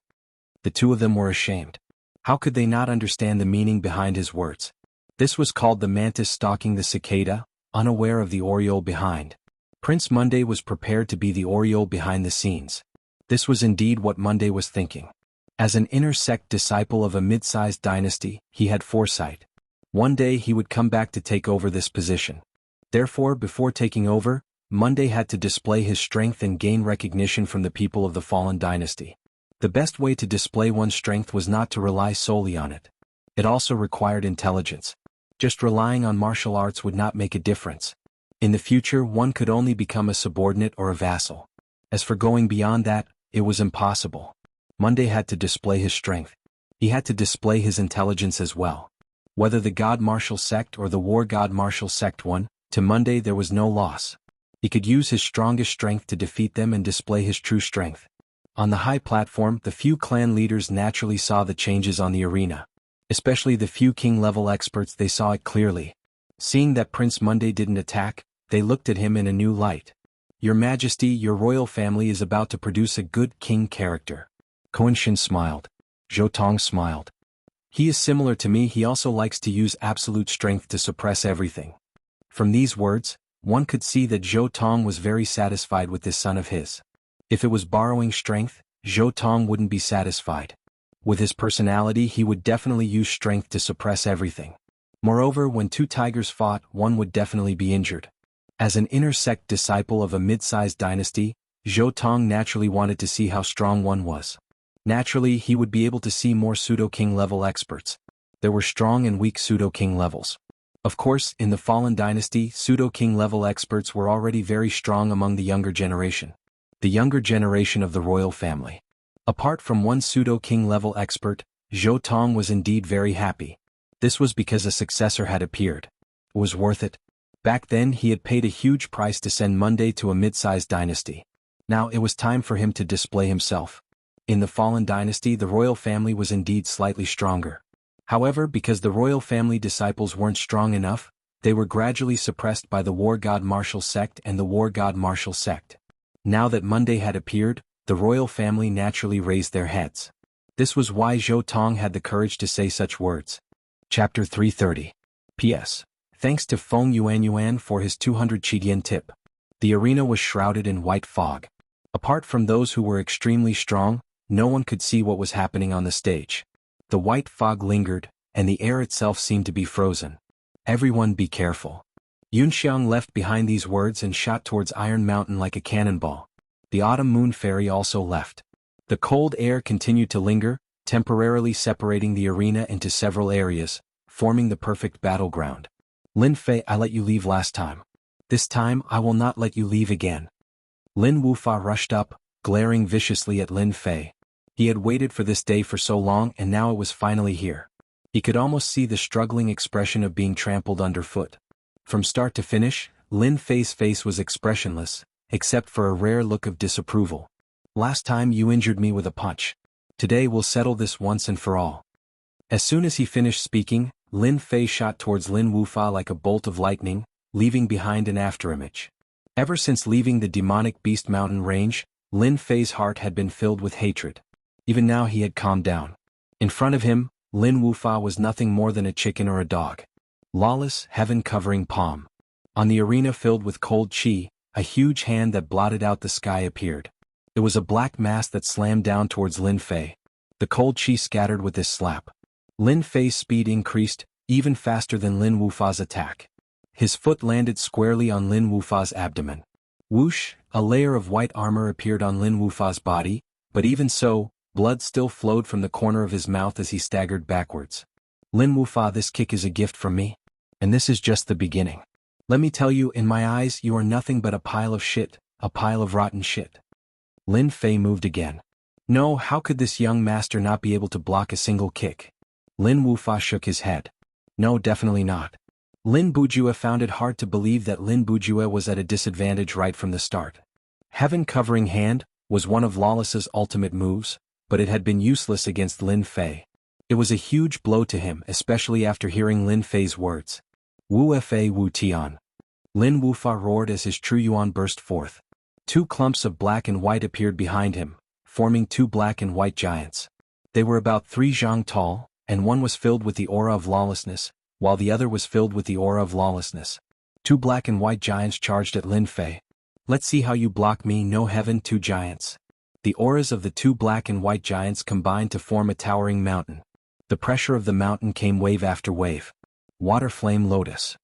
The 2 of them were ashamed. How could they not understand the meaning behind his words? This was called the mantis stalking the cicada, unaware of the oriole behind. Prince Monday was prepared to be the oriole behind the scenes. This was indeed what Monday was thinking. As an inner sect disciple of a mid-sized dynasty, he had foresight. One day he would come back to take over this position. Therefore, before taking over, Monday had to display his strength and gain recognition from the people of the fallen dynasty. The best way to display one's strength was not to rely solely on it. It also required intelligence. Just relying on martial arts would not make a difference. In the future, one could only become a subordinate or a vassal. As for going beyond that, it was impossible. Monday had to display his strength. He had to display his intelligence as well. Whether the god martial sect or the war god martial sect won, to Monday there was no loss. He could use his strongest strength to defeat them and display his true strength. On the high platform, the few clan leaders naturally saw the changes on the arena. Especially the few king-level experts, they saw it clearly. Seeing that Prince Monday didn't attack, they looked at him in a new light. Your Majesty, your royal family is about to produce a good king character. Koenshin smiled. Zhou Tong smiled. He is similar to me, he also likes to use absolute strength to suppress everything. From these words, one could see that Zhou Tong was very satisfied with this son of his. If it was borrowing strength, Zhou Tong wouldn't be satisfied. With his personality, he would definitely use strength to suppress everything. Moreover, when two tigers fought, one would definitely be injured. As an inner sect disciple of a mid-sized dynasty, Zhou Tong naturally wanted to see how strong one was. Naturally, he would be able to see more pseudo-king level experts. There were strong and weak pseudo-king levels. Of course, in the fallen dynasty, pseudo-king level experts were already very strong among the younger generation. The younger generation of the royal family. Apart from one pseudo-king level expert, Zhou Tong was indeed very happy. This was because a successor had appeared. It was worth it. Back then he had paid a huge price to send Monday to a mid-sized dynasty. Now it was time for him to display himself. In the fallen dynasty, the royal family was indeed slightly stronger. However, because the royal family disciples weren't strong enough, they were gradually suppressed by the war god martial sect and the war god martial sect. Now that Monday had appeared, the royal family naturally raised their heads. This was why Zhou Tong had the courage to say such words. Chapter 330. P.S. Thanks to Feng Yuan for his 200 Qidian tip. The arena was shrouded in white fog. Apart from those who were extremely strong, no one could see what was happening on the stage. The white fog lingered, and the air itself seemed to be frozen. Everyone be careful. Yunxiang left behind these words and shot towards Iron Mountain like a cannonball. The Autumn Moon Fairy also left. The cold air continued to linger, temporarily separating the arena into several areas, forming the perfect battleground. Lin Fei, I let you leave last time. This time I will not let you leave again. Lin Wufa rushed up, glaring viciously at Lin Fei. He had waited for this day for so long and now it was finally here. He could almost see the struggling expression of being trampled underfoot. From start to finish, Lin Fei's face was expressionless, except for a rare look of disapproval. Last time you injured me with a punch. Today we'll settle this once and for all. As soon as he finished speaking, Lin Fei shot towards Lin Wufa like a bolt of lightning, leaving behind an afterimage. Ever since leaving the demonic Beast Mountain range, Lin Fei's heart had been filled with hatred. Even now he had calmed down. In front of him, Lin Wufa was nothing more than a chicken or a dog. Lawless, heaven-covering palm. On the arena filled with cold chi, a huge hand that blotted out the sky appeared. It was a black mass that slammed down towards Lin Fei. The cold chi scattered with this slap. Lin Fei's speed increased, even faster than Lin Wufa's attack. His foot landed squarely on Lin Wufa's abdomen. Whoosh, a layer of white armor appeared on Lin Wufa's body, but even so, blood still flowed from the corner of his mouth as he staggered backwards. Lin Wufa, this kick is a gift from me. And this is just the beginning. Let me tell you, in my eyes, you are nothing but a pile of shit, a pile of rotten shit. Lin Fei moved again. No, how could this young master not be able to block a single kick? Lin Wufa shook his head. No, definitely not. Lin Bujue found it hard to believe that Lin Bujue was at a disadvantage right from the start. Heaven Covering Hand was one of Lawless's ultimate moves, but it had been useless against Lin Fei. It was a huge blow to him, especially after hearing Lin Fei's words. Wu Fa Wu Tian. Lin Wufa roared as his true yuan burst forth. Two clumps of black and white appeared behind him, forming two black and white giants. They were about 3 zhang tall, and one was filled with the aura of lawlessness, while the other was filled with the aura of lawlessness. Two black and white giants charged at Lin Fei. Let's see how you block me, no heaven, two giants. The auras of the two black and white giants combined to form a towering mountain. The pressure of the mountain came wave after wave. Water Flame Lotus.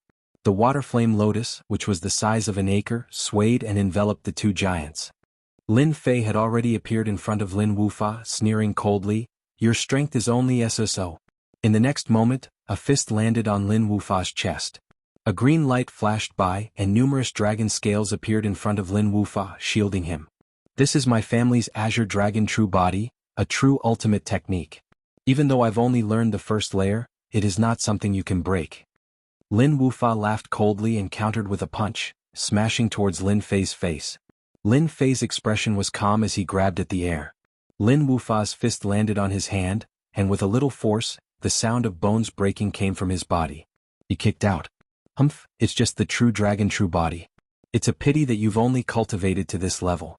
The Water Flame Lotus, which was the size of an acre, swayed and enveloped the two giants. Lin Fei had already appeared in front of Lin Wufa, sneering coldly, "Your strength is only SSO." In the next moment, a fist landed on Lin Wufa's chest. A green light flashed by, and numerous dragon scales appeared in front of Lin Wufa, shielding him. This is my family's Azure Dragon True Body, a true ultimate technique. Even though I've only learned the first layer, it is not something you can break. Lin Wufa laughed coldly and countered with a punch, smashing towards Lin Fei's face. Lin Fei's expression was calm as he grabbed at the air. Lin Wufa's fist landed on his hand, and with a little force, the sound of bones breaking came from his body. He kicked out. "Humph, it's just the true dragon true body. It's a pity that you've only cultivated to this level."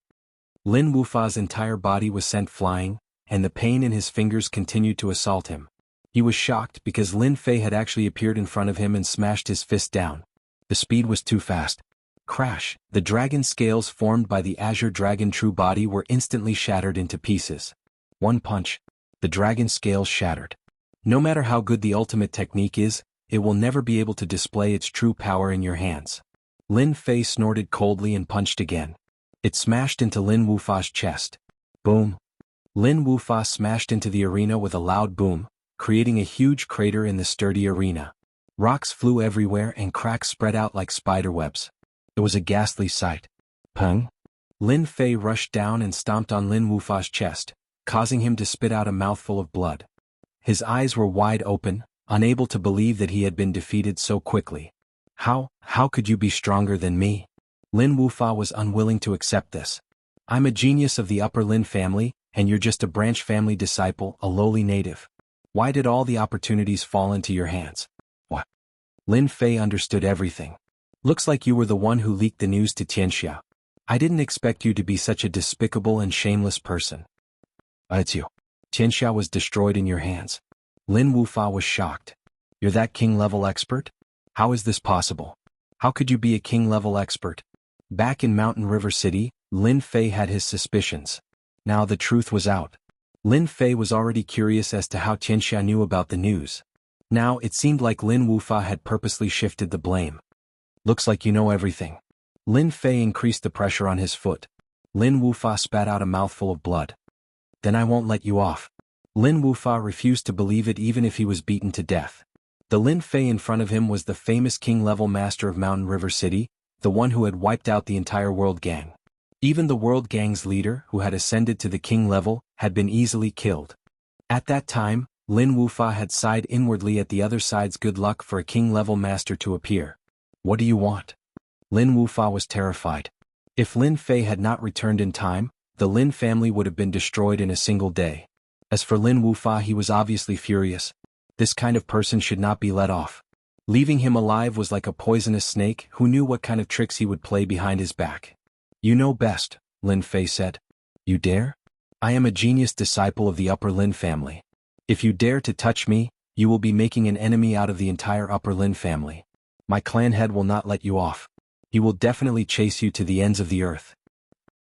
Lin Wufa's entire body was sent flying, and the pain in his fingers continued to assault him. He was shocked because Lin Fei had actually appeared in front of him and smashed his fist down. The speed was too fast. Crash! The dragon scales formed by the Azure Dragon True Body were instantly shattered into pieces. One punch. The dragon scales shattered. No matter how good the ultimate technique is, it will never be able to display its true power in your hands. Lin Fei snorted coldly and punched again. It smashed into Lin Wufa's chest. Boom! Lin Wufa smashed into the arena with a loud boom, creating a huge crater in the sturdy arena. Rocks flew everywhere and cracks spread out like spiderwebs. It was a ghastly sight. Peng! Lin Fei rushed down and stomped on Lin Wufa's chest, causing him to spit out a mouthful of blood. His eyes were wide open, unable to believe that he had been defeated so quickly. How could you be stronger than me? Lin Wufa was unwilling to accept this. I'm a genius of the Upper Lin family, and you're just a branch family disciple, a lowly native. Why did all the opportunities fall into your hands? What? Lin Fei understood everything. Looks like you were the one who leaked the news to Xianxia. I didn't expect you to be such a despicable and shameless person. It's you. Xianxia was destroyed in your hands. Lin Wufa was shocked. You're that king-level expert? How is this possible? How could you be a king-level expert? Back in Mountain River City, Lin Fei had his suspicions. Now the truth was out. Lin Fei was already curious as to how Xianxia knew about the news. Now it seemed like Lin Wufa had purposely shifted the blame. Looks like you know everything. Lin Fei increased the pressure on his foot. Lin Wufa spat out a mouthful of blood. Then I won't let you off. Lin Wufa refused to believe it even if he was beaten to death. The Lin Fei in front of him was the famous king-level master of Mountain River City, the one who had wiped out the entire World Gang. Even the World Gang's leader, who had ascended to the king level, had been easily killed. At that time, Lin Wufa had sighed inwardly at the other side's good luck for a king-level master to appear. What do you want? Lin Wufa was terrified. If Lin Fei had not returned in time, the Lin family would have been destroyed in a single day. As for Lin Wufa, he was obviously furious. This kind of person should not be let off. Leaving him alive was like a poisonous snake who knew what kind of tricks he would play behind his back. You know best, Lin Fei said. You dare? I am a genius disciple of the Upper Lin family. If you dare to touch me, you will be making an enemy out of the entire Upper Lin family. My clan head will not let you off. He will definitely chase you to the ends of the earth.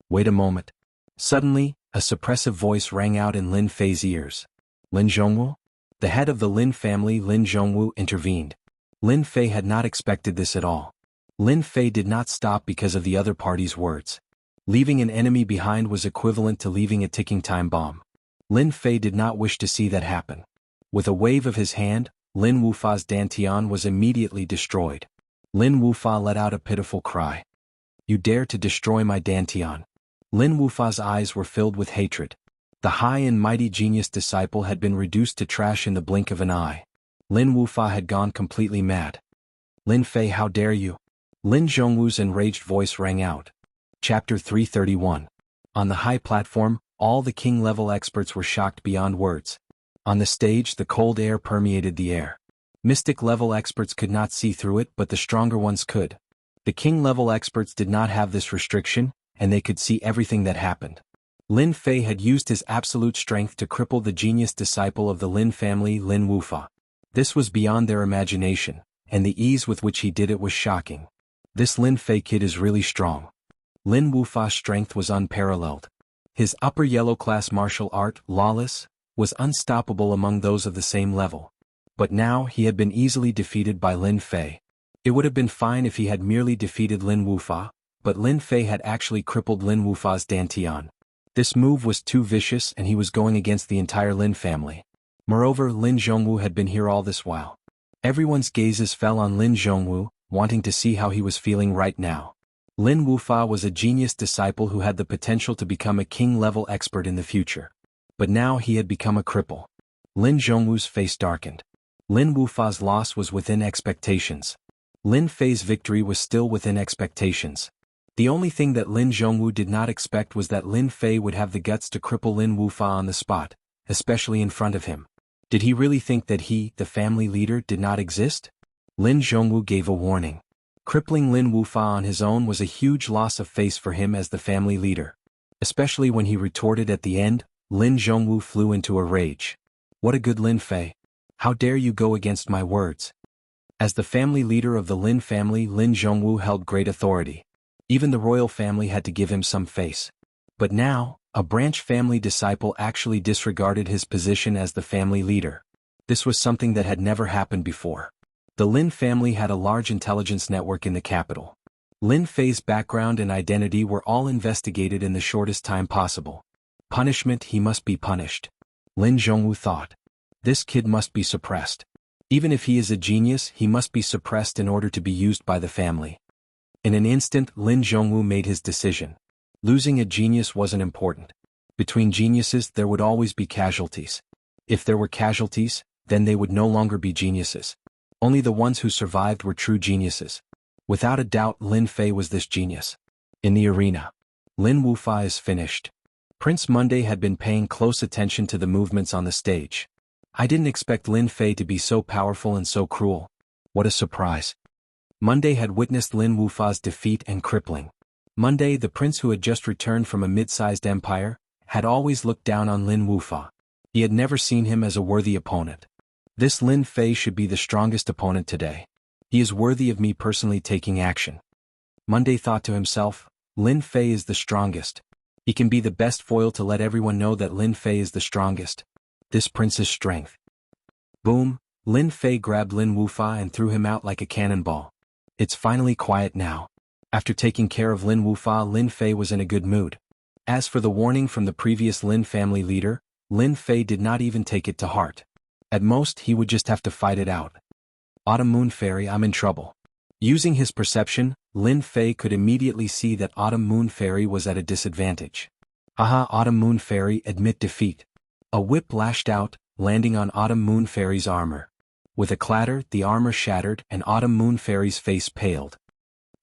Wait a moment. Suddenly, a suppressive voice rang out in Lin Fei's ears. Lin Jianghu? The head of the Lin family, Lin Jianghu, intervened. Lin Fei had not expected this at all. Lin Fei did not stop because of the other party's words. Leaving an enemy behind was equivalent to leaving a ticking time bomb. Lin Fei did not wish to see that happen. With a wave of his hand, Lin Wufa's dantian was immediately destroyed. Lin Wufa let out a pitiful cry. You dare to destroy my dantian. Lin Wufa's eyes were filled with hatred. The high and mighty genius disciple had been reduced to trash in the blink of an eye. Lin Wufa had gone completely mad. Lin Fei, how dare you? Lin Zhongwu's enraged voice rang out. Chapter 331. On the high platform, all the king-level experts were shocked beyond words. On the stage, the cold air permeated the air. Mystic-level experts could not see through it, but the stronger ones could. The king-level experts did not have this restriction, and they could see everything that happened. Lin Fei had used his absolute strength to cripple the genius disciple of the Lin family, Lin Wufa. This was beyond their imagination, and the ease with which he did it was shocking. This Lin Fei kid is really strong. Lin Wufa's strength was unparalleled. His upper yellow class martial art, lawless, was unstoppable among those of the same level. But now he had been easily defeated by Lin Fei. It would have been fine if he had merely defeated Lin Wufa, but Lin Fei had actually crippled Lin Wufa's dantian. This move was too vicious and he was going against the entire Lin family. Moreover, Lin Jianghu had been here all this while. Everyone's gazes fell on Lin Jianghu, wanting to see how he was feeling right now. Lin Wufa was a genius disciple who had the potential to become a king-level expert in the future. But now he had become a cripple. Lin Jianghu's face darkened. Lin Wufa's loss was within expectations. Lin Fei's victory was still within expectations. The only thing that Lin Jianghu did not expect was that Lin Fei would have the guts to cripple Lin Wufa on the spot, especially in front of him. Did he really think that he, the family leader, did not exist? Lin Jianghu gave a warning. Crippling Lin Wufa on his own was a huge loss of face for him as the family leader. Especially when he retorted at the end, Lin Jianghu flew into a rage. What a good Lin Fei! How dare you go against my words? As the family leader of the Lin family, Lin Jianghu held great authority. Even the royal family had to give him some face. But now, a branch family disciple actually disregarded his position as the family leader. This was something that had never happened before. The Lin family had a large intelligence network in the capital. Lin Fei's background and identity were all investigated in the shortest time possible. Punishment, he must be punished. Lin Jianghu thought. This kid must be suppressed. Even if he is a genius, he must be suppressed in order to be used by the family. In an instant, Lin Jianghu made his decision. Losing a genius wasn't important. Between geniuses there would always be casualties. If there were casualties, then they would no longer be geniuses. Only the ones who survived were true geniuses. Without a doubt, Lin Fei was this genius. In the arena, Lin Wufa is finished. Prince Monday had been paying close attention to the movements on the stage. I didn't expect Lin Fei to be so powerful and so cruel. What a surprise. Monday had witnessed Lin Wufa's defeat and crippling. Monday, the prince who had just returned from a mid-sized empire, had always looked down on Lin Wufa. He had never seen him as a worthy opponent. This Lin Fei should be the strongest opponent today. He is worthy of me personally taking action. Monday thought to himself, Lin Fei is the strongest. He can be the best foil to let everyone know that Lin Fei is the strongest. This prince's strength. Boom, Lin Fei grabbed Lin Wufa and threw him out like a cannonball. It's finally quiet now. After taking care of Lin Wufa, Lin Fei was in a good mood. As for the warning from the previous Lin family leader, Lin Fei did not even take it to heart. At most, he would just have to fight it out. Autumn Moon Fairy, I'm in trouble. Using his perception, Lin Fei could immediately see that Autumn Moon Fairy was at a disadvantage. Aha, Autumn Moon Fairy, admit defeat. A whip lashed out, landing on Autumn Moon Fairy's armor. With a clatter, the armor shattered and Autumn Moon Fairy's face paled.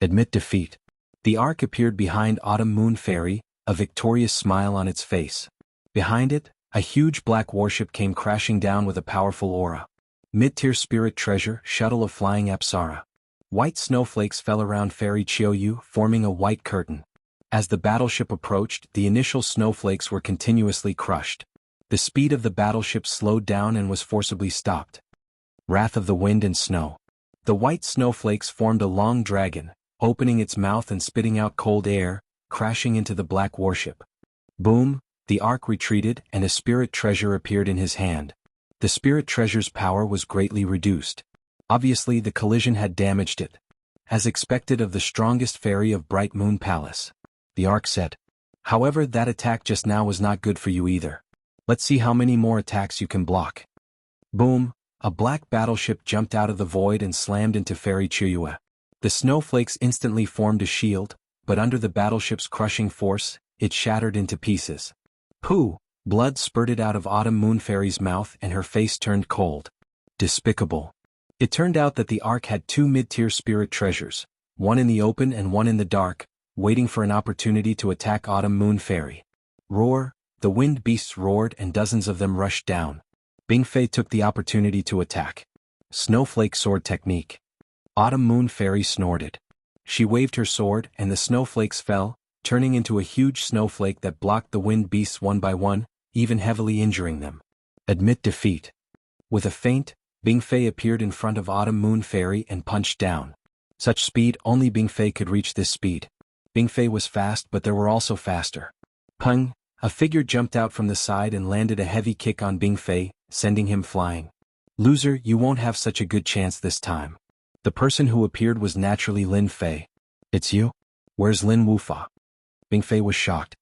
Admit defeat. The arc appeared behind Autumn Moon Fairy, a victorious smile on its face. Behind it, a huge black warship came crashing down with a powerful aura. Mid-tier spirit treasure, shuttle of flying Apsara. White snowflakes fell around Fairy Qiuyu, forming a white curtain. As the battleship approached, the initial snowflakes were continuously crushed. The speed of the battleship slowed down and was forcibly stopped. Wrath of the wind and snow. The white snowflakes formed a long dragon, opening its mouth and spitting out cold air, crashing into the black warship. Boom, the ark retreated and a spirit treasure appeared in his hand. The spirit treasure's power was greatly reduced. Obviously the collision had damaged it. As expected of the strongest fairy of Bright Moon Palace. The ark said. However, that attack just now was not good for you either. Let's see how many more attacks you can block. Boom, a black battleship jumped out of the void and slammed into Fairy Qiuyu. The snowflakes instantly formed a shield, but under the battleship's crushing force, it shattered into pieces. Pooh! Blood spurted out of Autumn Moon Fairy's mouth and her face turned cold. Despicable. It turned out that the ark had two mid-tier spirit treasures, one in the open and one in the dark, waiting for an opportunity to attack Autumn Moon Fairy. Roar! The wind beasts roared and dozens of them rushed down. Bingfei took the opportunity to attack. Snowflake sword technique. Autumn Moon Fairy snorted. She waved her sword and the snowflakes fell, turning into a huge snowflake that blocked the wind beasts one by one, even heavily injuring them. Admit defeat. With a feint, Bingfei appeared in front of Autumn Moon Fairy and punched down. Such speed, only Bingfei could reach this speed. Bingfei was fast, but there were also faster. Pung! A figure jumped out from the side and landed a heavy kick on Bingfei, sending him flying. Loser, you won't have such a good chance this time. The person who appeared was naturally Lin Fei. It's you? Where's Lin Wufa? Bingfei was shocked.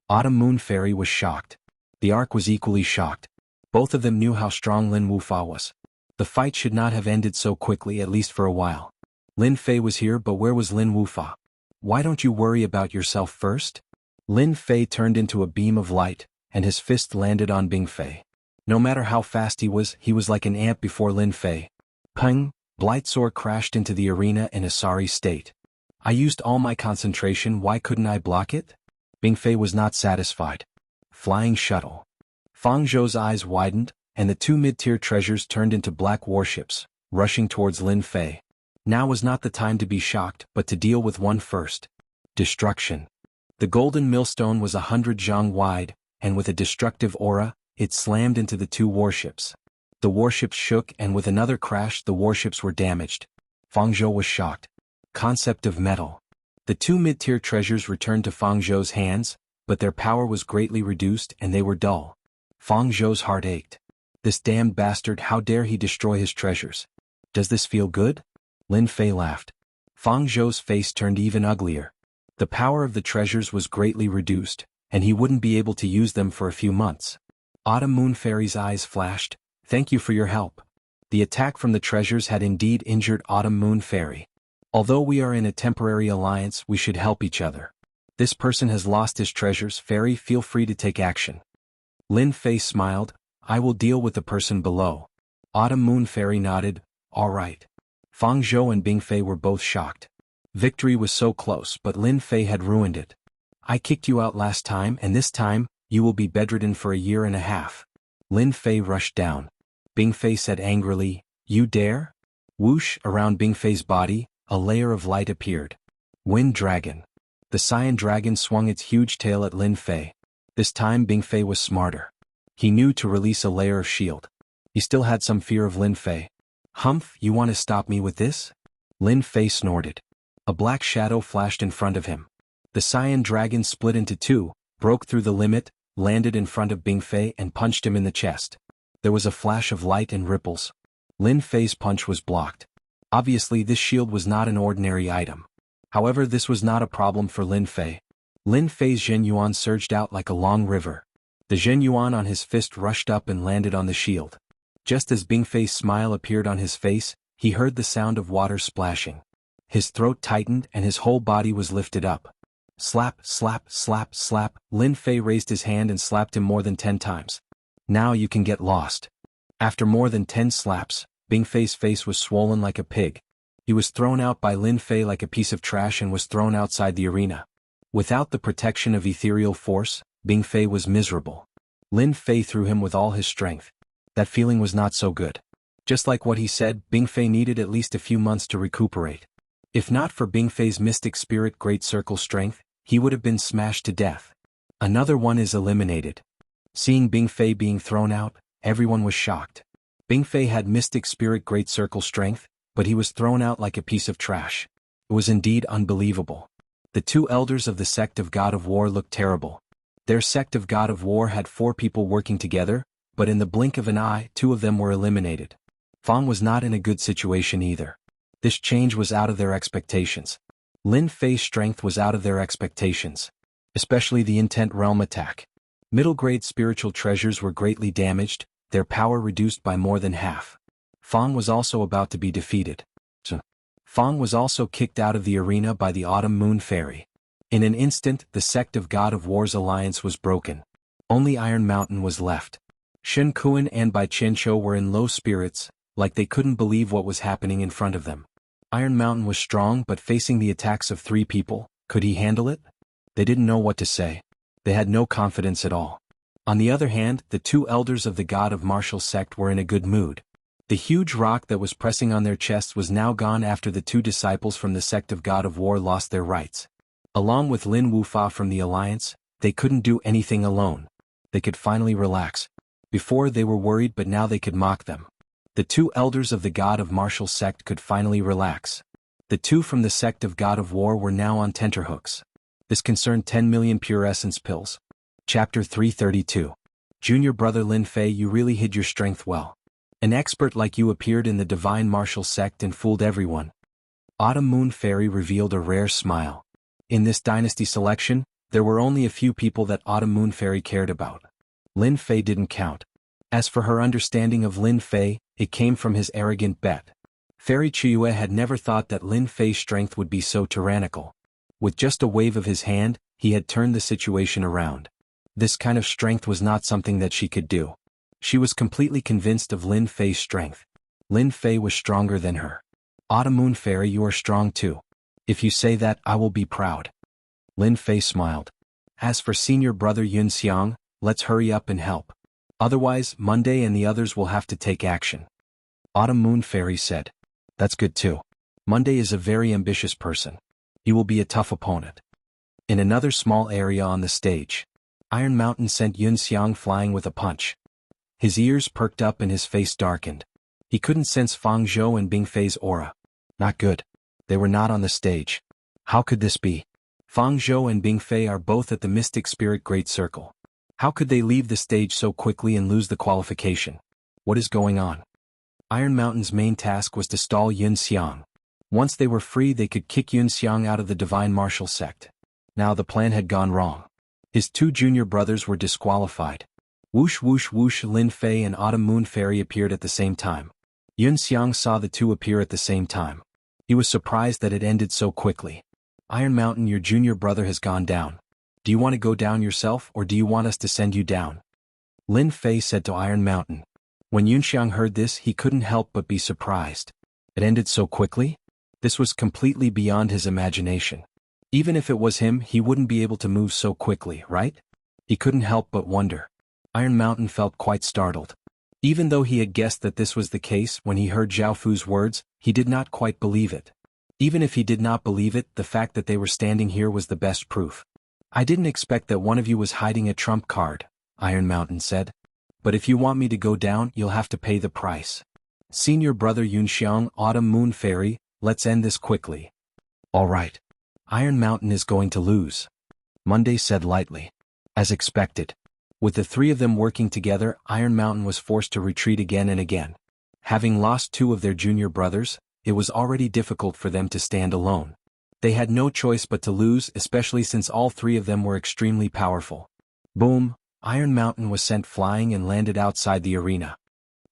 Autumn Moon Fairy was shocked. The Ark was equally shocked. Both of them knew how strong Lin Wufa was. The fight should not have ended so quickly, at least for a while. Lin Fei was here, but where was Lin Wufa? Why don't you worry about yourself first? Lin Fei turned into a beam of light, and his fist landed on Bingfei. No matter how fast he was like an ant before Lin Fei. Pung! Blightsore crashed into the arena in a sorry state. I used all my concentration, why couldn't I block it? Bingfei was not satisfied. Flying shuttle. Fang Zhou's eyes widened, and the two mid-tier treasures turned into black warships, rushing towards Lin Fei. Now was not the time to be shocked, but to deal with one first. Destruction. The golden millstone was 100 zhang wide, and with a destructive aura, it slammed into the two warships. The warships shook, and with another crash the warships were damaged. Fang Zhou was shocked. Concept of metal. The two mid-tier treasures returned to Fang Zhou's hands, but their power was greatly reduced and they were dull. Fang Zhou's heart ached. This damned bastard, how dare he destroy his treasures? Does this feel good? Lin Fei laughed. Fang Zhou's face turned even uglier. The power of the treasures was greatly reduced, and he wouldn't be able to use them for a few months. Autumn Moon Fairy's eyes flashed. Thank you for your help. The attack from the treasures had indeed injured Autumn Moon Fairy. Although we are in a temporary alliance, we should help each other. This person has lost his treasures, Fairy, feel free to take action. Lin Fei smiled. I will deal with the person below. Autumn Moon Fairy nodded. All right. Fang Zhou and Bingfei were both shocked. Victory was so close, but Lin Fei had ruined it. I kicked you out last time, and this time, you will be bedridden for a year and a half. Lin Fei rushed down. Bingfei said angrily, You dare? Whoosh, around Bingfei's body, a layer of light appeared. Wind Dragon. The Cyan Dragon swung its huge tail at Lin Fei. This time Bingfei was smarter. He knew to release a layer of shield. He still had some fear of Lin Fei. Humph, you want to stop me with this? Lin Fei snorted. A black shadow flashed in front of him. The Cyan Dragon split into two, broke through the limit, landed in front of Bingfei and punched him in the chest. There was a flash of light and ripples. Lin Fei's punch was blocked. Obviously this shield was not an ordinary item. However, this was not a problem for Lin Fei. Lin Fei's Zhenyuan surged out like a long river. The Zhenyuan on his fist rushed up and landed on the shield. Just as Bingfei's smile appeared on his face, he heard the sound of water splashing. His throat tightened and his whole body was lifted up. Slap, slap, slap, slap. Lin Fei raised his hand and slapped him more than 10 times. Now you can get lost. After more than 10 slaps, Bingfei's face was swollen like a pig. He was thrown out by Lin Fei like a piece of trash and was thrown outside the arena. Without the protection of ethereal force, Bingfei was miserable. Lin Fei threw him with all his strength. That feeling was not so good. Just like what he said, Bingfei needed at least a few months to recuperate. If not for Bingfei's mystic spirit Great Circle strength, he would have been smashed to death. Another one is eliminated. Seeing Bingfei being thrown out, everyone was shocked. Bingfei had mystic spirit Great Circle strength, but he was thrown out like a piece of trash. It was indeed unbelievable. The two elders of the sect of God of War looked terrible. Their sect of God of War had 4 people working together, but in the blink of an eye, 2 of them were eliminated. Fang was not in a good situation either. This change was out of their expectations. Lin Fei's strength was out of their expectations. Especially the Intent Realm attack. Middle-grade spiritual treasures were greatly damaged, their power reduced by more than half. Fang was also about to be defeated. Fang was also kicked out of the arena by the Autumn Moon Fairy. In an instant, the sect of God of War's alliance was broken. Only Iron Mountain was left. Shen Kuan and Bai Qianqiu were in low spirits, like they couldn't believe what was happening in front of them. Iron Mountain was strong, but facing the attacks of 3 people, could he handle it? They didn't know what to say. They had no confidence at all. On the other hand, the 2 elders of the God of Martial sect were in a good mood. The huge rock that was pressing on their chests was now gone after the 2 disciples from the sect of God of War lost their rights. Along with Lin Wufa from the Alliance, they couldn't do anything alone. They could finally relax. Before they were worried, but now they could mock them. The two elders of the God of Martial sect could finally relax. The two from the sect of God of War were now on tenterhooks. This concerned 10 million pure essence pills. Chapter 332. Junior brother Lin Fei, you really hid your strength well. An expert like you appeared in the divine martial sect and fooled everyone. Autumn Moon Fairy revealed a rare smile. In this dynasty selection, there were only a few people that Autumn Moon Fairy cared about. Lin Fei didn't count. As for her understanding of Lin Fei, it came from his arrogant bet. Fairy Chiyue had never thought that Lin Fei's strength would be so tyrannical. With just a wave of his hand, he had turned the situation around. This kind of strength was not something that she could do. She was completely convinced of Lin Fei's strength. Lin Fei was stronger than her. Autumn Moon Fairy, you are strong too. If you say that, I will be proud. Lin Fei smiled. As for senior brother Xianxia, let's hurry up and help. Otherwise, Monday and the others will have to take action. Autumn Moon Fairy said. That's good too. Monday is a very ambitious person. He will be a tough opponent. In another small area on the stage, Iron Mountain sent Xiang flying with a punch. His ears perked up and his face darkened. He couldn't sense Fang Zhou and Bing Fei's aura. Not good. They were not on the stage. How could this be? Fang Zhou and Bing Fei are both at the Mystic Spirit Great Circle. How could they leave the stage so quickly and lose the qualification? What is going on? Iron Mountain's main task was to stall Xiang. Once they were free, they could kick Xiang out of the Divine Martial Sect. Now the plan had gone wrong. His two junior brothers were disqualified. Whoosh whoosh whoosh, Lin Fei and Autumn Moon Fairy appeared at the same time. Xiang saw the two appear at the same time. He was surprised that it ended so quickly. Iron Mountain, your junior brother has gone down. Do you want to go down yourself, or do you want us to send you down? Lin Fei said to Iron Mountain. When Xiang heard this, he couldn't help but be surprised. It ended so quickly? This was completely beyond his imagination. Even if it was him, he wouldn't be able to move so quickly, right? He couldn't help but wonder. Iron Mountain felt quite startled. Even though he had guessed that this was the case, when he heard Zhao Fu's words, he did not quite believe it. Even if he did not believe it, the fact that they were standing here was the best proof. I didn't expect that one of you was hiding a trump card, Iron Mountain said. But if you want me to go down, you'll have to pay the price. Senior brother Xiang, Autumn Moon Fairy, let's end this quickly. All right. Iron Mountain is going to lose, Monday said lightly. As expected. With the three of them working together, Iron Mountain was forced to retreat again and again. Having lost two of their junior brothers, it was already difficult for them to stand alone. They had no choice but to lose, especially since all three of them were extremely powerful. Boom! Iron Mountain was sent flying and landed outside the arena.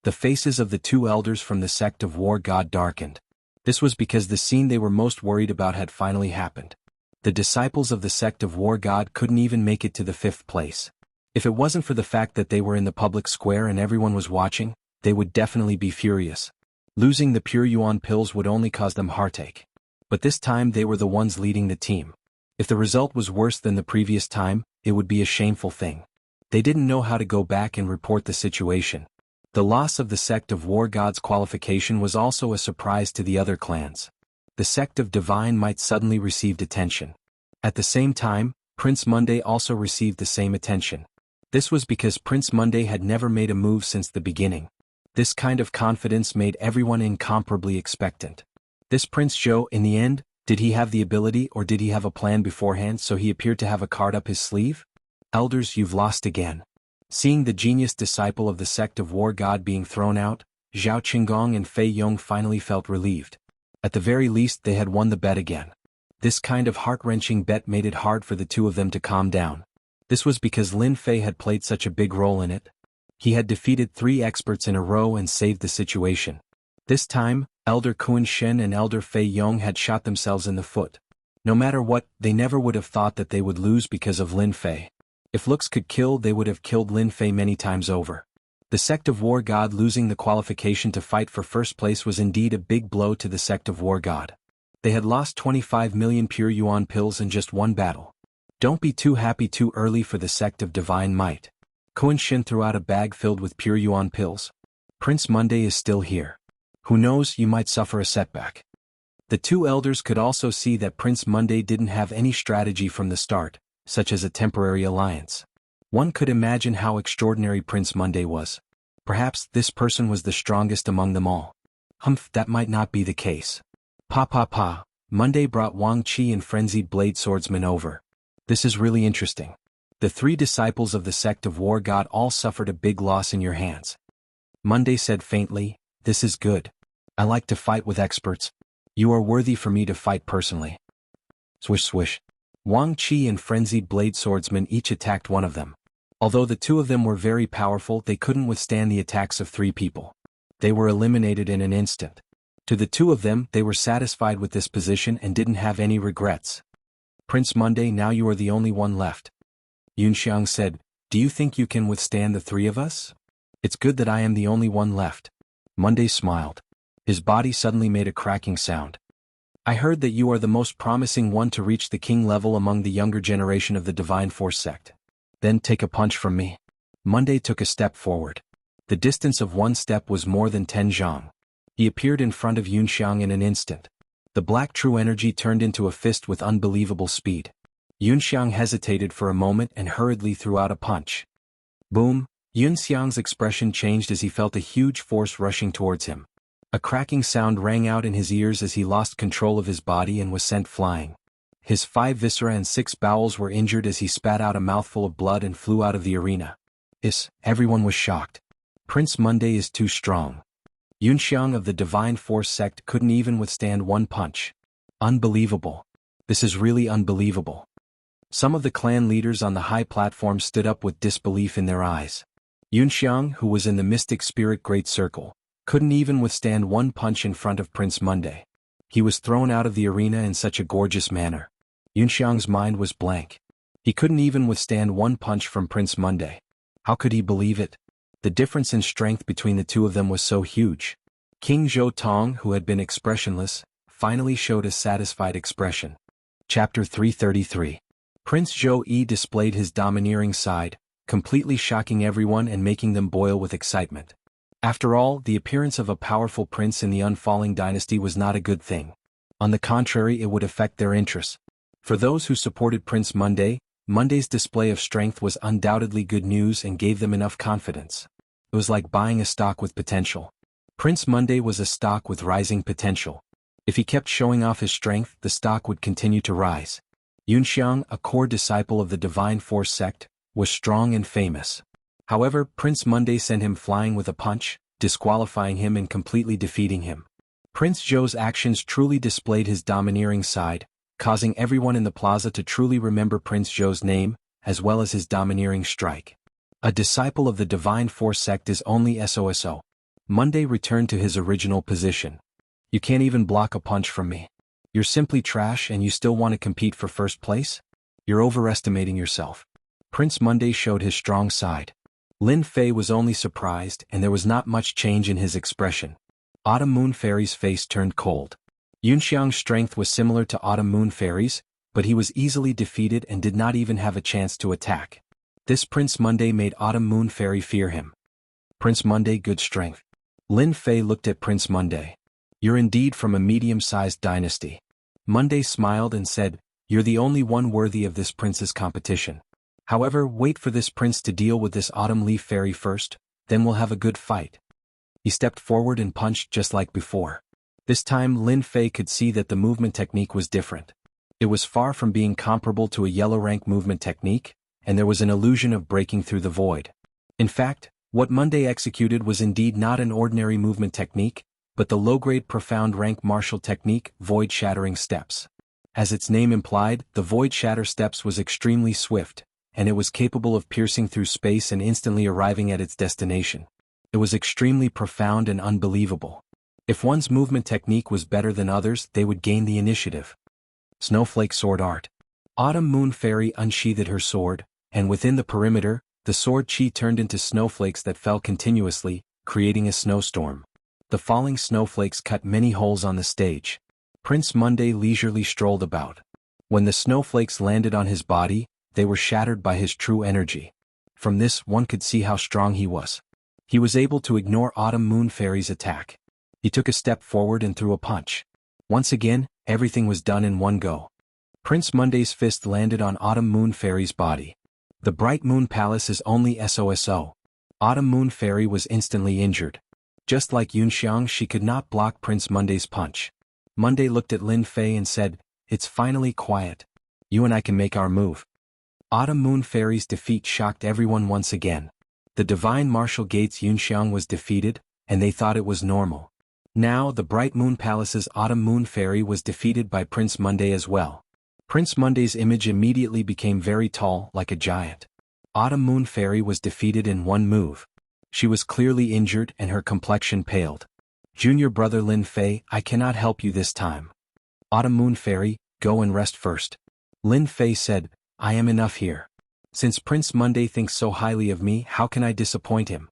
The faces of the two elders from the sect of War God darkened. This was because the scene they were most worried about had finally happened. The disciples of the sect of War God couldn't even make it to the 5th place. If it wasn't for the fact that they were in the public square and everyone was watching, they would definitely be furious. Losing the pure yuan pills would only cause them heartache. But this time they were the ones leading the team. If the result was worse than the previous time, it would be a shameful thing. They didn't know how to go back and report the situation. The loss of the sect of War God's qualification was also a surprise to the other clans. The sect of Divine might suddenly received attention. At the same time, Prince Monday also received the same attention. This was because Prince Monday had never made a move since the beginning. This kind of confidence made everyone incomparably expectant. This Prince Zhou, in the end, did he have the ability or did he have a plan beforehand so he appeared to have a card up his sleeve? Elders, you've lost again. Seeing the genius disciple of the sect of War God being thrown out, Zhao Qinggong and Fei Yong finally felt relieved. At the very least they had won the bet again. This kind of heart-wrenching bet made it hard for the two of them to calm down. This was because Lin Fei had played such a big role in it. He had defeated 3 experts in a row and saved the situation. This time, Elder Kun Shen and Elder Fei Yong had shot themselves in the foot. No matter what, they never would have thought that they would lose because of Lin Fei. If looks could kill, they would have killed Lin Fei many times over. The sect of War God losing the qualification to fight for first place was indeed a big blow to the sect of War God. They had lost 25 million pure yuan pills in just one battle. Don't be too happy too early for the sect of Divine Might. Kun Shin threw out a bag filled with pure yuan pills. Prince Monday is still here. Who knows, you might suffer a setback. The two elders could also see that Prince Monday didn't have any strategy from the start, such as a temporary alliance. One could imagine how extraordinary Prince Monday was. Perhaps this person was the strongest among them all. Humph, that might not be the case. Pa. Monday brought Wang Qi and frenzied blade swordsman over. This is really interesting. The three disciples of the sect of War God all suffered a big loss in your hands. Monday said faintly, this is good. I like to fight with experts. You are worthy for me to fight personally. Swish swish. Wang Qi and frenzied blade swordsman each attacked one of them. Although the two of them were very powerful, they couldn't withstand the attacks of three people. They were eliminated in an instant. To the two of them, they were satisfied with this position and didn't have any regrets. Prince Monday, now you are the only one left. Xianxia said, do you think you can withstand the three of us? It's good that I am the only one left. Monday smiled. His body suddenly made a cracking sound. I heard that you are the most promising one to reach the king level among the younger generation of the Divine Force sect. Then take a punch from me. Monday took a step forward. The distance of one step was more than 10 zhang. He appeared in front of Xianxia in an instant. The black true energy turned into a fist with unbelievable speed. Xianxia hesitated for a moment and hurriedly threw out a punch. Boom! Xianxia's expression changed as he felt a huge force rushing towards him. A cracking sound rang out in his ears as he lost control of his body and was sent flying. His 5 viscera and 6 bowels were injured as he spat out a mouthful of blood and flew out of the arena. Everyone was shocked. Prince Monday is too strong. Xianxia of the Divine Force sect couldn't even withstand one punch. Unbelievable. This is really unbelievable. Some of the clan leaders on the high platform stood up with disbelief in their eyes. Xianxia, who was in the Mystic Spirit Great Circle, couldn't even withstand one punch in front of Prince Monday. He was thrown out of the arena in such a gorgeous manner. Xianxia's mind was blank. He couldn't even withstand one punch from Prince Monday. How could he believe it? The difference in strength between the two of them was so huge. King Zhou Tong, who had been expressionless, finally showed a satisfied expression. Chapter 333. Prince Zhou Yi displayed his domineering side, completely shocking everyone and making them boil with excitement. After all, the appearance of a powerful prince in the unfalling dynasty was not a good thing. On the contrary, it would affect their interests. For those who supported Prince Monday, Monday's display of strength was undoubtedly good news and gave them enough confidence. It was like buying a stock with potential. Prince Monday was a stock with rising potential. If he kept showing off his strength, the stock would continue to rise. Xianxia, a core disciple of the Divine Force sect, was strong and famous. However, Prince Monday sent him flying with a punch, disqualifying him and completely defeating him. Prince Zhou's actions truly displayed his domineering side, causing everyone in the plaza to truly remember Prince Zhou's name, as well as his domineering strike. A disciple of the Divine Force sect is only SOSO. Monday returned to his original position. You can't even block a punch from me. You're simply trash and you still want to compete for first place? You're overestimating yourself. Prince Monday showed his strong side. Lin Fei was only surprised and there was not much change in his expression. Autumn Moon Fairy's face turned cold. Xianxia's strength was similar to Autumn Moon Fairy's, but he was easily defeated and did not even have a chance to attack. This Prince Monday made Autumn Moon Fairy fear him. Prince Monday, good strength. Lin Fei looked at Prince Monday. You're indeed from a medium-sized dynasty. Monday smiled and said, you're the only one worthy of this prince's competition. However, wait for this prince to deal with this Autumn Leaf Fairy first, then we'll have a good fight. He stepped forward and punched just like before. This time Lin Fei could see that the movement technique was different. It was far from being comparable to a yellow rank movement technique, and there was an illusion of breaking through the void. In fact, what Monday executed was indeed not an ordinary movement technique, but the low-grade profound rank martial technique, Void Shattering Steps. As its name implied, the Void Shatter Steps was extremely swift, and it was capable of piercing through space and instantly arriving at its destination. It was extremely profound and unbelievable. If one's movement technique was better than others, they would gain the initiative. Snowflake Sword Art. Autumn Moon Fairy unsheathed her sword, and within the perimeter, the sword chi turned into snowflakes that fell continuously, creating a snowstorm. The falling snowflakes cut many holes on the stage. Prince Monday leisurely strolled about. When the snowflakes landed on his body, they were shattered by his true energy. From this, one could see how strong he was. He was able to ignore Autumn Moon Fairy's attack. He took a step forward and threw a punch. Once again, everything was done in one go. Prince Monday's fist landed on Autumn Moon Fairy's body. The Bright Moon Palace is only SOSO. Autumn Moon Fairy was instantly injured. Just like Xianxia, she could not block Prince Monday's punch. Monday looked at Lin Fei and said, "It's finally quiet. You and I can make our move." Autumn Moon Fairy's defeat shocked everyone once again. The Divine Martial Gate's Xianxia was defeated, and they thought it was normal. Now the Bright Moon Palace's Autumn Moon Fairy was defeated by Prince Monday as well. Prince Monday's image immediately became very tall, like a giant. Autumn Moon Fairy was defeated in one move. She was clearly injured and her complexion paled. "Junior brother Lin Fei, I cannot help you this time. Autumn Moon Fairy, go and rest first." Lin Fei said, "I am enough here. Since Prince Monday thinks so highly of me, how can I disappoint him?"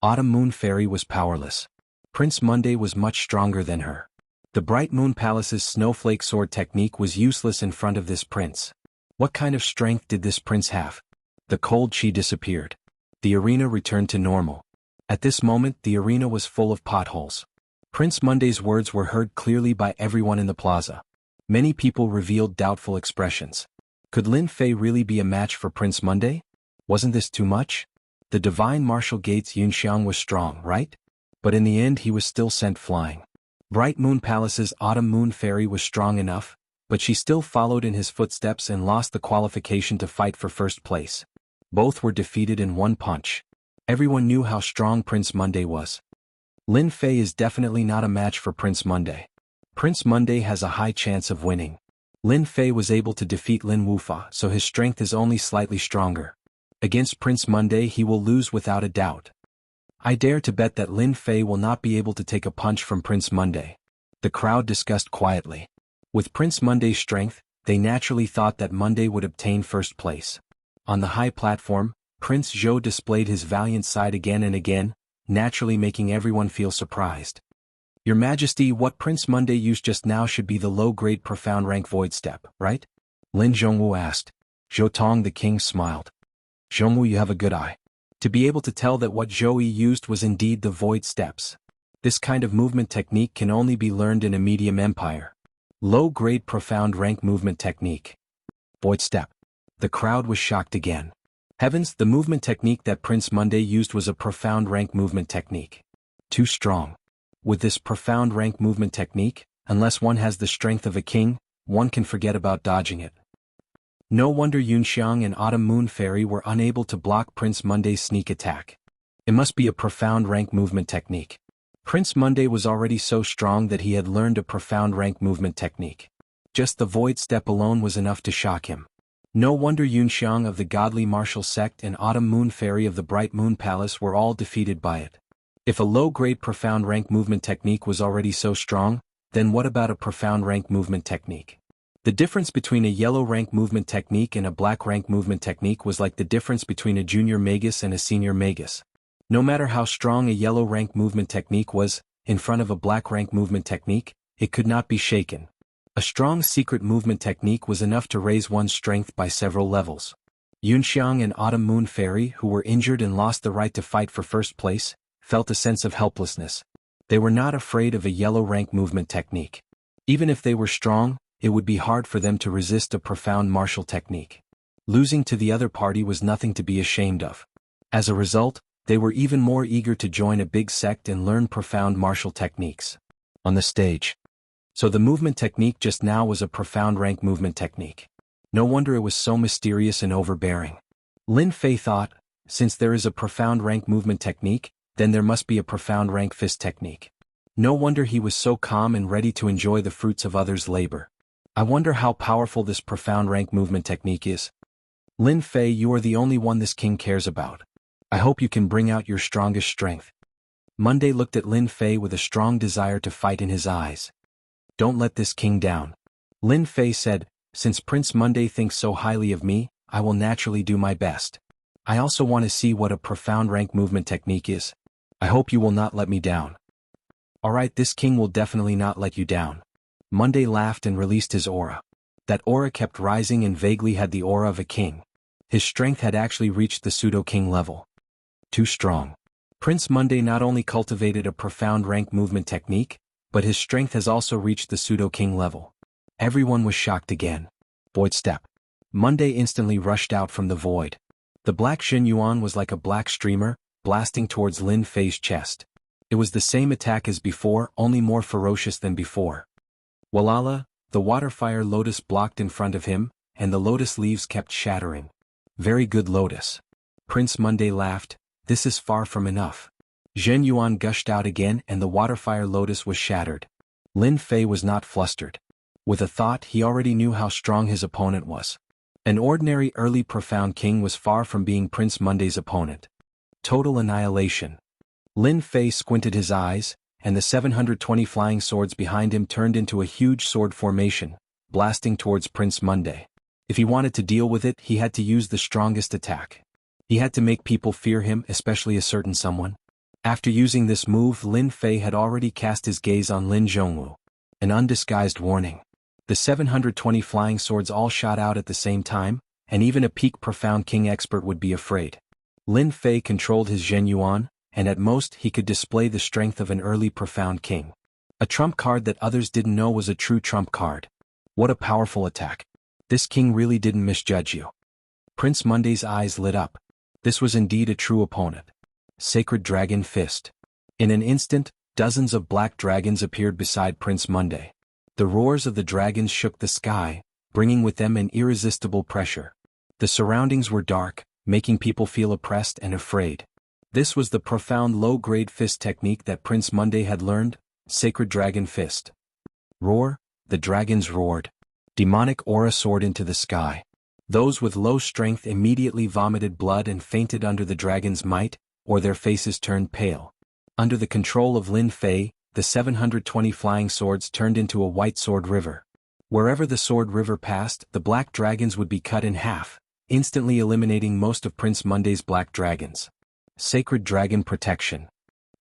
Autumn Moon Fairy was powerless. Prince Monday was much stronger than her. The Bright Moon Palace's snowflake sword technique was useless in front of this prince. What kind of strength did this prince have? The cold chi disappeared. The arena returned to normal. At this moment the arena was full of potholes. Prince Monday's words were heard clearly by everyone in the plaza. Many people revealed doubtful expressions. Could Lin Fei really be a match for Prince Monday? Wasn't this too much? The Divine Martial Gate's Xianxia was strong, right? But in the end he was still sent flying. Bright Moon Palace's Autumn Moon Fairy was strong enough, but she still followed in his footsteps and lost the qualification to fight for first place. Both were defeated in one punch. Everyone knew how strong Prince Monday was. Lin Fei is definitely not a match for Prince Monday. Prince Monday has a high chance of winning. Lin Fei was able to defeat Lin Wufa, so his strength is only slightly stronger. Against Prince Monday he will lose without a doubt. I dare to bet that Lin Fei will not be able to take a punch from Prince Monday. The crowd discussed quietly. With Prince Monday's strength, they naturally thought that Monday would obtain first place. On the high platform, Prince Zhou displayed his valiant side again and again, naturally making everyone feel surprised. "Your Majesty, what Prince Monday used just now should be the low-grade profound rank void step, right?" Lin Zhongwu asked. Zhou Tong the king smiled. "Zhongwu, you have a good eye. To be able to tell that what Zhou Yi used was indeed the void steps. This kind of movement technique can only be learned in a medium empire. Low-grade profound rank movement technique. Void step." The crowd was shocked again. Heavens, the movement technique that Prince Monday used was a profound rank movement technique. Too strong. With this profound rank movement technique, unless one has the strength of a king, one can forget about dodging it. No wonder Xianxia and Autumn Moon Fairy were unable to block Prince Monday's sneak attack. It must be a profound rank movement technique. Prince Monday was already so strong that he had learned a profound rank movement technique. Just the void step alone was enough to shock him. No wonder Xianxia of the Godly Martial Sect and Autumn Moon Fairy of the Bright Moon Palace were all defeated by it. If a low-grade profound rank movement technique was already so strong, then what about a profound rank movement technique? The difference between a yellow rank movement technique and a black rank movement technique was like the difference between a junior magus and a senior magus. No matter how strong a yellow rank movement technique was, in front of a black rank movement technique, it could not be shaken. A strong secret movement technique was enough to raise one's strength by several levels. Xianxia and Autumn Moon Fairy, who were injured and lost the right to fight for first place, felt a sense of helplessness. They were not afraid of a yellow rank movement technique. Even if they were strong, it would be hard for them to resist a profound martial technique. Losing to the other party was nothing to be ashamed of. As a result, they were even more eager to join a big sect and learn profound martial techniques. On the stage. So the movement technique just now was a profound rank movement technique. No wonder it was so mysterious and overbearing. Lin Fei thought, since there is a profound rank movement technique, then there must be a profound rank fist technique. No wonder he was so calm and ready to enjoy the fruits of others' labor. I wonder how powerful this profound rank movement technique is. Lin Fei, you are the only one this king cares about. I hope you can bring out your strongest strength. Monday looked at Lin Fei with a strong desire to fight in his eyes. Don't let this king down. Lin Fei said, since Prince Monday thinks so highly of me, I will naturally do my best. I also want to see what a profound rank movement technique is. I hope you will not let me down. Alright, this king will definitely not let you down. Monday laughed and released his aura. That aura kept rising and vaguely had the aura of a king. His strength had actually reached the pseudo-king level. Too strong. Prince Monday not only cultivated a profound rank movement technique, but his strength has also reached the pseudo-king level. Everyone was shocked again. Void step. Monday instantly rushed out from the void. The black Xinyuan was like a black streamer, blasting towards Lin Fei's chest. It was the same attack as before, only more ferocious than before. Walala, the water fire lotus blocked in front of him, and the lotus leaves kept shattering. Very good lotus. Prince Monday laughed, this is far from enough. Zhen Yuan gushed out again and the water fire lotus was shattered. Lin Fei was not flustered. With a thought he already knew how strong his opponent was. An ordinary early profound king was far from being Prince Monday's opponent. Total annihilation. Lin Fei squinted his eyes, and the 720 flying swords behind him turned into a huge sword formation, blasting towards Prince Monday. If he wanted to deal with it, he had to use the strongest attack. He had to make people fear him, especially a certain someone. After using this move, Lin Fei had already cast his gaze on Lin Zhongwu. An undisguised warning. The 720 flying swords all shot out at the same time, and even a peak profound king expert would be afraid. Lin Fei controlled his Zhen Yuan, and at most he could display the strength of an early profound king. A trump card that others didn't know was a true trump card. What a powerful attack. This king really didn't misjudge you. Prince Monday's eyes lit up. This was indeed a true opponent. Sacred Dragon Fist. In an instant, dozens of black dragons appeared beside Prince Monday. The roars of the dragons shook the sky, bringing with them an irresistible pressure. The surroundings were dark, making people feel oppressed and afraid. This was the profound low-grade fist technique that Prince Monday had learned, Sacred Dragon Fist. Roar, the dragons roared. Demonic aura soared into the sky. Those with low strength immediately vomited blood and fainted under the dragon's might, or their faces turned pale. Under the control of Lin Fei, the 720 flying swords turned into a white sword river. Wherever the sword river passed, the black dragons would be cut in half, instantly eliminating most of Prince Monday's black dragons. Sacred Dragon Protection.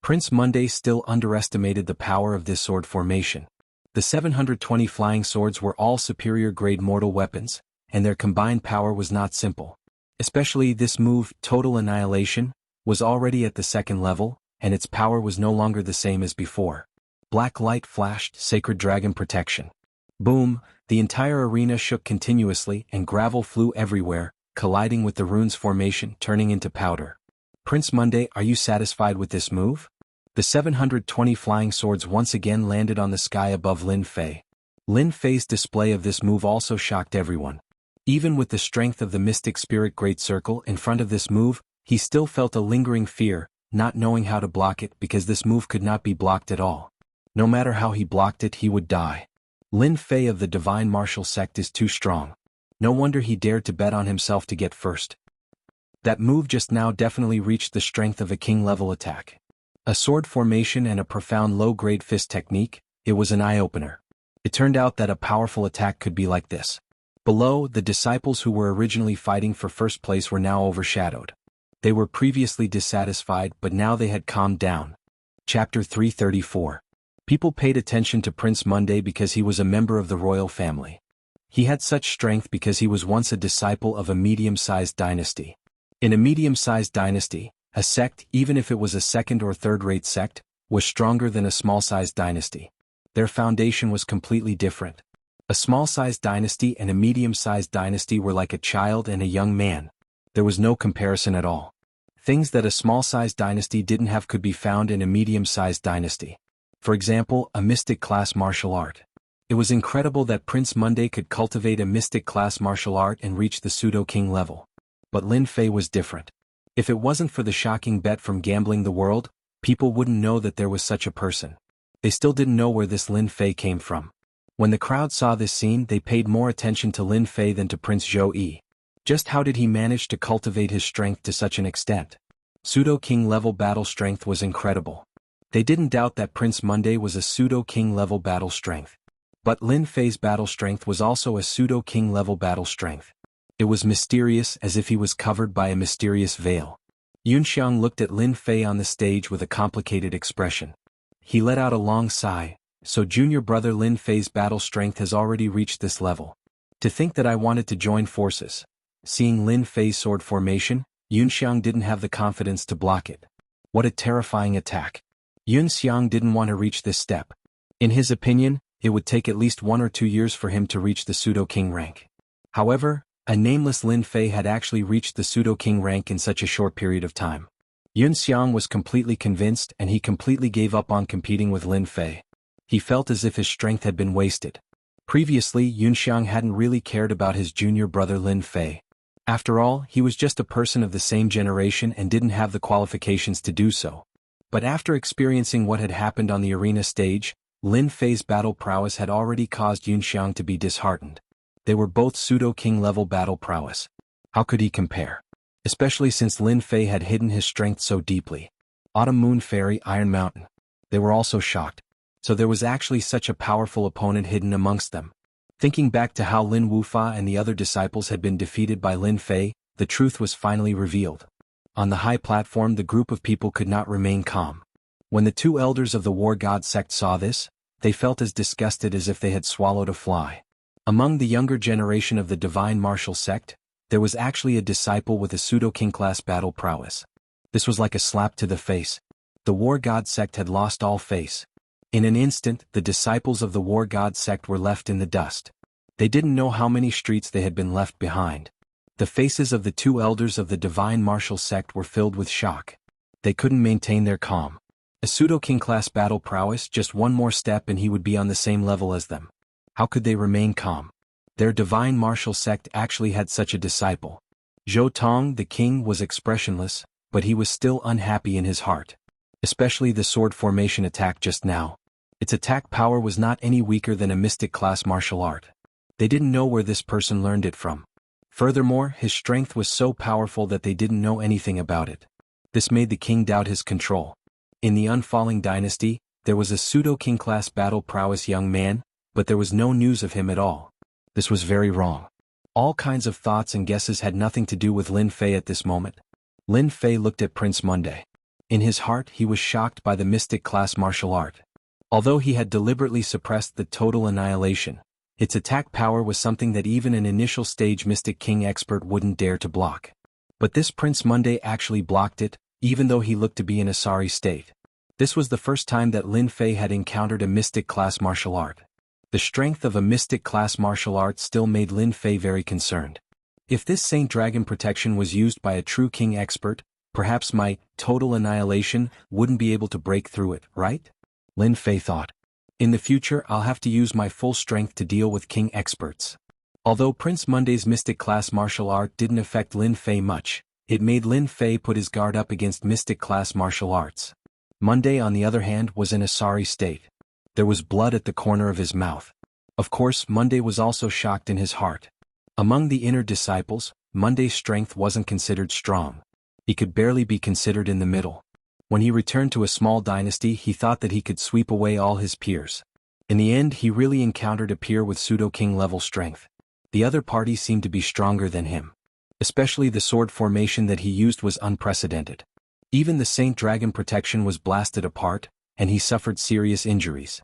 Prince Monday still underestimated the power of this sword formation. The 720 flying swords were all superior-grade mortal weapons, and their combined power was not simple. Especially this move, Total Annihilation, was already at the second level, and its power was no longer the same as before. Black light flashed, Sacred Dragon Protection. Boom, the entire arena shook continuously and gravel flew everywhere, colliding with the rune's formation, turning into powder. Prince Monday, are you satisfied with this move? The 720 flying swords once again landed on the sky above Lin Fei. Lin Fei's display of this move also shocked everyone. Even with the strength of the Mystic Spirit Great Circle in front of this move, he still felt a lingering fear, not knowing how to block it because this move could not be blocked at all. No matter how he blocked it, he would die. Lin Fei of the Divine Martial Sect is too strong. No wonder he dared to bet on himself to get first. That move just now definitely reached the strength of a king-level attack. A sword formation and a profound low-grade fist technique, it was an eye-opener. It turned out that a powerful attack could be like this. Below, the disciples who were originally fighting for first place were now overshadowed. They were previously dissatisfied, but now they had calmed down. Chapter 334. People paid attention to Prince Monday because he was a member of the royal family. He had such strength because he was once a disciple of a medium-sized dynasty. In a medium-sized dynasty, a sect, even if it was a second or third-rate sect, was stronger than a small-sized dynasty. Their foundation was completely different. A small-sized dynasty and a medium-sized dynasty were like a child and a young man. There was no comparison at all. Things that a small-sized dynasty didn't have could be found in a medium-sized dynasty. For example, a mystic-class martial art. It was incredible that Prince Monday could cultivate a mystic-class martial art and reach the pseudo-king level. But Lin Fei was different. If it wasn't for the shocking bet from Gambling the World, people wouldn't know that there was such a person. They still didn't know where this Lin Fei came from. When the crowd saw this scene, they paid more attention to Lin Fei than to Prince Zhou Yi. Just how did he manage to cultivate his strength to such an extent? Pseudo-king level battle strength was incredible. They didn't doubt that Prince Monday was a pseudo-king level battle strength. But Lin Fei's battle strength was also a pseudo-king level battle strength. It was mysterious, as if he was covered by a mysterious veil. Yunxiang looked at Lin Fei on the stage with a complicated expression. He let out a long sigh. So junior brother Lin Fei's battle strength has already reached this level. To think that I wanted to join forces. Seeing Lin Fei's sword formation, Yunxiang didn't have the confidence to block it. What a terrifying attack. Yunxiang didn't want to reach this step. In his opinion, it would take at least 1 or 2 years for him to reach the pseudo-king rank. However, a nameless Lin Fei had actually reached the pseudo-king rank in such a short period of time. Xianxia was completely convinced and he completely gave up on competing with Lin Fei. He felt as if his strength had been wasted. Previously, Xianxia hadn't really cared about his junior brother Lin Fei. After all, he was just a person of the same generation and didn't have the qualifications to do so. But after experiencing what had happened on the arena stage, Lin Fei's battle prowess had already caused Xianxia to be disheartened. They were both pseudo-king level battle prowess. How could he compare? Especially since Lin Fei had hidden his strength so deeply. Autumn Moon Fairy, Iron Mountain. They were also shocked. So there was actually such a powerful opponent hidden amongst them. Thinking back to how Lin Wufa and the other disciples had been defeated by Lin Fei, the truth was finally revealed. On the high platform, the group of people could not remain calm. When the 2 elders of the War God sect saw this, they felt as disgusted as if they had swallowed a fly. Among the younger generation of the Divine Martial sect, there was actually a disciple with a pseudo-king class battle prowess. This was like a slap to the face. The War God sect had lost all face. In an instant, the disciples of the War God sect were left in the dust. They didn't know how many streets they had been left behind. The faces of the 2 elders of the Divine Martial sect were filled with shock. They couldn't maintain their calm. A pseudo-king class battle prowess, just one more step and he would be on the same level as them. How could they remain calm? Their Divine Martial sect actually had such a disciple. Zhou Tong, the king, was expressionless, but he was still unhappy in his heart. Especially the sword formation attack just now. Its attack power was not any weaker than a mystic class martial art. They didn't know where this person learned it from. Furthermore, his strength was so powerful that they didn't know anything about it. This made the king doubt his control. In the Unfalling Dynasty, there was a pseudo-king class battle prowess young man, but there was no news of him at all. This was very wrong. All kinds of thoughts and guesses had nothing to do with Lin Fei at this moment. Lin Fei looked at Prince Monday. In his heart, he was shocked by the mystic class martial art. Although he had deliberately suppressed the total annihilation, its attack power was something that even an initial stage Mystic King expert wouldn't dare to block. But this Prince Monday actually blocked it, even though he looked to be in a sorry state. This was the first time that Lin Fei had encountered a mystic class martial art. The strength of a mystic class martial art still made Lin Fei very concerned. If this Saint Dragon protection was used by a true king expert, perhaps my total annihilation wouldn't be able to break through it, right? Lin Fei thought. In the future I'll have to use my full strength to deal with king experts. Although Prince Monday's mystic class martial art didn't affect Lin Fei much, it made Lin Fei put his guard up against mystic class martial arts. Monday, on the other hand, was in a sorry state. There was blood at the corner of his mouth. Of course, Monday was also shocked in his heart. Among the inner disciples, Monday's strength wasn't considered strong. He could barely be considered in the middle. When he returned to a small dynasty, he thought that he could sweep away all his peers. In the end, he really encountered a peer with pseudo-king level strength. The other party seemed to be stronger than him. Especially the sword formation that he used was unprecedented. Even the Saint Dragon protection was blasted apart, and he suffered serious injuries.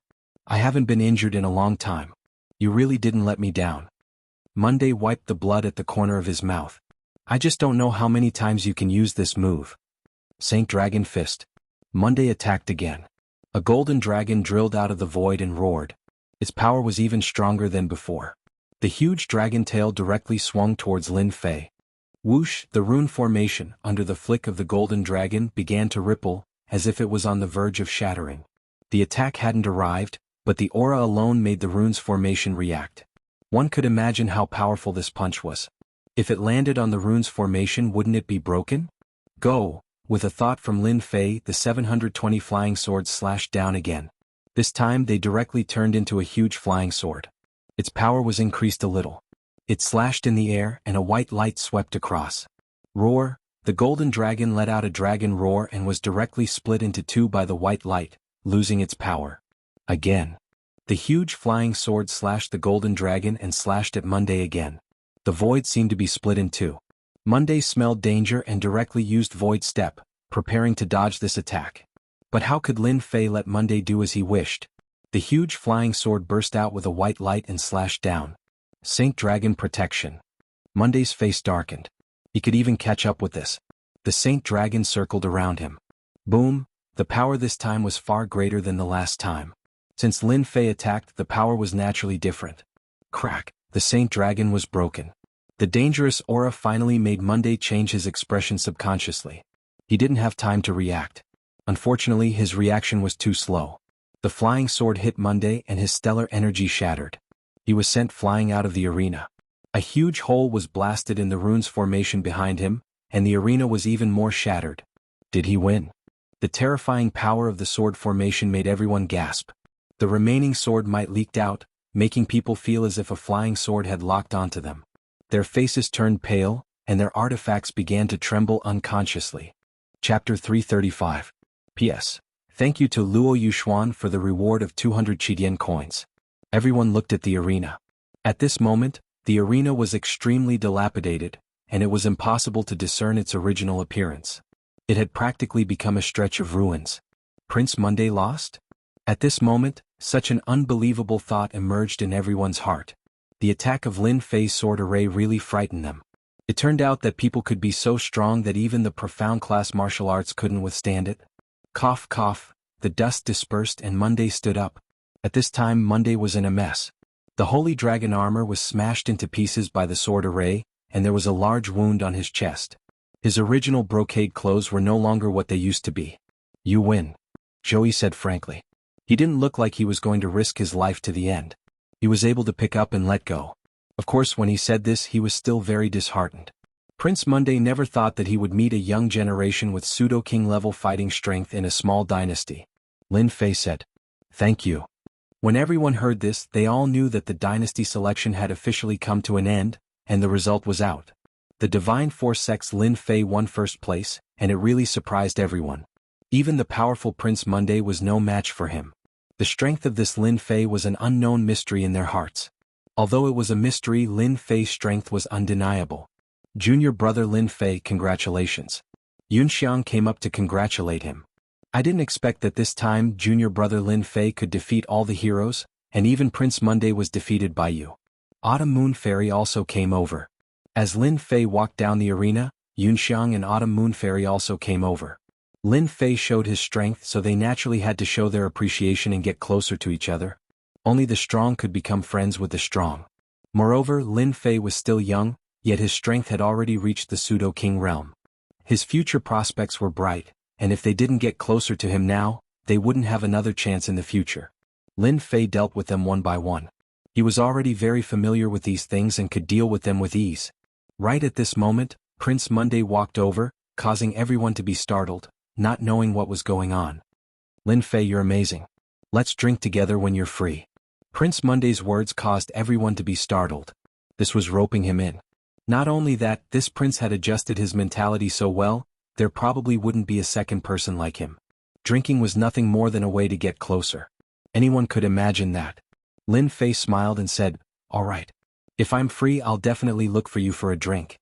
I haven't been injured in a long time. You really didn't let me down. Monday wiped the blood at the corner of his mouth. I just don't know how many times you can use this move. Saint Dragon Fist. Monday attacked again. A golden dragon drilled out of the void and roared. Its power was even stronger than before. The huge dragon tail directly swung towards Lin Fei. Whoosh, the rune formation, under the flick of the golden dragon, began to ripple, as if it was on the verge of shattering. The attack hadn't arrived, but the aura alone made the rune's formation react. One could imagine how powerful this punch was. If it landed on the rune's formation, wouldn't it be broken? Go! With a thought from Lin Fei, the 720 flying swords slashed down again. This time they directly turned into a huge flying sword. Its power was increased a little. It slashed in the air and a white light swept across. Roar! The golden dragon let out a dragon roar and was directly split into two by the white light, losing its power. Again. The huge flying sword slashed the golden dragon and slashed at Monday again. The void seemed to be split in two. Monday smelled danger and directly used Void Step, preparing to dodge this attack. But how could Lin Fei let Monday do as he wished? The huge flying sword burst out with a white light and slashed down. Saint Dragon Protection. Monday's face darkened. He could even catch up with this. The Saint Dragon circled around him. Boom! The power this time was far greater than the last time. Since Lin Fei attacked, the power was naturally different. Crack, the Saint Dragon was broken. The dangerous aura finally made Monday change his expression subconsciously. He didn't have time to react. Unfortunately, his reaction was too slow. The flying sword hit Monday and his stellar energy shattered. He was sent flying out of the arena. A huge hole was blasted in the rune's formation behind him, and the arena was even more shattered. Did he win? The terrifying power of the sword formation made everyone gasp. The remaining sword might leaked out, making people feel as if a flying sword had locked onto them. Their faces turned pale, and their artifacts began to tremble unconsciously. Chapter 335. P.S. Thank you to Luo Yuxuan for the reward of 200 Qidian coins. Everyone looked at the arena. At this moment, the arena was extremely dilapidated, and it was impossible to discern its original appearance. It had practically become a stretch of ruins. Prince Monday lost? At this moment, such an unbelievable thought emerged in everyone's heart. The attack of Lin Fei's sword array really frightened them. It turned out that people could be so strong that even the profound class martial arts couldn't withstand it. Cough cough, the dust dispersed and Monday stood up. At this time Monday was in a mess. The holy dragon armor was smashed into pieces by the sword array, and there was a large wound on his chest. His original brocade clothes were no longer what they used to be. You win, Joey said frankly. He didn't look like he was going to risk his life to the end. He was able to pick up and let go. Of course, when he said this, he was still very disheartened. Prince Monday never thought that he would meet a young generation with pseudo-king level fighting strength in a small dynasty. Lin Fei said, "Thank you." When everyone heard this, they all knew that the dynasty selection had officially come to an end, and the result was out. The Divine Force Sect's Lin Fei won first place, and it really surprised everyone. Even the powerful Prince Monday was no match for him. The strength of this Lin Fei was an unknown mystery in their hearts. Although it was a mystery, Lin Fei's strength was undeniable. Junior brother Lin Fei, congratulations. Yunxiang came up to congratulate him. I didn't expect that this time junior brother Lin Fei could defeat all the heroes, and even Prince Monday was defeated by you. Autumn Moon Fairy also came over. As Lin Fei walked down the arena, Yunxiang and Autumn Moon Fairy also came over. Lin Fei showed his strength, so they naturally had to show their appreciation and get closer to each other. Only the strong could become friends with the strong. Moreover, Lin Fei was still young, yet his strength had already reached the pseudo-king realm. His future prospects were bright, and if they didn't get closer to him now, they wouldn't have another chance in the future. Lin Fei dealt with them one by one. He was already very familiar with these things and could deal with them with ease. Right at this moment, Prince Monday walked over, causing everyone to be startled, not knowing what was going on. Lin Fei, you're amazing. Let's drink together when you're free. Prince Monday's words caused everyone to be startled. This was roping him in. Not only that, this prince had adjusted his mentality so well, there probably wouldn't be a second person like him. Drinking was nothing more than a way to get closer. Anyone could imagine that. Lin Fei smiled and said, "All right. If I'm free, I'll definitely look for you for a drink."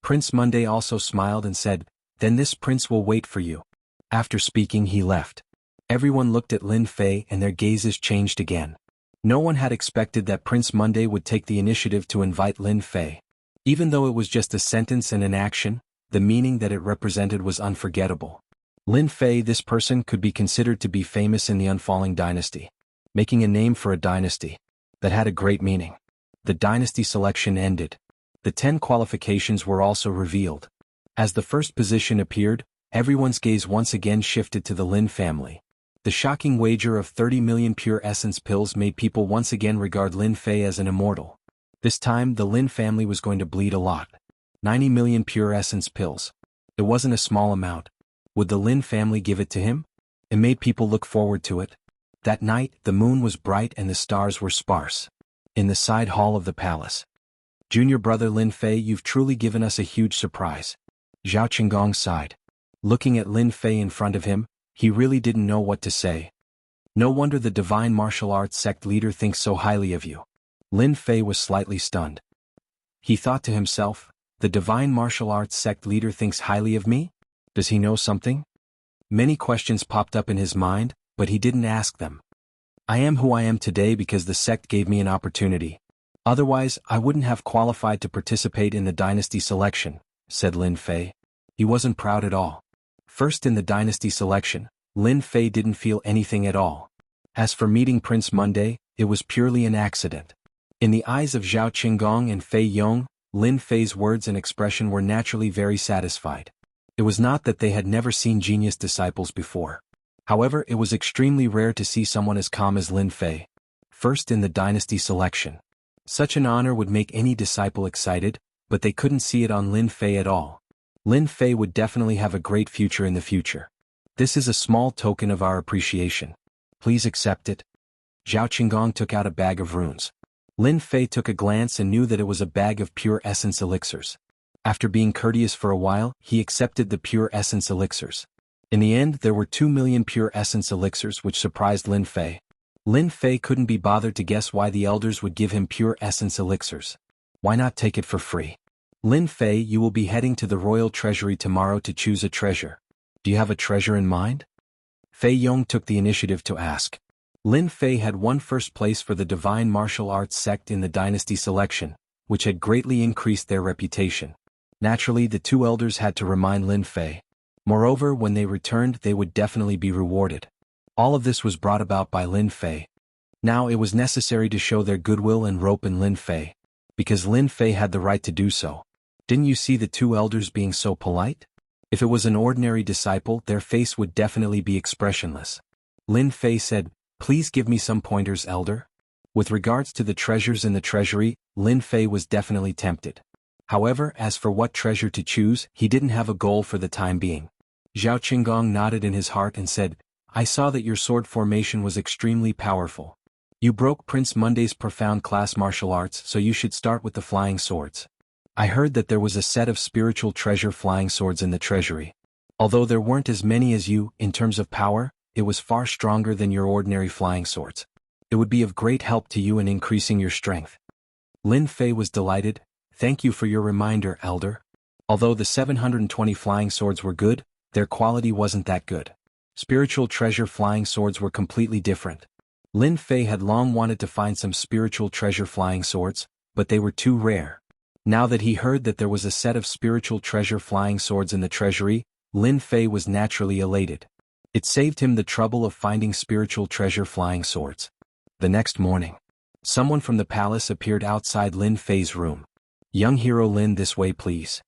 Prince Monday also smiled and said, "Then this prince will wait for you." After speaking, he left. Everyone looked at Lin Fei and their gazes changed again. No one had expected that Prince Monday would take the initiative to invite Lin Fei. Even though it was just a sentence and an action, the meaning that it represented was unforgettable. Lin Fei, this person, could be considered to be famous in the unfalling dynasty, making a name for a dynasty. That had a great meaning. The dynasty selection ended. The 10 qualifications were also revealed. As the first position appeared, everyone's gaze once again shifted to the Lin family. The shocking wager of 30 million pure essence pills made people once again regard Lin Fei as an immortal. This time, the Lin family was going to bleed a lot. 90 million pure essence pills. It wasn't a small amount. Would the Lin family give it to him? It made people look forward to it. That night, the moon was bright and the stars were sparse. In the side hall of the palace. Junior brother Lin Fei, you've truly given us a huge surprise. Zhao Qinggong sighed. Looking at Lin Fei in front of him, he really didn't know what to say. No wonder the Divine Martial Arts Sect leader thinks so highly of you. Lin Fei was slightly stunned. He thought to himself, the Divine Martial Arts Sect leader thinks highly of me? Does he know something? Many questions popped up in his mind, but he didn't ask them. I am who I am today because the sect gave me an opportunity. Otherwise, I wouldn't have qualified to participate in the dynasty selection, said Lin Fei. He wasn't proud at all. First in the dynasty selection, Lin Fei didn't feel anything at all. As for meeting Prince Monday, it was purely an accident. In the eyes of Zhao Qinggong and Fei Yong, Lin Fei's words and expression were naturally very satisfied. It was not that they had never seen genius disciples before. However, it was extremely rare to see someone as calm as Lin Fei. First in the dynasty selection. Such an honor would make any disciple excited, but they couldn't see it on Lin Fei at all. Lin Fei would definitely have a great future in the future. This is a small token of our appreciation. Please accept it. Zhao Qinggong took out a bag of runes. Lin Fei took a glance and knew that it was a bag of pure essence elixirs. After being courteous for a while, he accepted the pure essence elixirs. In the end, there were 2 million pure essence elixirs, which surprised Lin Fei. Lin Fei couldn't be bothered to guess why the elders would give him pure essence elixirs. Why not take it for free? Lin Fei, you will be heading to the royal treasury tomorrow to choose a treasure. Do you have a treasure in mind? Fei Yong took the initiative to ask. Lin Fei had won first place for the divine martial arts sect in the dynasty selection, which had greatly increased their reputation. Naturally, the two elders had to remind Lin Fei. Moreover, when they returned, they would definitely be rewarded. All of this was brought about by Lin Fei. Now it was necessary to show their goodwill and rope in Lin Fei, because Lin Fei had the right to do so. Didn't you see the two elders being so polite? If it was an ordinary disciple, their face would definitely be expressionless. Lin Fei said, "Please give me some pointers, elder." With regards to the treasures in the treasury, Lin Fei was definitely tempted. However, as for what treasure to choose, he didn't have a goal for the time being. Zhao Qinggong nodded in his heart and said, "I saw that your sword formation was extremely powerful. You broke Prince Monday's profound class martial arts, so you should start with the flying swords. I heard that there was a set of spiritual treasure flying swords in the treasury. Although there weren't as many as you, in terms of power, it was far stronger than your ordinary flying swords. It would be of great help to you in increasing your strength." Lin Fei was delighted. "Thank you for your reminder, elder." Although the 720 flying swords were good, their quality wasn't that good. Spiritual treasure flying swords were completely different. Lin Fei had long wanted to find some spiritual treasure flying swords, but they were too rare. Now that he heard that there was a set of spiritual treasure flying swords in the treasury, Lin Fei was naturally elated. It saved him the trouble of finding spiritual treasure flying swords. The next morning, someone from the palace appeared outside Lin Fei's room. "Young hero Lin, this way please."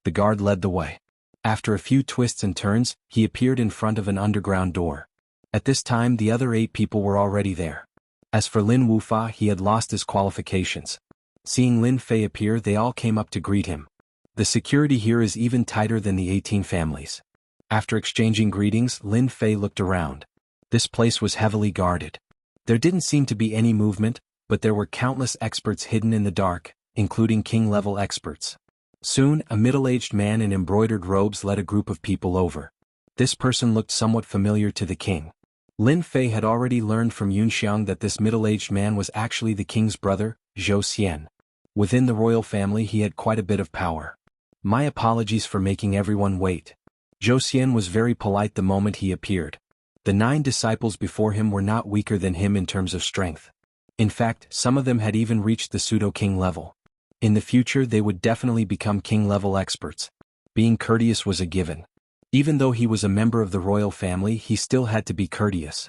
The guard led the way. After a few twists and turns, he appeared in front of an underground door. At this time the other 8 people were already there. As for Lin Wufa, he had lost his qualifications. Seeing Lin Fei appear, they all came up to greet him. The security here is even tighter than the 18 families. After exchanging greetings, Lin Fei looked around. This place was heavily guarded. There didn't seem to be any movement, but there were countless experts hidden in the dark, including king-level experts. Soon, a middle-aged man in embroidered robes led a group of people over. This person looked somewhat familiar to the king. Lin Fei had already learned from Yunxiang that this middle-aged man was actually the king's brother, Zhou Xian. Within the royal family he had quite a bit of power. "My apologies for making everyone wait." Zhou Xian was very polite the moment he appeared. The 9 disciples before him were not weaker than him in terms of strength. In fact, some of them had even reached the pseudo-king level. In the future they would definitely become king-level experts. Being courteous was a given. Even though he was a member of the royal family, he still had to be courteous.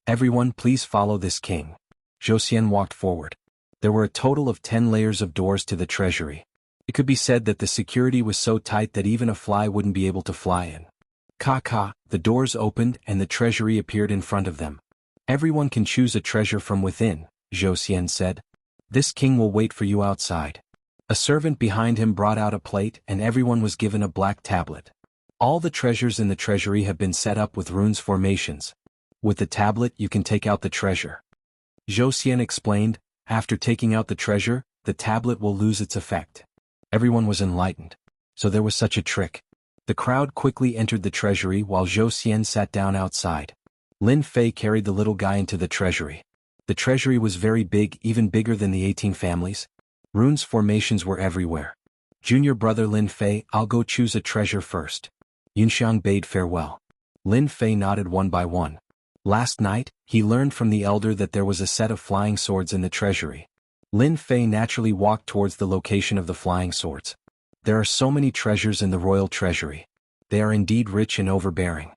"Everyone, please follow this king." Zhou Xian walked forward. There were a total of 10 layers of doors to the treasury. It could be said that the security was so tight that even a fly wouldn't be able to fly in. Ka, the doors opened and the treasury appeared in front of them. "Everyone can choose a treasure from within," Zhou Xian said. "This king will wait for you outside." A servant behind him brought out a plate and everyone was given a black tablet. All the treasures in the treasury have been set up with runes formations. With the tablet you can take out the treasure. Zhou Xian explained, "After taking out the treasure, the tablet will lose its effect." Everyone was enlightened. So there was such a trick. The crowd quickly entered the treasury while Zhou Xian sat down outside. Lin Fei carried the little guy into the treasury. The treasury was very big, even bigger than the 18 families. Runes formations were everywhere. "Junior brother Lin Fei, I'll go choose a treasure first." Yunxiang bade farewell. Lin Fei nodded one by one. Last night, he learned from the elder that there was a set of flying swords in the treasury. Lin Fei naturally walked towards the location of the flying swords. There are so many treasures in the royal treasury. They are indeed rich and overbearing.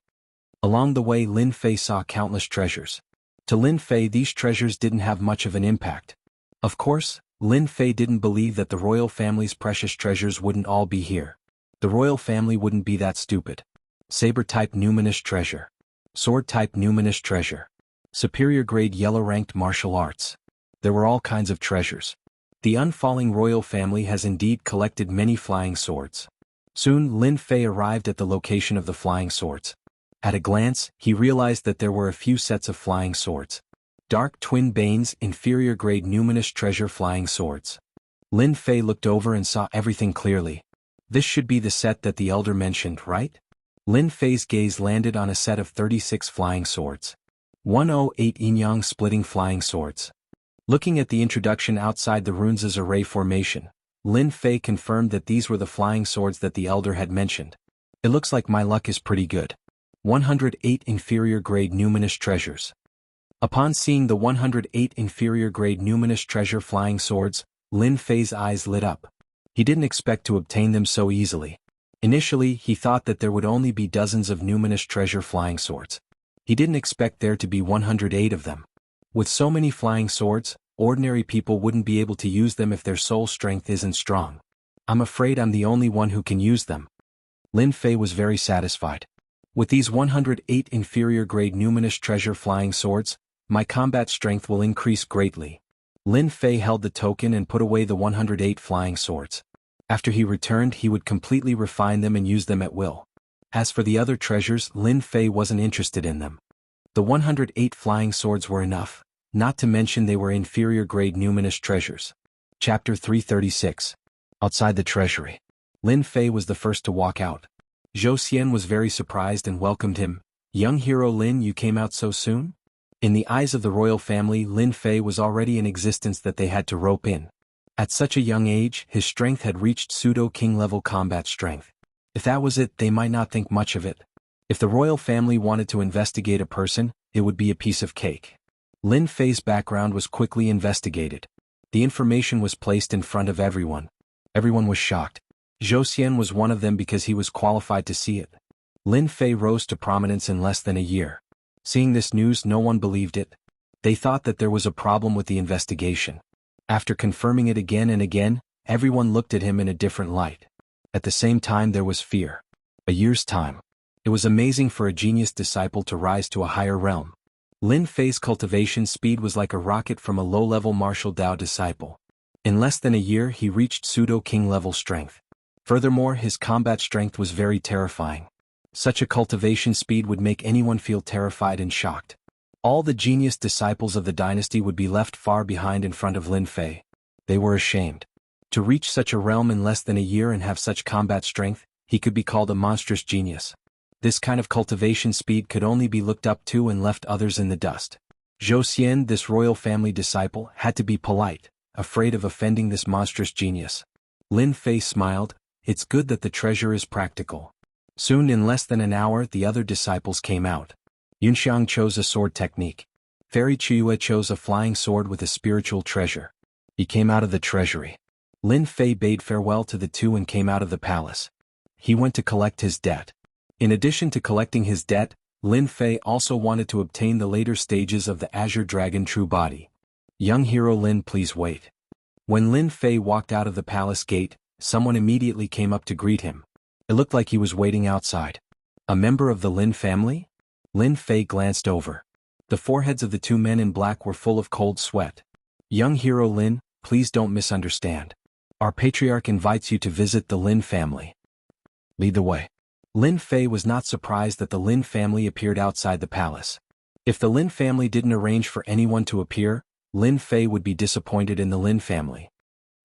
Along the way Lin Fei saw countless treasures. To Lin Fei, these treasures didn't have much of an impact. Of course, Lin Fei didn't believe that the royal family's precious treasures wouldn't all be here. The royal family wouldn't be that stupid. Saber-type numinous treasure. Sword-type numinous treasure. Superior-grade yellow-ranked martial arts. There were all kinds of treasures. The unfalling royal family has indeed collected many flying swords. Soon Lin Fei arrived at the location of the flying swords. At a glance, he realized that there were a few sets of flying swords. Dark Twin Banes, inferior-grade numinous treasure flying swords. Lin Fei looked over and saw everything clearly. This should be the set that the elder mentioned, right? Lin Fei's gaze landed on a set of 36 flying swords. 108 yin-yang splitting flying swords. Looking at the introduction outside the runes' array formation, Lin Fei confirmed that these were the flying swords that the elder had mentioned. It looks like my luck is pretty good. 108 inferior-grade numinous treasures. Upon seeing the 108 inferior-grade numinous treasure flying swords, Lin Fei's eyes lit up. He didn't expect to obtain them so easily. Initially, he thought that there would only be dozens of numinous treasure flying swords. He didn't expect there to be 108 of them. With so many flying swords, ordinary people wouldn't be able to use them if their soul strength isn't strong. I'm afraid I'm the only one who can use them. Lin Fei was very satisfied. With these 108 inferior-grade numinous treasure flying swords, my combat strength will increase greatly. Lin Fei held the token and put away the 108 flying swords. After he returned, he would completely refine them and use them at will. As for the other treasures, Lin Fei wasn't interested in them. The 108 flying swords were enough, not to mention they were inferior-grade numinous treasures. Chapter 336. Outside the treasury. Lin Fei was the first to walk out. Zhou Xian was very surprised and welcomed him. Young hero Lin, you came out so soon? In the eyes of the royal family, Lin Fei was already in existence that they had to rope in. At such a young age, his strength had reached pseudo-king level combat strength. If that was it, they might not think much of it. If the royal family wanted to investigate a person, it would be a piece of cake. Lin Fei's background was quickly investigated. The information was placed in front of everyone. Everyone was shocked. Zhou Xian was one of them because he was qualified to see it. Lin Fei rose to prominence in less than a year. Seeing this news, no one believed it. They thought that there was a problem with the investigation. After confirming it again and again, everyone looked at him in a different light. At the same time, there was fear. A year's time. It was amazing for a genius disciple to rise to a higher realm. Lin Fei's cultivation speed was like a rocket from a low-level martial Dao disciple. In less than a year, he reached pseudo-king level strength. Furthermore, his combat strength was very terrifying. Such a cultivation speed would make anyone feel terrified and shocked. All the genius disciples of the dynasty would be left far behind in front of Lin Fei. They were ashamed. To reach such a realm in less than a year and have such combat strength, he could be called a monstrous genius. This kind of cultivation speed could only be looked up to and left others in the dust. Zhou Xian, this royal family disciple, had to be polite, afraid of offending this monstrous genius. Lin Fei smiled. It's good that the treasure is practical. Soon, in less than an hour, the other disciples came out. Yunxiang chose a sword technique. Fairy Chiyue chose a flying sword with a spiritual treasure. He came out of the treasury. Lin Fei bade farewell to the two and came out of the palace. He went to collect his debt. In addition to collecting his debt, Lin Fei also wanted to obtain the later stages of the Azure Dragon True Body. Young hero Lin, please wait. When Lin Fei walked out of the palace gate, someone immediately came up to greet him. It looked like he was waiting outside. A member of the Lin family? Lin Fei glanced over. The foreheads of the two men in black were full of cold sweat. Young hero Lin, please don't misunderstand. Our patriarch invites you to visit the Lin family. Lead the way. Lin Fei was not surprised that the Lin family appeared outside the palace. If the Lin family didn't arrange for anyone to appear, Lin Fei would be disappointed in the Lin family.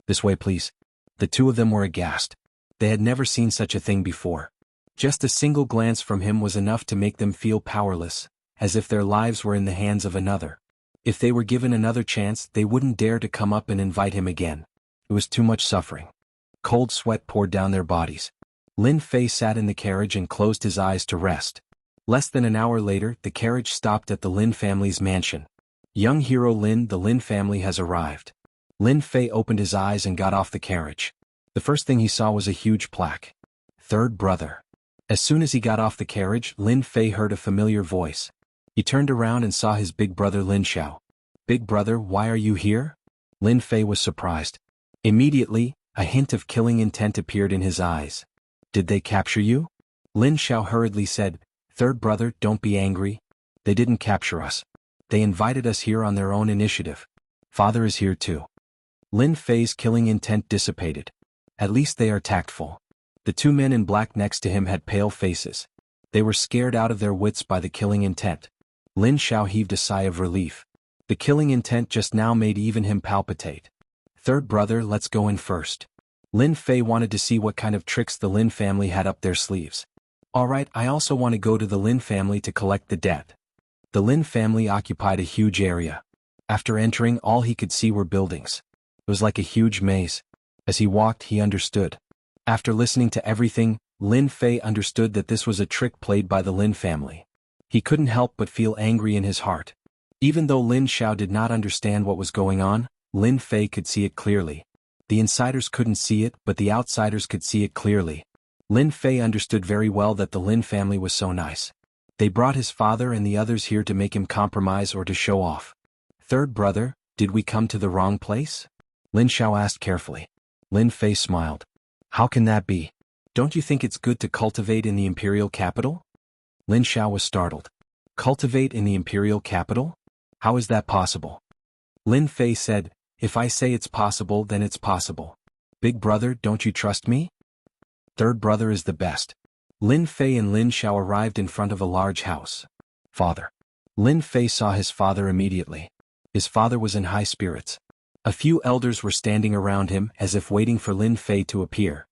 This way, please. The two of them were aghast. They had never seen such a thing before. Just a single glance from him was enough to make them feel powerless, as if their lives were in the hands of another. If they were given another chance, they wouldn't dare to come up and invite him again. It was too much suffering. Cold sweat poured down their bodies. Lin Fei sat in the carriage and closed his eyes to rest. Less than an hour later, the carriage stopped at the Lin family's mansion. Young hero Lin, the Lin family has arrived. Lin Fei opened his eyes and got off the carriage. The first thing he saw was a huge plaque. Third brother. As soon as he got off the carriage, Lin Fei heard a familiar voice. He turned around and saw his big brother Lin Xiao. "Big brother, why are you here?" Lin Fei was surprised. Immediately, a hint of killing intent appeared in his eyes. "Did they capture you?" Lin Xiao hurriedly said, "Third brother, don't be angry. They didn't capture us. They invited us here on their own initiative. Father is here too." Lin Fei's killing intent dissipated. At least they are tactful. The two men in black next to him had pale faces. They were scared out of their wits by the killing intent. Lin Xiao heaved a sigh of relief. The killing intent just now made even him palpitate. "Third brother, let's go in first." Lin Fei wanted to see what kind of tricks the Lin family had up their sleeves. "Alright, I also want to go to the Lin family to collect the debt." The Lin family occupied a huge area. After entering, all he could see were buildings. It was like a huge maze. As he walked, he understood. After listening to everything, Lin Fei understood that this was a trick played by the Lin family. He couldn't help but feel angry in his heart. Even though Lin Xiao did not understand what was going on, Lin Fei could see it clearly. The insiders couldn't see it, but the outsiders could see it clearly. Lin Fei understood very well that the Lin family was so nice. They brought his father and the others here to make him compromise or to show off. "Third brother, did we come to the wrong place?" Lin Xiao asked carefully. Lin Fei smiled. "How can that be? Don't you think it's good to cultivate in the imperial capital?" Lin Xiao was startled. "Cultivate in the imperial capital? How is that possible?" Lin Fei said, "If I say it's possible, then it's possible. Big brother, don't you trust me? Third brother is the best." Lin Fei and Lin Xiao arrived in front of a large house. "Father." Lin Fei saw his father immediately. His father was in high spirits. A few elders were standing around him as if waiting for Lin Fei to appear.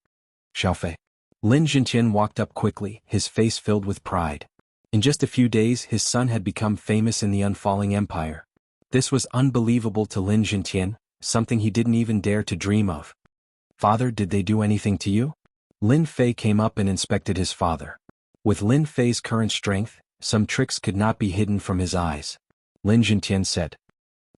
"Xiaofei." Lin Zhenqian walked up quickly, his face filled with pride. In just a few days, his son had become famous in the unfalling empire. This was unbelievable to Lin Zhenqian, something he didn't even dare to dream of. "Father, did they do anything to you?" Lin Fei came up and inspected his father. With Lin Fei's current strength, some tricks could not be hidden from his eyes. Lin Zhenqian said,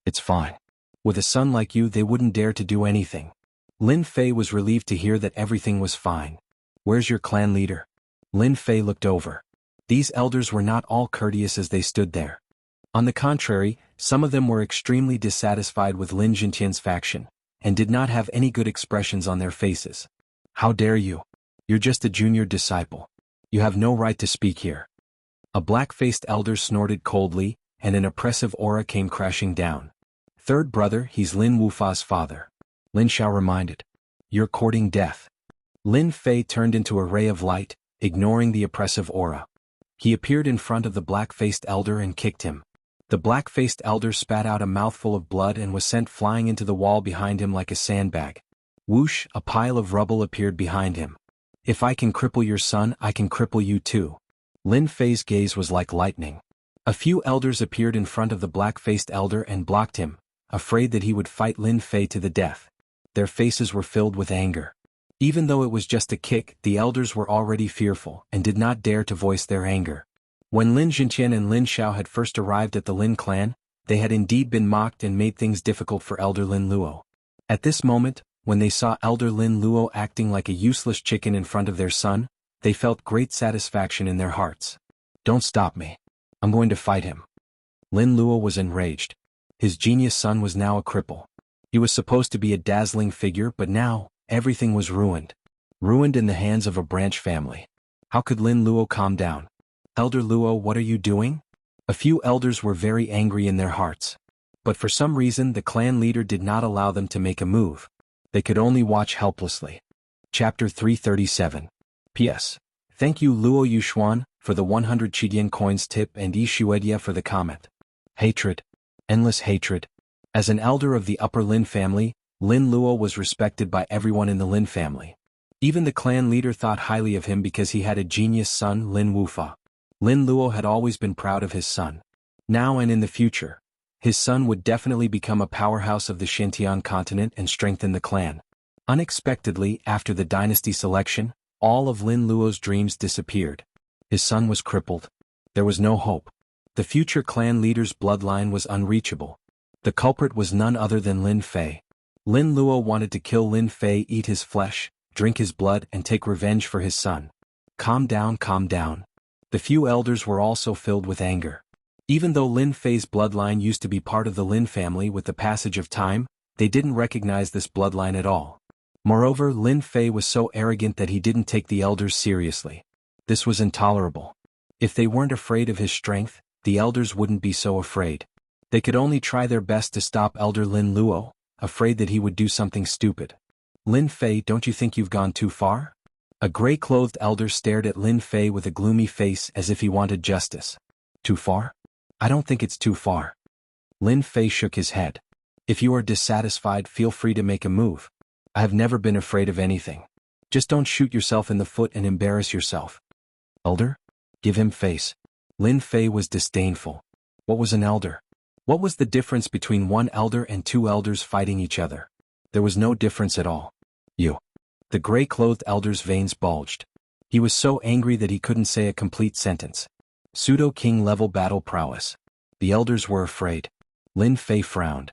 "It's fine. With a son like you, they wouldn't dare to do anything." Lin Fei was relieved to hear that everything was fine. "Where's your clan leader?" Lin Fei looked over. These elders were not all courteous as they stood there. On the contrary, some of them were extremely dissatisfied with Lin Zhenqian's faction, and did not have any good expressions on their faces. "How dare you? You're just a junior disciple. You have no right to speak here." A black-faced elder snorted coldly, and an oppressive aura came crashing down. "Third brother, he's Lin Wufa's father." Lin Xiao reminded. "You're courting death." Lin Fei turned into a ray of light, ignoring the oppressive aura. He appeared in front of the black-faced elder and kicked him. The black-faced elder spat out a mouthful of blood and was sent flying into the wall behind him like a sandbag. Whoosh, a pile of rubble appeared behind him. "If I can cripple your son, I can cripple you too." Lin Fei's gaze was like lightning. A few elders appeared in front of the black-faced elder and blocked him, afraid that he would fight Lin Fei to the death. Their faces were filled with anger. Even though it was just a kick, the elders were already fearful and did not dare to voice their anger. When Lin Zhenqian and Lin Xiao had first arrived at the Lin clan, they had indeed been mocked and made things difficult for Elder Lin Luo. At this moment, when they saw Elder Lin Luo acting like a useless chicken in front of their son, they felt great satisfaction in their hearts. "Don't stop me. I'm going to fight him." Lin Luo was enraged. His genius son was now a cripple. He was supposed to be a dazzling figure, but now, everything was ruined. Ruined in the hands of a branch family. How could Lin Luo calm down? "Elder Luo, what are you doing?" A few elders were very angry in their hearts. But for some reason the clan leader did not allow them to make a move. They could only watch helplessly. Chapter 337. P.S. Thank you Luo Yuxuan for the 100 Chidian coins tip and Ishuedia for the comment. Hatred. Endless hatred. As an elder of the upper Lin family, Lin Luo was respected by everyone in the Lin family. Even the clan leader thought highly of him because he had a genius son, Lin Wufa. Lin Luo had always been proud of his son. Now and in the future, his son would definitely become a powerhouse of the Xintian continent and strengthen the clan. Unexpectedly, after the dynasty selection, all of Lin Luo's dreams disappeared. His son was crippled. There was no hope. The future clan leader's bloodline was unreachable. The culprit was none other than Lin Fei. Lin Luo wanted to kill Lin Fei, eat his flesh, drink his blood and take revenge for his son. Calm down, calm down. The few elders were also filled with anger. Even though Lin Fei's bloodline used to be part of the Lin family with the passage of time, they didn't recognize this bloodline at all. Moreover, Lin Fei was so arrogant that he didn't take the elders seriously. This was intolerable. If they weren't afraid of his strength, the elders wouldn't be so afraid. They could only try their best to stop Elder Lin Luo, afraid that he would do something stupid. Lin Fei, don't you think you've gone too far? A gray-clothed elder stared at Lin Fei with a gloomy face as if he wanted justice. Too far? I don't think it's too far. Lin Fei shook his head. If you are dissatisfied, feel free to make a move. I have never been afraid of anything. Just don't shoot yourself in the foot and embarrass yourself. Elder? Give him face. Lin Fei was disdainful. What was an elder? What was the difference between one elder and two elders fighting each other? There was no difference at all. You. The gray-clothed elder's veins bulged. He was so angry that he couldn't say a complete sentence. Pseudo-king-level battle prowess. The elders were afraid. Lin Fei frowned.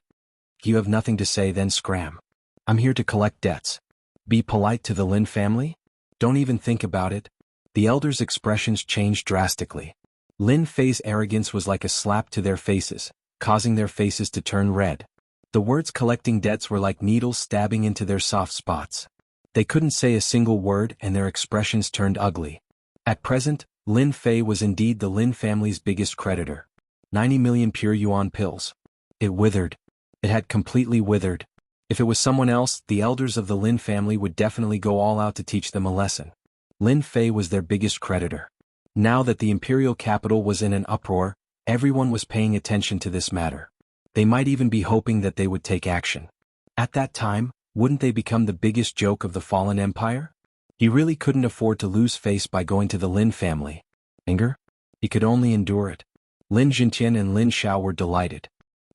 You have nothing to say, then scram. I'm here to collect debts. Be polite to the Lin family? Don't even think about it. The elders' expressions changed drastically. Lin Fei's arrogance was like a slap to their faces, causing their faces to turn red. The words collecting debts were like needles stabbing into their soft spots. They couldn't say a single word and their expressions turned ugly. At present, Lin Fei was indeed the Lin family's biggest creditor. 90 million pure yuan pills. It withered. It had completely withered. If it was someone else, the elders of the Lin family would definitely go all out to teach them a lesson. Lin Fei was their biggest creditor. Now that the imperial capital was in an uproar, everyone was paying attention to this matter. They might even be hoping that they would take action. At that time, wouldn't they become the biggest joke of the fallen empire? He really couldn't afford to lose face by going to the Lin family. Anger? He could only endure it. Lin Jintian and Lin Xiao were delighted.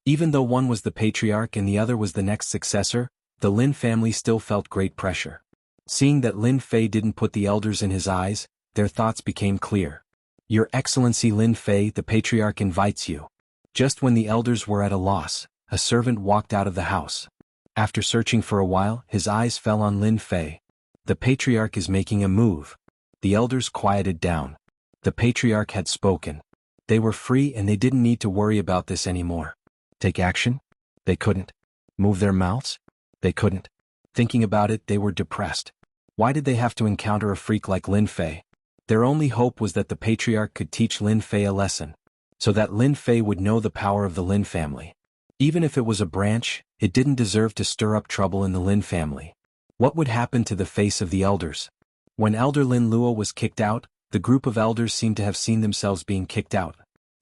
Even though one was the patriarch and the other was the next successor, the Lin family still felt great pressure. Seeing that Lin Fei didn't put the elders in his eyes, their thoughts became clear. Your Excellency Lin Fei, the patriarch invites you. Just when the elders were at a loss, a servant walked out of the house. After searching for a while, his eyes fell on Lin Fei. The patriarch is making a move. The elders quieted down. The patriarch had spoken. They were free and they didn't need to worry about this anymore. Take action? They couldn't. Move their mouths? They couldn't. Thinking about it, they were depressed. Why did they have to encounter a freak like Lin Fei? Their only hope was that the patriarch could teach Lin Fei a lesson, so that Lin Fei would know the power of the Lin family. Even if it was a branch, it didn't deserve to stir up trouble in the Lin family. What would happen to the face of the elders? When Elder Lin Luo was kicked out, the group of elders seemed to have seen themselves being kicked out.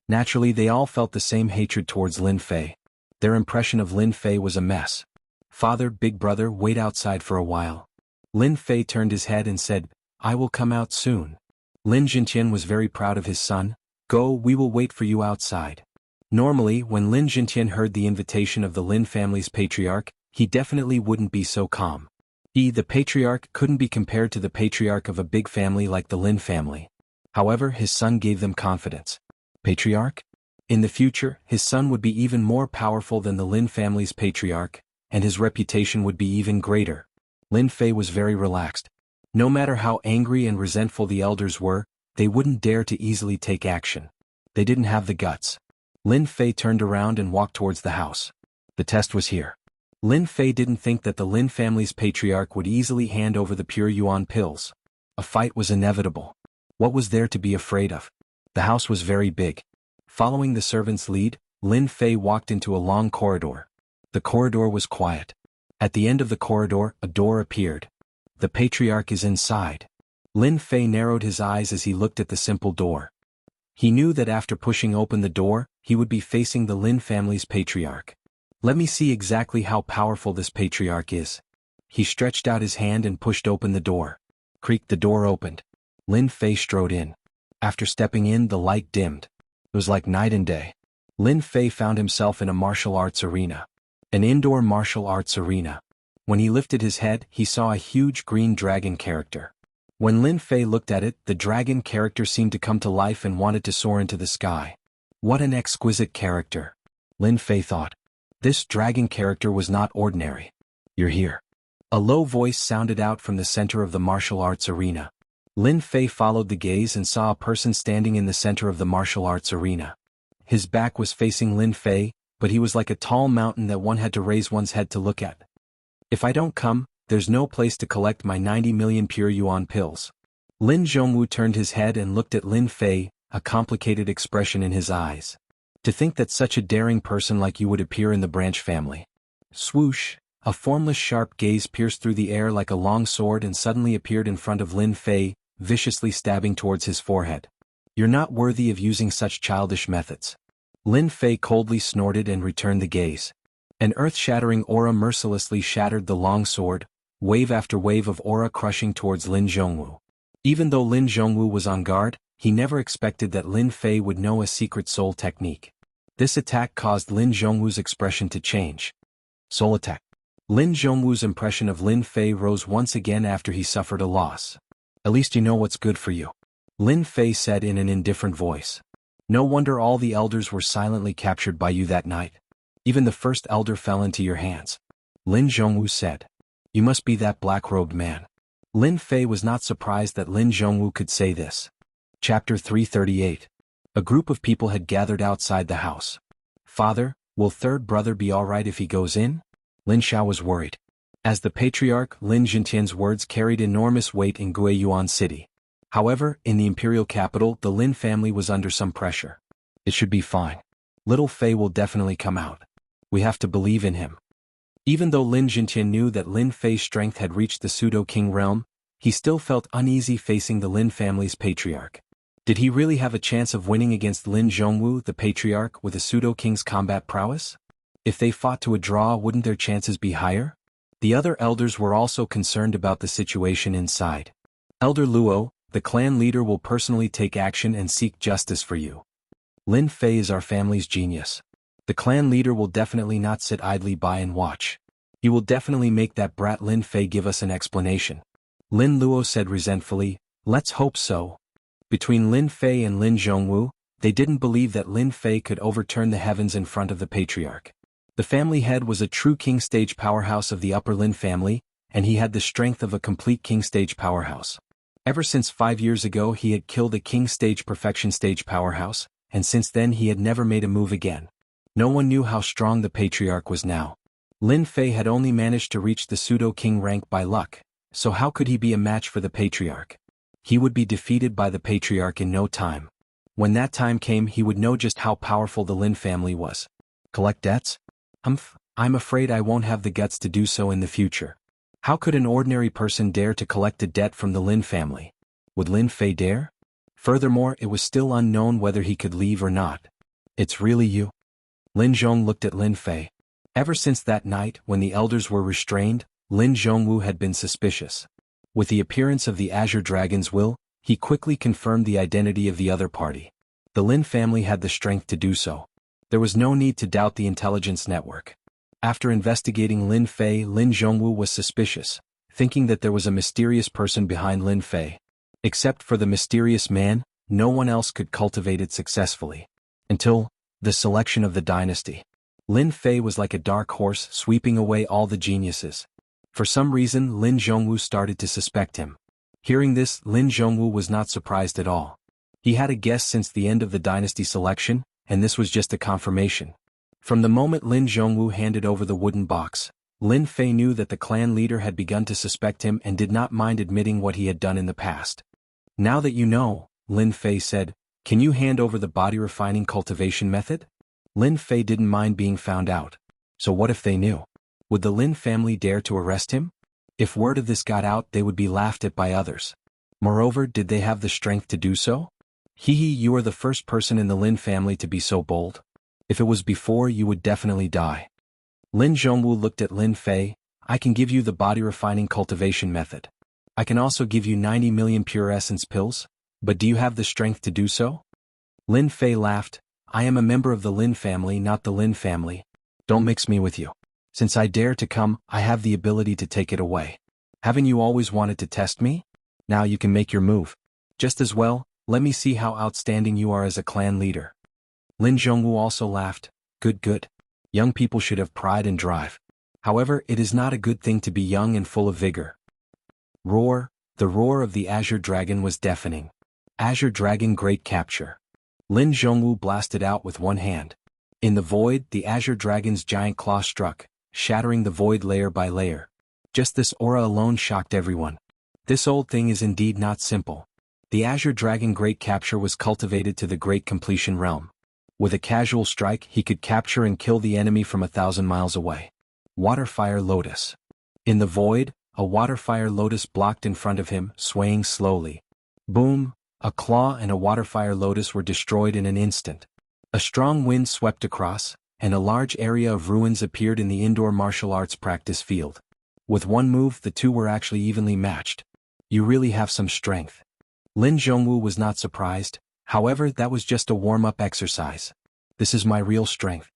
Naturally, they all felt the same hatred towards Lin Fei. Their impression of Lin Fei was a mess. Father, big brother, wait outside for a while. Lin Fei turned his head and said, I will come out soon. Lin Jintian was very proud of his son. Go, we will wait for you outside. Normally, when Lin Jintian heard the invitation of the Lin family's patriarch, he definitely wouldn't be so calm. He, the patriarch, couldn't be compared to the patriarch of a big family like the Lin family. However, his son gave them confidence. Patriarch? In the future, his son would be even more powerful than the Lin family's patriarch, and his reputation would be even greater. Lin Fei was very relaxed. No matter how angry and resentful the elders were, they wouldn't dare to easily take action. They didn't have the guts. Lin Fei turned around and walked towards the house. The test was here. Lin Fei didn't think that the Lin family's patriarch would easily hand over the pure yuan pills. A fight was inevitable. What was there to be afraid of? The house was very big. Following the servant's lead, Lin Fei walked into a long corridor. The corridor was quiet. At the end of the corridor, a door appeared. The patriarch is inside. Lin Fei narrowed his eyes as he looked at the simple door. He knew that after pushing open the door, he would be facing the Lin family's patriarch. Let me see exactly how powerful this patriarch is. He stretched out his hand and pushed open the door. Creaked, the door opened. Lin Fei strode in. After stepping in, the light dimmed. It was like night and day. Lin Fei found himself in a martial arts arena. An indoor martial arts arena. When he lifted his head, he saw a huge green dragon character. When Lin Fei looked at it, the dragon character seemed to come to life and wanted to soar into the sky. What an exquisite character, Lin Fei thought. This dragon character was not ordinary. You're here. A low voice sounded out from the center of the martial arts arena. Lin Fei followed the gaze and saw a person standing in the center of the martial arts arena. His back was facing Lin Fei, but he was like a tall mountain that one had to raise one's head to look at. If I don't come, there's no place to collect my 90 million pure yuan pills. Lin Jianghu turned his head and looked at Lin Fei, a complicated expression in his eyes. To think that such a daring person like you would appear in the branch family. Swoosh, a formless sharp gaze pierced through the air like a long sword and suddenly appeared in front of Lin Fei, viciously stabbing towards his forehead. You're not worthy of using such childish methods. Lin Fei coldly snorted and returned the gaze. An earth-shattering aura mercilessly shattered the long sword, wave after wave of aura crushing towards Lin Jianghu. Even though Lin Jianghu was on guard, he never expected that Lin Fei would know a secret soul technique. This attack caused Lin Jianghu's expression to change. Soul attack. Lin Jianghu's impression of Lin Fei rose once again after he suffered a loss. At least you know what's good for you. Lin Fei said in an indifferent voice. No wonder all the elders were silently captured by you that night. Even the first elder fell into your hands. Lin Jianghu said. You must be that black-robed man. Lin Fei was not surprised that Lin Jianghu could say this. Chapter 338. A group of people had gathered outside the house. Father, will third brother be alright if he goes in? Lin Xiao was worried. As the patriarch, Lin Jintian's words carried enormous weight in Guiyuan City. However, in the imperial capital, the Lin family was under some pressure. It should be fine. Little Fei will definitely come out. We have to believe in him. Even though Lin Jintian knew that Lin Fei's strength had reached the pseudo-king realm, he still felt uneasy facing the Lin family's patriarch. Did he really have a chance of winning against Lin Jianghu, the patriarch, with a pseudo-king's combat prowess? If they fought to a draw, wouldn't their chances be higher? The other elders were also concerned about the situation inside. Elder Luo, the clan leader, will personally take action and seek justice for you. Lin Fei is our family's genius. The clan leader will definitely not sit idly by and watch. He will definitely make that brat Lin Fei give us an explanation. Lin Luo said resentfully, let's hope so. Between Lin Fei and Lin Jianghu, they didn't believe that Lin Fei could overturn the heavens in front of the patriarch. The family head was a true king stage powerhouse of the upper Lin family, and he had the strength of a complete king stage powerhouse. Ever since 5 years ago he had killed a king stage perfection stage powerhouse, and since then he had never made a move again. No one knew how strong the patriarch was now. Lin Fei had only managed to reach the pseudo-king rank by luck, so how could he be a match for the patriarch? He would be defeated by the patriarch in no time. When that time came he would know just how powerful the Lin family was. Collect debts? I'm afraid I won't have the guts to do so in the future. How could an ordinary person dare to collect a debt from the Lin family? Would Lin Fei dare? Furthermore, it was still unknown whether he could leave or not. It's really you? Lin Zhong looked at Lin Fei. Ever since that night, when the elders were restrained, Lin Zhongwu had been suspicious. With the appearance of the Azure Dragon's will, he quickly confirmed the identity of the other party. The Lin family had the strength to do so. There was no need to doubt the intelligence network. After investigating Lin Fei, Lin Zhongwu was suspicious, thinking that there was a mysterious person behind Lin Fei. Except for the mysterious man, no one else could cultivate it successfully. Until the selection of the dynasty. Lin Fei was like a dark horse sweeping away all the geniuses. For some reason Lin Zhongwu started to suspect him. Hearing this, Lin Zhongwu was not surprised at all. He had a guess since the end of the dynasty selection, and this was just a confirmation. From the moment Lin Zhongwu handed over the wooden box, Lin Fei knew that the clan leader had begun to suspect him and did not mind admitting what he had done in the past. Now that you know, Lin Fei said, can you hand over the body refining cultivation method? Lin Fei didn't mind being found out. So what if they knew? Would the Lin family dare to arrest him? If word of this got out, they would be laughed at by others. Moreover, did they have the strength to do so? You are the first person in the Lin family to be so bold. If it was before, you would definitely die. Lin Zhongwu looked at Lin Fei. I can give you the body refining cultivation method. I can also give you 90 million pure essence pills, but do you have the strength to do so? Lin Fei laughed. I am a member of the Lin family, not the Lin family. Don't mix me with you. Since I dare to come, I have the ability to take it away. Haven't you always wanted to test me? Now you can make your move. Just as well, let me see how outstanding you are as a clan leader. Lin Zhongwu also laughed. Good. Young people should have pride and drive. However, it is not a good thing to be young and full of vigor. Roar. The roar of the Azure Dragon was deafening. Azure Dragon great capture. Lin Zhongwu blasted out with one hand. In the void, the Azure Dragon's giant claw struck, shattering the void layer by layer. Just this aura alone shocked everyone. This old thing is indeed not simple. The Azure Dragon Great Capture was cultivated to the Great Completion realm. With a casual strike, he could capture and kill the enemy from 1,000 miles away. Waterfire Lotus. In the void, a waterfire lotus blocked in front of him, swaying slowly. Boom! A claw and a waterfire lotus were destroyed in an instant. A strong wind swept across, and a large area of ruins appeared in the indoor martial arts practice field. With one move, the two were actually evenly matched. You really have some strength. Lin Zhongwu was not surprised, however that was just a warm-up exercise. This is my real strength.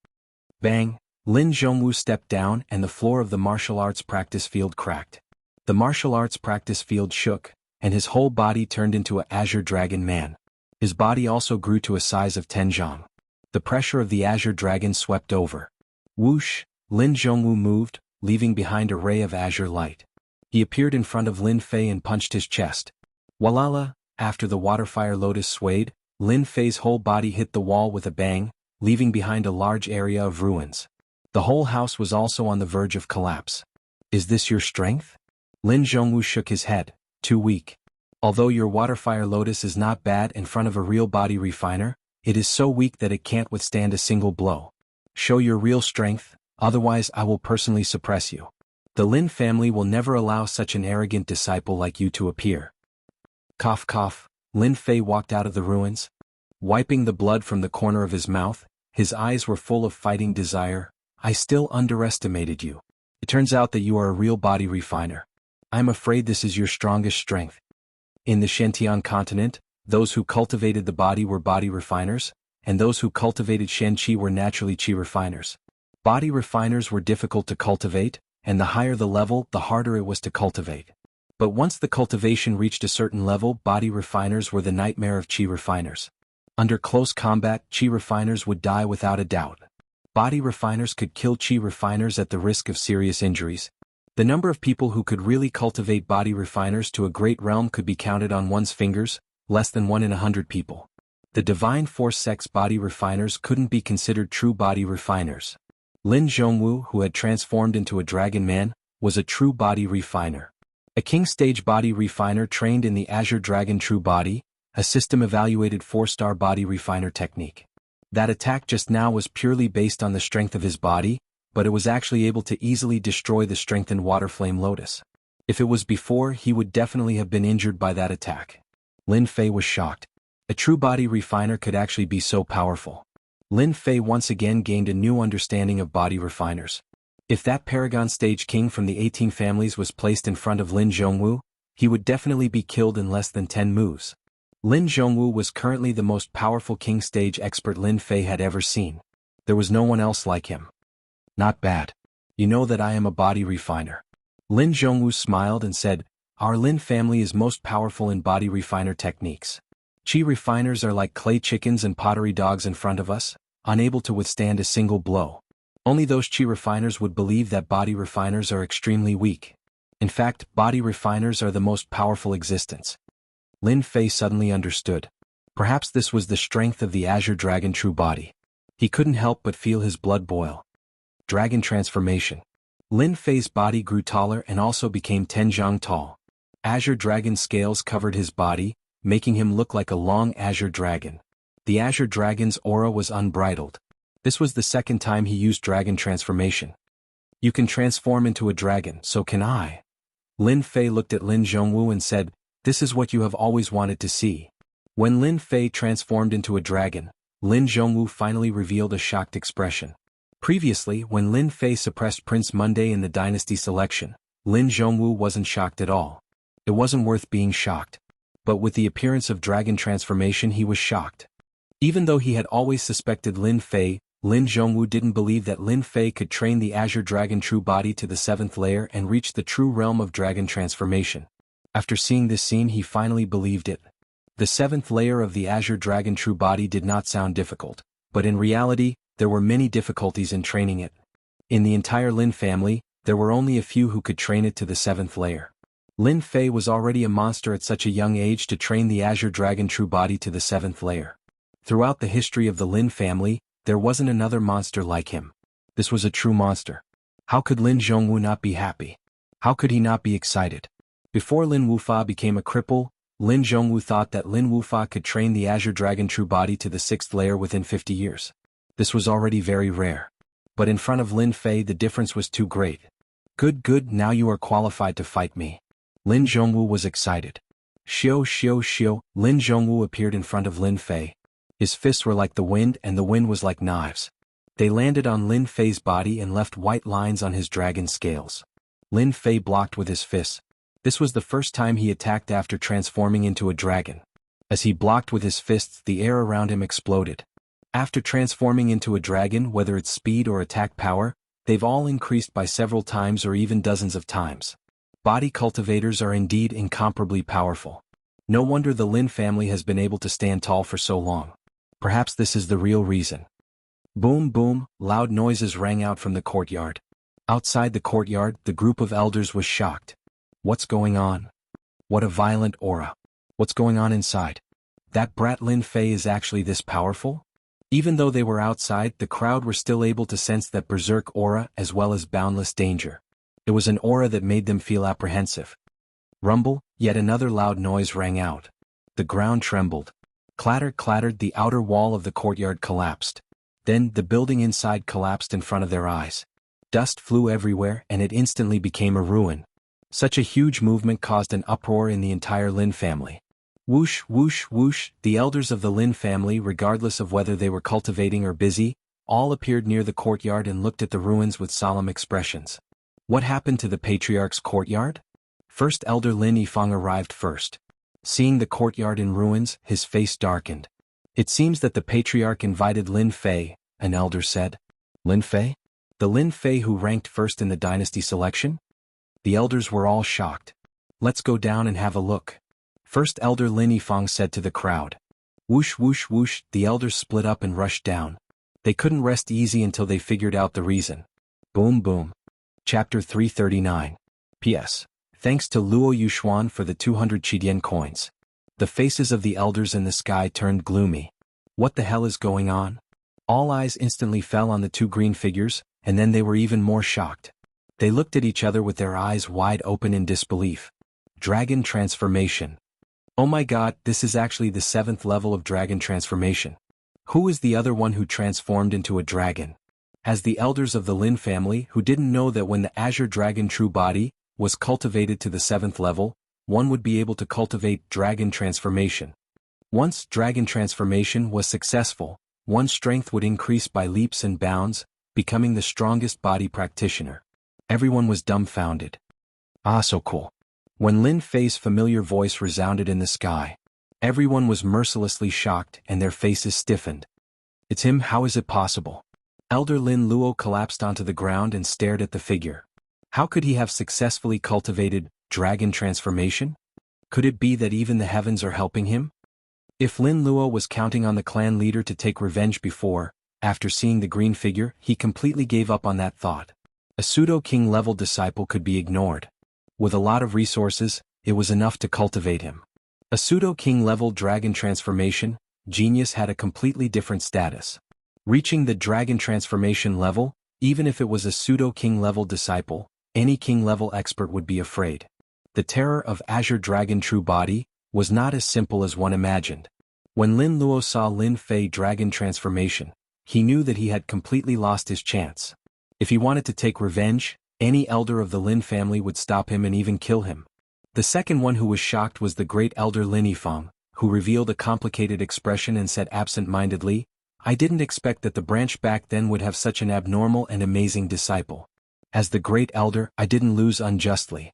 Bang! Lin Zhongwu stepped down and the floor of the martial arts practice field cracked. The martial arts practice field shook, and his whole body turned into an Azure Dragon man. His body also grew to a size of 10 zhang. The pressure of the Azure Dragon swept over. Whoosh! Lin Zhongwu moved, leaving behind a ray of azure light. He appeared in front of Lin Fei and punched his chest. Walala! After the waterfire lotus swayed, Lin Fei's whole body hit the wall with a bang, leaving behind a large area of ruins. The whole house was also on the verge of collapse. Is this your strength? Lin Zhongwu shook his head. Too weak. Although your waterfire lotus is not bad in front of a real body refiner, it is so weak that it can't withstand a single blow. Show your real strength, otherwise I will personally suppress you. The Lin family will never allow such an arrogant disciple like you to appear. Cough cough, Lin Fei walked out of the ruins. Wiping the blood from the corner of his mouth, his eyes were full of fighting desire. I still underestimated you. It turns out that you are a real body refiner. I'm afraid this is your strongest strength. In the Shentian continent, those who cultivated the body were body refiners, and those who cultivated Shen Qi were naturally Qi refiners. Body refiners were difficult to cultivate, and the higher the level, the harder it was to cultivate. But once the cultivation reached a certain level, body refiners were the nightmare of Qi refiners. Under close combat, Qi refiners would die without a doubt. Body refiners could kill Qi refiners at the risk of serious injuries. The number of people who could really cultivate body refiners to a great realm could be counted on one's fingers, less than 1 in 100 people. The Divine Force Sex body refiners couldn't be considered true body refiners. Lin Zhongwu, who had transformed into a dragon man, was a true body refiner. A king stage body refiner trained in the Azure Dragon True Body, a system-evaluated 4-star body refiner technique. That attack just now was purely based on the strength of his body, but it was actually able to easily destroy the strengthened Water Flame Lotus. If it was before, he would definitely have been injured by that attack. Lin Fei was shocked. A true body refiner could actually be so powerful. Lin Fei once again gained a new understanding of body refiners. If that Paragon Stage King from the 18 families was placed in front of Lin Zhongwu, he would definitely be killed in less than 10 moves. Lin Zhongwu was currently the most powerful King Stage expert Lin Fei had ever seen. There was no one else like him. Not bad. You know that I am a body refiner. Lin Zhongwu smiled and said, our Lin family is most powerful in body refiner techniques. Qi refiners are like clay chickens and pottery dogs in front of us, unable to withstand a single blow. Only those Qi refiners would believe that body refiners are extremely weak. In fact, body refiners are the most powerful existence. Lin Fei suddenly understood. Perhaps this was the strength of the Azure Dragon True Body. He couldn't help but feel his blood boil. Dragon Transformation. Lin Fei's body grew taller and also became 10 zhang tall. Azure Dragon scales covered his body, making him look like a long Azure Dragon. The Azure Dragon's aura was unbridled. This was the second time he used Dragon Transformation. You can transform into a dragon, so can I. Lin Fei looked at Lin Zhongwu and said, this is what you have always wanted to see. When Lin Fei transformed into a dragon, Lin Zhongwu finally revealed a shocked expression. Previously, when Lin Fei suppressed Prince Monday in the dynasty selection, Lin Zhongwu wasn't shocked at all. It wasn't worth being shocked. But with the appearance of Dragon Transformation he was shocked. Even though he had always suspected Lin Fei, Lin Zhongwu didn't believe that Lin Fei could train the Azure Dragon True Body to the 7th layer and reach the true realm of Dragon Transformation. After seeing this scene he finally believed it. The 7th layer of the Azure Dragon True Body did not sound difficult, but in reality, there were many difficulties in training it. In the entire Lin family, there were only a few who could train it to the 7th layer. Lin Fei was already a monster at such a young age to train the Azure Dragon True Body to the 7th layer. Throughout the history of the Lin family, there wasn't another monster like him. This was a true monster. How could Lin Zhongwu not be happy? How could he not be excited? Before Lin Wufa became a cripple, Lin Zhongwu thought that Lin Wufa could train the Azure Dragon True Body to the 6th layer within 50 years. This was already very rare. But in front of Lin Fei the difference was too great. Good, now you are qualified to fight me. Lin Zhongwu was excited. Xiao. Lin Zhongwu appeared in front of Lin Fei. His fists were like the wind and the wind was like knives. They landed on Lin Fei's body and left white lines on his dragon scales. Lin Fei blocked with his fists. This was the first time he attacked after transforming into a dragon. As he blocked with his fists, the air around him exploded. After transforming into a dragon, whether it's speed or attack power, they've all increased by several times or even dozens of times. Body cultivators are indeed incomparably powerful. No wonder the Lin family has been able to stand tall for so long. Perhaps this is the real reason. Boom, loud noises rang out from the courtyard. Outside the courtyard, the group of elders was shocked. What's going on? What a violent aura. What's going on inside? That brat Lin Fei is actually this powerful? Even though they were outside, the crowd were still able to sense that berserk aura as well as boundless danger. It was an aura that made them feel apprehensive. Rumble, yet another loud noise rang out. The ground trembled. Clatter, clattered, the outer wall of the courtyard collapsed. Then, the building inside collapsed in front of their eyes. Dust flew everywhere and it instantly became a ruin. Such a huge movement caused an uproar in the entire Lin family. Whoosh, the elders of the Lin family, regardless of whether they were cultivating or busy, all appeared near the courtyard and looked at the ruins with solemn expressions. What happened to the patriarch's courtyard? First Elder Lin Yifang arrived first. Seeing the courtyard in ruins, his face darkened. It seems that the patriarch invited Lin Fei, an elder said. Lin Fei? The Lin Fei who ranked first in the dynasty selection? The elders were all shocked. Let's go down and have a look. First Elder Lin Yifang said to the crowd. Whoosh, the elders split up and rushed down. They couldn't rest easy until they figured out the reason. Boom. Chapter 339. P.S. Thanks to Luo Yuxuan for the 200 Qidian coins. The faces of the elders in the sky turned gloomy. What the hell is going on? All eyes instantly fell on the two green figures, and then they were even more shocked. They looked at each other with their eyes wide open in disbelief. Dragon transformation. Oh my god, this is actually the 7th level of dragon transformation. Who is the other one who transformed into a dragon? As the elders of the Lin family who didn't know that when the Azure Dragon True Body was cultivated to the 7th level, one would be able to cultivate dragon transformation. Once dragon transformation was successful, one's strength would increase by leaps and bounds, becoming the strongest body practitioner. Everyone was dumbfounded. Ah, so cool. When Lin Fei's familiar voice resounded in the sky, everyone was mercilessly shocked and their faces stiffened. It's him, how is it possible? Elder Lin Luo collapsed onto the ground and stared at the figure. How could he have successfully cultivated dragon transformation? Could it be that even the heavens are helping him? If Lin Luo was counting on the clan leader to take revenge before, after seeing the green figure, he completely gave up on that thought. A pseudo-king level disciple could be ignored. With a lot of resources, it was enough to cultivate him. A pseudo-king level dragon transformation, genius had a completely different status. Reaching the dragon transformation level, even if it was a pseudo-king level disciple, any king level expert would be afraid. The terror of Azure Dragon True Body was not as simple as one imagined. When Lin Luo saw Lin Fei dragon transformation, he knew that he had completely lost his chance. If he wanted to take revenge, any elder of the Lin family would stop him and even kill him. The second one who was shocked was the great elder Lin Yifang, who revealed a complicated expression and said absent-mindedly, I didn't expect that the branch back then would have such an abnormal and amazing disciple. As the great elder, I didn't lose unjustly.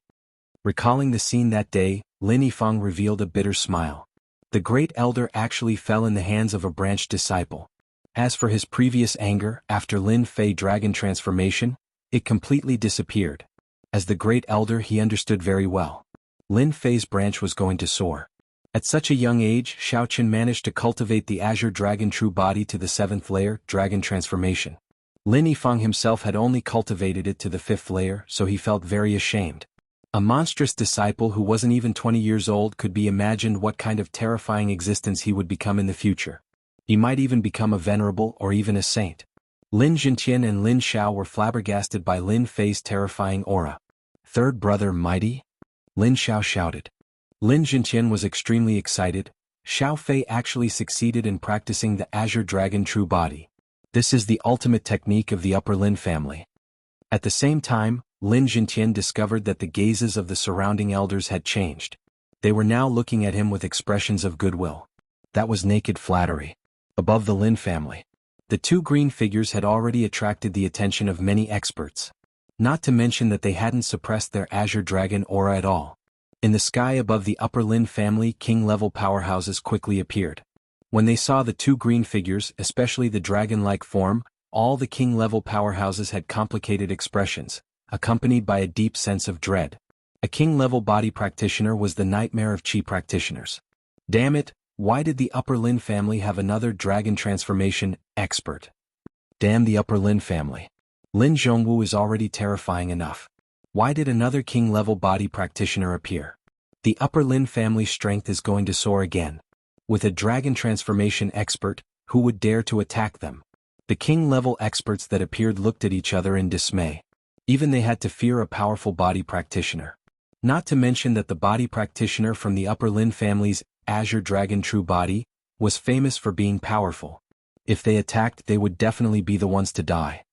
Recalling the scene that day, Lin Yifang revealed a bitter smile. The great elder actually fell in the hands of a branch disciple. As for his previous anger after Lin Fei dragon transformation, it completely disappeared. As the great elder he understood very well. Lin Fei's branch was going to soar. At such a young age, Xiaoqian managed to cultivate the Azure Dragon True Body to the 7th layer, dragon transformation. Lin Yifang himself had only cultivated it to the 5th layer, so he felt very ashamed. A monstrous disciple who wasn't even 20 years old could be imagined what kind of terrifying existence he would become in the future. He might even become a venerable or even a saint. Lin Jintian and Lin Xiao were flabbergasted by Lin Fei's terrifying aura. Third brother mighty? Lin Xiao shouted. Lin Jintian was extremely excited. Xiao Fei actually succeeded in practicing the Azure Dragon True Body. This is the ultimate technique of the Upper Lin family. At the same time, Lin Jintian discovered that the gazes of the surrounding elders had changed. They were now looking at him with expressions of goodwill. That was naked flattery. Above the Lin family, the two green figures had already attracted the attention of many experts. Not to mention that they hadn't suppressed their Azure Dragon aura at all. In the sky above the Upper Lin family, king-level powerhouses quickly appeared. When they saw the two green figures, especially the dragon-like form, all the king-level powerhouses had complicated expressions, accompanied by a deep sense of dread. A king-level body practitioner was the nightmare of chi practitioners. Damn it, why did the Upper Lin family have another dragon transformation expert? Damn the Upper Lin family. Lin Jianghu is already terrifying enough. Why did another king-level body practitioner appear? The Upper Lin family's strength is going to soar again. With a dragon transformation expert, who would dare to attack them? The king-level experts that appeared looked at each other in dismay. Even they had to fear a powerful body practitioner. Not to mention that the body practitioner from the Upper Lin family's Azure Dragon True Body was famous for being powerful. If they attacked, they would definitely be the ones to die.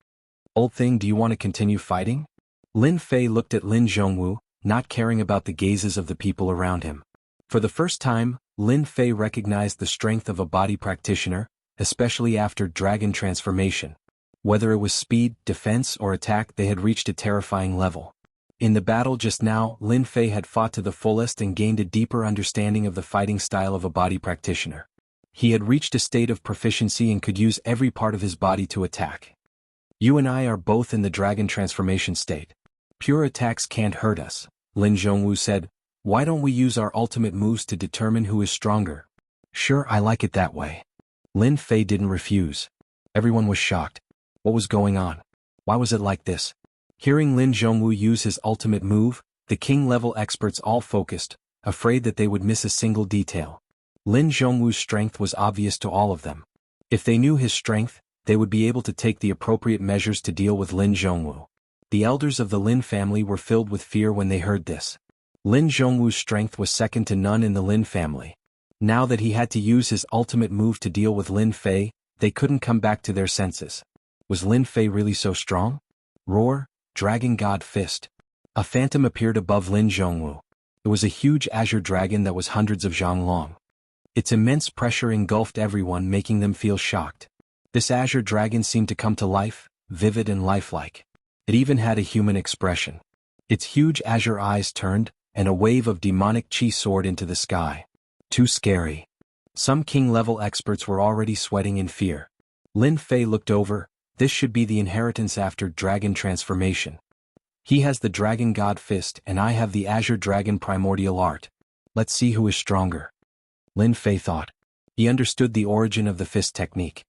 Old thing, do you want to continue fighting? Lin Fei looked at Lin Jianghu, not caring about the gazes of the people around him. For the first time, Lin Fei recognized the strength of a body practitioner, especially after dragon transformation. Whether it was speed, defense, or attack, they had reached a terrifying level. In the battle just now, Lin Fei had fought to the fullest and gained a deeper understanding of the fighting style of a body practitioner. He had reached a state of proficiency and could use every part of his body to attack. You and I are both in the dragon transformation state. Pure attacks can't hurt us, Lin Jianghu said. Why don't we use our ultimate moves to determine who is stronger? Sure, I like it that way. Lin Fei didn't refuse. Everyone was shocked. What was going on? Why was it like this? Hearing Lin Jianghu use his ultimate move, the king-level experts all focused, afraid that they would miss a single detail. Lin Jianghu's strength was obvious to all of them. If they knew his strength, they would be able to take the appropriate measures to deal with Lin Jianghu. The elders of the Lin family were filled with fear when they heard this. Lin Jianghu's strength was second to none in the Lin family. Now that he had to use his ultimate move to deal with Lin Fei, they couldn't come back to their senses. Was Lin Fei really so strong? Roar, Dragon God Fist. A phantom appeared above Lin Jianghu. It was a huge azure dragon that was hundreds of zhang long. Its immense pressure engulfed everyone, making them feel shocked. This azure dragon seemed to come to life, vivid and lifelike. It even had a human expression. Its huge azure eyes turned, and a wave of demonic chi soared into the sky. Too scary. Some king-level experts were already sweating in fear. Lin Fei looked over. This should be the inheritance after dragon transformation. He has the Dragon God Fist and I have the Azure Dragon Primordial Art. Let's see who is stronger. Lin Fei thought. He understood the origin of the fist technique.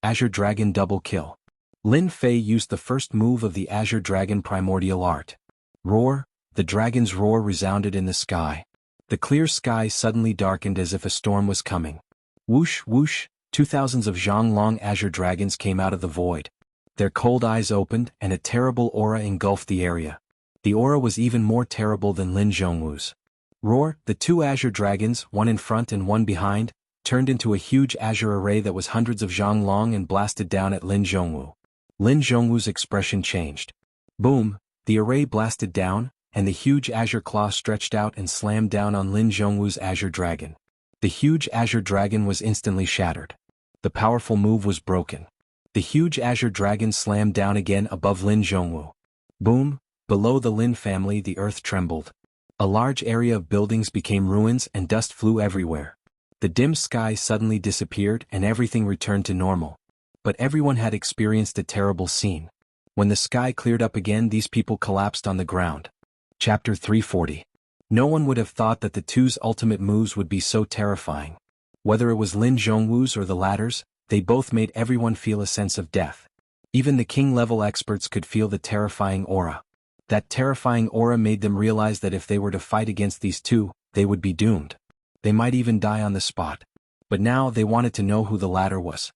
Azure Dragon Double Kill. Lin Fei used the first move of the Azure Dragon Primordial Art. Roar, the dragon's roar resounded in the sky. The clear sky suddenly darkened as if a storm was coming. Whoosh, whoosh, 2,000s of zhang-long azure dragons came out of the void. Their cold eyes opened and a terrible aura engulfed the area. The aura was even more terrible than Lin Jianghu's. Roar, the two azure dragons, one in front and one behind, turned into a huge azure array that was hundreds of zhang long and blasted down at Lin Jianghu. Lin Jianghu's expression changed. Boom, the array blasted down, and the huge azure claw stretched out and slammed down on Lin Jianghu's azure dragon. The huge azure dragon was instantly shattered. The powerful move was broken. The huge azure dragon slammed down again above Lin Jianghu. Boom, below the Lin family the earth trembled. A large area of buildings became ruins and dust flew everywhere. The dim sky suddenly disappeared and everything returned to normal. But everyone had experienced a terrible scene. When the sky cleared up again, these people collapsed on the ground. Chapter 340. No one would have thought that the two's ultimate moves would be so terrifying. Whether it was Lin Jianghu's or the latter's, they both made everyone feel a sense of death. Even the king-level experts could feel the terrifying aura. That terrifying aura made them realize that if they were to fight against these two, they would be doomed. They might even die on the spot. but now they wanted to know who the latter was.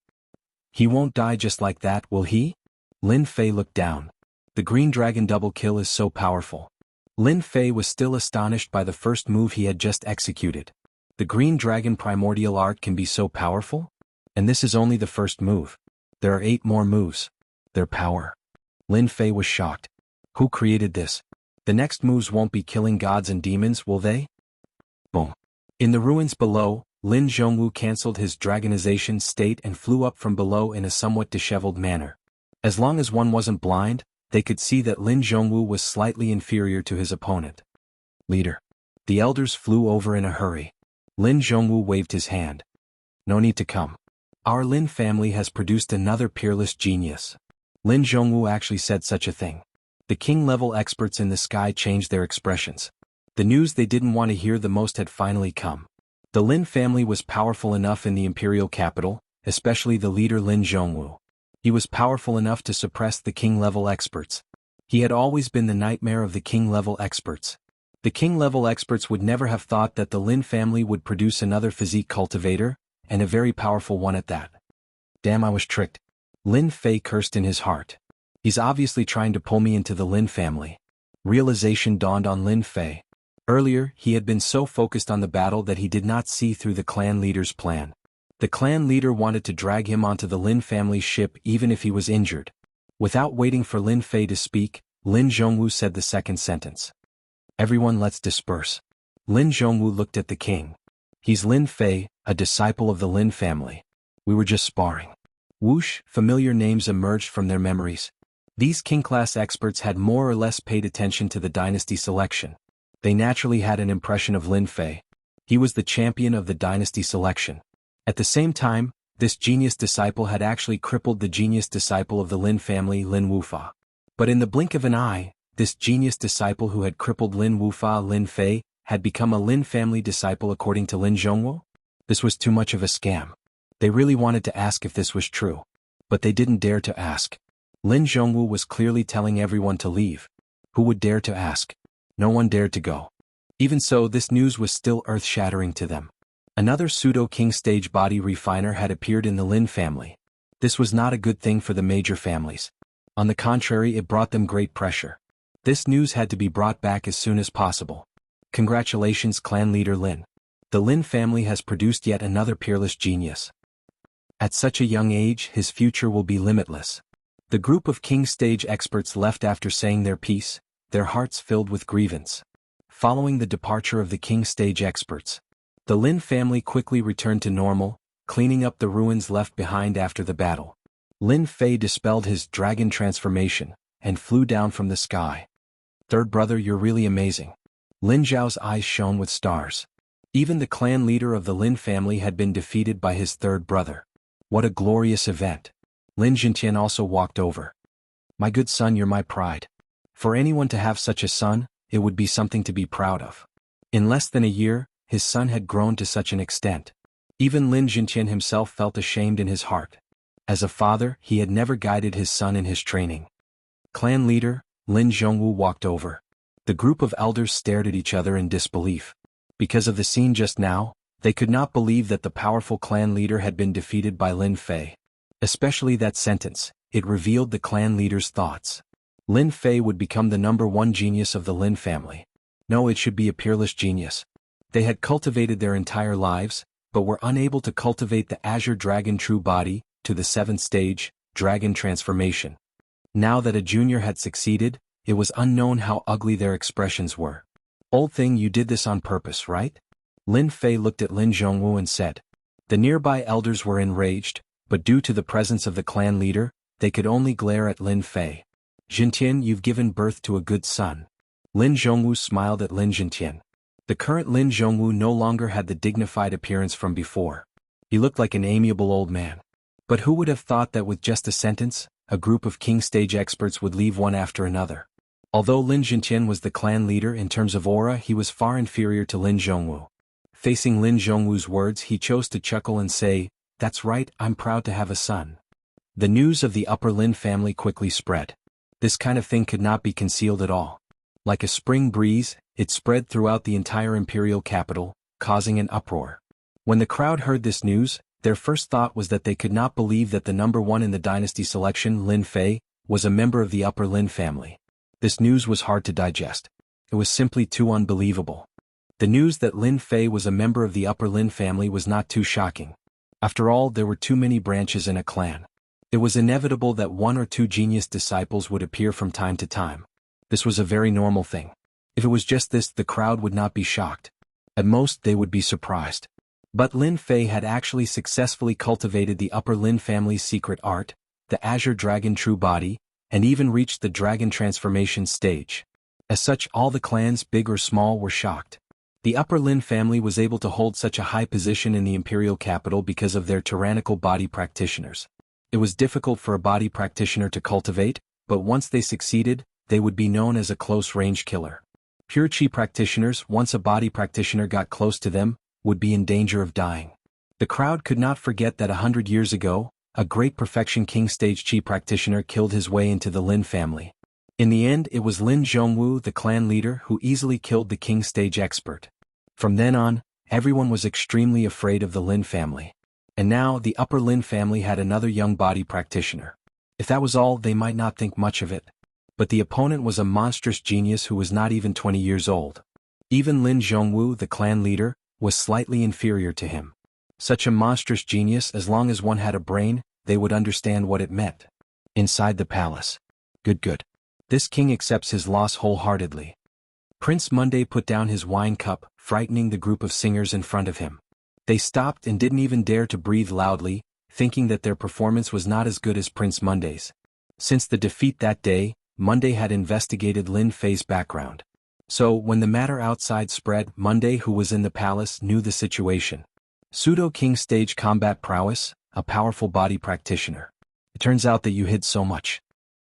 He won't die just like that, will he? Lin Fei looked down. The green dragon double kill is so powerful. Lin Fei was still astonished by the first move he had just executed. The green dragon primordial art can be so powerful? And this is only the first move. There are 8 more moves. Their power. Lin Fei was shocked. Who created this? The next moves won't be killing gods and demons, will they? Boom. In the ruins below, Lin Jianghu cancelled his dragonization state and flew up from below in a somewhat disheveled manner. As long as one wasn't blind, they could see that Lin Jianghu was slightly inferior to his opponent. Leader. The elders flew over in a hurry. Lin Jianghu waved his hand. No need to come. Our Lin family has produced another peerless genius. Lin Jianghu actually said such a thing. The king-level experts in the sky changed their expressions. The news they didn't want to hear the most had finally come. The Lin family was powerful enough in the imperial capital, especially the leader Lin Jianghu. He was powerful enough to suppress the king-level experts. He had always been the nightmare of the king-level experts. The king-level experts would never have thought that the Lin family would produce another physique cultivator, and a very powerful one at that. Damn, I was tricked. Lin Fei cursed in his heart. He's obviously trying to pull me into the Lin family. Realization dawned on Lin Fei. Earlier, he had been so focused on the battle that he did not see through the clan leader's plan. The clan leader wanted to drag him onto the Lin family's ship even if he was injured. Without waiting for Lin Fei to speak, Lin Jianghu said the second sentence. Everyone, let's disperse. Lin Jianghu looked at the king. He's Lin Fei, a disciple of the Lin family. We were just sparring. Whoosh, familiar names emerged from their memories. These king-class experts had more or less paid attention to the dynasty selection. They naturally had an impression of Lin Fei. He was the champion of the dynasty selection. At the same time, this genius disciple had actually crippled the genius disciple of the Lin family, Lin Wufa. But in the blink of an eye, this genius disciple who had crippled Lin Wufa, Lin Fei, had become a Lin family disciple according to Lin Jianghu? This was too much of a scam. They really wanted to ask if this was true. But they didn't dare to ask. Lin Jianghu was clearly telling everyone to leave. Who would dare to ask? No one dared to go. Even so, this news was still earth-shattering to them. Another pseudo-king stage body refiner had appeared in the Lin family. This was not a good thing for the major families. On the contrary, it brought them great pressure. This news had to be brought back as soon as possible. Congratulations, clan leader Lin. The Lin family has produced yet another peerless genius. At such a young age, his future will be limitless. The group of king stage experts left after saying their piece, their hearts filled with grievance. Following the departure of the king stage experts, the Lin family quickly returned to normal, cleaning up the ruins left behind after the battle. Lin Fei dispelled his dragon transformation and flew down from the sky. Third brother, you're really amazing. Lin Zhao's eyes shone with stars. Even the clan leader of the Lin family had been defeated by his third brother. What a glorious event. Lin Jintian also walked over. My good son, you're my pride. For anyone to have such a son, it would be something to be proud of. In less than a year, his son had grown to such an extent. Even Lin Jintian himself felt ashamed in his heart. As a father, he had never guided his son in his training. Clan leader, Lin Jianghu walked over. The group of elders stared at each other in disbelief. Because of the scene just now, they could not believe that the powerful clan leader had been defeated by Lin Fei. Especially that sentence, it revealed the clan leader's thoughts. Lin Fei would become the #1 genius of the Lin family. No, it should be a peerless genius. They had cultivated their entire lives, but were unable to cultivate the Azure Dragon True Body, to the 7th stage, Dragon Transformation. Now that a junior had succeeded, it was unknown how ugly their expressions were. Old thing, you did this on purpose, right? Lin Fei looked at Lin Jianghu and said. The nearby elders were enraged, but due to the presence of the clan leader, they could only glare at Lin Fei. Jintian, you've given birth to a good son. Lin Jianghu smiled at Lin Jintian. The current Lin Jianghu no longer had the dignified appearance from before. He looked like an amiable old man. But who would have thought that with just a sentence, a group of king stage experts would leave one after another? Although Lin Jintian was the clan leader in terms of aura, he was far inferior to Lin Jianghu. Facing Lin Jianghu's words, he chose to chuckle and say, That's right, I'm proud to have a son. The news of the Upper Lin family quickly spread. This kind of thing could not be concealed at all. Like a spring breeze, it spread throughout the entire imperial capital, causing an uproar. When the crowd heard this news, their first thought was that they could not believe that the number one in the dynasty selection, Lin Fei, was a member of the upper Lin family. This news was hard to digest. It was simply too unbelievable. The news that Lin Fei was a member of the upper Lin family was not too shocking. After all, there were too many branches in a clan. It was inevitable that one or two genius disciples would appear from time to time. This was a very normal thing. If it was just this, the crowd would not be shocked. At most, they would be surprised. But Lin Fei had actually successfully cultivated the upper Lin family's secret art, the Azure Dragon True Body, and even reached the dragon transformation stage. As such, all the clans, big or small, were shocked. The upper Lin family was able to hold such a high position in the imperial capital because of their tyrannical body practitioners. It was difficult for a body practitioner to cultivate, but once they succeeded, they would be known as a close-range killer. Pure Qi practitioners, once a body practitioner got close to them, would be in danger of dying. The crowd could not forget that 100 years ago, a great perfection king stage Qi practitioner killed his way into the Lin family. In the end, it was Lin Jianghu, the clan leader, who easily killed the king stage expert. From then on, everyone was extremely afraid of the Lin family. And now, the upper Lin family had another young body practitioner. If that was all, they might not think much of it. But the opponent was a monstrous genius who was not even 20 years old. Even Lin Jianghu, the clan leader, was slightly inferior to him. Such a monstrous genius, as long as one had a brain, they would understand what it meant. Inside the palace. Good. This king accepts his loss wholeheartedly. Prince Monday put down his wine cup, frightening the group of singers in front of him. They stopped and didn't even dare to breathe loudly, thinking that their performance was not as good as Prince Monday's. Since the defeat that day, Monday had investigated Lin Fei's background. So, when the matter outside spread, Monday, who was in the palace, knew the situation. Pseudo-king stage combat prowess, a powerful body practitioner. It turns out that you hid so much.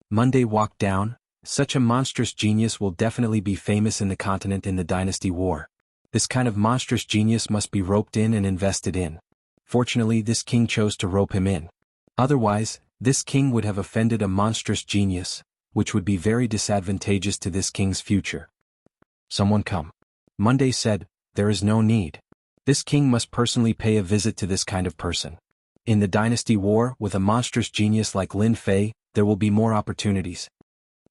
Monday walked down. Such a monstrous genius will definitely be famous in the continent in the dynasty war. This kind of monstrous genius must be roped in and invested in. Fortunately, this king chose to rope him in. Otherwise, this king would have offended a monstrous genius, which would be very disadvantageous to this king's future. Someone come. Monday said, there is no need. This king must personally pay a visit to this kind of person. In the dynasty war, with a monstrous genius like Lin Fei, there will be more opportunities.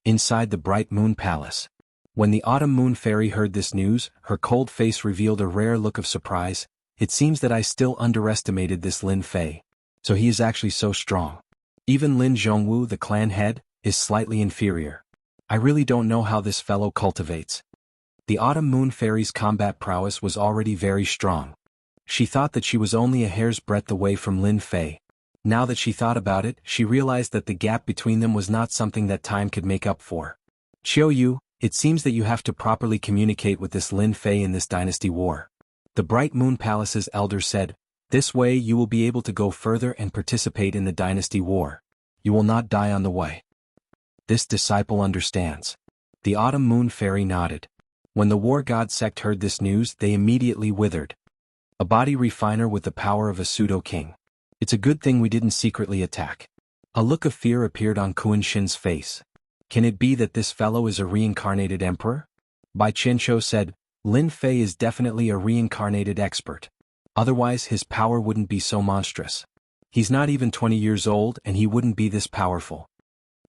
Inside the bright moon palace. When the autumn moon fairy heard this news, her cold face revealed a rare look of surprise. It seems that I still underestimated this Lin Fei. So he is actually so strong. Even Lin Jianghu, the clan head, is slightly inferior. I really don't know how this fellow cultivates. The autumn moon fairy's combat prowess was already very strong. She thought that she was only a hair's breadth away from Lin Fei. Now that she thought about it, she realized that the gap between them was not something that time could make up for. Xiao Yu, it seems that you have to properly communicate with this Lin Fei in this dynasty war. The Bright Moon Palace's elder said, this way you will be able to go further and participate in the dynasty war. You will not die on the way. This disciple understands. The autumn moon fairy nodded. When the war god sect heard this news, they immediately withered. A body refiner with the power of a pseudo-king. It's a good thing we didn't secretly attack. A look of fear appeared on Kun Shin's face. Can it be that this fellow is a reincarnated emperor? Bai Qianqiu said, Lin Fei is definitely a reincarnated expert. Otherwise his power wouldn't be so monstrous. He's not even 20 years old and he wouldn't be this powerful.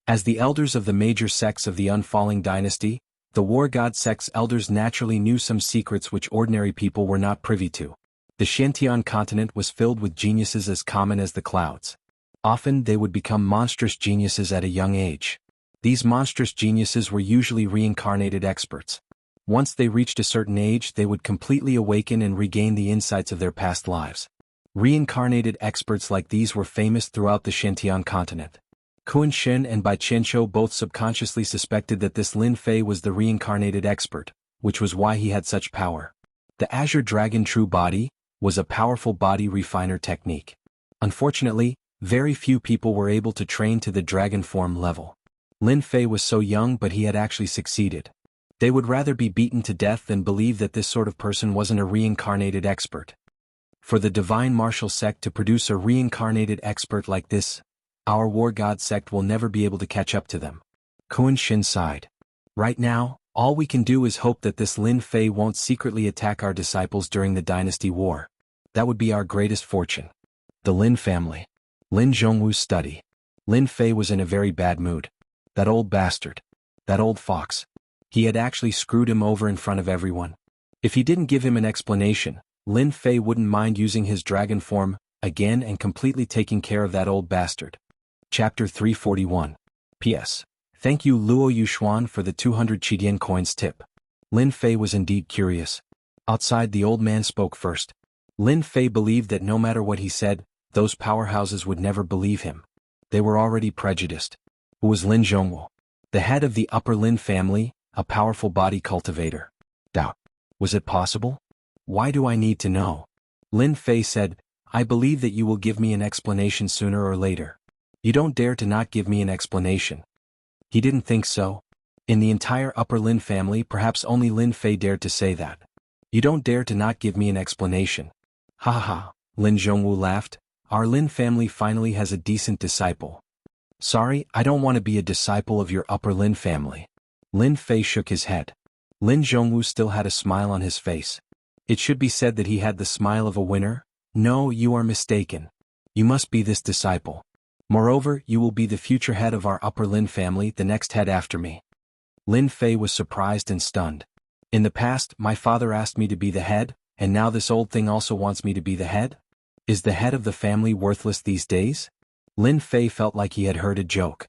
As the elders of the major sects of the unfalling dynasty, the war god sect's elders naturally knew some secrets which ordinary people were not privy to. The Xianxia continent was filled with geniuses as common as the clouds. Often they would become monstrous geniuses at a young age. These monstrous geniuses were usually reincarnated experts. Once they reached a certain age, they would completely awaken and regain the insights of their past lives. Reincarnated experts like these were famous throughout the Xianxia continent. Kun Shin and Bai Qianqiu both subconsciously suspected that this Lin Fei was the reincarnated expert, which was why he had such power. The Azure Dragon True Body was a powerful body refiner technique. Unfortunately, very few people were able to train to the dragon form level. Lin Fei was so young, but he had actually succeeded. They would rather be beaten to death than believe that this sort of person wasn't a reincarnated expert. For the divine martial sect to produce a reincarnated expert like this, our war god sect will never be able to catch up to them. Kun Shin sighed. Right now, all we can do is hope that this Lin Fei won't secretly attack our disciples during the dynasty war. That would be our greatest fortune. The Lin family. Lin Zhongwu's study. Lin Fei was in a very bad mood. That old bastard. That old fox. He had actually screwed him over in front of everyone. If he didn't give him an explanation, Lin Fei wouldn't mind using his dragon form again and completely taking care of that old bastard. Chapter 341. P.S. Thank you Luo Yuxuan for the 200 Qidian coins tip. Lin Fei was indeed curious. Outside, the old man spoke first. Lin Fei believed that no matter what he said, those powerhouses would never believe him. They were already prejudiced. Who was Lin Zhongwu? The head of the upper Lin family, a powerful body cultivator. Doubt. Was it possible? Why do I need to know? Lin Fei said, I believe that you will give me an explanation sooner or later. You don't dare to not give me an explanation. He didn't think so. In the entire upper Lin family, perhaps only Lin Fei dared to say that. You don't dare to not give me an explanation. Ha ha ha, Lin Zhongwu laughed. Our Lin family finally has a decent disciple. Sorry, I don't want to be a disciple of your upper Lin family. Lin Fei shook his head. Lin Zhongwu still had a smile on his face. It should be said that he had the smile of a winner. No, you are mistaken. You must be this disciple. Moreover, you will be the future head of our upper Lin family, the next head after me. Lin Fei was surprised and stunned. In the past, my father asked me to be the head, and now this old thing also wants me to be the head? Is the head of the family worthless these days? Lin Fei felt like he had heard a joke.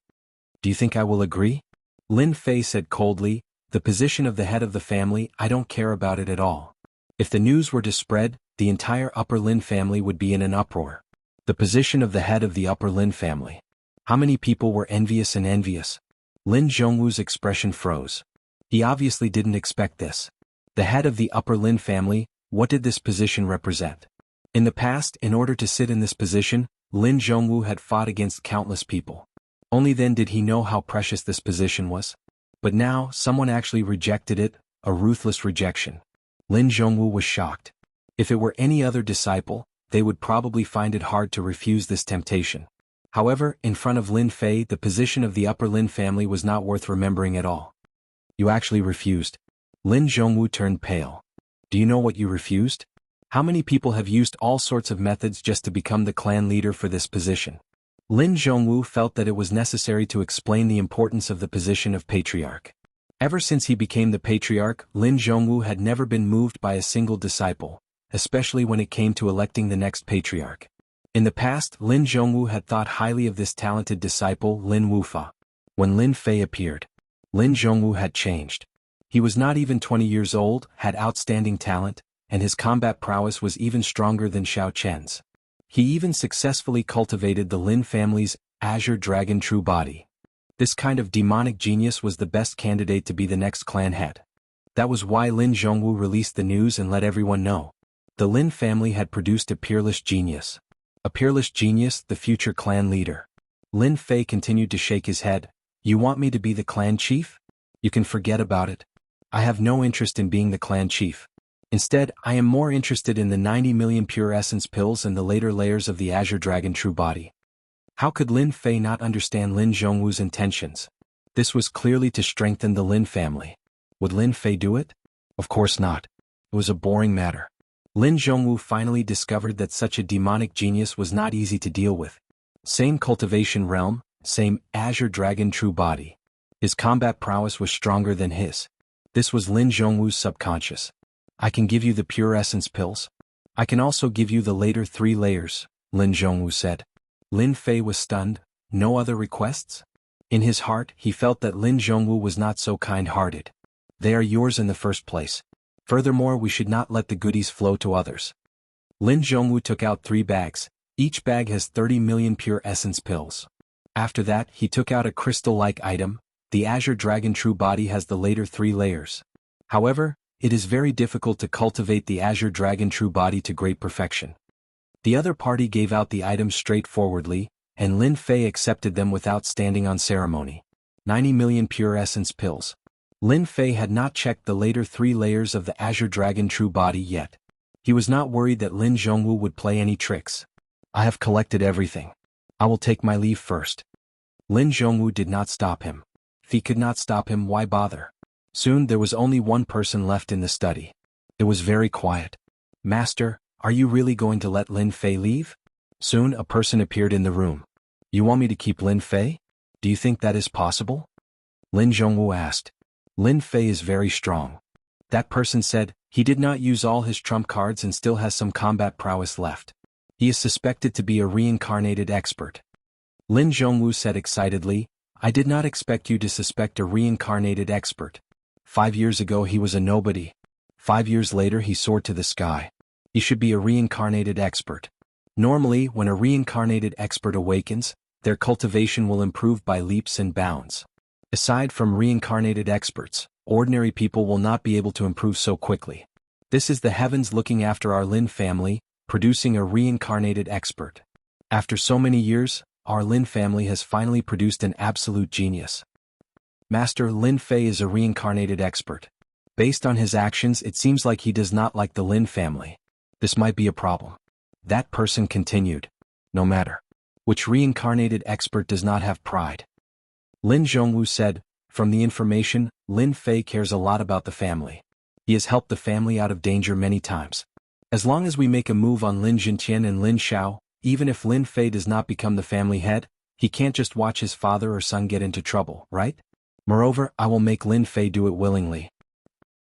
Do you think I will agree? Lin Fei said coldly, the position of the head of the family, I don't care about it at all. If the news were to spread, the entire upper Lin family would be in an uproar. The position of the head of the upper Lin family. How many people were envious and envious? Lin Zhongwu's expression froze. He obviously didn't expect this. The head of the upper Lin family, what did this position represent? In the past, in order to sit in this position, Lin Zhongwu had fought against countless people. Only then did he know how precious this position was. But now, someone actually rejected it, a ruthless rejection. Lin Zhongwu was shocked. If it were any other disciple, they would probably find it hard to refuse this temptation. However, in front of Lin Fei, the position of the upper Lin family was not worth remembering at all. You actually refused. Lin Zhongwu turned pale. Do you know what you refused? How many people have used all sorts of methods just to become the clan leader for this position? Lin Zhongwu felt that it was necessary to explain the importance of the position of patriarch. Ever since he became the patriarch, Lin Zhongwu had never been moved by a single disciple, especially when it came to electing the next patriarch. In the past, Lin Zhongwu had thought highly of this talented disciple, Lin Wufa. When Lin Fei appeared, Lin Zhongwu had changed. He was not even 20 years old, had outstanding talent, and his combat prowess was even stronger than Xiao Chen's. He even successfully cultivated the Lin family's Azure Dragon True Body. This kind of demonic genius was the best candidate to be the next clan head. That was why Lin Zhongwu released the news and let everyone know. The Lin family had produced a peerless genius. A peerless genius, the future clan leader. Lin Fei continued to shake his head. You want me to be the clan chief? You can forget about it. I have no interest in being the clan chief. Instead, I am more interested in the 90 million pure essence pills and the later layers of the Azure Dragon True Body. How could Lin Fei not understand Lin Zhongwu's intentions? This was clearly to strengthen the Lin family. Would Lin Fei do it? Of course not. It was a boring matter. Lin Zhongwu finally discovered that such a demonic genius was not easy to deal with. Same cultivation realm, same Azure Dragon True Body. His combat prowess was stronger than his. This was Lin Zhongwu's subconscious. I can give you the pure essence pills. I can also give you the later 3 layers, Lin Zhongwu said. Lin Fei was stunned. No other requests? In his heart, he felt that Lin Zhongwu was not so kind-hearted. They are yours in the first place. Furthermore, we should not let the goodies flow to others. Lin Zhongwu took out 3 bags. Each bag has 30 million pure essence pills. After that, he took out a crystal-like item. The Azure Dragon True Body has the later 3 layers. However, it is very difficult to cultivate the Azure Dragon True Body to great perfection. The other party gave out the items straightforwardly, and Lin Fei accepted them without standing on ceremony. 90 million pure essence pills. Lin Fei had not checked the later 3 layers of the Azure Dragon True Body yet. He was not worried that Lin Zhongwu would play any tricks. I have collected everything. I will take my leave first. Lin Zhongwu did not stop him. If he could not stop him, why bother? Soon there was only one person left in the study. It was very quiet. Master, Are you really going to let Lin Fei leave? Soon a person appeared in the room. You want me to keep Lin Fei? Do you think that is possible? Lin Zhongwu asked. Lin Fei is very strong. That person said, he did not use all his trump cards and still has some combat prowess left. He is suspected to be a reincarnated expert. Lin Zhongwu said excitedly, I did not expect you to suspect a reincarnated expert. 5 years ago he was a nobody. 5 years later he soared to the sky. He should be a reincarnated expert. Normally, when a reincarnated expert awakens, their cultivation will improve by leaps and bounds. Aside from reincarnated experts, ordinary people will not be able to improve so quickly. This is the heavens looking after our Lin family, producing a reincarnated expert. After so many years, our Lin family has finally produced an absolute genius. Master Lin Fei is a reincarnated expert. Based on his actions, it seems like he does not like the Lin family. This might be a problem. That person continued. No matter. Which reincarnated expert does not have pride? Lin Zhongwu said, from the information, Lin Fei cares a lot about the family. He has helped the family out of danger many times. As long as we make a move on Lin Jintian and Lin Xiao, even if Lin Fei does not become the family head, he can't just watch his father or son get into trouble, right? Moreover, I will make Lin Fei do it willingly.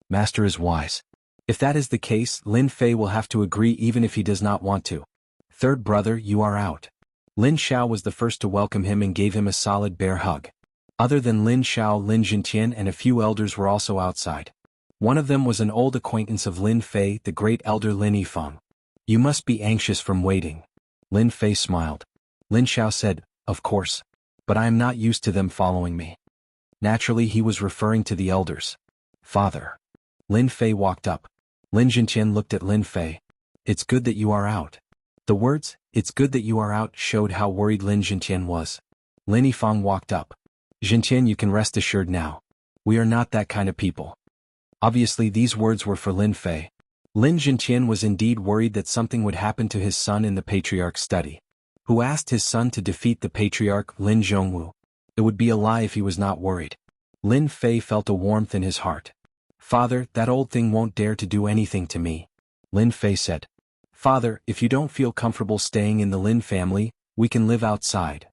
Master is wise. If that is the case, Lin Fei will have to agree even if he does not want to. Third brother, you are out. Lin Xiao was the first to welcome him and gave him a solid bear hug. Other than Lin Xiao, Lin Jintian and a few elders were also outside. One of them was an old acquaintance of Lin Fei, the great elder Lin Yifeng. You must be anxious from waiting. Lin Fei smiled. Lin Xiao said, of course. But I am not used to them following me. Naturally he was referring to the elders. Father. Lin Fei walked up. Lin Jintian looked at Lin Fei. It's good that you are out. The words, it's good that you are out, showed how worried Lin Jintian was. Lin Yifeng walked up. Jintian, you can rest assured now. We are not that kind of people. Obviously these words were for Lin Fei. Lin Jintian was indeed worried that something would happen to his son in the patriarch's study. Who asked his son to defeat the patriarch, Lin Zhongwu? It would be a lie if he was not worried. Lin Fei felt a warmth in his heart. Father, that old thing won't dare to do anything to me. Lin Fei said. Father, if you don't feel comfortable staying in the Lin family, we can live outside.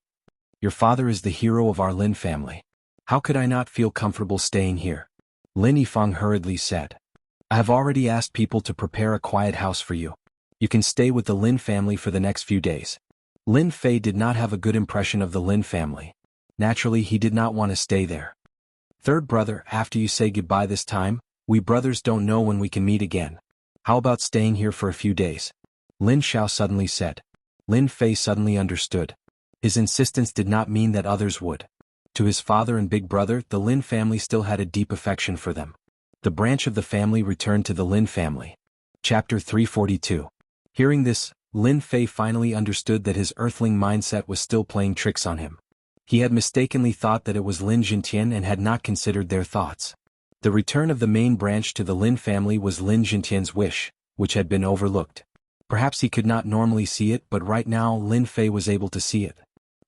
Your father is the hero of our Lin family. How could I not feel comfortable staying here? Lin Yifeng hurriedly said. I have already asked people to prepare a quiet house for you. You can stay with the Lin family for the next few days. Lin Fei did not have a good impression of the Lin family. Naturally, he did not want to stay there. Third brother, after you say goodbye this time, we brothers don't know when we can meet again. How about staying here for a few days? Lin Xiao suddenly said. Lin Fei suddenly understood. His insistence did not mean that others would. To his father and big brother, the Lin family still had a deep affection for them. The branch of the family returned to the Lin family. Chapter 342. Hearing this, Lin Fei finally understood that his earthling mindset was still playing tricks on him. He had mistakenly thought that it was Lin Jintian and had not considered their thoughts. The return of the main branch to the Lin family was Lin Jintian's wish, which had been overlooked. Perhaps he could not normally see it, but right now Lin Fei was able to see it.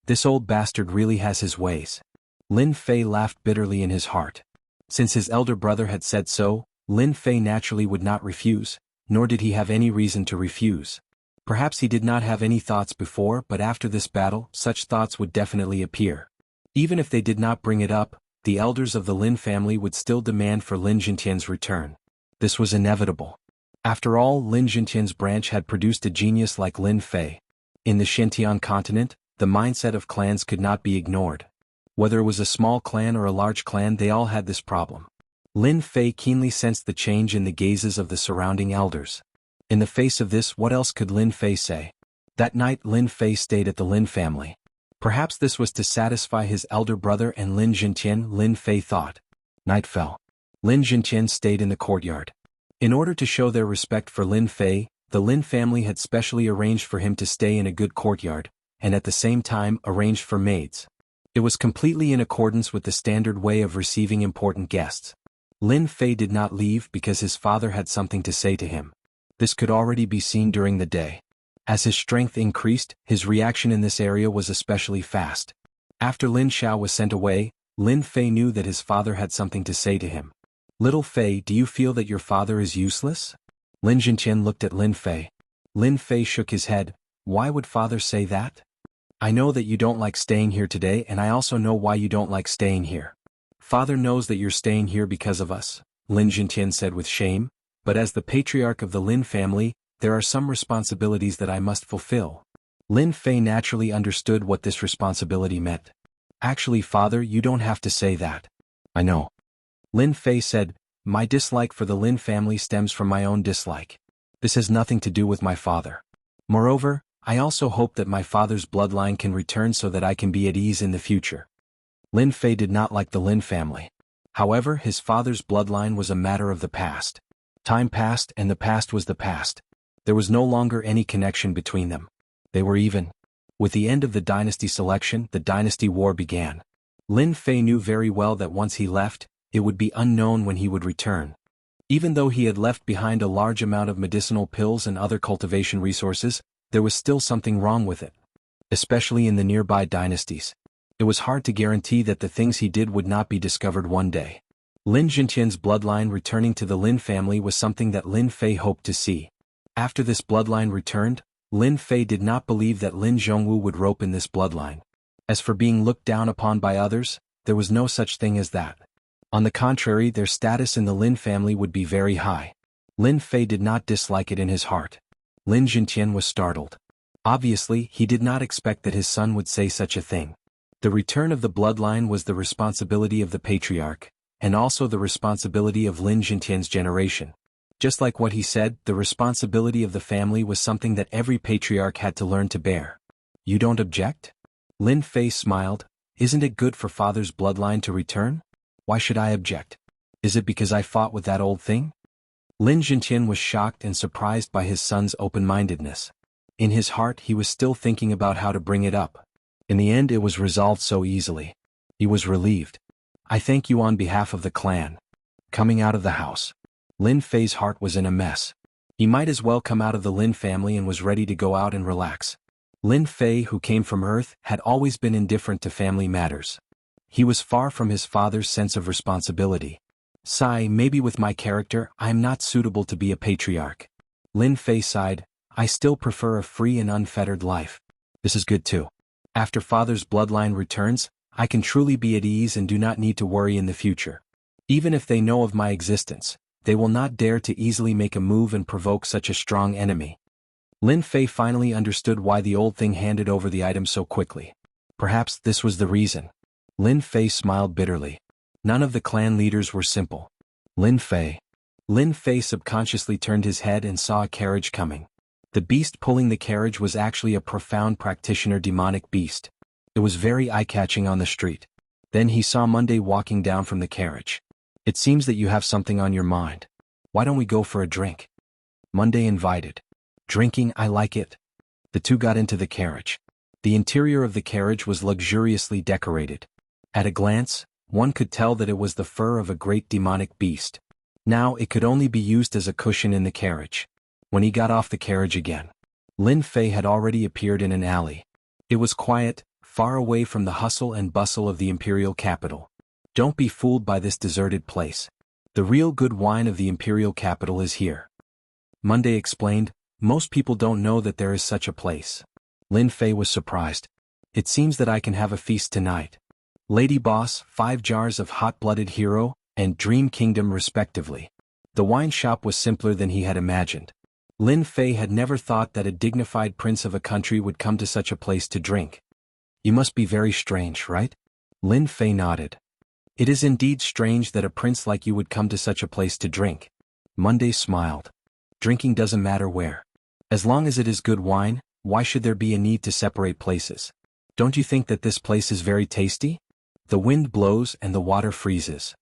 This old bastard really has his ways. Lin Fei laughed bitterly in his heart. Since his elder brother had said so, Lin Fei naturally would not refuse, nor did he have any reason to refuse. Perhaps he did not have any thoughts before, but after this battle, such thoughts would definitely appear. Even if they did not bring it up, the elders of the Lin family would still demand for Lin Jintian's return. This was inevitable. After all, Lin Jintian's branch had produced a genius like Lin Fei. In the Xintian continent, the mindset of clans could not be ignored. Whether it was a small clan or a large clan, they all had this problem. Lin Fei keenly sensed the change in the gazes of the surrounding elders. In the face of this, what else could Lin Fei say? That night Lin Fei stayed at the Lin family. Perhaps this was to satisfy his elder brother and Lin Jintian, Lin Fei thought. Night fell. Lin Jintian stayed in the courtyard. In order to show their respect for Lin Fei, the Lin family had specially arranged for him to stay in a good courtyard, and at the same time arranged for maids. It was completely in accordance with the standard way of receiving important guests. Lin Fei did not leave because his father had something to say to him. This could already be seen during the day. As his strength increased, his reaction in this area was especially fast. After Lin Xiao was sent away, Lin Fei knew that his father had something to say to him. Little Fei, do you feel that your father is useless? Lin Jintian looked at Lin Fei. Lin Fei shook his head. Why would father say that? I know that you don't like staying here today, and I also know why you don't like staying here. Father knows that you're staying here because of us, Lin Jintian said with shame, but as the patriarch of the Lin family, there are some responsibilities that I must fulfill. Lin Fei naturally understood what this responsibility meant. Actually, father, you don't have to say that. I know. Lin Fei said, my dislike for the Lin family stems from my own dislike. This has nothing to do with my father. Moreover, I also hope that my father's bloodline can return so that I can be at ease in the future. Lin Fei did not like the Lin family. However, his father's bloodline was a matter of the past. Time passed and the past was the past. There was no longer any connection between them. They were even. With the end of the dynasty selection, the dynasty war began. Lin Fei knew very well that once he left, it would be unknown when he would return. Even though he had left behind a large amount of medicinal pills and other cultivation resources, there was still something wrong with it. Especially in the nearby dynasties. It was hard to guarantee that the things he did would not be discovered one day. Lin Jintian's bloodline returning to the Lin family was something that Lin Fei hoped to see. After this bloodline returned, Lin Fei did not believe that Lin Jianghu would rope in this bloodline. As for being looked down upon by others, there was no such thing as that. On the contrary, their status in the Lin family would be very high. Lin Fei did not dislike it in his heart. Lin Jintian was startled. Obviously, he did not expect that his son would say such a thing. The return of the bloodline was the responsibility of the patriarch, and also the responsibility of Lin Jintian's generation. Just like what he said, the responsibility of the family was something that every patriarch had to learn to bear. You don't object? Lin Fei smiled. Isn't it good for father's bloodline to return? Why should I object? Is it because I fought with that old thing? Lin Jintian was shocked and surprised by his son's open-mindedness. In his heart he was still thinking about how to bring it up. In the end it was resolved so easily. He was relieved. I thank you on behalf of the clan. Coming out of the house. Lin Fei's heart was in a mess. He might as well come out of the Lin family and was ready to go out and relax. Lin Fei, who came from Earth, had always been indifferent to family matters. He was far from his father's sense of responsibility. Sigh, maybe with my character, I am not suitable to be a patriarch. Lin Fei sighed, I still prefer a free and unfettered life. This is good too. After father's bloodline returns, I can truly be at ease and do not need to worry in the future. Even if they know of my existence, they will not dare to easily make a move and provoke such a strong enemy. Lin Fei finally understood why the old thing handed over the item so quickly. Perhaps this was the reason. Lin Fei smiled bitterly. None of the clan leaders were simple. Lin Fei subconsciously turned his head and saw a carriage coming. The beast pulling the carriage was actually a profound practitioner demonic beast. It was very eye-catching on the street. Then he saw Monday walking down from the carriage. It seems that you have something on your mind. Why don't we go for a drink? Monday invited. Drinking, I like it. The two got into the carriage. The interior of the carriage was luxuriously decorated. At a glance, one could tell that it was the fur of a great demonic beast. Now it could only be used as a cushion in the carriage. When he got off the carriage again, Lin Fei had already appeared in an alley. It was quiet, far away from the hustle and bustle of the imperial capital. Don't be fooled by this deserted place. The real good wine of the imperial capital is here. Monday explained, most people don't know that there is such a place. Lin Fei was surprised. It seems that I can have a feast tonight. Lady Boss, 5 jars of hot-blooded hero, and Dream Kingdom respectively. The wine shop was simpler than he had imagined. Lin Fei had never thought that a dignified prince of a country would come to such a place to drink. You must be very strange, right? Lin Fei nodded. It is indeed strange that a prince like you would come to such a place to drink. Monday smiled. Drinking doesn't matter where. As long as it is good wine, why should there be a need to separate places? Don't you think that this place is very tasty? The wind blows and the water freezes.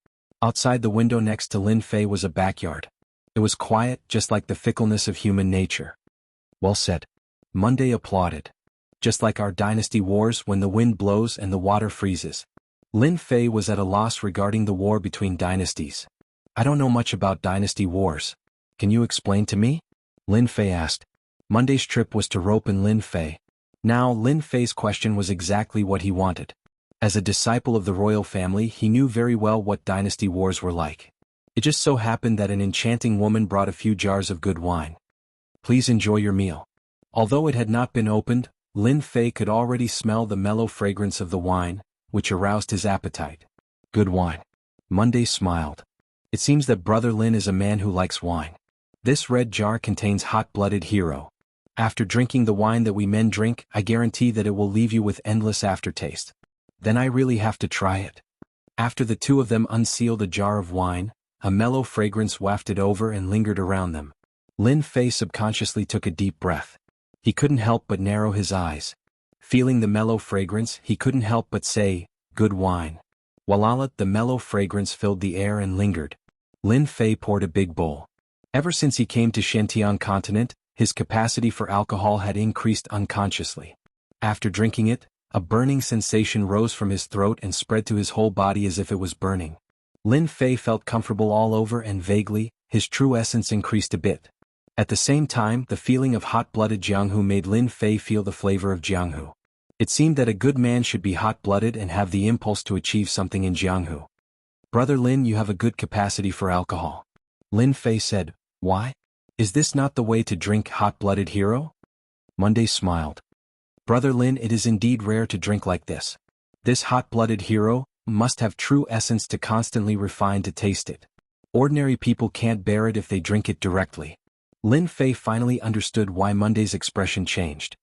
Outside the window next to Lin Fei was a backyard. It was quiet, just like the fickleness of human nature. Well said. Monday applauded. Just like our dynasty wars when the wind blows and the water freezes. Lin Fei was at a loss regarding the war between dynasties. I don't know much about dynasty wars. Can you explain to me? Lin Fei asked. Monday's trip was to rope in Lin Fei. Now Lin Fei's question was exactly what he wanted. As a disciple of the royal family, he knew very well what dynasty wars were like. It just so happened that an enchanting woman brought a few jars of good wine. Please enjoy your meal. Although it had not been opened, Lin Fei could already smell the mellow fragrance of the wine, which aroused his appetite. Good wine. Monday smiled. It seems that Brother Lin is a man who likes wine. This red jar contains hot-blooded hero. After drinking the wine that we men drink, I guarantee that it will leave you with endless aftertaste. Then I really have to try it. After the two of them unsealed a jar of wine, a mellow fragrance wafted over and lingered around them. Lin Fei subconsciously took a deep breath. He couldn't help but narrow his eyes. Feeling the mellow fragrance, he couldn't help but say, "Good wine." Voila, the mellow fragrance filled the air and lingered. Lin Fei poured a big bowl. Ever since he came to Xianxia continent, his capacity for alcohol had increased unconsciously. After drinking it, a burning sensation rose from his throat and spread to his whole body as if it was burning. Lin Fei felt comfortable all over and vaguely, his true essence increased a bit. At the same time, the feeling of hot-blooded Jianghu made Lin Fei feel the flavor of Jianghu. It seemed that a good man should be hot-blooded and have the impulse to achieve something in Jianghu. Brother Lin, you have a good capacity for alcohol. Lin Fei said, why? Is this not the way to drink hot-blooded hero? Monday smiled. Brother Lin, it is indeed rare to drink like this. This hot-blooded hero must have true essence to constantly refine to taste it. Ordinary people can't bear it if they drink it directly. Lin Fei finally understood why Monday's expression changed.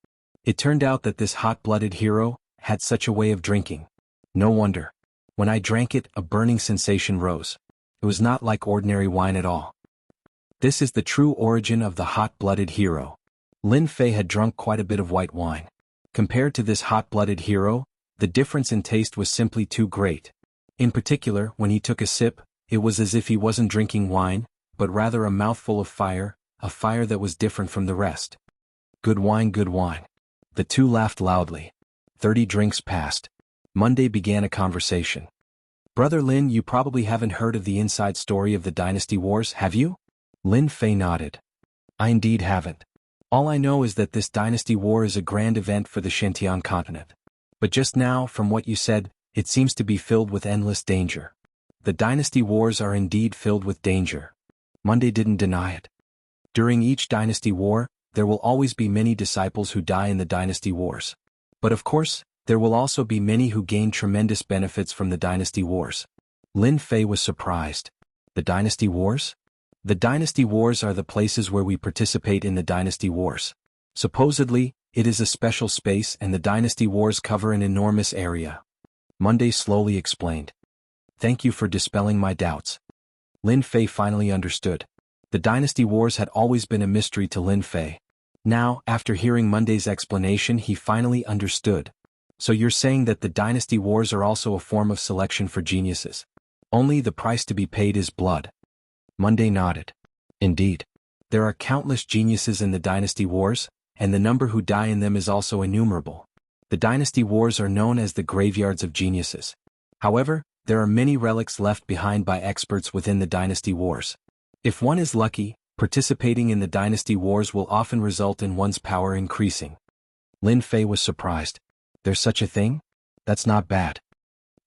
It turned out that this hot-blooded hero had such a way of drinking. No wonder. When I drank it, a burning sensation rose. It was not like ordinary wine at all. This is the true origin of the hot-blooded hero. Lin Fei had drunk quite a bit of white wine. Compared to this hot-blooded hero, the difference in taste was simply too great. In particular, when he took a sip, it was as if he wasn't drinking wine, but rather a mouthful of fire, a fire that was different from the rest. Good wine, good wine. The two laughed loudly. 30 drinks passed. Monday began a conversation. Brother Lin, you probably haven't heard of the inside story of the Dynasty Wars, have you? Lin Fei nodded. I indeed haven't. All I know is that this Dynasty War is a grand event for the Xianxia continent. But just now, from what you said, it seems to be filled with endless danger. The Dynasty Wars are indeed filled with danger. Monday didn't deny it. During each Dynasty War, there will always be many disciples who die in the Dynasty Wars. But of course, there will also be many who gain tremendous benefits from the Dynasty Wars. Lin Fei was surprised. The Dynasty Wars? The Dynasty Wars are the places where we participate in the Dynasty Wars. Supposedly, it is a special space and the Dynasty Wars cover an enormous area. Monday slowly explained. Thank you for dispelling my doubts. Lin Fei finally understood. The Dynasty Wars had always been a mystery to Lin Fei. Now, after hearing Monday's explanation, he finally understood. So you're saying that the Dynasty Wars are also a form of selection for geniuses. Only the price to be paid is blood. Monday nodded. Indeed. There are countless geniuses in the Dynasty Wars, and the number who die in them is also innumerable. The Dynasty Wars are known as the graveyards of geniuses. However, there are many relics left behind by experts within the Dynasty Wars. If one is lucky, participating in the Dynasty Wars will often result in one's power increasing. Lin Fei was surprised. There's such a thing? That's not bad.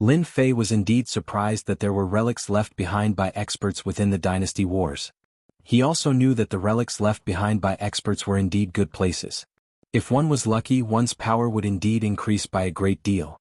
Lin Fei was indeed surprised that there were relics left behind by experts within the Dynasty Wars. He also knew that the relics left behind by experts were indeed good places. If one was lucky, one's power would indeed increase by a great deal.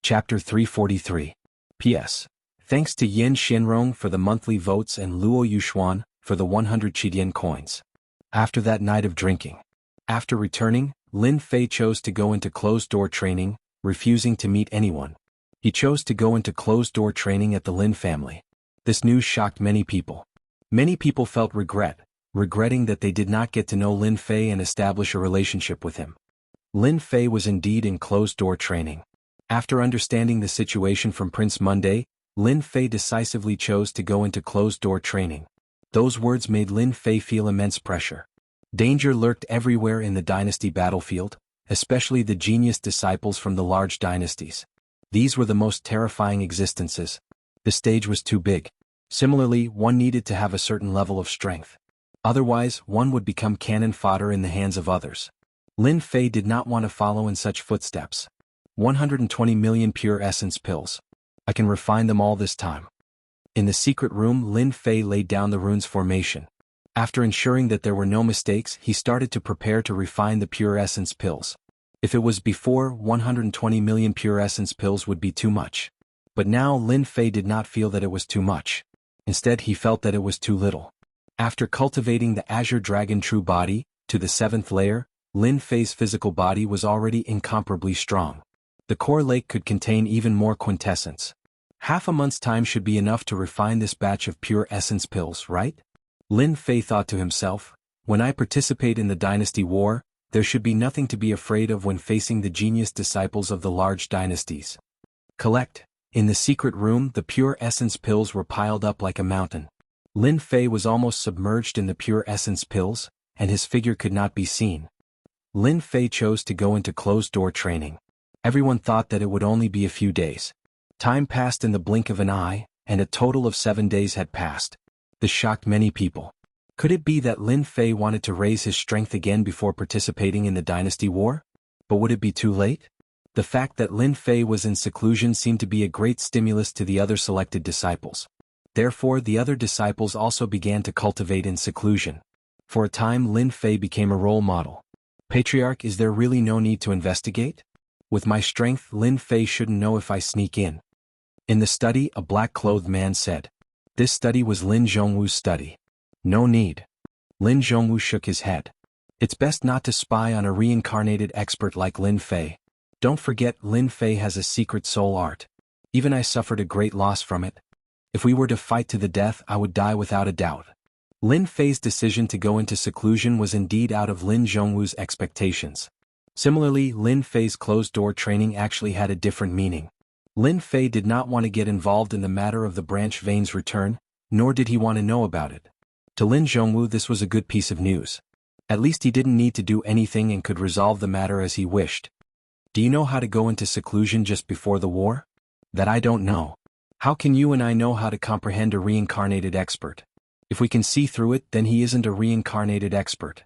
Chapter 343. P.S. Thanks to Yin Xinrong for the monthly votes and Luo Yuxuan for the 100 Qidian coins. After that night of drinking. After returning, Lin Fei chose to go into closed-door training, refusing to meet anyone. He chose to go into closed-door training at the Lin family. This news shocked many people. Many people felt regretting that they did not get to know Lin Fei and establish a relationship with him. Lin Fei was indeed in closed-door training. After understanding the situation from Prince Monday, Lin Fei decisively chose to go into closed-door training. Those words made Lin Fei feel immense pressure. Danger lurked everywhere in the dynasty battlefield, especially the genius disciples from the large dynasties. These were the most terrifying existences. The stage was too big. Similarly, one needed to have a certain level of strength. Otherwise, one would become cannon fodder in the hands of others. Lin Fei did not want to follow in such footsteps. 120 million pure essence pills. I can refine them all this time. In the secret room, Lin Fei laid down the rune's formation. After ensuring that there were no mistakes, he started to prepare to refine the pure essence pills. If it was before, 120 million pure essence pills would be too much. But now Lin Fei did not feel that it was too much. Instead, he felt that it was too little. After cultivating the Azure Dragon True Body, to the 7th layer, Lin Fei's physical body was already incomparably strong. The core lake could contain even more quintessence. Half a month's time should be enough to refine this batch of pure essence pills, right? Lin Fei thought to himself, when I participate in the dynasty war, there should be nothing to be afraid of when facing the genius disciples of the large dynasties. Collect. In the secret room, the pure essence pills were piled up like a mountain. Lin Fei was almost submerged in the pure essence pills, and his figure could not be seen. Lin Fei chose to go into closed-door training. Everyone thought that it would only be a few days. Time passed in the blink of an eye, and a total of 7 days had passed. This shocked many people. Could it be that Lin Fei wanted to raise his strength again before participating in the dynasty war? But would it be too late? The fact that Lin Fei was in seclusion seemed to be a great stimulus to the other selected disciples. Therefore, the other disciples also began to cultivate in seclusion. For a time, Lin Fei became a role model. Patriarch, is there really no need to investigate? With my strength, Lin Fei shouldn't know if I sneak in. In the study, a black-clothed man said. This study was Lin Zhongwu's study. No need. Lin Zhongwu shook his head. It's best not to spy on a reincarnated expert like Lin Fei. Don't forget, Lin Fei has a secret soul art. Even I suffered a great loss from it. If we were to fight to the death, I would die without a doubt. Lin Fei's decision to go into seclusion was indeed out of Lin Zhongwu's expectations. Similarly, Lin Fei's closed-door training actually had a different meaning. Lin Fei did not want to get involved in the matter of the branch vein's return, nor did he want to know about it. To Lin Zhongwu, this was a good piece of news. At least he didn't need to do anything and could resolve the matter as he wished. Do you know how to go into seclusion just before the war? That I don't know. How can you and I know how to comprehend a reincarnated expert? If we can see through it, then he isn't a reincarnated expert.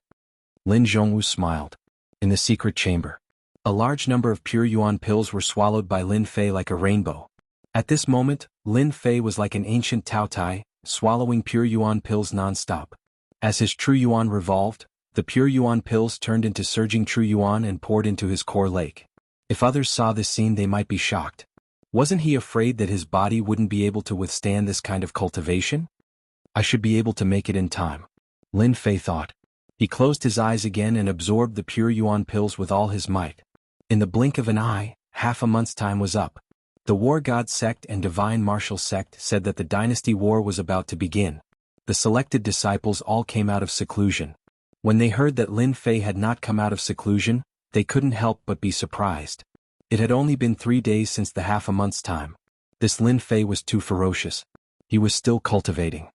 Lin Zhongwu smiled. In the secret chamber, a large number of pure yuan pills were swallowed by Lin Fei like a rainbow. At this moment, Lin Fei was like an ancient Taotai, swallowing pure yuan pills non-stop. As his true yuan revolved, the pure yuan pills turned into surging true yuan and poured into his core lake. If others saw this scene, they might be shocked. Wasn't he afraid that his body wouldn't be able to withstand this kind of cultivation? I should be able to make it in time, Lin Fei thought. He closed his eyes again and absorbed the pure yuan pills with all his might. In the blink of an eye, half a month's time was up. The War God sect and Divine Martial sect said that the dynasty war was about to begin. The selected disciples all came out of seclusion. When they heard that Lin Fei had not come out of seclusion, they couldn't help but be surprised. It had only been 3 days since the half a month's time. This Lin Fei was too ferocious. He was still cultivating.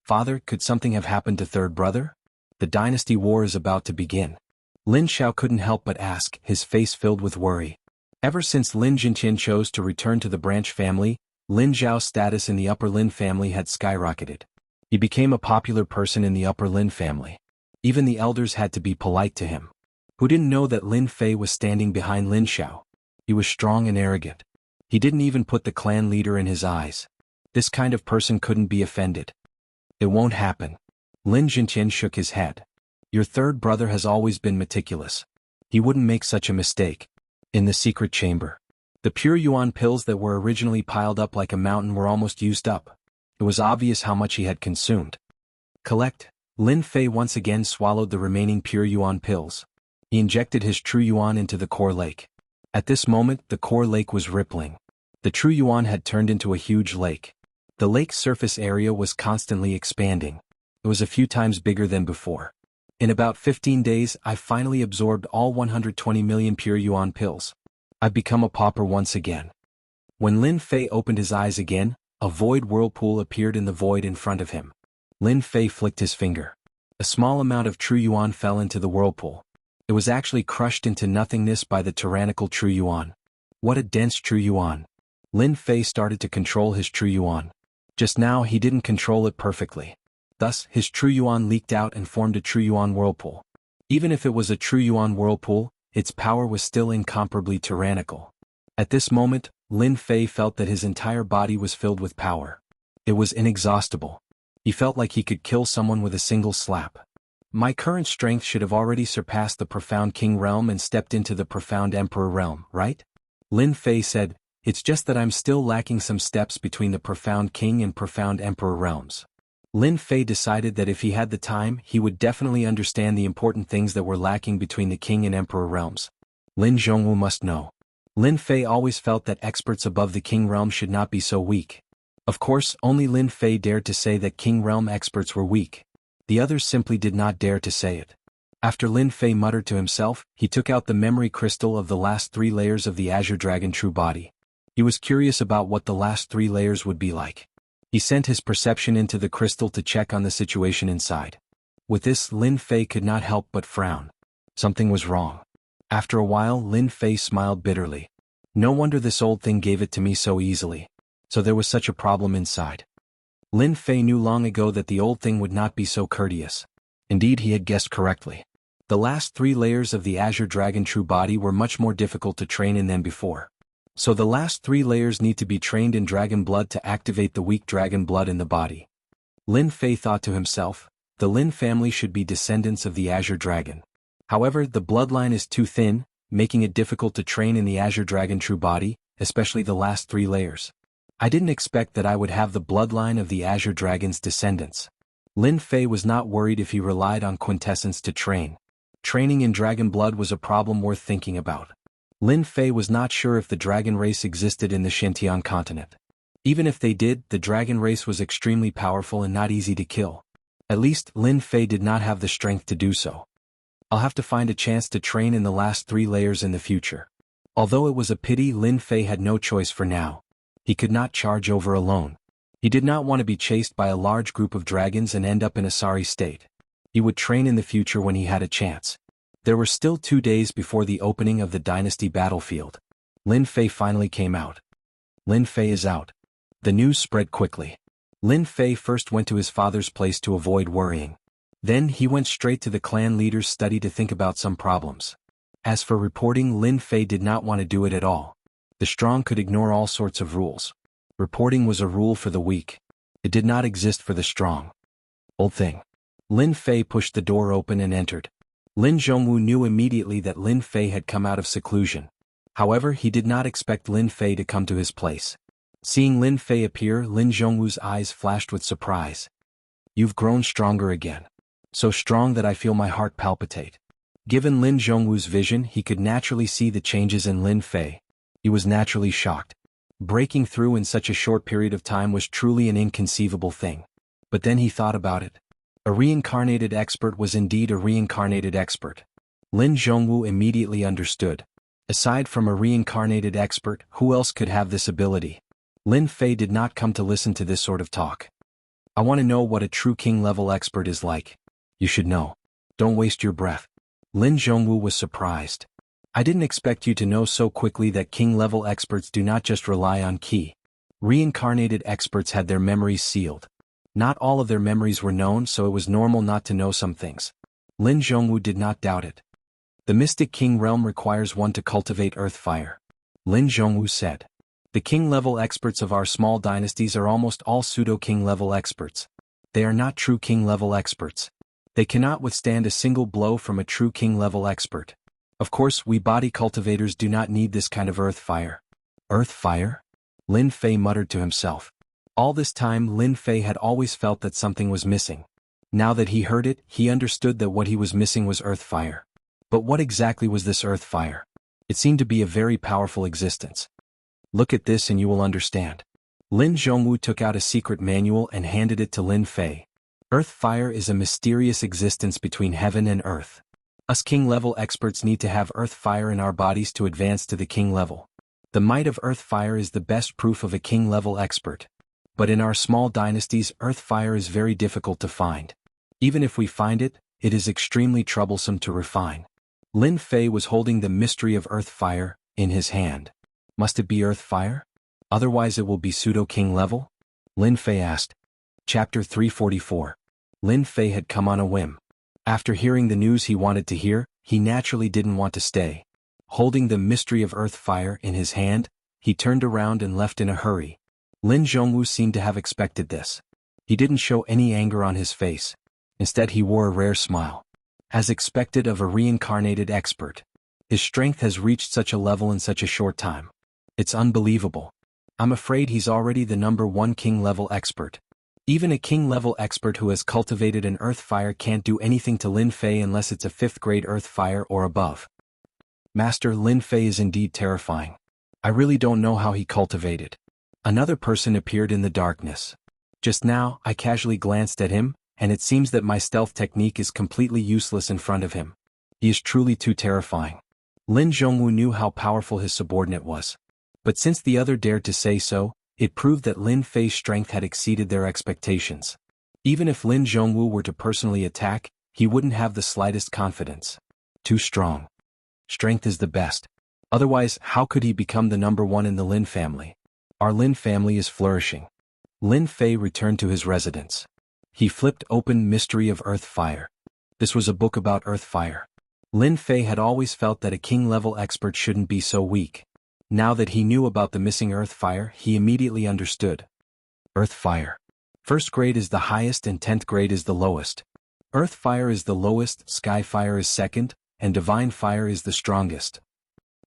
Father, could something have happened to third brother? The dynasty war is about to begin. Lin Xiao couldn't help but ask, his face filled with worry. Ever since Lin Jinqian chose to return to the branch family, Lin Zhao's status in the Upper Lin family had skyrocketed. He became a popular person in the Upper Lin family. Even the elders had to be polite to him. Who didn't know that Lin Fei was standing behind Lin Xiao? He was strong and arrogant. He didn't even put the clan leader in his eyes. This kind of person couldn't be offended. It won't happen. Lin Jinqian shook his head. Your third brother has always been meticulous. He wouldn't make such a mistake. In the secret chamber, the pure yuan pills that were originally piled up like a mountain were almost used up. It was obvious how much he had consumed. Collect. Lin Fei once again swallowed the remaining pure yuan pills. He injected his true yuan into the core lake. At this moment, the core lake was rippling. The true yuan had turned into a huge lake. The lake's surface area was constantly expanding. It was a few times bigger than before. In about 15 days, I finally absorbed all 120 million pure yuan pills. I've become a pauper once again. When Lin Fei opened his eyes again, a void whirlpool appeared in the void in front of him. Lin Fei flicked his finger. A small amount of true yuan fell into the whirlpool. It was actually crushed into nothingness by the tyrannical true yuan. What a dense true yuan. Lin Fei started to control his true yuan. Just now he didn't control it perfectly. Thus, his true yuan leaked out and formed a true yuan whirlpool. Even if it was a true yuan whirlpool, its power was still incomparably tyrannical. At this moment, Lin Fei felt that his entire body was filled with power. It was inexhaustible. He felt like he could kill someone with a single slap. My current strength should have already surpassed the Profound King realm and stepped into the Profound Emperor realm, right? Lin Fei said, it's just that I'm still lacking some steps between the Profound King and Profound Emperor realms. Lin Fei decided that if he had the time, he would definitely understand the important things that were lacking between the King and Emperor realms. Lin Jianghu must know. Lin Fei always felt that experts above the King realm should not be so weak. Of course, only Lin Fei dared to say that King realm experts were weak. The others simply did not dare to say it. After Lin Fei muttered to himself, he took out the memory crystal of the last 3 layers of the Azure Dragon True Body. He was curious about what the last 3 layers would be like. He sent his perception into the crystal to check on the situation inside. With this, Lin Fei could not help but frown. Something was wrong. After a while, Lin Fei smiled bitterly. No wonder this old thing gave it to me so easily. So there was such a problem inside. Lin Fei knew long ago that the old thing would not be so courteous. Indeed, he had guessed correctly. The last 3 layers of the Azure Dragon True Body were much more difficult to train in than before. So the last 3 layers need to be trained in dragon blood to activate the weak dragon blood in the body. Lin Fei thought to himself, the Lin family should be descendants of the Azure Dragon. However, the bloodline is too thin, making it difficult to train in the Azure Dragon True Body, especially the last 3 layers. I didn't expect that I would have the bloodline of the Azure Dragon's descendants. Lin Fei was not worried if he relied on quintessence to train. Training in dragon blood was a problem worth thinking about. Lin Fei was not sure if the dragon race existed in the Xintian continent. Even if they did, the dragon race was extremely powerful and not easy to kill. At least, Lin Fei did not have the strength to do so. I'll have to find a chance to train in the last 3 layers in the future. Although it was a pity Lin Fei had no choice for now. He could not charge over alone. He did not want to be chased by a large group of dragons and end up in a sorry state. He would train in the future when he had a chance. There were still 2 days before the opening of the Dynasty battlefield. Lin Fei finally came out. Lin Fei is out. The news spread quickly. Lin Fei first went to his father's place to avoid worrying. Then he went straight to the clan leader's study to think about some problems. As for reporting, Lin Fei did not want to do it at all. The strong could ignore all sorts of rules. Reporting was a rule for the weak. It did not exist for the strong. Old thing. Lin Fei pushed the door open and entered. Lin Zhongwu knew immediately that Lin Fei had come out of seclusion. However, he did not expect Lin Fei to come to his place. Seeing Lin Fei appear, Lin Zhongwu's eyes flashed with surprise. You've grown stronger again. So strong that I feel my heart palpitate. Given Lin Zhongwu's vision, he could naturally see the changes in Lin Fei. He was naturally shocked. Breaking through in such a short period of time was truly an inconceivable thing. But then he thought about it. A reincarnated expert was indeed a reincarnated expert. Lin Zhongwu immediately understood. Aside from a reincarnated expert, who else could have this ability? Lin Fei did not come to listen to this sort of talk. I want to know what a true king-level expert is like. You should know. Don't waste your breath. Lin Zhongwu was surprised. I didn't expect you to know so quickly that king-level experts do not just rely on ki. Reincarnated experts had their memories sealed. Not all of their memories were known, so it was normal not to know some things. Lin Zhongwu did not doubt it. The Mystic King realm requires one to cultivate earth fire. Lin Zhongwu said. The king-level experts of our small dynasties are almost all pseudo-king-level experts. They are not true king-level experts. They cannot withstand a single blow from a true king-level expert. Of course, we body cultivators do not need this kind of earth fire. Earth fire? Lin Fei muttered to himself. All this time Lin Fei had always felt that something was missing. Now that he heard it, he understood that what he was missing was earth fire. But what exactly was this earth fire? It seemed to be a very powerful existence. Look at this and you will understand. Lin Zhongwu took out a secret manual and handed it to Lin Fei. Earth fire is a mysterious existence between heaven and earth. Us king-level experts need to have earth fire in our bodies to advance to the king level. The might of earth fire is the best proof of a king-level expert. But in our small dynasties, earth fire is very difficult to find. Even if we find it, it is extremely troublesome to refine. Lin Fei was holding the mystery of earth fire in his hand. Must it be earth fire? Otherwise it will be pseudo-king level? Lin Fei asked. Chapter 344. Lin Fei had come on a whim. After hearing the news he wanted to hear, he naturally didn't want to stay. Holding the mystery of earth fire in his hand, he turned around and left in a hurry. Lin Zhongwu seemed to have expected this. He didn't show any anger on his face. Instead he wore a rare smile. As expected of a reincarnated expert. His strength has reached such a level in such a short time. It's unbelievable. I'm afraid he's already the #1 king-level expert. Even a king-level expert who has cultivated an earth fire can't do anything to Lin Fei unless it's a 5th-grade earth fire or above. Master, Lin Fei is indeed terrifying. I really don't know how he cultivated. Another person appeared in the darkness. Just now, I casually glanced at him, and it seems that my stealth technique is completely useless in front of him. He is truly too terrifying. Lin Zhongwu knew how powerful his subordinate was. But since the other dared to say so, it proved that Lin Fei's strength had exceeded their expectations. Even if Lin Zhongwu were to personally attack, he wouldn't have the slightest confidence. Too strong. Strength is the best. Otherwise, how could he become the #1 in the Lin family? Our Lin family is flourishing. Lin Fei returned to his residence. He flipped open Mystery of Earth Fire. This was a book about earth fire. Lin Fei had always felt that a king-level expert shouldn't be so weak. Now that he knew about the missing earth fire, he immediately understood. Earth fire. 1st grade is the highest and 10th grade is the lowest. Earth fire is the lowest, sky fire is 2nd, and divine fire is the strongest.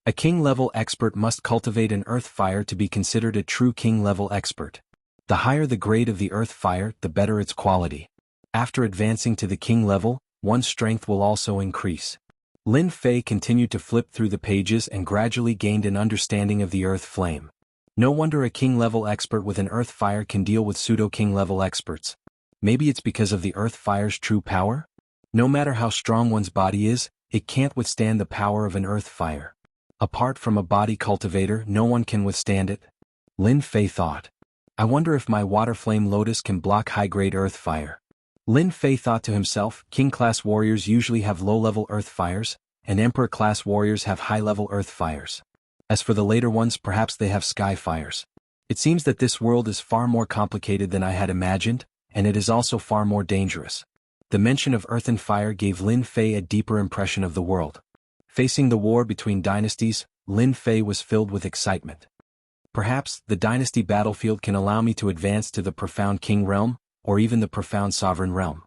A king-level expert must cultivate an earth fire to be considered a true king-level expert. The higher the grade of the earth fire, the better its quality. After advancing to the king level, one's strength will also increase. Lin Fei continued to flip through the pages and gradually gained an understanding of the earth flame. No wonder a king-level expert with an earth fire can deal with pseudo-king-level experts. Maybe it's because of the earth fire's true power? No matter how strong one's body is, it can't withstand the power of an earth fire. Apart from a body cultivator, no one can withstand it. Lin Fei thought. I wonder if my water flame lotus can block high-grade earth fire. Lin Fei thought to himself, king-class warriors usually have low-level earth fires, and emperor-class warriors have high-level earth fires. As for the later ones, perhaps they have sky fires. It seems that this world is far more complicated than I had imagined, and it is also far more dangerous. The mention of earth and fire gave Lin Fei a deeper impression of the world. Facing the war between dynasties, Lin Fei was filled with excitement. Perhaps, the dynasty battlefield can allow me to advance to the profound king realm, or even the profound sovereign realm.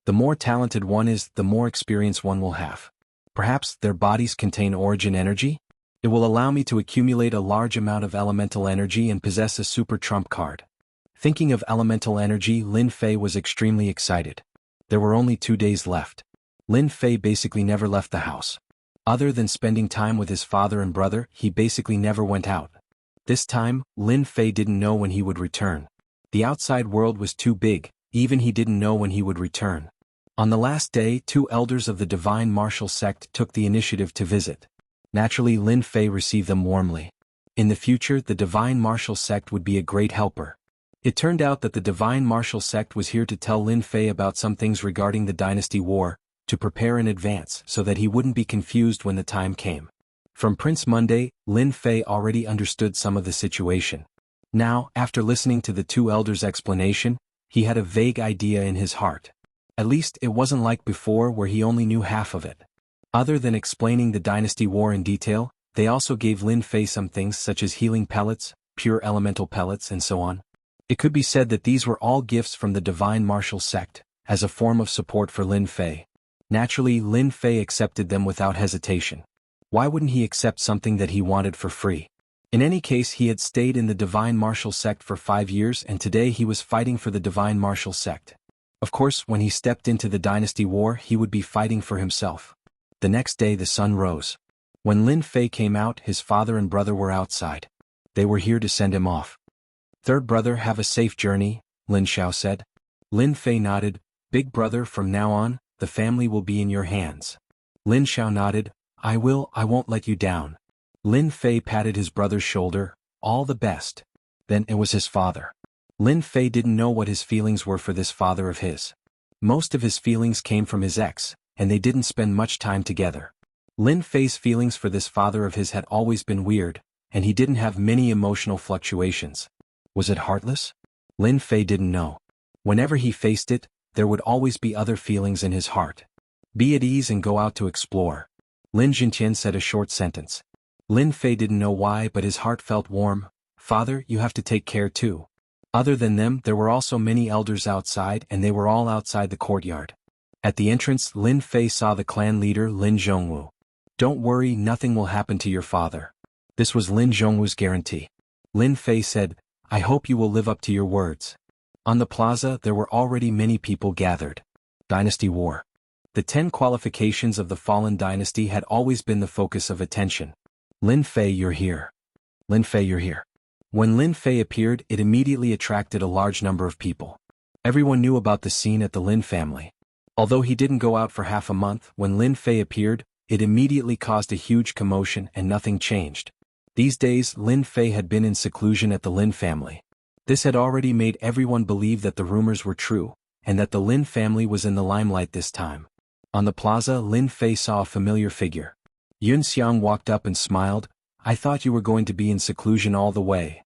The more talented one is, the more experience one will have. Perhaps their bodies contain origin energy? It will allow me to accumulate a large amount of elemental energy and possess a super trump card. Thinking of elemental energy, Lin Fei was extremely excited. There were only 2 days left. Lin Fei basically never left the house. Other than spending time with his father and brother, he basically never went out. This time, Lin Fei didn't know when he would return. The outside world was too big, even he didn't know when he would return. On the last day, 2 elders of the Divine Martial Sect took the initiative to visit. Naturally, Lin Fei received them warmly. In the future, the Divine Martial Sect would be a great helper. It turned out that the Divine Martial Sect was here to tell Lin Fei about some things regarding the dynasty war, to prepare in advance so that he wouldn't be confused when the time came. From Prince Monday, Lin Fei already understood some of the situation. Now, after listening to the 2 elders' explanation, he had a vague idea in his heart. At least it wasn't like before where he only knew half of it. Other than explaining the dynasty war in detail, they also gave Lin Fei some things such as healing pellets, pure elemental pellets and so on. It could be said that these were all gifts from the Divine Martial Sect, as a form of support for Lin Fei. Naturally, Lin Fei accepted them without hesitation. Why wouldn't he accept something that he wanted for free? In any case, he had stayed in the Divine Martial Sect for 5 years and today he was fighting for the Divine Martial Sect. Of course, when he stepped into the dynasty war, he would be fighting for himself. The next day the sun rose. When Lin Fei came out, his father and brother were outside. They were here to send him off. "Third brother, have a safe journey," Lin Xiao said. Lin Fei nodded. "Big brother, from now on, the family will be in your hands." Lin Xiao nodded. I won't let you down." Lin Fei patted his brother's shoulder. "All the best." Then it was his father. Lin Fei didn't know what his feelings were for this father of his. Most of his feelings came from his ex, and they didn't spend much time together. Lin Fei's feelings for this father of his had always been weird, and he didn't have many emotional fluctuations. Was it heartless? Lin Fei didn't know. Whenever he faced it, there would always be other feelings in his heart. Be at ease and go out to explore. Lin Jintian said a short sentence. Lin Fei didn't know why, but his heart felt warm. "Father, you have to take care too." Other than them, there were also many elders outside, and they were all outside the courtyard. At the entrance, Lin Fei saw the clan leader Lin Zhongwu. "Don't worry, nothing will happen to your father." This was Lin Zhongwu's guarantee. Lin Fei said, "I hope you will live up to your words." On the plaza, there were already many people gathered. Dynasty War. The 10 qualifications of the fallen dynasty had always been the focus of attention. "Lin Fei, you're here. Lin Fei, you're here." When Lin Fei appeared, it immediately attracted a large number of people. Everyone knew about the scene at the Lin family. Although he didn't go out for half a month, when Lin Fei appeared, it immediately caused a huge commotion and nothing changed. These days, Lin Fei had been in seclusion at the Lin family. This had already made everyone believe that the rumors were true, and that the Lin family was in the limelight this time. On the plaza, Lin Fei saw a familiar figure. Xianxia walked up and smiled. "I thought you were going to be in seclusion all the way.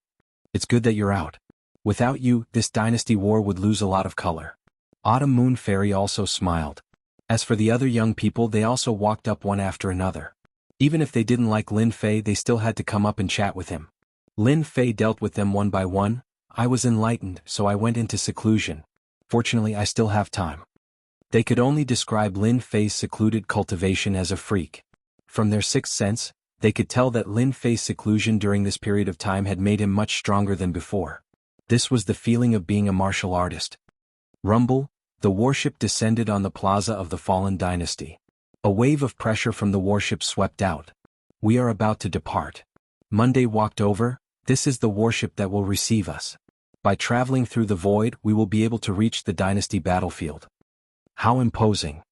It's good that you're out. Without you, this dynasty war would lose a lot of color." Autumn Moon Fairy also smiled. As for the other young people, they also walked up one after another. Even if they didn't like Lin Fei, they still had to come up and chat with him. Lin Fei dealt with them one by one. "I was enlightened, so I went into seclusion. Fortunately, I still have time." They could only describe Lin Fei's secluded cultivation as a freak. From their sixth sense, they could tell that Lin Fei's seclusion during this period of time had made him much stronger than before. This was the feeling of being a martial artist. Rumble. The warship descended on the plaza of the fallen dynasty. A wave of pressure from the warship swept out. "We are about to depart." Monday walked over. "This is the warship that will receive us. By traveling through the void, we will be able to reach the dynasty battlefield." How imposing.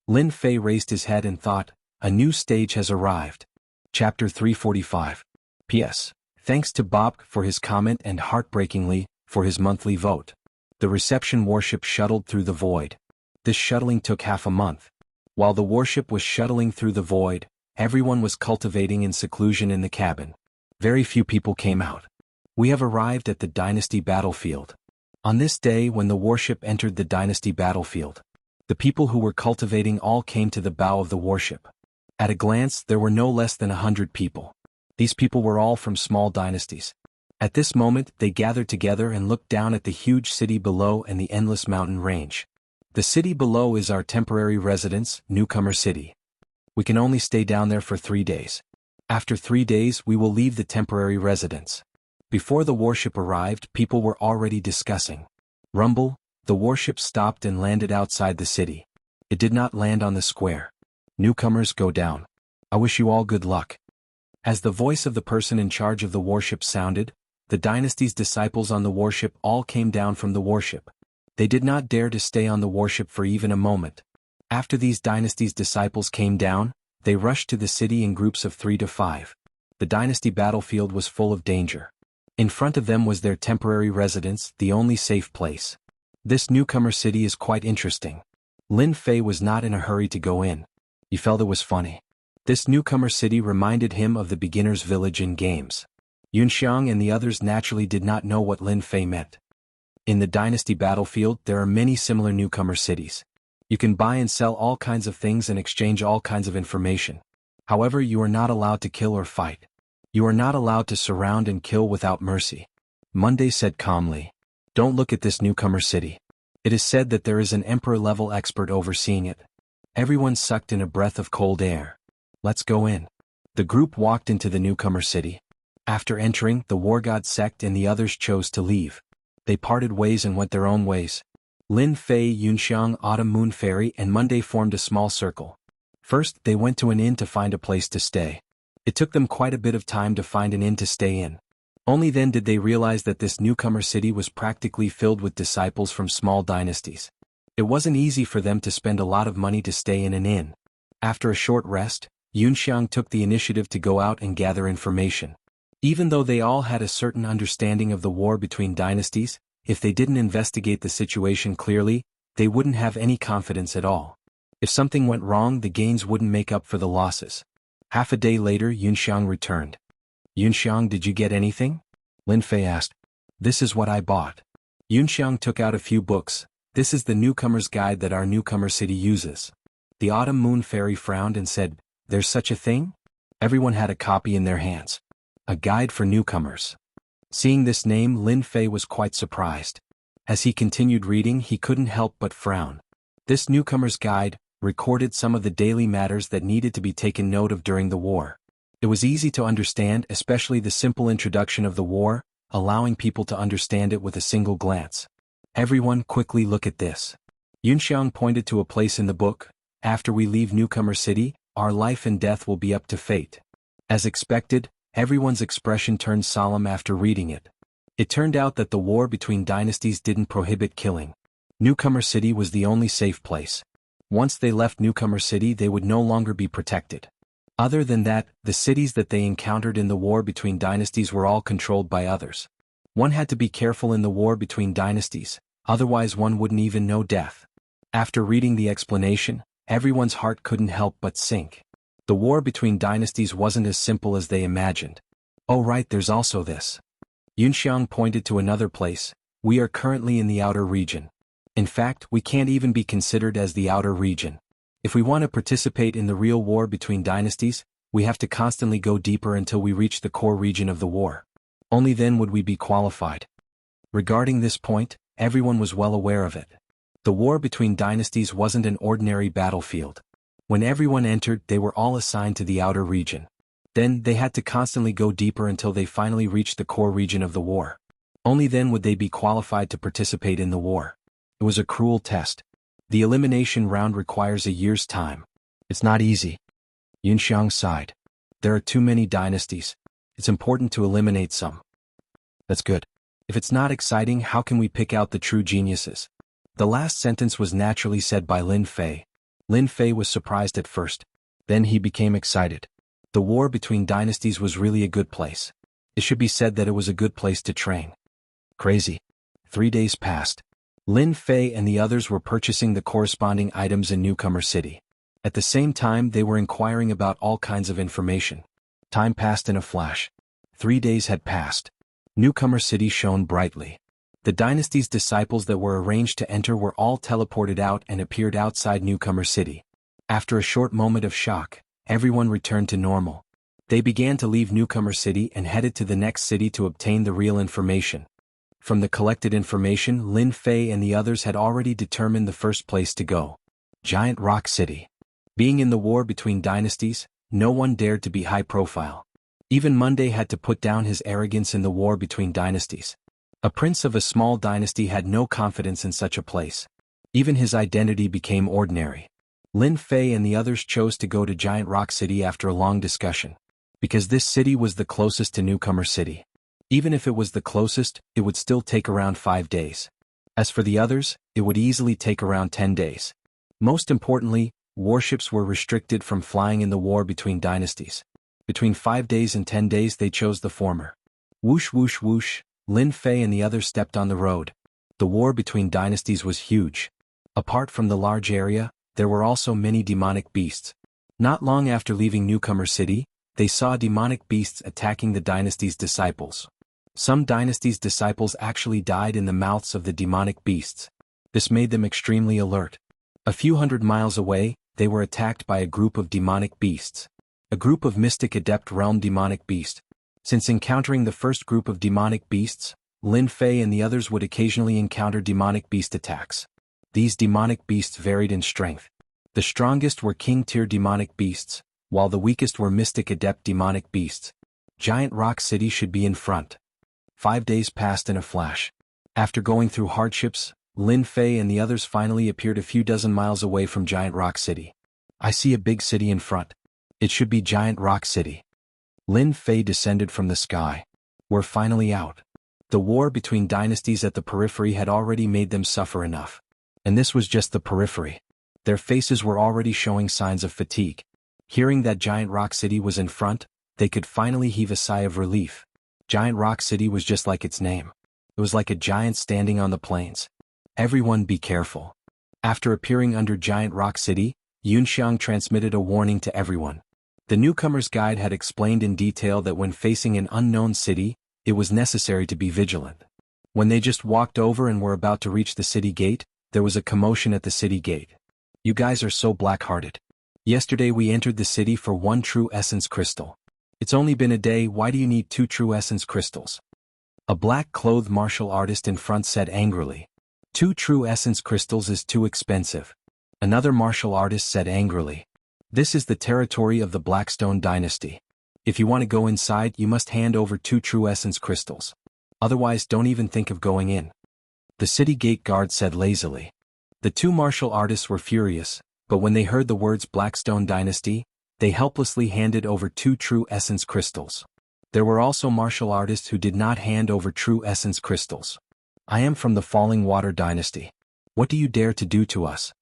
Lin Fei raised his head and thought, a new stage has arrived. Chapter 345. P.S. Thanks to Bob for his comment and heartbreakingly, for his monthly vote. The reception warship shuttled through the void. This shuttling took half a month. While the warship was shuttling through the void, everyone was cultivating in seclusion in the cabin. Very few people came out. "We have arrived at the dynasty battlefield." On this day, when the warship entered the dynasty battlefield, the people who were cultivating all came to the bow of the warship. At a glance, there were no less than 100 people. These people were all from small dynasties. At this moment, they gathered together and looked down at the huge city below and the endless mountain range. "The city below is our temporary residence, Newcomer City. We can only stay down there for 3 days. After 3 days, we will leave the temporary residence." Before the warship arrived, people were already discussing. Rumble. The warship stopped and landed outside the city. It did not land on the square. "Newcomers, go down. I wish you all good luck." As the voice of the person in charge of the warship sounded, the dynasty's disciples on the warship all came down from the warship. They did not dare to stay on the warship for even a moment. After these dynasty's disciples came down, they rushed to the city in groups of 3 to 5. The dynasty battlefield was full of danger. In front of them was their temporary residence, the only safe place. This newcomer city is quite interesting. Lin Fei was not in a hurry to go in. He felt it was funny. This newcomer city reminded him of the beginner's village in games. Yunxiang and the others naturally did not know what Lin Fei meant. In the dynasty battlefield, there are many similar newcomer cities. You can buy and sell all kinds of things and exchange all kinds of information. However, you are not allowed to kill or fight. You are not allowed to surround and kill without mercy. Monday said calmly. Don't look at this newcomer city. It is said that there is an emperor-level expert overseeing it. Everyone sucked in a breath of cold air. Let's go in. The group walked into the newcomer city. After entering, the war god sect and the others chose to leave. They parted ways and went their own ways. Lin Fei, Yunxiang, Autumn Moon Fairy, and Monday formed a small circle. First, they went to an inn to find a place to stay. It took them quite a bit of time to find an inn to stay in. Only then did they realize that this newcomer city was practically filled with disciples from small dynasties. It wasn't easy for them to spend a lot of money to stay in an inn. After a short rest, Yunxiang took the initiative to go out and gather information. Even though they all had a certain understanding of the war between dynasties, if they didn't investigate the situation clearly, they wouldn't have any confidence at all. If something went wrong, the gains wouldn't make up for the losses. Half a day later, Yunxiang returned. Yunxiang, did you get anything? Lin Fei asked. This is what I bought. Yunxiang took out a few books. This is the newcomer's guide that our newcomer city uses. The Autumn Moon Fairy frowned and said, There's such a thing? Everyone had a copy in their hands. A guide for newcomers. Seeing this name, Lin Fei was quite surprised. As he continued reading, he couldn't help but frown. This newcomer's guide recorded some of the daily matters that needed to be taken note of during the war. It was easy to understand, especially the simple introduction of the war, allowing people to understand it with a single glance. Everyone quickly look at this. Yunxiang pointed to a place in the book. After we leave Newcomer City, our life and death will be up to fate. As expected, everyone's expression turned solemn after reading it. It turned out that the war between dynasties didn't prohibit killing. Newcomer City was the only safe place. Once they left Newcomer City, they would no longer be protected. Other than that, the cities that they encountered in the war between dynasties were all controlled by others. One had to be careful in the war between dynasties, otherwise one wouldn't even know death. After reading the explanation, everyone's heart couldn't help but sink. The war between dynasties wasn't as simple as they imagined. Oh right, there's also this. Yunxiang pointed to another place. We are currently in the outer region. In fact, we can't even be considered as the outer region. If we want to participate in the real war between dynasties, we have to constantly go deeper until we reach the core region of the war. Only then would we be qualified. Regarding this point, everyone was well aware of it. The war between dynasties wasn't an ordinary battlefield. When everyone entered, they were all assigned to the outer region. Then, they had to constantly go deeper until they finally reached the core region of the war. Only then would they be qualified to participate in the war. It was a cruel test. The elimination round requires a year's time. It's not easy. Yunxiang sighed. There are too many dynasties. It's important to eliminate some. That's good. If it's not exciting, how can we pick out the true geniuses? The last sentence was naturally said by Lin Fei. Lin Fei was surprised at first. Then he became excited. The war between dynasties was really a good place. It should be said that it was a good place to train. Crazy. 3 days passed. Lin Fei and the others were purchasing the corresponding items in Newcomer City. At the same time, they were inquiring about all kinds of information. Time passed in a flash. 3 days had passed. Newcomer City shone brightly. The dynasty's disciples that were arranged to enter were all teleported out and appeared outside Newcomer City. After a short moment of shock, everyone returned to normal. They began to leave Newcomer City and headed to the next city to obtain the real information. From the collected information, Lin Fei and the others had already determined the first place to go. Giant Rock City. Being in the war between dynasties, no one dared to be high profile. Even Monday had to put down his arrogance in the war between dynasties. A prince of a small dynasty had no confidence in such a place. Even his identity became ordinary. Lin Fei and the others chose to go to Giant Rock City after a long discussion. Because this city was the closest to Newcomer City. Even if it was the closest, it would still take around 5 days. As for the others, it would easily take around 10 days. Most importantly, warships were restricted from flying in the war between dynasties. Between 5 days and 10 days they chose the former. Whoosh whoosh whoosh, Lin Fei and the others stepped on the road. The war between dynasties was huge. Apart from the large area, there were also many demonic beasts. Not long after leaving Newcomer City, they saw demonic beasts attacking the dynasty's disciples. Some dynasty's disciples actually died in the mouths of the demonic beasts. This made them extremely alert. A few hundred miles away, they were attacked by a group of demonic beasts. A group of mystic adept realm demonic beast. Since encountering the first group of demonic beasts, Lin Fei and the others would occasionally encounter demonic beast attacks. These demonic beasts varied in strength. The strongest were king-tier demonic beasts, while the weakest were mystic adept demonic beasts. Giant Rock City should be in front. 5 days passed in a flash. After going through hardships, Lin Fei and the others finally appeared a few dozen miles away from Giant Rock City. I see a big city in front. It should be Giant Rock City. Lin Fei descended from the sky. We're finally out. The war between dynasties at the periphery had already made them suffer enough. And this was just the periphery. Their faces were already showing signs of fatigue. Hearing that Giant Rock City was in front, they could finally heave a sigh of relief. Giant Rock City was just like its name. It was like a giant standing on the plains. Everyone be careful. After appearing under Giant Rock City, Yunxiang transmitted a warning to everyone. The newcomer's guide had explained in detail that when facing an unknown city, it was necessary to be vigilant. When they just walked over and were about to reach the city gate, there was a commotion at the city gate. You guys are so black-hearted. Yesterday we entered the city for 1 true essence crystal. It's only been a day, why do you need 2 true essence crystals? A black-clothed martial artist in front said angrily. 2 true essence crystals is too expensive. Another martial artist said angrily. This is the territory of the Blackstone dynasty. If you want to go inside, you must hand over 2 true essence crystals. Otherwise, don't even think of going in. The city gate guard said lazily. The 2 martial artists were furious, but when they heard the words Blackstone dynasty, they helplessly handed over 2 true essence crystals. There were also martial artists who did not hand over true essence crystals. I am from the Falling Water dynasty. What do you dare to do to us?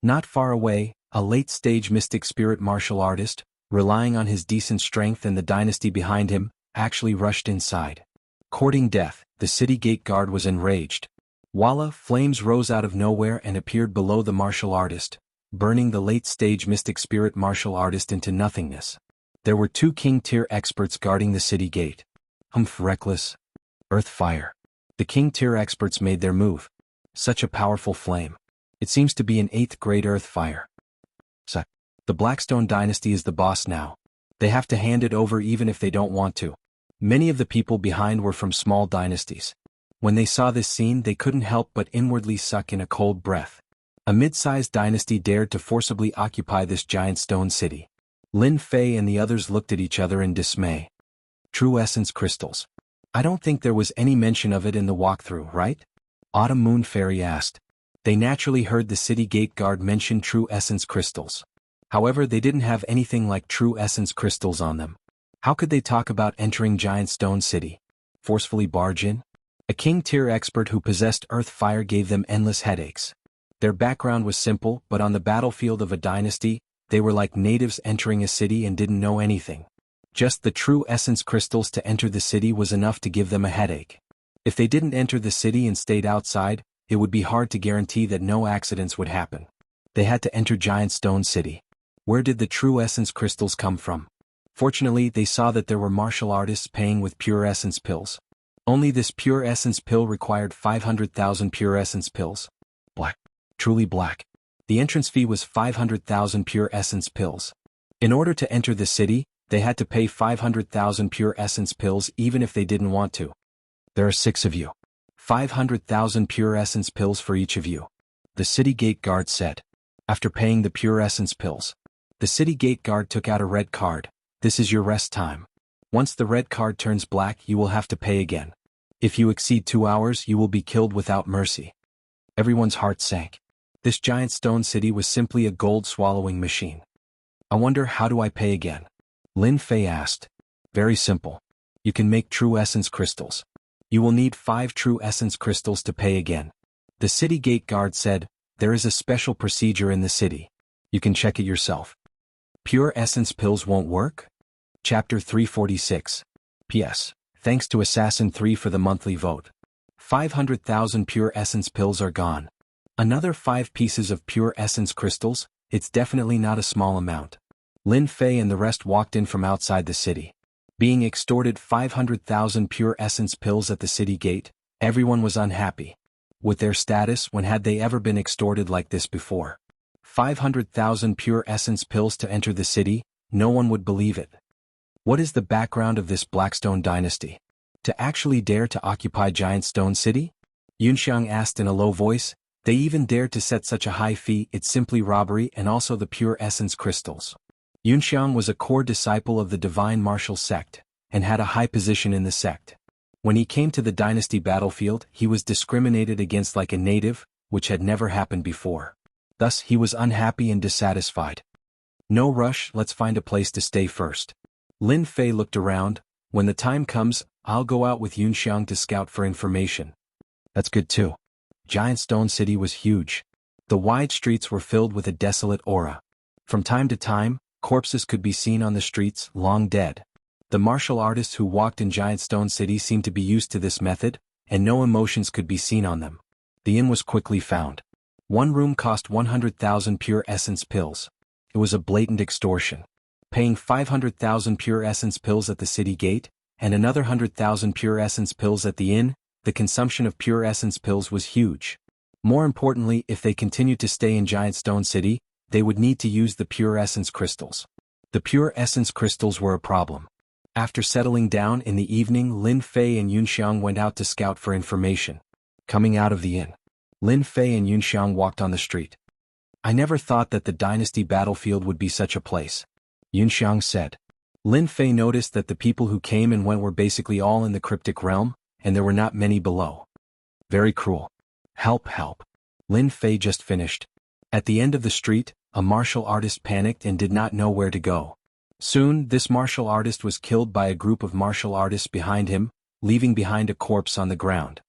Not far away, a late-stage mystic spirit martial artist, relying on his decent strength and the dynasty behind him, actually rushed inside. Courting death, the city gate guard was enraged. Voila, flames rose out of nowhere and appeared below the martial artist, burning the late-stage mystic spirit martial artist into nothingness. There were 2 king-tier experts guarding the city gate. Reckless. Earth fire. The king-tier experts made their move. Such a powerful flame. It seems to be an 8th grade earth fire. The Blackstone dynasty is the boss now. They have to hand it over even if they don't want to. Many of the people behind were from small dynasties. When they saw this scene, they couldn't help but inwardly suck in a cold breath. A mid-sized dynasty dared to forcibly occupy this giant stone city. Lin Fei and the others looked at each other in dismay. True essence crystals. I don't think there was any mention of it in the walkthrough, right? Autumn Moon Fairy asked. They naturally heard the city gate guard mention true essence crystals. However, they didn't have anything like true essence crystals on them. How could they talk about entering Giant Stone City? Forcefully barge in? A king-tier expert who possessed earth fire gave them endless headaches. Their background was simple, but on the battlefield of a dynasty, they were like natives entering a city and didn't know anything. Just the true essence crystals to enter the city was enough to give them a headache. If they didn't enter the city and stayed outside, it would be hard to guarantee that no accidents would happen. They had to enter Giant Stone City. Where did the true essence crystals come from? Fortunately, they saw that there were martial artists paying with pure essence pills. Only this pure essence pill required 500,000 pure essence pills. Black. Truly black. The entrance fee was 500,000 pure essence pills. In order to enter the city, they had to pay 500,000 pure essence pills even if they didn't want to. There are 6 of you. 500,000 pure essence pills for each of you. The city gate guard said. After paying the pure essence pills, the city gate guard took out a red card. This is your rest time. Once the red card turns black, you will have to pay again. If you exceed 2 hours, you will be killed without mercy. Everyone's heart sank. This giant stone city was simply a gold-swallowing machine. I wonder, how do I pay again? Lin Fei asked. Very simple. You can make true essence crystals. You will need 5 true essence crystals to pay again. The city gate guard said, there is a special procedure in the city. You can check it yourself. Pure essence pills won't work? Chapter 346. P.S. Thanks to Assassin 3 for the monthly vote. 500,000 pure essence pills are gone. Another 5 pieces of pure essence crystals, it's definitely not a small amount. Lin Fei and the rest walked in from outside the city. Being extorted 500,000 pure essence pills at the city gate, everyone was unhappy. With their status, when had they ever been extorted like this before? 500,000 pure essence pills to enter the city, no one would believe it. What is the background of this Blackstone dynasty? To actually dare to occupy Giant Stone City? Xianxia asked in a low voice. They even dared to set such a high fee, it's simply robbery, and also the pure essence crystals. Xianxia was a core disciple of the divine martial sect, and had a high position in the sect. When he came to the dynasty battlefield, he was discriminated against like a native, which had never happened before. Thus, he was unhappy and dissatisfied. No rush, let's find a place to stay first. Lin Fei looked around. When the time comes, I'll go out with Xianxia to scout for information. That's good too. Giant Stone City was huge. The wide streets were filled with a desolate aura. From time to time, corpses could be seen on the streets, long dead. The martial artists who walked in Giant Stone City seemed to be used to this method, and no emotions could be seen on them. The inn was quickly found. One room cost 100,000 pure essence pills. It was a blatant extortion. Paying 500,000 pure essence pills at the city gate, and another 100,000 pure essence pills at the inn, the consumption of pure essence pills was huge. More importantly, if they continued to stay in Giant Stone City, they would need to use the pure essence crystals. The pure essence crystals were a problem. After settling down in the evening, Lin Fei and Yunxiang went out to scout for information. Coming out of the inn, Lin Fei and Yunxiang walked on the street. I never thought that the dynasty battlefield would be such a place, Yunxiang said. Lin Fei noticed that the people who came and went were basically all in the cryptic realm, and there were not many below. Very cruel. Help, help. Lin Fei just finished. At the end of the street, a martial artist panicked and did not know where to go. Soon, this martial artist was killed by a group of martial artists behind him, leaving behind a corpse on the ground.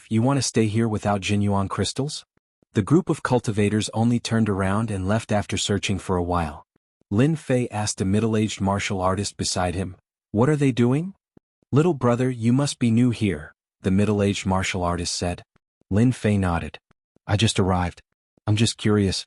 You want to stay here without genuine crystals? The group of cultivators only turned around and left after searching for a while. Lin Fei asked a middle-aged martial artist beside him, "What are they doing?" "Little brother, you must be new here," the middle-aged martial artist said. Lin Fei nodded. "I just arrived. I'm just curious."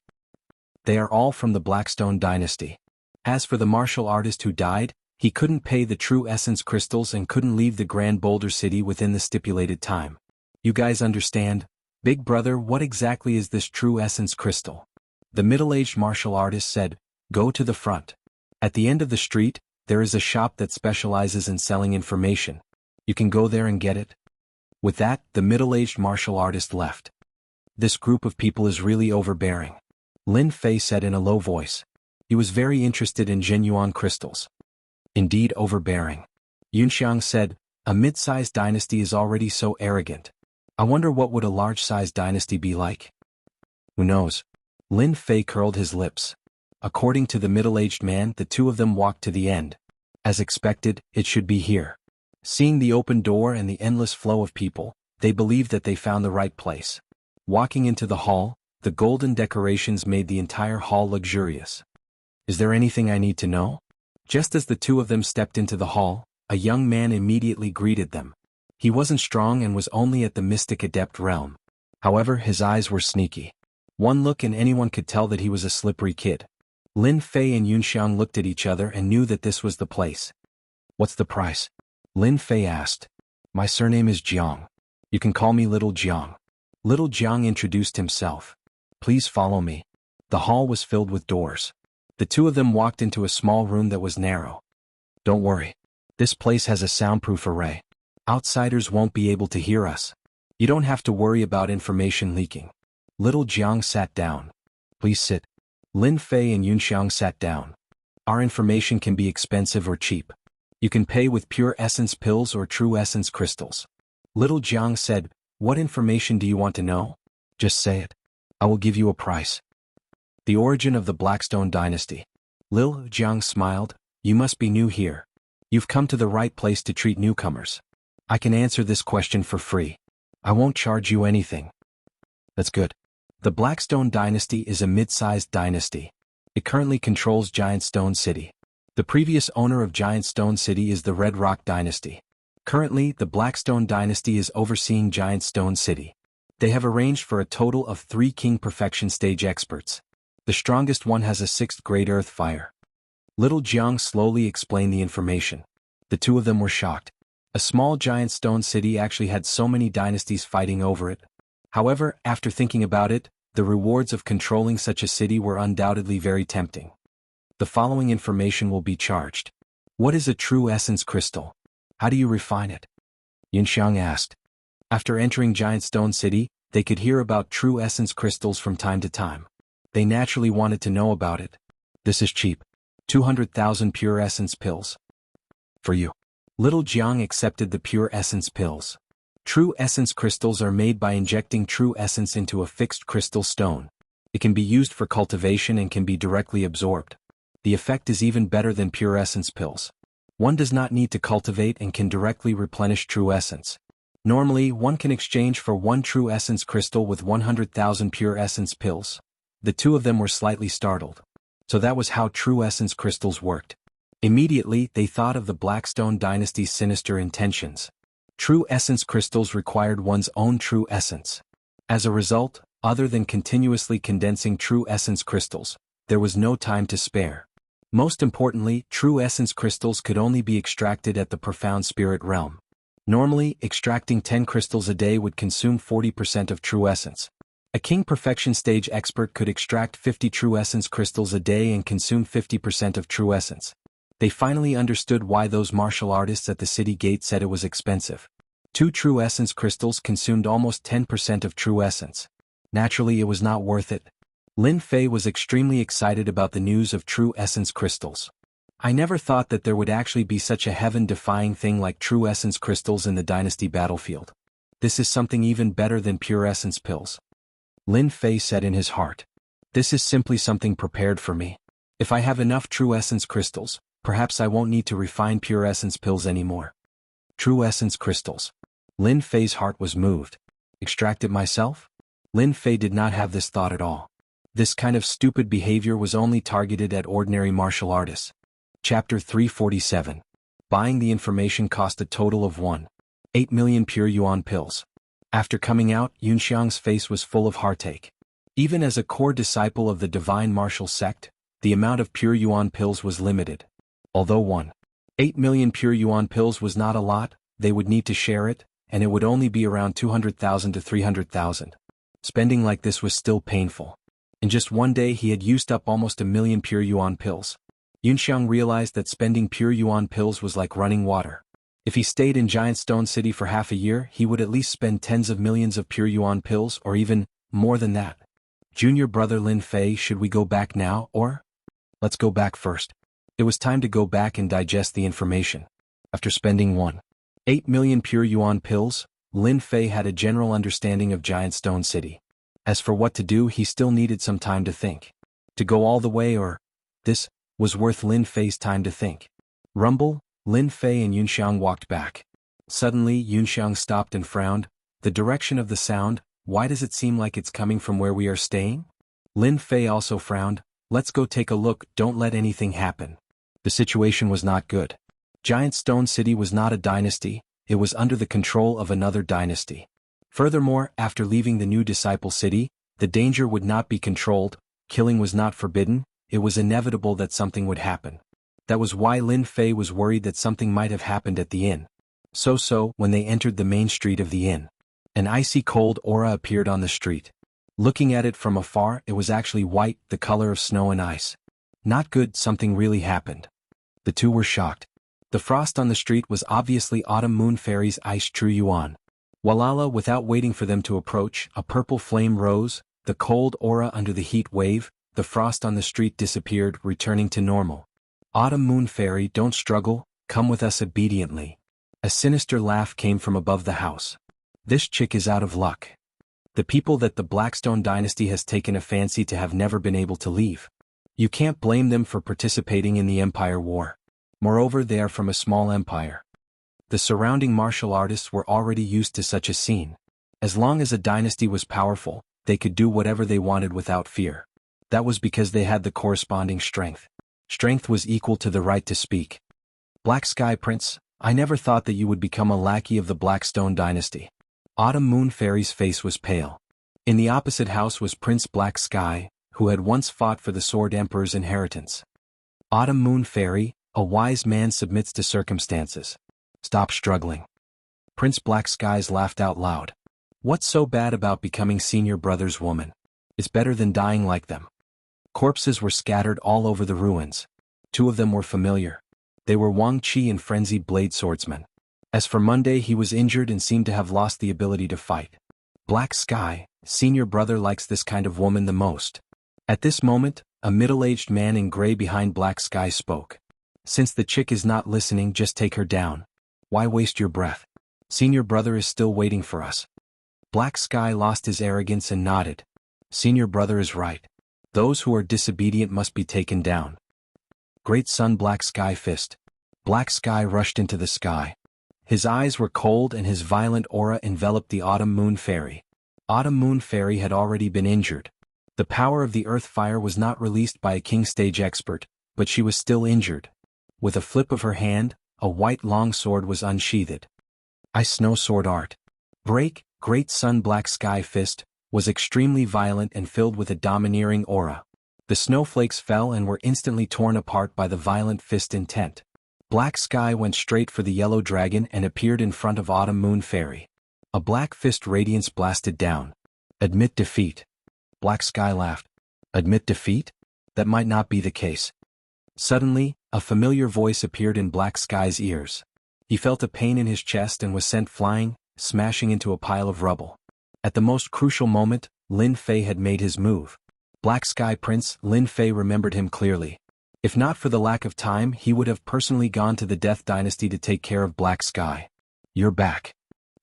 They are all from the Blackstone dynasty. As for the martial artist who died, he couldn't pay the true essence crystals and couldn't leave the Grand Boulder City within the stipulated time. You guys understand? Big brother, what exactly is this true essence crystal? The middle-aged martial artist said, "Go to the front. At the end of the street, there is a shop that specializes in selling information. You can go there and get it." With that, the middle-aged martial artist left. This group of people is really overbearing, Lin Fei said in a low voice. He was very interested in genuine crystals. Indeed overbearing, Yunxiang said. A mid-sized dynasty is already so arrogant. I wonder what would a large-sized dynasty be like? Who knows? Lin Fei curled his lips. According to the middle-aged man, the two of them walked to the end. As expected, it should be here. Seeing the open door and the endless flow of people, they believed that they found the right place. Walking into the hall, the golden decorations made the entire hall luxurious. Is there anything I need to know? Just as the two of them stepped into the hall, a young man immediately greeted them. He wasn't strong and was only at the mystic adept realm. However, his eyes were sneaky. One look and anyone could tell that he was a slippery kid. Lin Fei and Yunxiang looked at each other and knew that this was the place. What's the price? Lin Fei asked. My surname is Jiang. You can call me Little Jiang. Little Jiang introduced himself. Please follow me. The hall was filled with doors. The two of them walked into a small room that was narrow. Don't worry. This place has a soundproof array. Outsiders won't be able to hear us. You don't have to worry about information leaking. Little Jiang sat down. Please sit. Lin Fei and Yunxiang sat down. Our information can be expensive or cheap. You can pay with pure essence pills or true essence crystals. Little Jiang said, What information do you want to know? Just say it. I will give you a price. The origin of the Blackstone dynasty. Lil Jiang smiled. You must be new here. You've come to the right place to treat newcomers. I can answer this question for free. I won't charge you anything. That's good. The Blackstone dynasty is a mid-sized dynasty. It currently controls Giant Stone City. The previous owner of Giant Stone City is the Red Rock dynasty. Currently, the Blackstone dynasty is overseeing Giant Stone City. They have arranged for a total of 3 King Perfection Stage experts. The strongest one has a 6th grade Earth Fire. Little Jiang slowly explained the information. The two of them were shocked. A small Giant Stone City actually had so many dynasties fighting over it. However, after thinking about it, the rewards of controlling such a city were undoubtedly very tempting. The following information will be charged. What is a true essence crystal? How do you refine it? Yunxiang asked. After entering Giant Stone City, they could hear about true essence crystals from time to time. They naturally wanted to know about it. This is cheap. 200,000 pure essence pills. For you. Little Jiang accepted the pure essence pills. True essence crystals are made by injecting true essence into a fixed crystal stone. It can be used for cultivation and can be directly absorbed. The effect is even better than pure essence pills. One does not need to cultivate and can directly replenish true essence. Normally, one can exchange for 1 true essence crystal with 100,000 pure essence pills. The two of them were slightly startled. So that was how true essence crystals worked. Immediately, they thought of the Blackstone dynasty's sinister intentions. True essence crystals required one's own true essence. As a result, other than continuously condensing true essence crystals, there was no time to spare. Most importantly, true essence crystals could only be extracted at the profound spirit realm. Normally, extracting 10 crystals a day would consume 40% of true essence. A King Perfection Stage expert could extract 50 true essence crystals a day and consume 50% of true essence. They finally understood why those martial artists at the city gate said it was expensive. 2 true essence crystals consumed almost 10% of true essence. Naturally, it was not worth it. Lin Fei was extremely excited about the news of true essence crystals. I never thought that there would actually be such a heaven-defying thing like true essence crystals in the dynasty battlefield. This is something even better than pure essence pills. Lin Fei said in his heart. This is simply something prepared for me. If I have enough true essence crystals, perhaps I won't need to refine pure essence pills anymore. True essence crystals. Lin Fei's heart was moved. Extract it myself? Lin Fei did not have this thought at all. This kind of stupid behavior was only targeted at ordinary martial artists. Chapter 347. Buying the information cost a total of 1.8 million pure yuan pills. After coming out, Yunxiang's face was full of heartache. Even as a core disciple of the divine martial sect, the amount of pure yuan pills was limited. Although 1.8 million pure yuan pills was not a lot, they would need to share it, and it would only be around 200,000 to 300,000. Spending like this was still painful. In just one day he had used up almost 1 million pure yuan pills. Yunxiang realized that spending pure yuan pills was like running water. If he stayed in Giant Stone City for half a year, he would at least spend tens of millions of pure yuan pills, or even more than that. Junior brother Lin Fei, should we go back now, or? Let's go back first. It was time to go back and digest the information. After spending 1.8 million pure yuan pills, Lin Fei had a general understanding of Giant Stone City. As for what to do, he still needed some time to think. To go all the way, or? This was worth Lin Fei's time to think. Rumble, Lin Fei and Yunxiang walked back. Suddenly Yunxiang stopped and frowned. The direction of the sound, why does it seem like it's coming from where we are staying? Lin Fei also frowned. Let's go take a look, don't let anything happen. The situation was not good. Giant Stone City was not a dynasty, it was under the control of another dynasty. Furthermore, after leaving the new disciple city, the danger would not be controlled, killing was not forbidden, it was inevitable that something would happen. That was why Lin Fei was worried that something might have happened at the inn. So, when they entered the main street of the inn, an icy cold aura appeared on the street. Looking at it from afar, it was actually white, the color of snow and ice. Not good, something really happened. The two were shocked. The frost on the street was obviously Autumn Moon Fairy's ice true yuan. Walala, without waiting for them to approach, a purple flame rose, the cold aura under the heat wave, the frost on the street disappeared, returning to normal. Autumn Moon Fairy, don't struggle, come with us obediently. A sinister laugh came from above the house. This chick is out of luck. The people that the Blackstone dynasty has taken a fancy to have never been able to leave. You can't blame them for participating in the Empire War. Moreover, they are from a small empire. The surrounding martial artists were already used to such a scene. As long as a dynasty was powerful, they could do whatever they wanted without fear. That was because they had the corresponding strength. Strength was equal to the right to speak. Black Sky Prince, I never thought that you would become a lackey of the Blackstone dynasty. Autumn Moon Fairy's face was pale. In the opposite house was Prince Black Sky, who had once fought for the Sword Emperor's inheritance. Autumn Moon Fairy, a wise man submits to circumstances. Stop struggling. Prince Black Skies laughed out loud. What's so bad about becoming senior brother's woman? It's better than dying like them. Corpses were scattered all over the ruins. 2 of them were familiar. They were Wang Qi and Frenzied Blade Swordsman. As for Monday, he was injured and seemed to have lost the ability to fight. Black Sky, senior brother, likes this kind of woman the most. At this moment, a middle-aged man in gray behind Black Sky spoke. Since the chick is not listening, just take her down. Why waste your breath? Senior brother is still waiting for us. Black Sky lost his arrogance and nodded. Senior brother is right. Those who are disobedient must be taken down. Great Sun Black Sky Fist. Black Sky rushed into the sky. His eyes were cold and his violent aura enveloped the Autumn Moon Fairy. Autumn Moon Fairy had already been injured. The power of the Earth Fire was not released by a King Stage expert, but she was still injured. With a flip of her hand, a white long sword was unsheathed. Ice Snow Sword Art. Break, Great Sun Black Sky Fist, was extremely violent and filled with a domineering aura. The snowflakes fell and were instantly torn apart by the violent fist intent. Black Sky went straight for the yellow dragon and appeared in front of Autumn Moon Fairy. A black fist radiance blasted down. Admit defeat. Black Sky laughed. Admit defeat? That might not be the case. Suddenly, A familiar voice appeared in Black Sky's ears. He felt a pain in his chest and was sent flying, smashing into a pile of rubble. At the most crucial moment, Lin Fei had made his move. Black Sky Prince Lin Fei remembered him clearly. If not for the lack of time, he would have personally gone to the Death Dynasty to take care of Black Sky. "You're back."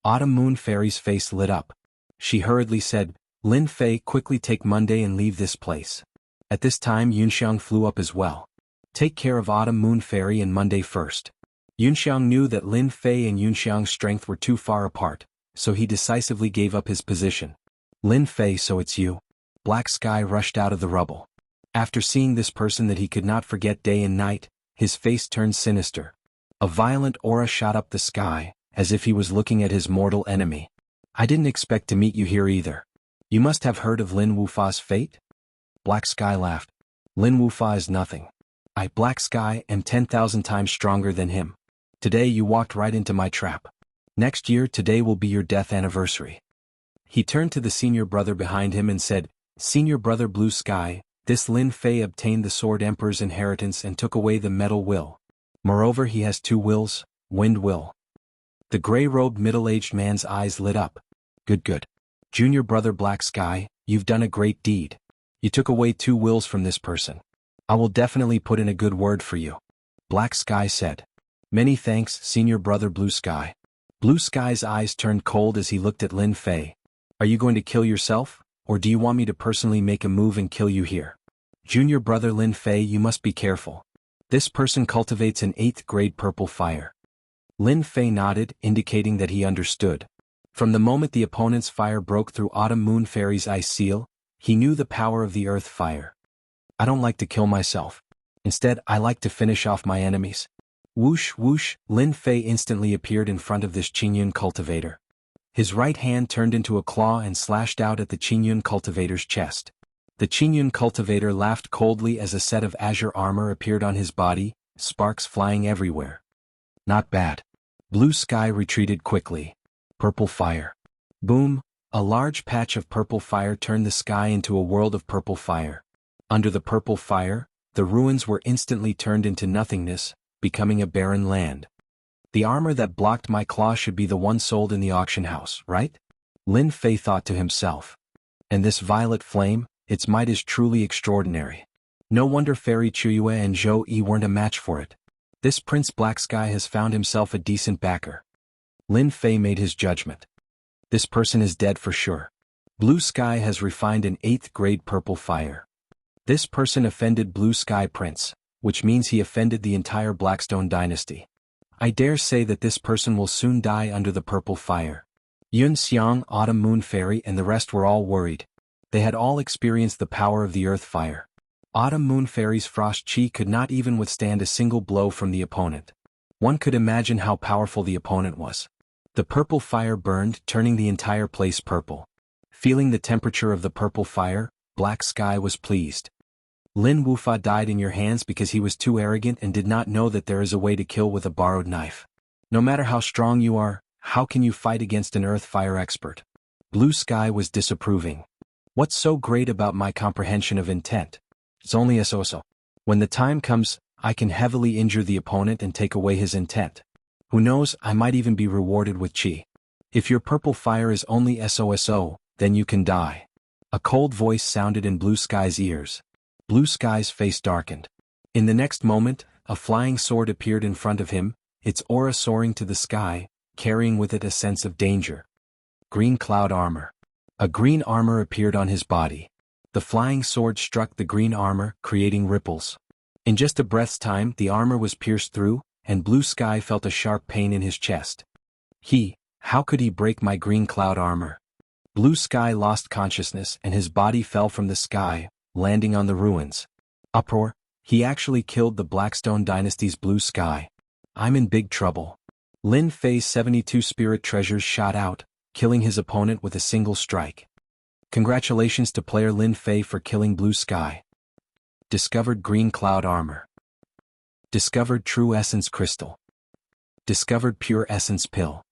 Autumn Moon Fairy's face lit up. She hurriedly said, "Lin Fei, quickly take Monday and leave this place." At this time Yunxiang flew up as well. "Take care of Autumn Moon Fairy and Monday first." Yunxiang knew that Lin Fei and Yunxiang's strength were too far apart, so he decisively gave up his position. "Lin Fei, so it's you." Black Sky rushed out of the rubble. After seeing this person that he could not forget day and night, his face turned sinister. A violent aura shot up the sky, as if he was looking at his mortal enemy. "I didn't expect to meet you here either. You must have heard of Lin Wufa's fate?" Black Sky laughed. "Lin Wufa is nothing. I, Black Sky, am 10,000 times stronger than him. Today you walked right into my trap. Next year today will be your death anniversary." He turned to the senior brother behind him and said, "Senior brother Blue Sky, this Lin Fei obtained the Sword Emperor's inheritance and took away the Metal Will. Moreover, he has two wills, Wind Will." The gray-robed middle-aged man's eyes lit up. Good. Junior brother Black Sky, you've done a great deed. You took away two wills from this person. I will definitely put in a good word for you." Black Sky said. "Many thanks, senior brother Blue Sky." Blue Sky's eyes turned cold as he looked at Lin Fei. "Are you going to kill yourself, or do you want me to personally make a move and kill you here?" "Junior brother Lin Fei, you must be careful. This person cultivates an 8th grade purple fire." Lin Fei nodded, indicating that he understood. From the moment the opponent's fire broke through Autumn Moon Fairy's ice seal, he knew the power of the earth fire. "I don't like to kill myself. Instead, I like to finish off my enemies." Whoosh whoosh, Lin Fei instantly appeared in front of this Qingyun cultivator. His right hand turned into a claw and slashed out at the Qingyun cultivator's chest. The Qingyun cultivator laughed coldly as a set of azure armor appeared on his body, sparks flying everywhere. "Not bad." Blue Sky retreated quickly. Purple fire. Boom, a large patch of purple fire turned the sky into a world of purple fire. Under the purple fire, the ruins were instantly turned into nothingness, becoming a barren land. "The armor that blocked my claw should be the one sold in the auction house, right?" Lin Fei thought to himself. "And this violet flame, its might is truly extraordinary. No wonder Fairy Chuyue and Zhou Yi weren't a match for it. This Prince Black Sky has found himself a decent backer." Lin Fei made his judgment. "This person is dead for sure. Blue Sky has refined an 8th grade purple fire. This person offended Blue Sky Prince, which means he offended the entire Blackstone dynasty. I dare say that this person will soon die under the purple fire." Yun Xiang, Autumn Moon Fairy and the rest were all worried. They had all experienced the power of the earth fire. Autumn Moon Fairy's frost chi could not even withstand a single blow from the opponent. One could imagine how powerful the opponent was. The purple fire burned, turning the entire place purple. Feeling the temperature of the purple fire, Black Sky was pleased. "Lin Wufa died in your hands because he was too arrogant and did not know that there is a way to kill with a borrowed knife. No matter how strong you are, how can you fight against an earth fire expert?" Blue Sky was disapproving. "What's so great about my comprehension of intent? It's only a so-so. When the time comes, I can heavily injure the opponent and take away his intent. Who knows, I might even be rewarded with chi. If your purple fire is only SOSO, then you can die." A cold voice sounded in Blue Sky's ears. Blue Sky's face darkened. In the next moment, a flying sword appeared in front of him, its aura soaring to the sky, carrying with it a sense of danger. Green cloud armor. A green armor appeared on his body. The flying sword struck the green armor, creating ripples. In just a breath's time, the armor was pierced through, and Blue Sky felt a sharp pain in his chest. How could he break my green cloud armor? Blue Sky lost consciousness and his body fell from the sky, landing on the ruins. Uproar, he actually killed the Blackstone Dynasty's Blue Sky. I'm in big trouble. Lin Fei's 72 spirit treasures shot out, killing his opponent with a single strike. Congratulations to player Lin Fei for killing Blue Sky. Discovered green cloud armor. Discovered true essence crystal. Discovered pure essence pill.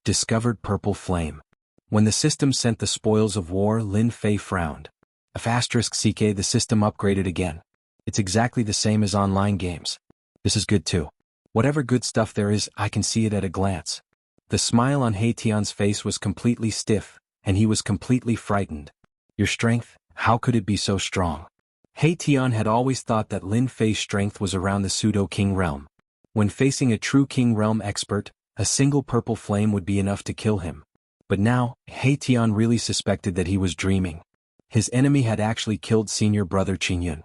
Discovered purple flame. When the system sent the spoils of war, Lin Fei frowned. *CK, the system upgraded again. It's exactly the same as online games. This is good too. Whatever good stuff there is, I can see it at a glance. The smile on Tian's face was completely stiff, and he was completely frightened. Your strength, how could it be so strong? Tian had always thought that Lin Fei's strength was around the pseudo-king realm. When facing a true king realm expert, a single purple flame would be enough to kill him. But now, Tian really suspected that he was dreaming. His enemy had actually killed senior brother Qingyun.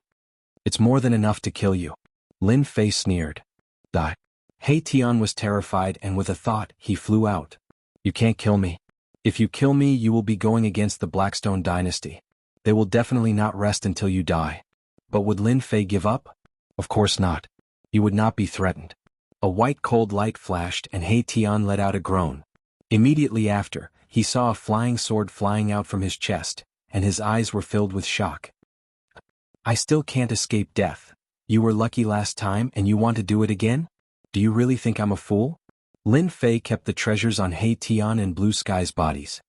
It's more than enough to kill you. Lin Fei sneered. Die. Tian was terrified, and with a thought, he flew out. You can't kill me. If you kill me, you will be going against the Blackstone dynasty. They will definitely not rest until you die. But would Lin Fei give up? Of course not. He would not be threatened. A white cold light flashed, and Tian let out a groan. Immediately after, he saw a flying sword flying out from his chest, and his eyes were filled with shock. I still can't escape death. You were lucky last time and you want to do it again? Do you really think I'm a fool? Lin Fei kept the treasures on Tian and Blue Sky's bodies.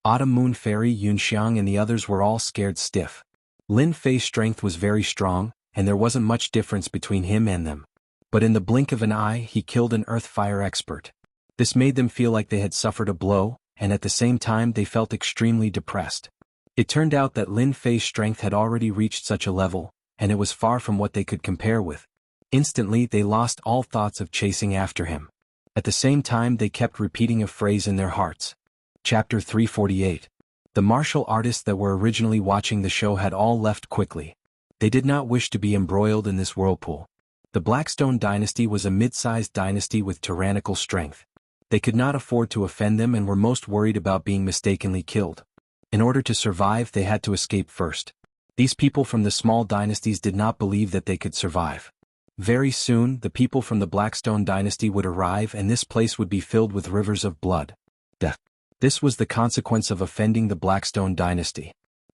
Autumn Moon Fairy, Yunxiang and the others were all scared stiff. Lin Fei's strength was very strong, and there wasn't much difference between him and them. But in the blink of an eye, he killed an earth fire expert. This made them feel like they had suffered a blow, and at the same time they felt extremely depressed. It turned out that Lin Fei's strength had already reached such a level, and it was far from what they could compare with. Instantly they lost all thoughts of chasing after him. At the same time they kept repeating a phrase in their hearts. Chapter 348. The martial artists that were originally watching the show had all left quickly. They did not wish to be embroiled in this whirlpool. The Blackstone dynasty was a mid-sized dynasty with tyrannical strength. They could not afford to offend them and were most worried about being mistakenly killed. In order to survive, they had to escape first. These people from the small dynasties did not believe that they could survive. Very soon, the people from the Blackstone dynasty would arrive and this place would be filled with rivers of blood. Death. This was the consequence of offending the Blackstone dynasty.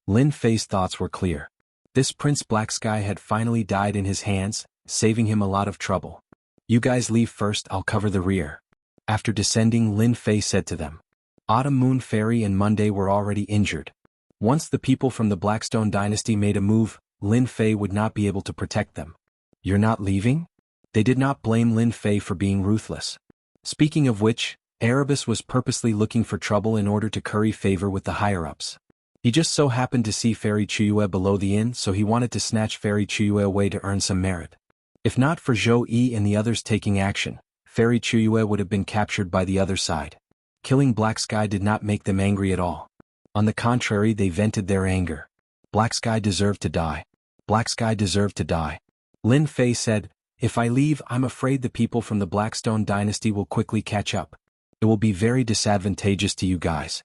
Lin Fei's thoughts were clear. This Prince Black Sky had finally died in his hands, saving him a lot of trouble. You guys leave first, I'll cover the rear. After descending, Lin Fei said to them. Autumn Moon Fairy and Monday were already injured. Once the people from the Blackstone dynasty made a move, Lin Fei would not be able to protect them. You're not leaving? They did not blame Lin Fei for being ruthless. Speaking of which, Erebus was purposely looking for trouble in order to curry favor with the higher-ups. He just so happened to see Fairy Chuyue below the inn, so he wanted to snatch Fairy Chuyue away to earn some merit. If not for Zhou Yi and the others taking action, Fairy Chuyue would have been captured by the other side. Killing Black Sky did not make them angry at all. On the contrary, they vented their anger. Black Sky deserved to die. Black Sky deserved to die. Lin Fei said, if I leave, I'm afraid the people from the Blackstone dynasty will quickly catch up. It will be very disadvantageous to you guys.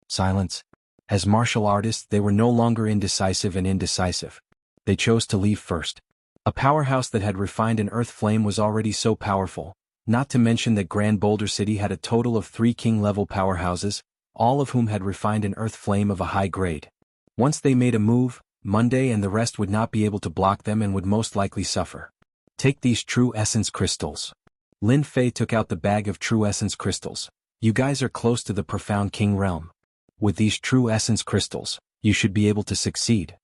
Silence. As martial artists, they were no longer indecisive and indecisive. They chose to leave first. A powerhouse that had refined an earth flame was already so powerful, not to mention that Grand Boulder City had a total of 3 king-level powerhouses, all of whom had refined an earth flame of a high grade. Once they made a move, Monday and the rest would not be able to block them and would most likely suffer. Take these true essence crystals. Lin Fei took out the bag of true essence crystals. You guys are close to the profound king realm. With these true essence crystals, you should be able to succeed.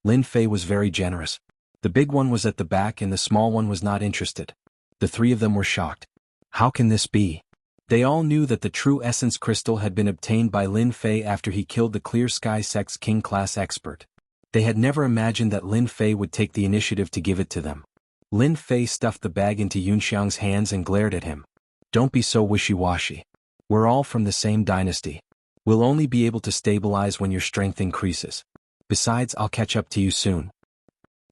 Lin Fei was very generous. The big one was at the back and the small one was not interested. The 3 of them were shocked. How can this be? They all knew that the true essence crystal had been obtained by Lin Fei after he killed the Clear Sky Sect's king-class expert. They had never imagined that Lin Fei would take the initiative to give it to them. Lin Fei stuffed the bag into Yunxiang's hands and glared at him. Don't be so wishy-washy. We're all from the same dynasty. We'll only be able to stabilize when your strength increases. Besides, I'll catch up to you soon.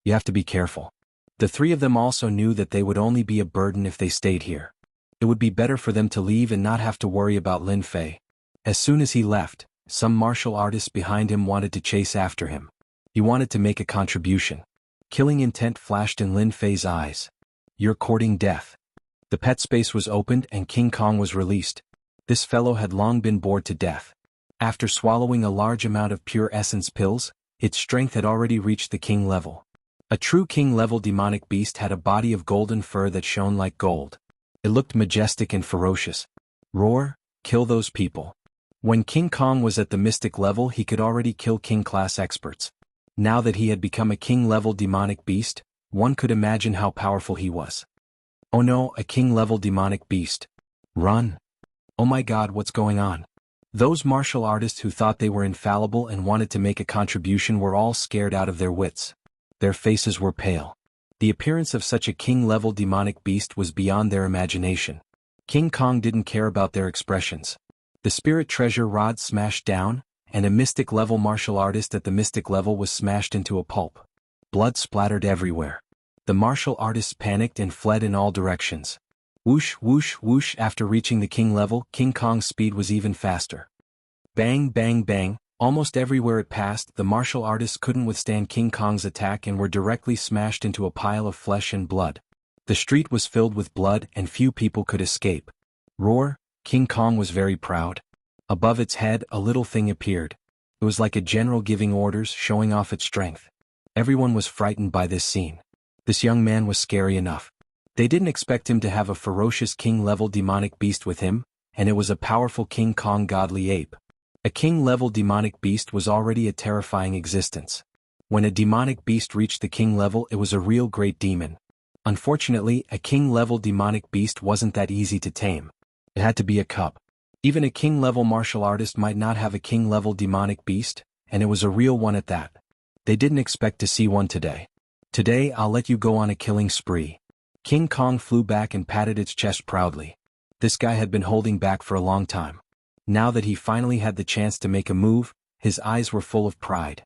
You have to be careful. The 3 of them also knew that they would only be a burden if they stayed here. It would be better for them to leave and not have to worry about Lin Fei. As soon as he left, some martial artists behind him wanted to chase after him. He wanted to make a contribution. Killing intent flashed in Lin Fei's eyes. You're courting death. The pet space was opened and King Kong was released. This fellow had long been bored to death. After swallowing a large amount of pure essence pills, its strength had already reached the king level. A true king-level demonic beast had a body of golden fur that shone like gold. It looked majestic and ferocious. Roar, kill those people. When King Kong was at the mystic level, he could already kill king-class experts. Now that he had become a king-level demonic beast, one could imagine how powerful he was. Oh no, a king-level demonic beast. Run! Oh my god, what's going on? Those martial artists who thought they were infallible and wanted to make a contribution were all scared out of their wits. Their faces were pale. The appearance of such a king-level demonic beast was beyond their imagination. King Kong didn't care about their expressions. The spirit treasure rod smashed down, and a mystic-level martial artist at the mystic level was smashed into a pulp. Blood splattered everywhere. The martial artists panicked and fled in all directions. Whoosh, whoosh, whoosh. After reaching the king level, King Kong's speed was even faster. Bang, bang, bang. Almost everywhere it passed, the martial artists couldn't withstand King Kong's attack and were directly smashed into a pile of flesh and blood. The street was filled with blood and few people could escape. Roar! King Kong was very proud. Above its head, a little thing appeared. It was like a general giving orders, showing off its strength. Everyone was frightened by this scene. This young man was scary enough. They didn't expect him to have a ferocious king-level demonic beast with him, and it was a powerful King Kong godly ape. A king-level demonic beast was already a terrifying existence. When a demonic beast reached the king level, it was a real great demon. Unfortunately, a king-level demonic beast wasn't that easy to tame. It had to be a cub. Even a king-level martial artist might not have a king-level demonic beast, and it was a real one at that. They didn't expect to see one today. Today I'll let you go on a killing spree. King Kong flew back and patted its chest proudly. This guy had been holding back for a long time. Now that he finally had the chance to make a move, his eyes were full of pride.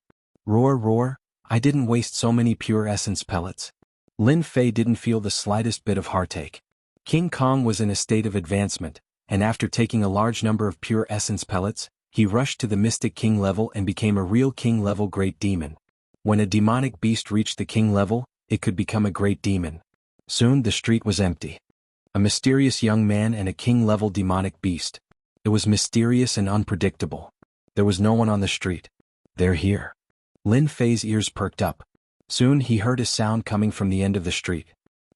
Roar, roar! I didn't waste so many pure essence pellets. Lin Fei didn't feel the slightest bit of heartache. King Kong was in a state of advancement, and after taking a large number of pure essence pellets, he rushed to the Mystic King level and became a real king level great demon. When a demonic beast reached the king level, it could become a great demon. Soon the street was empty. A mysterious young man and a king-level demonic beast. It was mysterious and unpredictable. There was no one on the street. They're here. Lin Fei's ears perked up. Soon he heard a sound coming from the end of the street.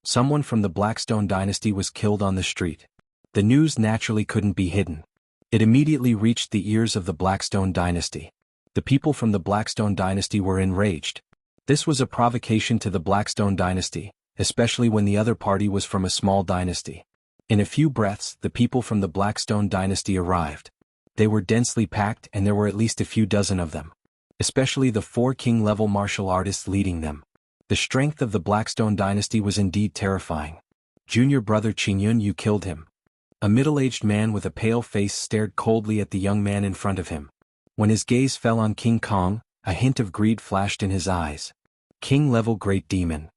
Someone from the Blackstone dynasty was killed on the street. The news naturally couldn't be hidden. It immediately reached the ears of the Blackstone dynasty. The people from the Blackstone dynasty were enraged. This was a provocation to the Blackstone dynasty, especially when the other party was from a small dynasty. In a few breaths, the people from the Blackstone dynasty arrived. They were densely packed and there were at least a few dozen of them. Especially the 4 king-level martial artists leading them. The strength of the Blackstone dynasty was indeed terrifying. Junior brother Qingyun, you killed him. A middle-aged man with a pale face stared coldly at the young man in front of him. When his gaze fell on King Kong, a hint of greed flashed in his eyes. King-level great demon.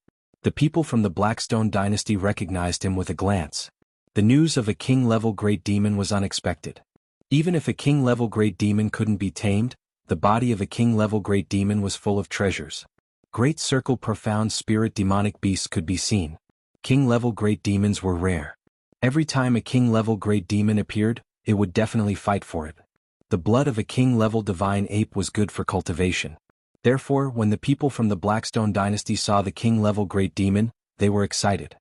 The people from the Blackstone dynasty recognized him with a glance. The news of a king-level great demon was unexpected. Even if a king-level great demon couldn't be tamed, the body of a king-level great demon was full of treasures. Great circle profound spirit demonic beasts could be seen. King-level great demons were rare. Every time a king-level great demon appeared, it would definitely fight for it. The blood of a king-level divine ape was good for cultivation. Therefore, when the people from the Blackstone dynasty saw the king-level great demon, they were excited.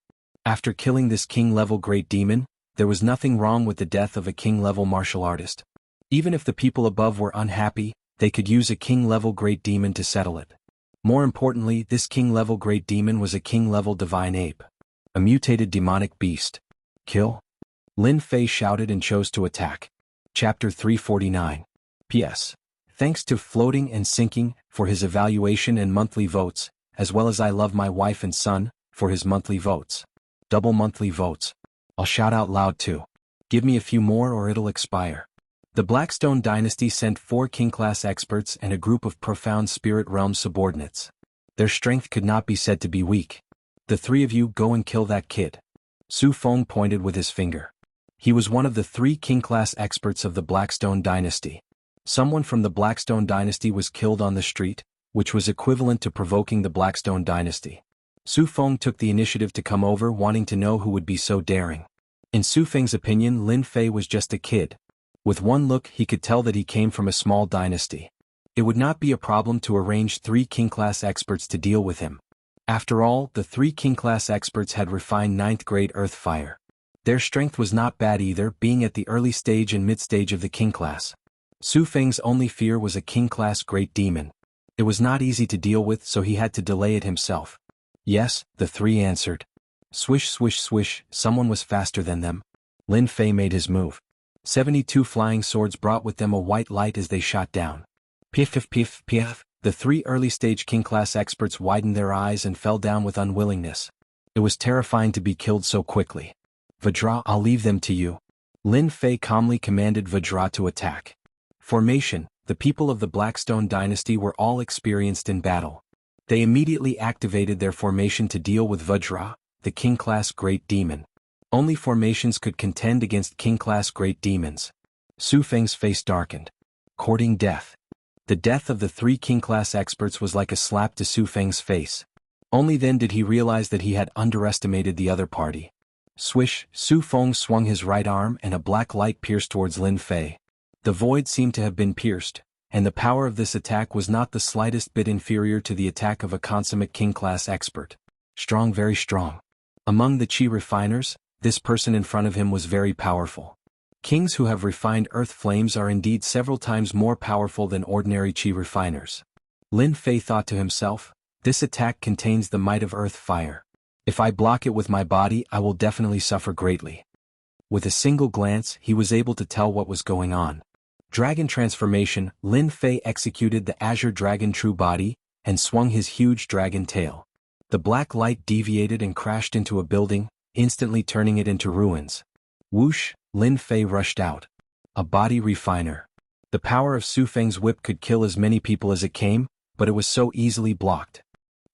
After killing this king-level great demon, there was nothing wrong with the death of a king-level martial artist. Even if the people above were unhappy, they could use a king-level great demon to settle it. More importantly, this king-level great demon was a king-level divine ape. A mutated demonic beast. Kill? Lin Fei shouted and chose to attack. Chapter 349. P.S. Thanks to Floating and Sinking for his evaluation and monthly votes, as well as I Love My Wife and Son for his monthly votes. Double monthly votes. I'll shout out loud too. Give me a few more or it'll expire. The Blackstone dynasty sent 4 king-class experts and a group of profound spirit realm subordinates. Their strength could not be said to be weak. The 3 of you go and kill that kid. Su Feng pointed with his finger. He was one of the 3 king-class experts of the Blackstone dynasty. Someone from the Blackstone dynasty was killed on the street, which was equivalent to provoking the Blackstone dynasty. Su Feng took the initiative to come over, wanting to know who would be so daring. In Su Feng's opinion, Lin Fei was just a kid. With one look he could tell that he came from a small dynasty. It would not be a problem to arrange 3 king-class experts to deal with him. After all, the 3 king-class experts had refined 9th grade earth fire. Their strength was not bad either, being at the early stage and mid-stage of the king class. Su Feng's only fear was a king-class great demon. It was not easy to deal with, so he had to delay it himself. Yes, the three answered. Swish swish swish, someone was faster than them. Lin Fei made his move. 72 flying swords brought with them a white light as they shot down. Piff piff piff piff. The three early-stage king-class experts widened their eyes and fell down with unwillingness. It was terrifying to be killed so quickly. Vajra, I'll leave them to you. Lin Fei calmly commanded Vajra to attack. Formation. The people of the Blackstone dynasty were all experienced in battle. They immediately activated their formation to deal with Vajra, the king-class great demon. Only formations could contend against king-class great demons. Su Feng's face darkened. Courting death. The death of the three king-class experts was like a slap to Su Feng's face. Only then did he realize that he had underestimated the other party. Swish, Su Feng swung his right arm and a black light pierced towards Lin Fei. The void seemed to have been pierced, and the power of this attack was not the slightest bit inferior to the attack of a consummate king-class expert. Strong, very strong. Among the chi refiners, this person in front of him was very powerful. Kings who have refined earth flames are indeed several times more powerful than ordinary chi refiners. Lin Fei thought to himself, this attack contains the might of earth fire. If I block it with my body, I will definitely suffer greatly. With a single glance, he was able to tell what was going on. Dragon transformation. Lin Fei executed the Azure Dragon True Body, and swung his huge dragon tail. The black light deviated and crashed into a building, instantly turning it into ruins. Whoosh, Lin Fei rushed out. A body refiner. The power of Su Feng's whip could kill as many people as it came, but it was so easily blocked.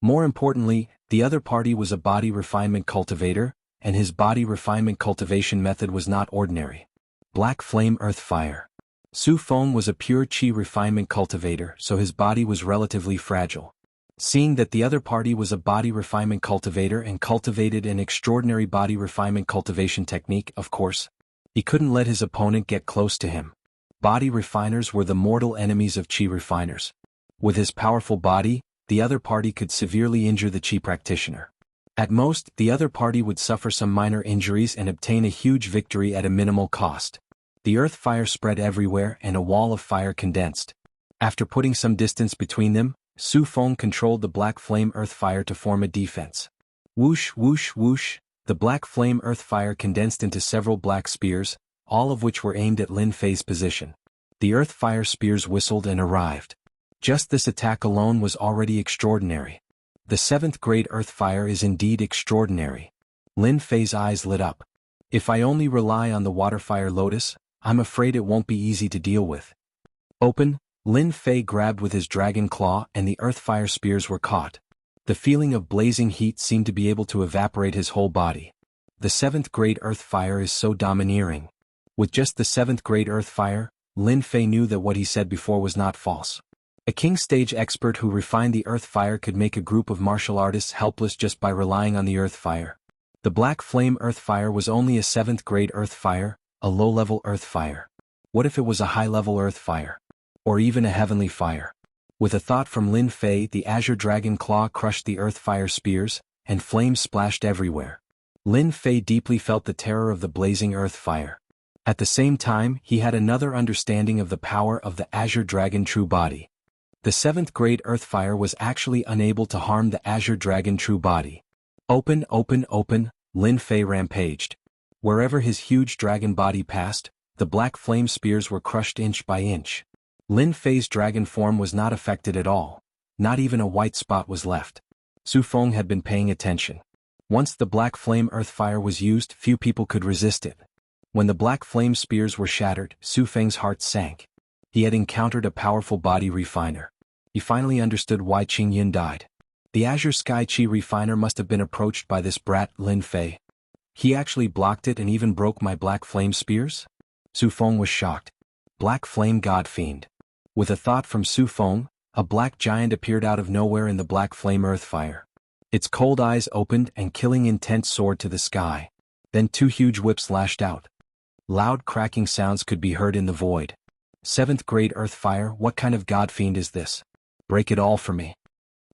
More importantly, the other party was a body refinement cultivator, and his body refinement cultivation method was not ordinary. Black flame earth fire. Su Feng was a pure chi refinement cultivator, so his body was relatively fragile. Seeing that the other party was a body refinement cultivator and cultivated an extraordinary body refinement cultivation technique, of course, he couldn't let his opponent get close to him. Body refiners were the mortal enemies of chi refiners. With his powerful body, the other party could severely injure the chi practitioner. At most, the other party would suffer some minor injuries and obtain a huge victory at a minimal cost. The earth fire spread everywhere and a wall of fire condensed. After putting some distance between them, Su Feng controlled the black flame earth fire to form a defense. Whoosh whoosh whoosh, the black flame earth fire condensed into several black spears, all of which were aimed at Lin Fei's position. The earth fire spears whistled and arrived. Just this attack alone was already extraordinary. The 7th grade earth fire is indeed extraordinary. Lin Fei's eyes lit up. If I only rely on the water fire lotus, I'm afraid it won't be easy to deal with. Open. Lin Fei grabbed with his dragon claw and the earth fire spears were caught. The feeling of blazing heat seemed to be able to evaporate his whole body. The 7th grade earth fire is so domineering. With just the 7th grade earth fire, Lin Fei knew that what he said before was not false. A king stage expert who refined the earth fire could make a group of martial artists helpless just by relying on the earth fire. The black flame earth fire was only a 7th grade earth fire, a low-level earth fire. What if it was a high-level earth fire? Or even a heavenly fire? With a thought from Lin Fei, the Azure Dragon Claw crushed the earth fire spears, and flames splashed everywhere. Lin Fei deeply felt the terror of the blazing earth fire. At the same time, he had another understanding of the power of the Azure Dragon True Body. The 7th grade earth fire was actually unable to harm the Azure Dragon True Body. Open, open, open, Lin Fei rampaged. Wherever his huge dragon body passed, the black flame spears were crushed inch by inch. Lin Fei's dragon form was not affected at all. Not even a white spot was left. Su Feng had been paying attention. Once the black flame earth fire was used, few people could resist it. When the black flame spears were shattered, Su Feng's heart sank. He had encountered a powerful body refiner. He finally understood why Qingyin died. The Azure Sky Chi refiner must have been approached by this brat, Lin Fei. He actually blocked it and even broke my black flame spears? Su Feng was shocked. Black flame god fiend. With a thought from Su Feng, a black giant appeared out of nowhere in the black flame earth fire. Its cold eyes opened and killing intent soared to the sky. Then 2 huge whips lashed out. Loud cracking sounds could be heard in the void. 7th grade earth fire, what kind of god fiend is this? Break it all for me.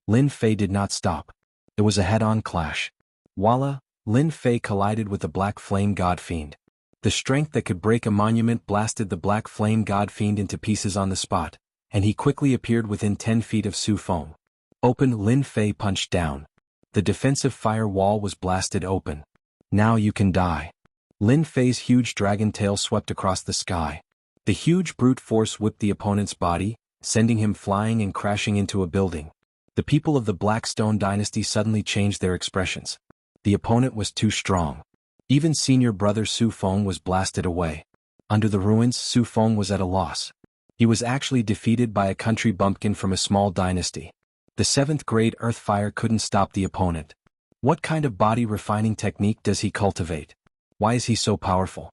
Lin Fei did not stop. It was a head-on clash. Voila, Lin Fei collided with the black flame god fiend. The strength that could break a monument blasted the black flame god fiend into pieces on the spot, and he quickly appeared within 10 feet of Su Feng. Open. Lin Fei punched down. The defensive fire wall was blasted open. Now you can die. Lin Fei's huge dragon tail swept across the sky. The huge brute force whipped the opponent's body, sending him flying and crashing into a building. The people of the Blackstone dynasty suddenly changed their expressions. The opponent was too strong. Even senior brother Su Feng was blasted away. Under the ruins, Su Feng was at a loss. He was actually defeated by a country bumpkin from a small dynasty. The 7th grade earth fire couldn't stop the opponent. What kind of body refining technique does he cultivate? Why is he so powerful?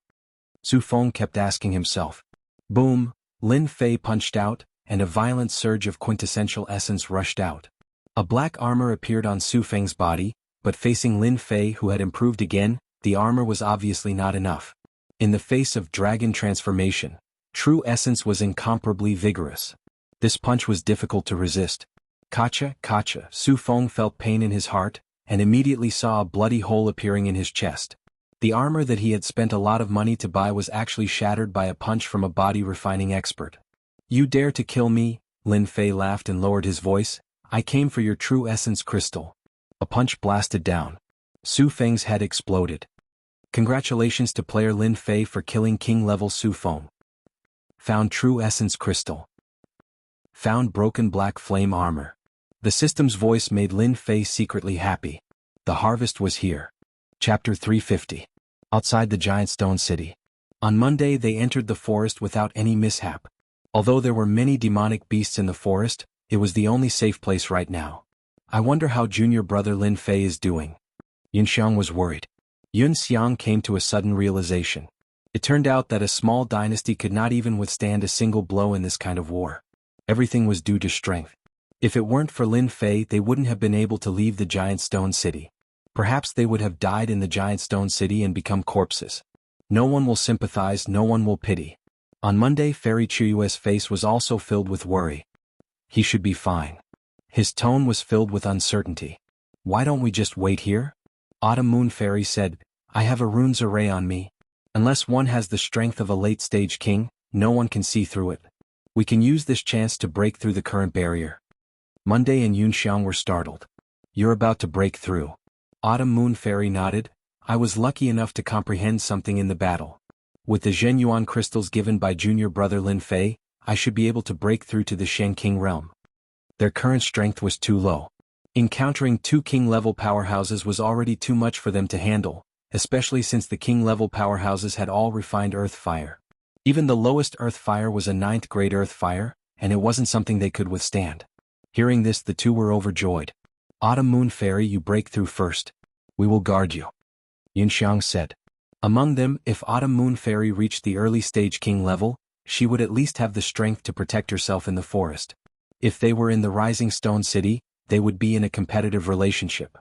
Su Feng kept asking himself. Boom! Lin Fei punched out, and a violent surge of quintessential essence rushed out. A black armor appeared on Su Feng's body, but facing Lin Fei, who had improved again, the armor was obviously not enough. In the face of dragon transformation, true essence was incomparably vigorous. This punch was difficult to resist. Kacha, kacha, Su Feng felt pain in his heart, and immediately saw a bloody hole appearing in his chest. The armor that he had spent a lot of money to buy was actually shattered by a punch from a body refining expert. You dare to kill me? Lin Fei laughed and lowered his voice. I came for your true essence crystal. A punch blasted down. Su Feng's head exploded. Congratulations to player Lin Fei for killing king-level Su Feng. Found true essence crystal. Found broken black flame armor. The system's voice made Lin Fei secretly happy. The harvest was here. Chapter 350. Outside the giant stone city. On Monday they entered the forest without any mishap. Although there were many demonic beasts in the forest, it was the only safe place right now. I wonder how junior brother Lin Fei is doing. Yunxiang was worried. Yunxiang came to a sudden realization. It turned out that a small dynasty could not even withstand a single blow in this kind of war. Everything was due to strength. If it weren't for Lin Fei, they wouldn't have been able to leave the giant stone city. Perhaps they would have died in the giant stone city and become corpses. No one will sympathize, no one will pity. On Monday, Fairy Chuyue's face was also filled with worry. He should be fine. His tone was filled with uncertainty. Why don't we just wait here? Autumn Moon Fairy said, I have a runes array on me. Unless one has the strength of a late-stage king, no one can see through it. We can use this chance to break through the current barrier. Monday and Yunxiang were startled. You're about to break through. Autumn Moon Fairy nodded. I was lucky enough to comprehend something in the battle. With the Zhenyuan crystals given by junior brother Lin Fei, I should be able to break through to the Shen King realm. Their current strength was too low. Encountering 2 king-level powerhouses was already too much for them to handle, especially since the king-level powerhouses had all refined earth fire. Even the lowest earth fire was a 9th grade earth fire, and it wasn't something they could withstand. Hearing this, the two were overjoyed. Autumn Moon Fairy, you break through first. We will guard you. Yunxiang said. Among them, if Autumn Moon Fairy reached the early stage king level, she would at least have the strength to protect herself in the forest. If they were in the Rising Stone City, they would be in a competitive relationship.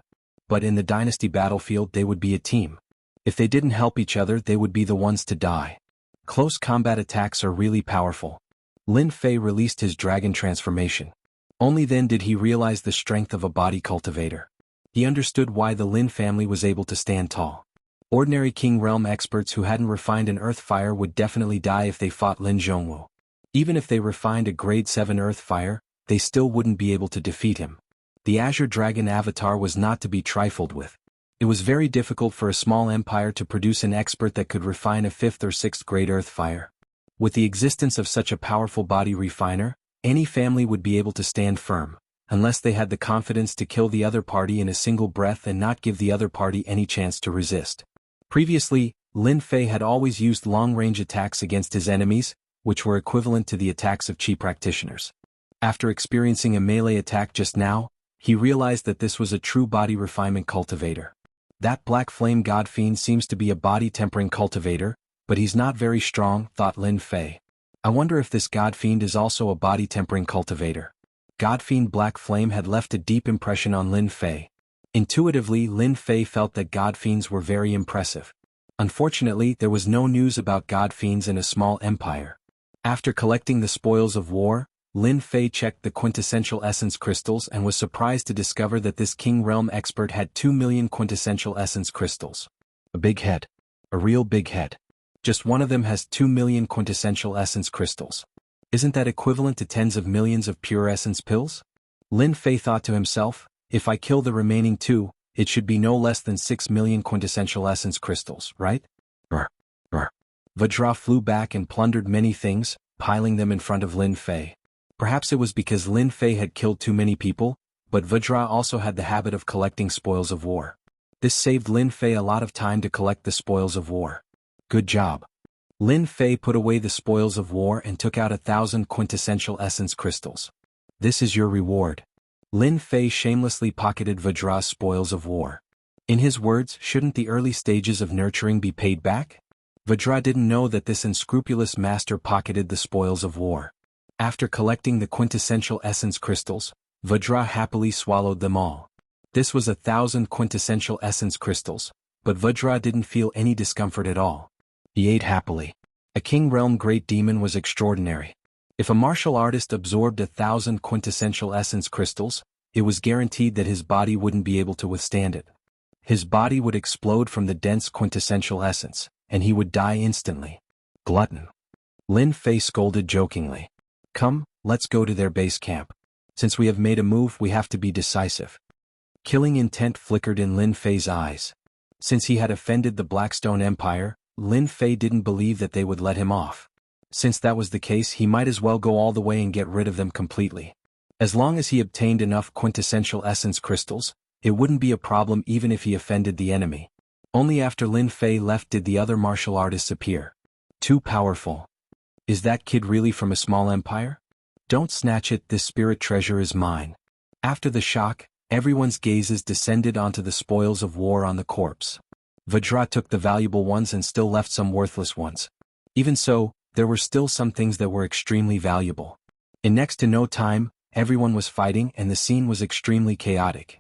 But in the Dynasty battlefield they would be a team. If they didn't help each other, they would be the ones to die. Close combat attacks are really powerful. Lin Fei released his dragon transformation. Only then did he realize the strength of a body cultivator. He understood why the Lin family was able to stand tall. Ordinary King Realm experts who hadn't refined an earth fire would definitely die if they fought Lin Zhongwu. Even if they refined a grade 7 earth fire, they still wouldn't be able to defeat him. The Azure Dragon avatar was not to be trifled with. It was very difficult for a small empire to produce an expert that could refine a 5th or 6th grade earth fire. With the existence of such a powerful body refiner, any family would be able to stand firm, unless they had the confidence to kill the other party in a single breath and not give the other party any chance to resist. Previously, Lin Fei had always used long-range attacks against his enemies, which were equivalent to the attacks of Qi practitioners. After experiencing a melee attack just now, he realized that this was a true body refinement cultivator. That Black Flame God Fiend seems to be a body-tempering cultivator, but he's not very strong, thought Lin Fei. I wonder if this God Fiend is also a body-tempering cultivator. God Fiend Black Flame had left a deep impression on Lin Fei. Intuitively, Lin Fei felt that God Fiends were very impressive. Unfortunately, there was no news about God Fiends in a small empire. After collecting the spoils of war, Lin Fei checked the quintessential essence crystals and was surprised to discover that this King Realm expert had 2 million quintessential essence crystals. A big head. A real big head. Just one of them has 2 million quintessential essence crystals. Isn't that equivalent to tens of millions of pure essence pills? Lin Fei thought to himself, If I kill the remaining 2, it should be no less than 6 million quintessential essence crystals, right? Brr. Brr. Vajra flew back and plundered many things, piling them in front of Lin Fei. Perhaps it was because Lin Fei had killed too many people, but Vajra also had the habit of collecting spoils of war. This saved Lin Fei a lot of time to collect the spoils of war. Good job. Lin Fei put away the spoils of war and took out 1,000 quintessential essence crystals. This is your reward. Lin Fei shamelessly pocketed Vajra's spoils of war. In his words, shouldn't the early stages of nurturing be paid back? Vajra didn't know that this unscrupulous master pocketed the spoils of war. After collecting the quintessential essence crystals, Vajra happily swallowed them all. This was 1,000 quintessential essence crystals, but Vajra didn't feel any discomfort at all. He ate happily. A King Realm Great Demon was extraordinary. If a martial artist absorbed 1,000 quintessential essence crystals, it was guaranteed that his body wouldn't be able to withstand it. His body would explode from the dense quintessential essence, and he would die instantly. Glutton. Lin Fei scolded jokingly. Come, let's go to their base camp. Since we have made a move, we have to be decisive. Killing intent flickered in Lin Fei's eyes. Since he had offended the Blackstone Empire, Lin Fei didn't believe that they would let him off. Since that was the case, he might as well go all the way and get rid of them completely. As long as he obtained enough quintessential essence crystals, it wouldn't be a problem even if he offended the enemy. Only after Lin Fei left did the other martial artists appear. Too powerful. Is that kid really from a small empire? Don't snatch it, this spirit treasure is mine. After the shock, everyone's gazes descended onto the spoils of war on the corpse. Vajra took the valuable ones and still left some worthless ones. Even so, there were still some things that were extremely valuable. In next to no time, everyone was fighting and the scene was extremely chaotic.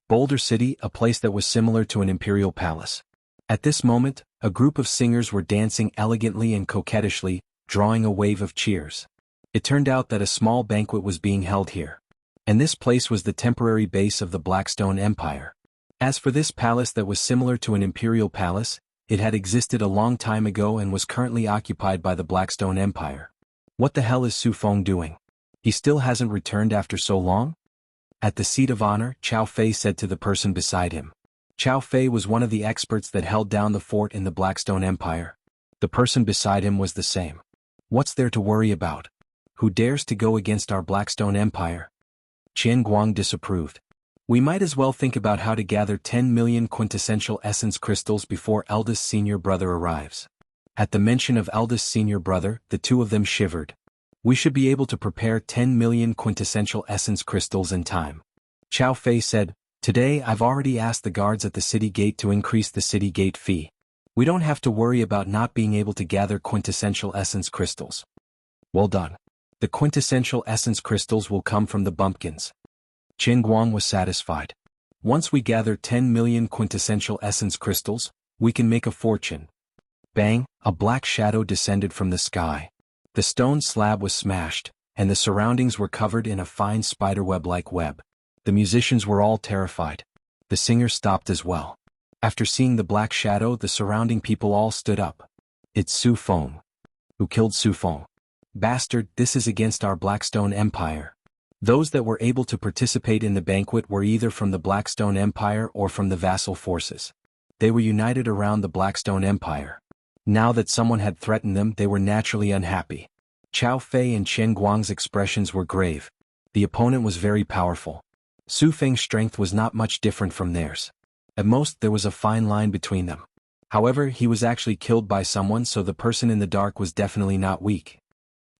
Boulder City, a place that was similar to an imperial palace. At this moment, a group of singers were dancing elegantly and coquettishly, drawing a wave of cheers. It turned out that a small banquet was being held here. And this place was the temporary base of the Blackstone Empire. As for this palace that was similar to an imperial palace, it had existed a long time ago and was currently occupied by the Blackstone Empire. What the hell is Su Feng doing? He still hasn't returned after so long? At the seat of honor, Qiao Fei said to the person beside him. Qiao Fei was one of the experts that held down the fort in the Blackstone Empire. The person beside him was the same. What's there to worry about? Who dares to go against our Blackstone Empire? Qian Guang disapproved. We might as well think about how to gather 10 million quintessential essence crystals before eldest senior brother arrives. At the mention of eldest senior brother, the two of them shivered. We should be able to prepare 10 million quintessential essence crystals in time. Qiao Fei said, Today I've already asked the guards at the city gate to increase the city gate fee. We don't have to worry about not being able to gather quintessential essence crystals. Well done. The quintessential essence crystals will come from the bumpkins. Qin Guang was satisfied. Once we gather 10 million quintessential essence crystals, we can make a fortune. Bang, a black shadow descended from the sky. The stone slab was smashed, and the surroundings were covered in a fine spiderweb-like web. The musicians were all terrified. The singer stopped as well. After seeing the black shadow, the surrounding people all stood up. It's Su Feng. Who killed Su Feng? Bastard, this is against our Blackstone Empire. Those that were able to participate in the banquet were either from the Blackstone Empire or from the vassal forces. They were united around the Blackstone Empire. Now that someone had threatened them, they were naturally unhappy. Qiao Fei and Qian Guang's expressions were grave. The opponent was very powerful. Su Feng's strength was not much different from theirs. At most, there was a fine line between them. However, he was actually killed by someone, so the person in the dark was definitely not weak.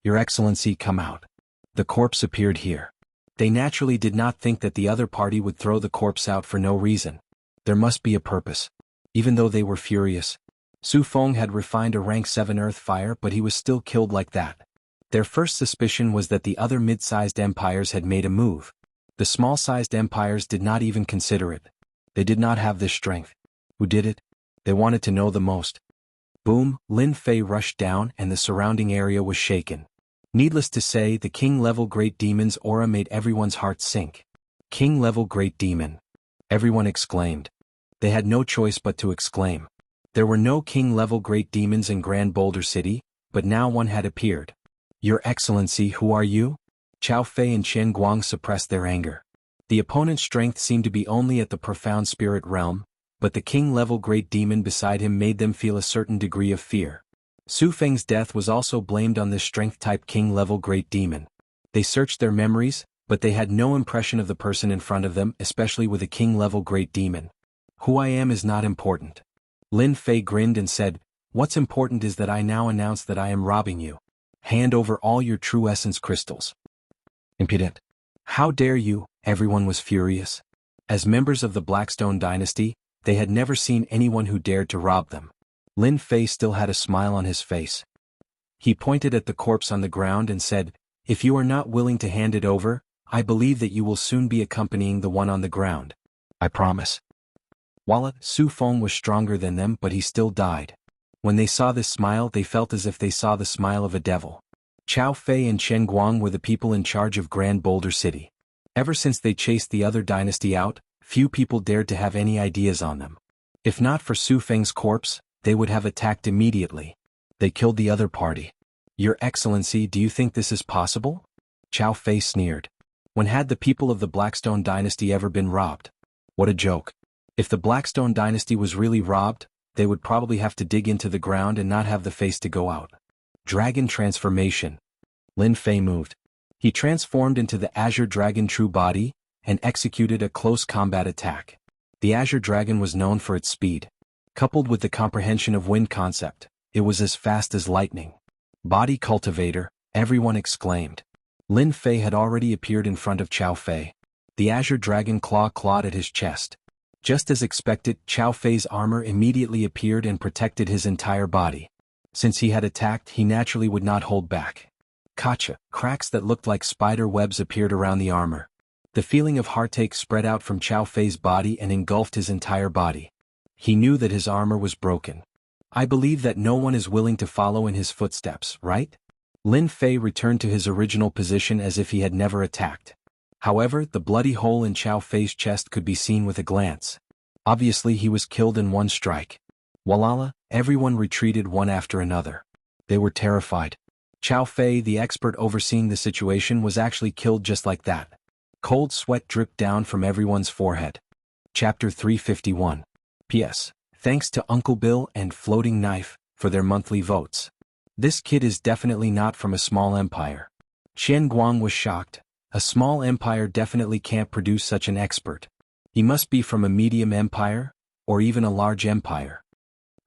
Your Excellency, come out. The corpse appeared here. They naturally did not think that the other party would throw the corpse out for no reason. There must be a purpose. Even though they were furious, Su Feng had refined a rank 7 earth fire, but he was still killed like that. Their first suspicion was that the other mid-sized empires had made a move. The small-sized empires did not even consider it. They did not have this strength. Who did it? They wanted to know the most. Boom, Lin Fei rushed down and the surrounding area was shaken. Needless to say, the king-level Great Demon's aura made everyone's heart sink. King-level Great Demon. Everyone exclaimed. They had no choice but to exclaim. There were no king-level Great Demons in Grand Boulder City, but now one had appeared. Your Excellency, who are you? Qiao Fei and Qian Guang suppressed their anger. The opponent's strength seemed to be only at the profound spirit realm, but the king-level great demon beside him made them feel a certain degree of fear. Su Feng's death was also blamed on this strength-type king-level great demon. They searched their memories, but they had no impression of the person in front of them, especially with a king-level great demon. Who I am is not important. Lin Fei grinned and said, "What's important is that I now announce that I am robbing you. Hand over all your true essence crystals." Impudent. How dare you? Everyone was furious. As members of the Blackstone dynasty, they had never seen anyone who dared to rob them. Lin Fei still had a smile on his face. He pointed at the corpse on the ground and said, "If you are not willing to hand it over, I believe that you will soon be accompanying the one on the ground. I promise." Wallet, Su Feng was stronger than them, but he still died. When they saw this smile, they felt as if they saw the smile of a devil. Chao Fei and Chen Guang were the people in charge of Grand Boulder City. Ever since they chased the other dynasty out, few people dared to have any ideas on them. If not for Su Feng's corpse, they would have attacked immediately. They killed the other party. "Your Excellency, do you think this is possible?" Chao Fei sneered. When had the people of the Blackstone dynasty ever been robbed? What a joke. If the Blackstone dynasty was really robbed, they would probably have to dig into the ground and not have the face to go out. Dragon transformation. Lin Fei moved. He transformed into the Azure Dragon True Body, and executed a close combat attack. The Azure Dragon was known for its speed. Coupled with the comprehension of wind concept, it was as fast as lightning. Body Cultivator, everyone exclaimed. Lin Fei had already appeared in front of Chao Fei. The Azure Dragon clawed at his chest. Just as expected, Chao Fei's armor immediately appeared and protected his entire body. Since he had attacked, he naturally would not hold back. Gotcha! Cracks that looked like spider webs appeared around the armor. The feeling of heartache spread out from Chao Fei's body and engulfed his entire body. He knew that his armor was broken. I believe that no one is willing to follow in his footsteps, right? Lin Fei returned to his original position as if he had never attacked. However, the bloody hole in Chao Fei's chest could be seen with a glance. Obviously he was killed in one strike. Walala, everyone retreated one after another. They were terrified. Chao Fei, the expert overseeing the situation, was actually killed just like that. Cold sweat dripped down from everyone's forehead. Chapter 351. P.S. Thanks to Uncle Bill and Floating Knife for their monthly votes. This kid is definitely not from a small empire. Chen Guang was shocked. A small empire definitely can't produce such an expert. He must be from a medium empire, or even a large empire.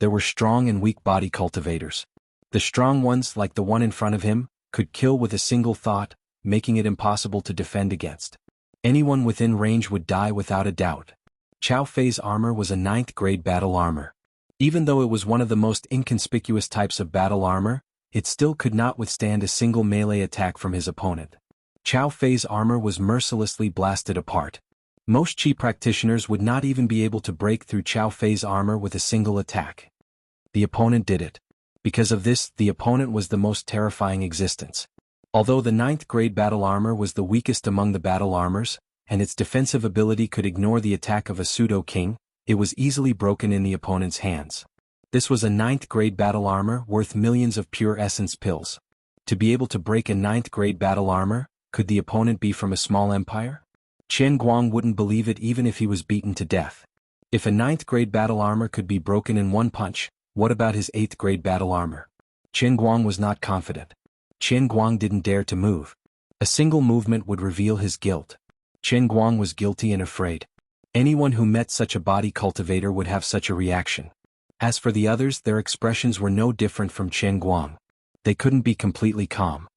There were strong and weak body cultivators. The strong ones, like the one in front of him, could kill with a single thought, making it impossible to defend against. Anyone within range would die without a doubt. Chao Fei's armor was a 9th grade battle armor. Even though it was one of the most inconspicuous types of battle armor, it still could not withstand a single melee attack from his opponent. Chao Fei's armor was mercilessly blasted apart. Most Qi practitioners would not even be able to break through Chao Fei's armor with a single attack. The opponent did it. Because of this, the opponent was the most terrifying existence. Although the 9th grade battle armor was the weakest among the battle armors, and its defensive ability could ignore the attack of a pseudo-king, it was easily broken in the opponent's hands. This was a 9th grade battle armor worth millions of pure essence pills. To be able to break a 9th grade battle armor, could the opponent be from a small empire? Chen Guang wouldn't believe it even if he was beaten to death. If a 9th grade battle armor could be broken in one punch, what about his 8th grade battle armor? Chen Guang was not confident. Chen Guang didn't dare to move. A single movement would reveal his guilt. Chen Guang was guilty and afraid. Anyone who met such a body cultivator would have such a reaction. As for the others, their expressions were no different from Chen Guang. They couldn't be completely calm.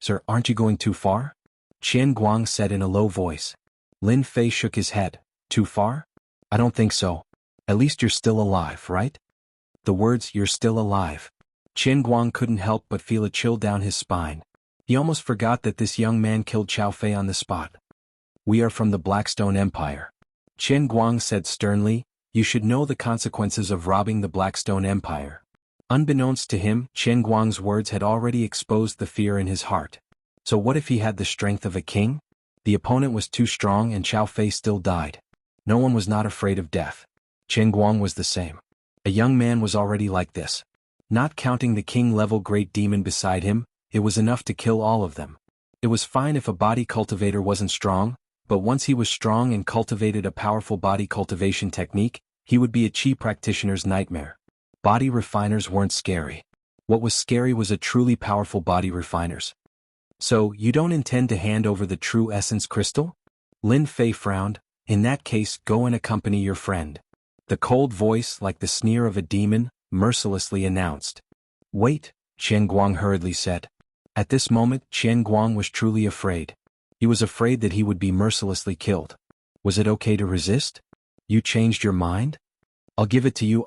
"Sir, aren't you going too far?" Chen Guang said in a low voice. Lin Fei shook his head. "Too far? I don't think so. At least you're still alive, right?" The words, "you're still alive." Chen Guang couldn't help but feel a chill down his spine. He almost forgot that this young man killed Chao Fei on the spot. "We are from the Blackstone Empire." Chen Guang said sternly, "You should know the consequences of robbing the Blackstone Empire." Unbeknownst to him, Chen Guang's words had already exposed the fear in his heart. So what if he had the strength of a king? The opponent was too strong and Chao Fei still died. No one was not afraid of death. Chen Guang was the same. A young man was already like this. Not counting the king-level great demon beside him, it was enough to kill all of them. It was fine if a body cultivator wasn't strong, but once he was strong and cultivated a powerful body cultivation technique, he would be a chi practitioner's nightmare. Body refiners weren't scary. What was scary was a truly powerful body refiners. So, you don't intend to hand over the true essence crystal? Lin Fei frowned. In that case, go and accompany your friend. The cold voice, like the sneer of a demon, mercilessly announced. Wait, Qian Guang hurriedly said. At this moment, Qian Guang was truly afraid. He was afraid that he would be mercilessly killed. Was it okay to resist? You changed your mind? I'll give it to you,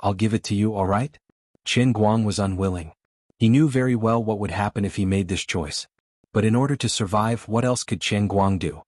all right? Qian Guang was unwilling. He knew very well what would happen if he made this choice. But in order to survive, what else could Qian Guang do?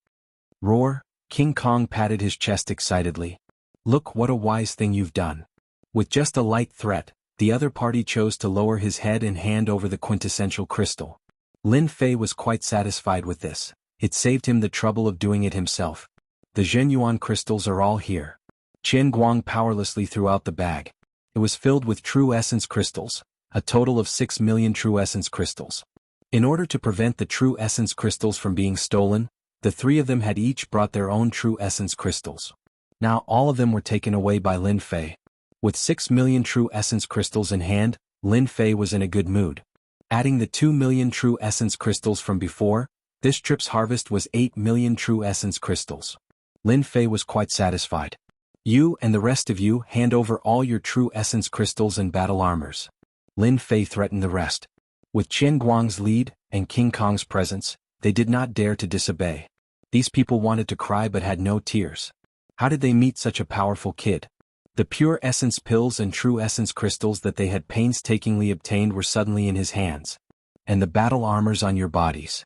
Roar, King Kong patted his chest excitedly. Look what a wise thing you've done. With just a light threat, the other party chose to lower his head and hand over the quintessential crystal. Lin Fei was quite satisfied with this. It saved him the trouble of doing it himself. The Zhenyuan crystals are all here. Qian Guang powerlessly threw out the bag. It was filled with true essence crystals, a total of 6 million true essence crystals. In order to prevent the true essence crystals from being stolen, the three of them had each brought their own true essence crystals. Now all of them were taken away by Lin Fei. With 6 million true essence crystals in hand, Lin Fei was in a good mood. Adding the 2 million true essence crystals from before, this trip's harvest was 8 million true essence crystals. Lin Fei was quite satisfied. You and the rest of you hand over all your true essence crystals and battle armors. Lin Fei threatened the rest. With Qian Guang's lead and King Kong's presence, they did not dare to disobey. These people wanted to cry but had no tears. How did they meet such a powerful kid? The pure essence pills and true essence crystals that they had painstakingly obtained were suddenly in his hands. And the battle armors on your bodies.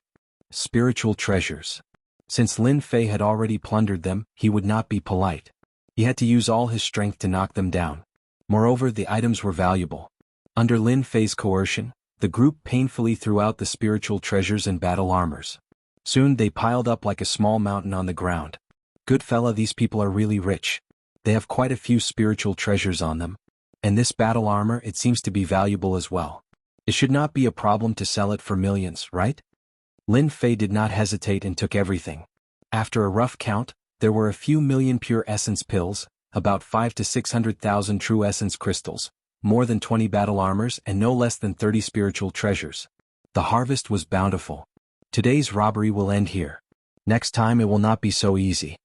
Spiritual treasures. Since Lin Fei had already plundered them, he would not be polite. He had to use all his strength to knock them down. Moreover, the items were valuable. Under Lin Fei's coercion, the group painfully threw out the spiritual treasures and battle armors. Soon they piled up like a small mountain on the ground. Good fella, these people are really rich. They have quite a few spiritual treasures on them. And this battle armor, it seems to be valuable as well. It should not be a problem to sell it for millions, right? Lin Fei did not hesitate and took everything. After a rough count, there were a few million pure essence pills, about 500 to 600,000 true essence crystals, more than 20 battle armors and no less than 30 spiritual treasures. The harvest was bountiful. Today's robbery will end here. Next time it will not be so easy.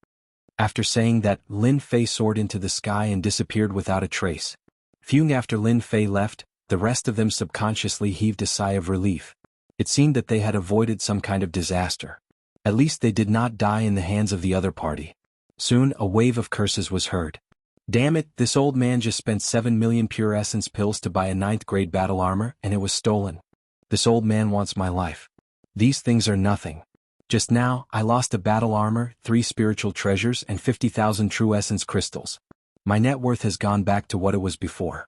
After saying that, Lin Fei soared into the sky and disappeared without a trace. Few after Lin Fei left, the rest of them subconsciously heaved a sigh of relief. It seemed that they had avoided some kind of disaster. At least they did not die in the hands of the other party. Soon a wave of curses was heard. Damn it, this old man just spent 7 million pure essence pills to buy a 9th grade battle armor and it was stolen. This old man wants my life. These things are nothing. Just now, I lost a battle armor, 3 spiritual treasures and 50,000 true essence crystals. My net worth has gone back to what it was before.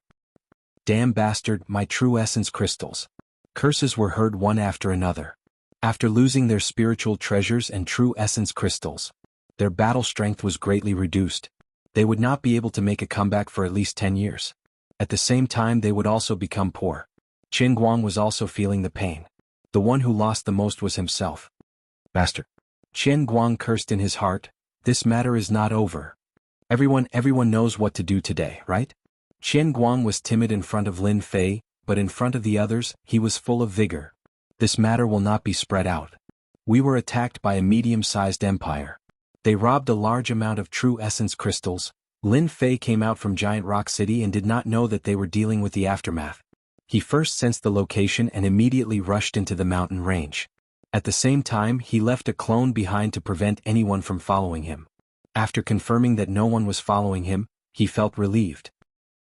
Damn bastard, my true essence crystals. Curses were heard one after another. After losing their spiritual treasures and true essence crystals, their battle strength was greatly reduced. They would not be able to make a comeback for at least 10 years. At the same time, they would also become poor. Qian Guang was also feeling the pain. The one who lost the most was himself. Bastard. Qian Guang cursed in his heart, this matter is not over. Everyone knows what to do today, right? Qian Guang was timid in front of Lin Fei, but in front of the others, he was full of vigor. This matter will not be spread out. We were attacked by a medium-sized empire. They robbed a large amount of true essence crystals. Lin Fei came out from Giant Rock City and did not know that they were dealing with the aftermath. He first sensed the location and immediately rushed into the mountain range. At the same time, he left a clone behind to prevent anyone from following him. After confirming that no one was following him, he felt relieved.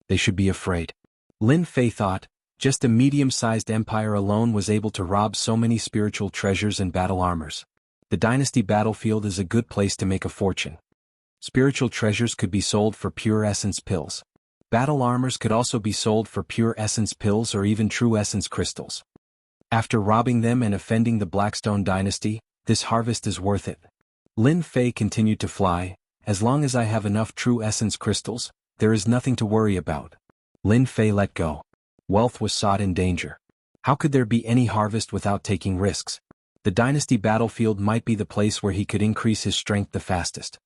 They should be afraid. Lin Fei thought, just a medium-sized empire alone was able to rob so many spiritual treasures and battle armors. The dynasty battlefield is a good place to make a fortune. Spiritual treasures could be sold for pure essence pills. Battle armors could also be sold for pure essence pills or even true essence crystals. After robbing them and offending the Blackstone dynasty, this harvest is worth it. Lin Fei continued to fly. As long as I have enough true essence crystals, there is nothing to worry about. Lin Fei let go. Wealth was sought in danger. How could there be any harvest without taking risks? The dynasty battlefield might be the place where he could increase his strength the fastest.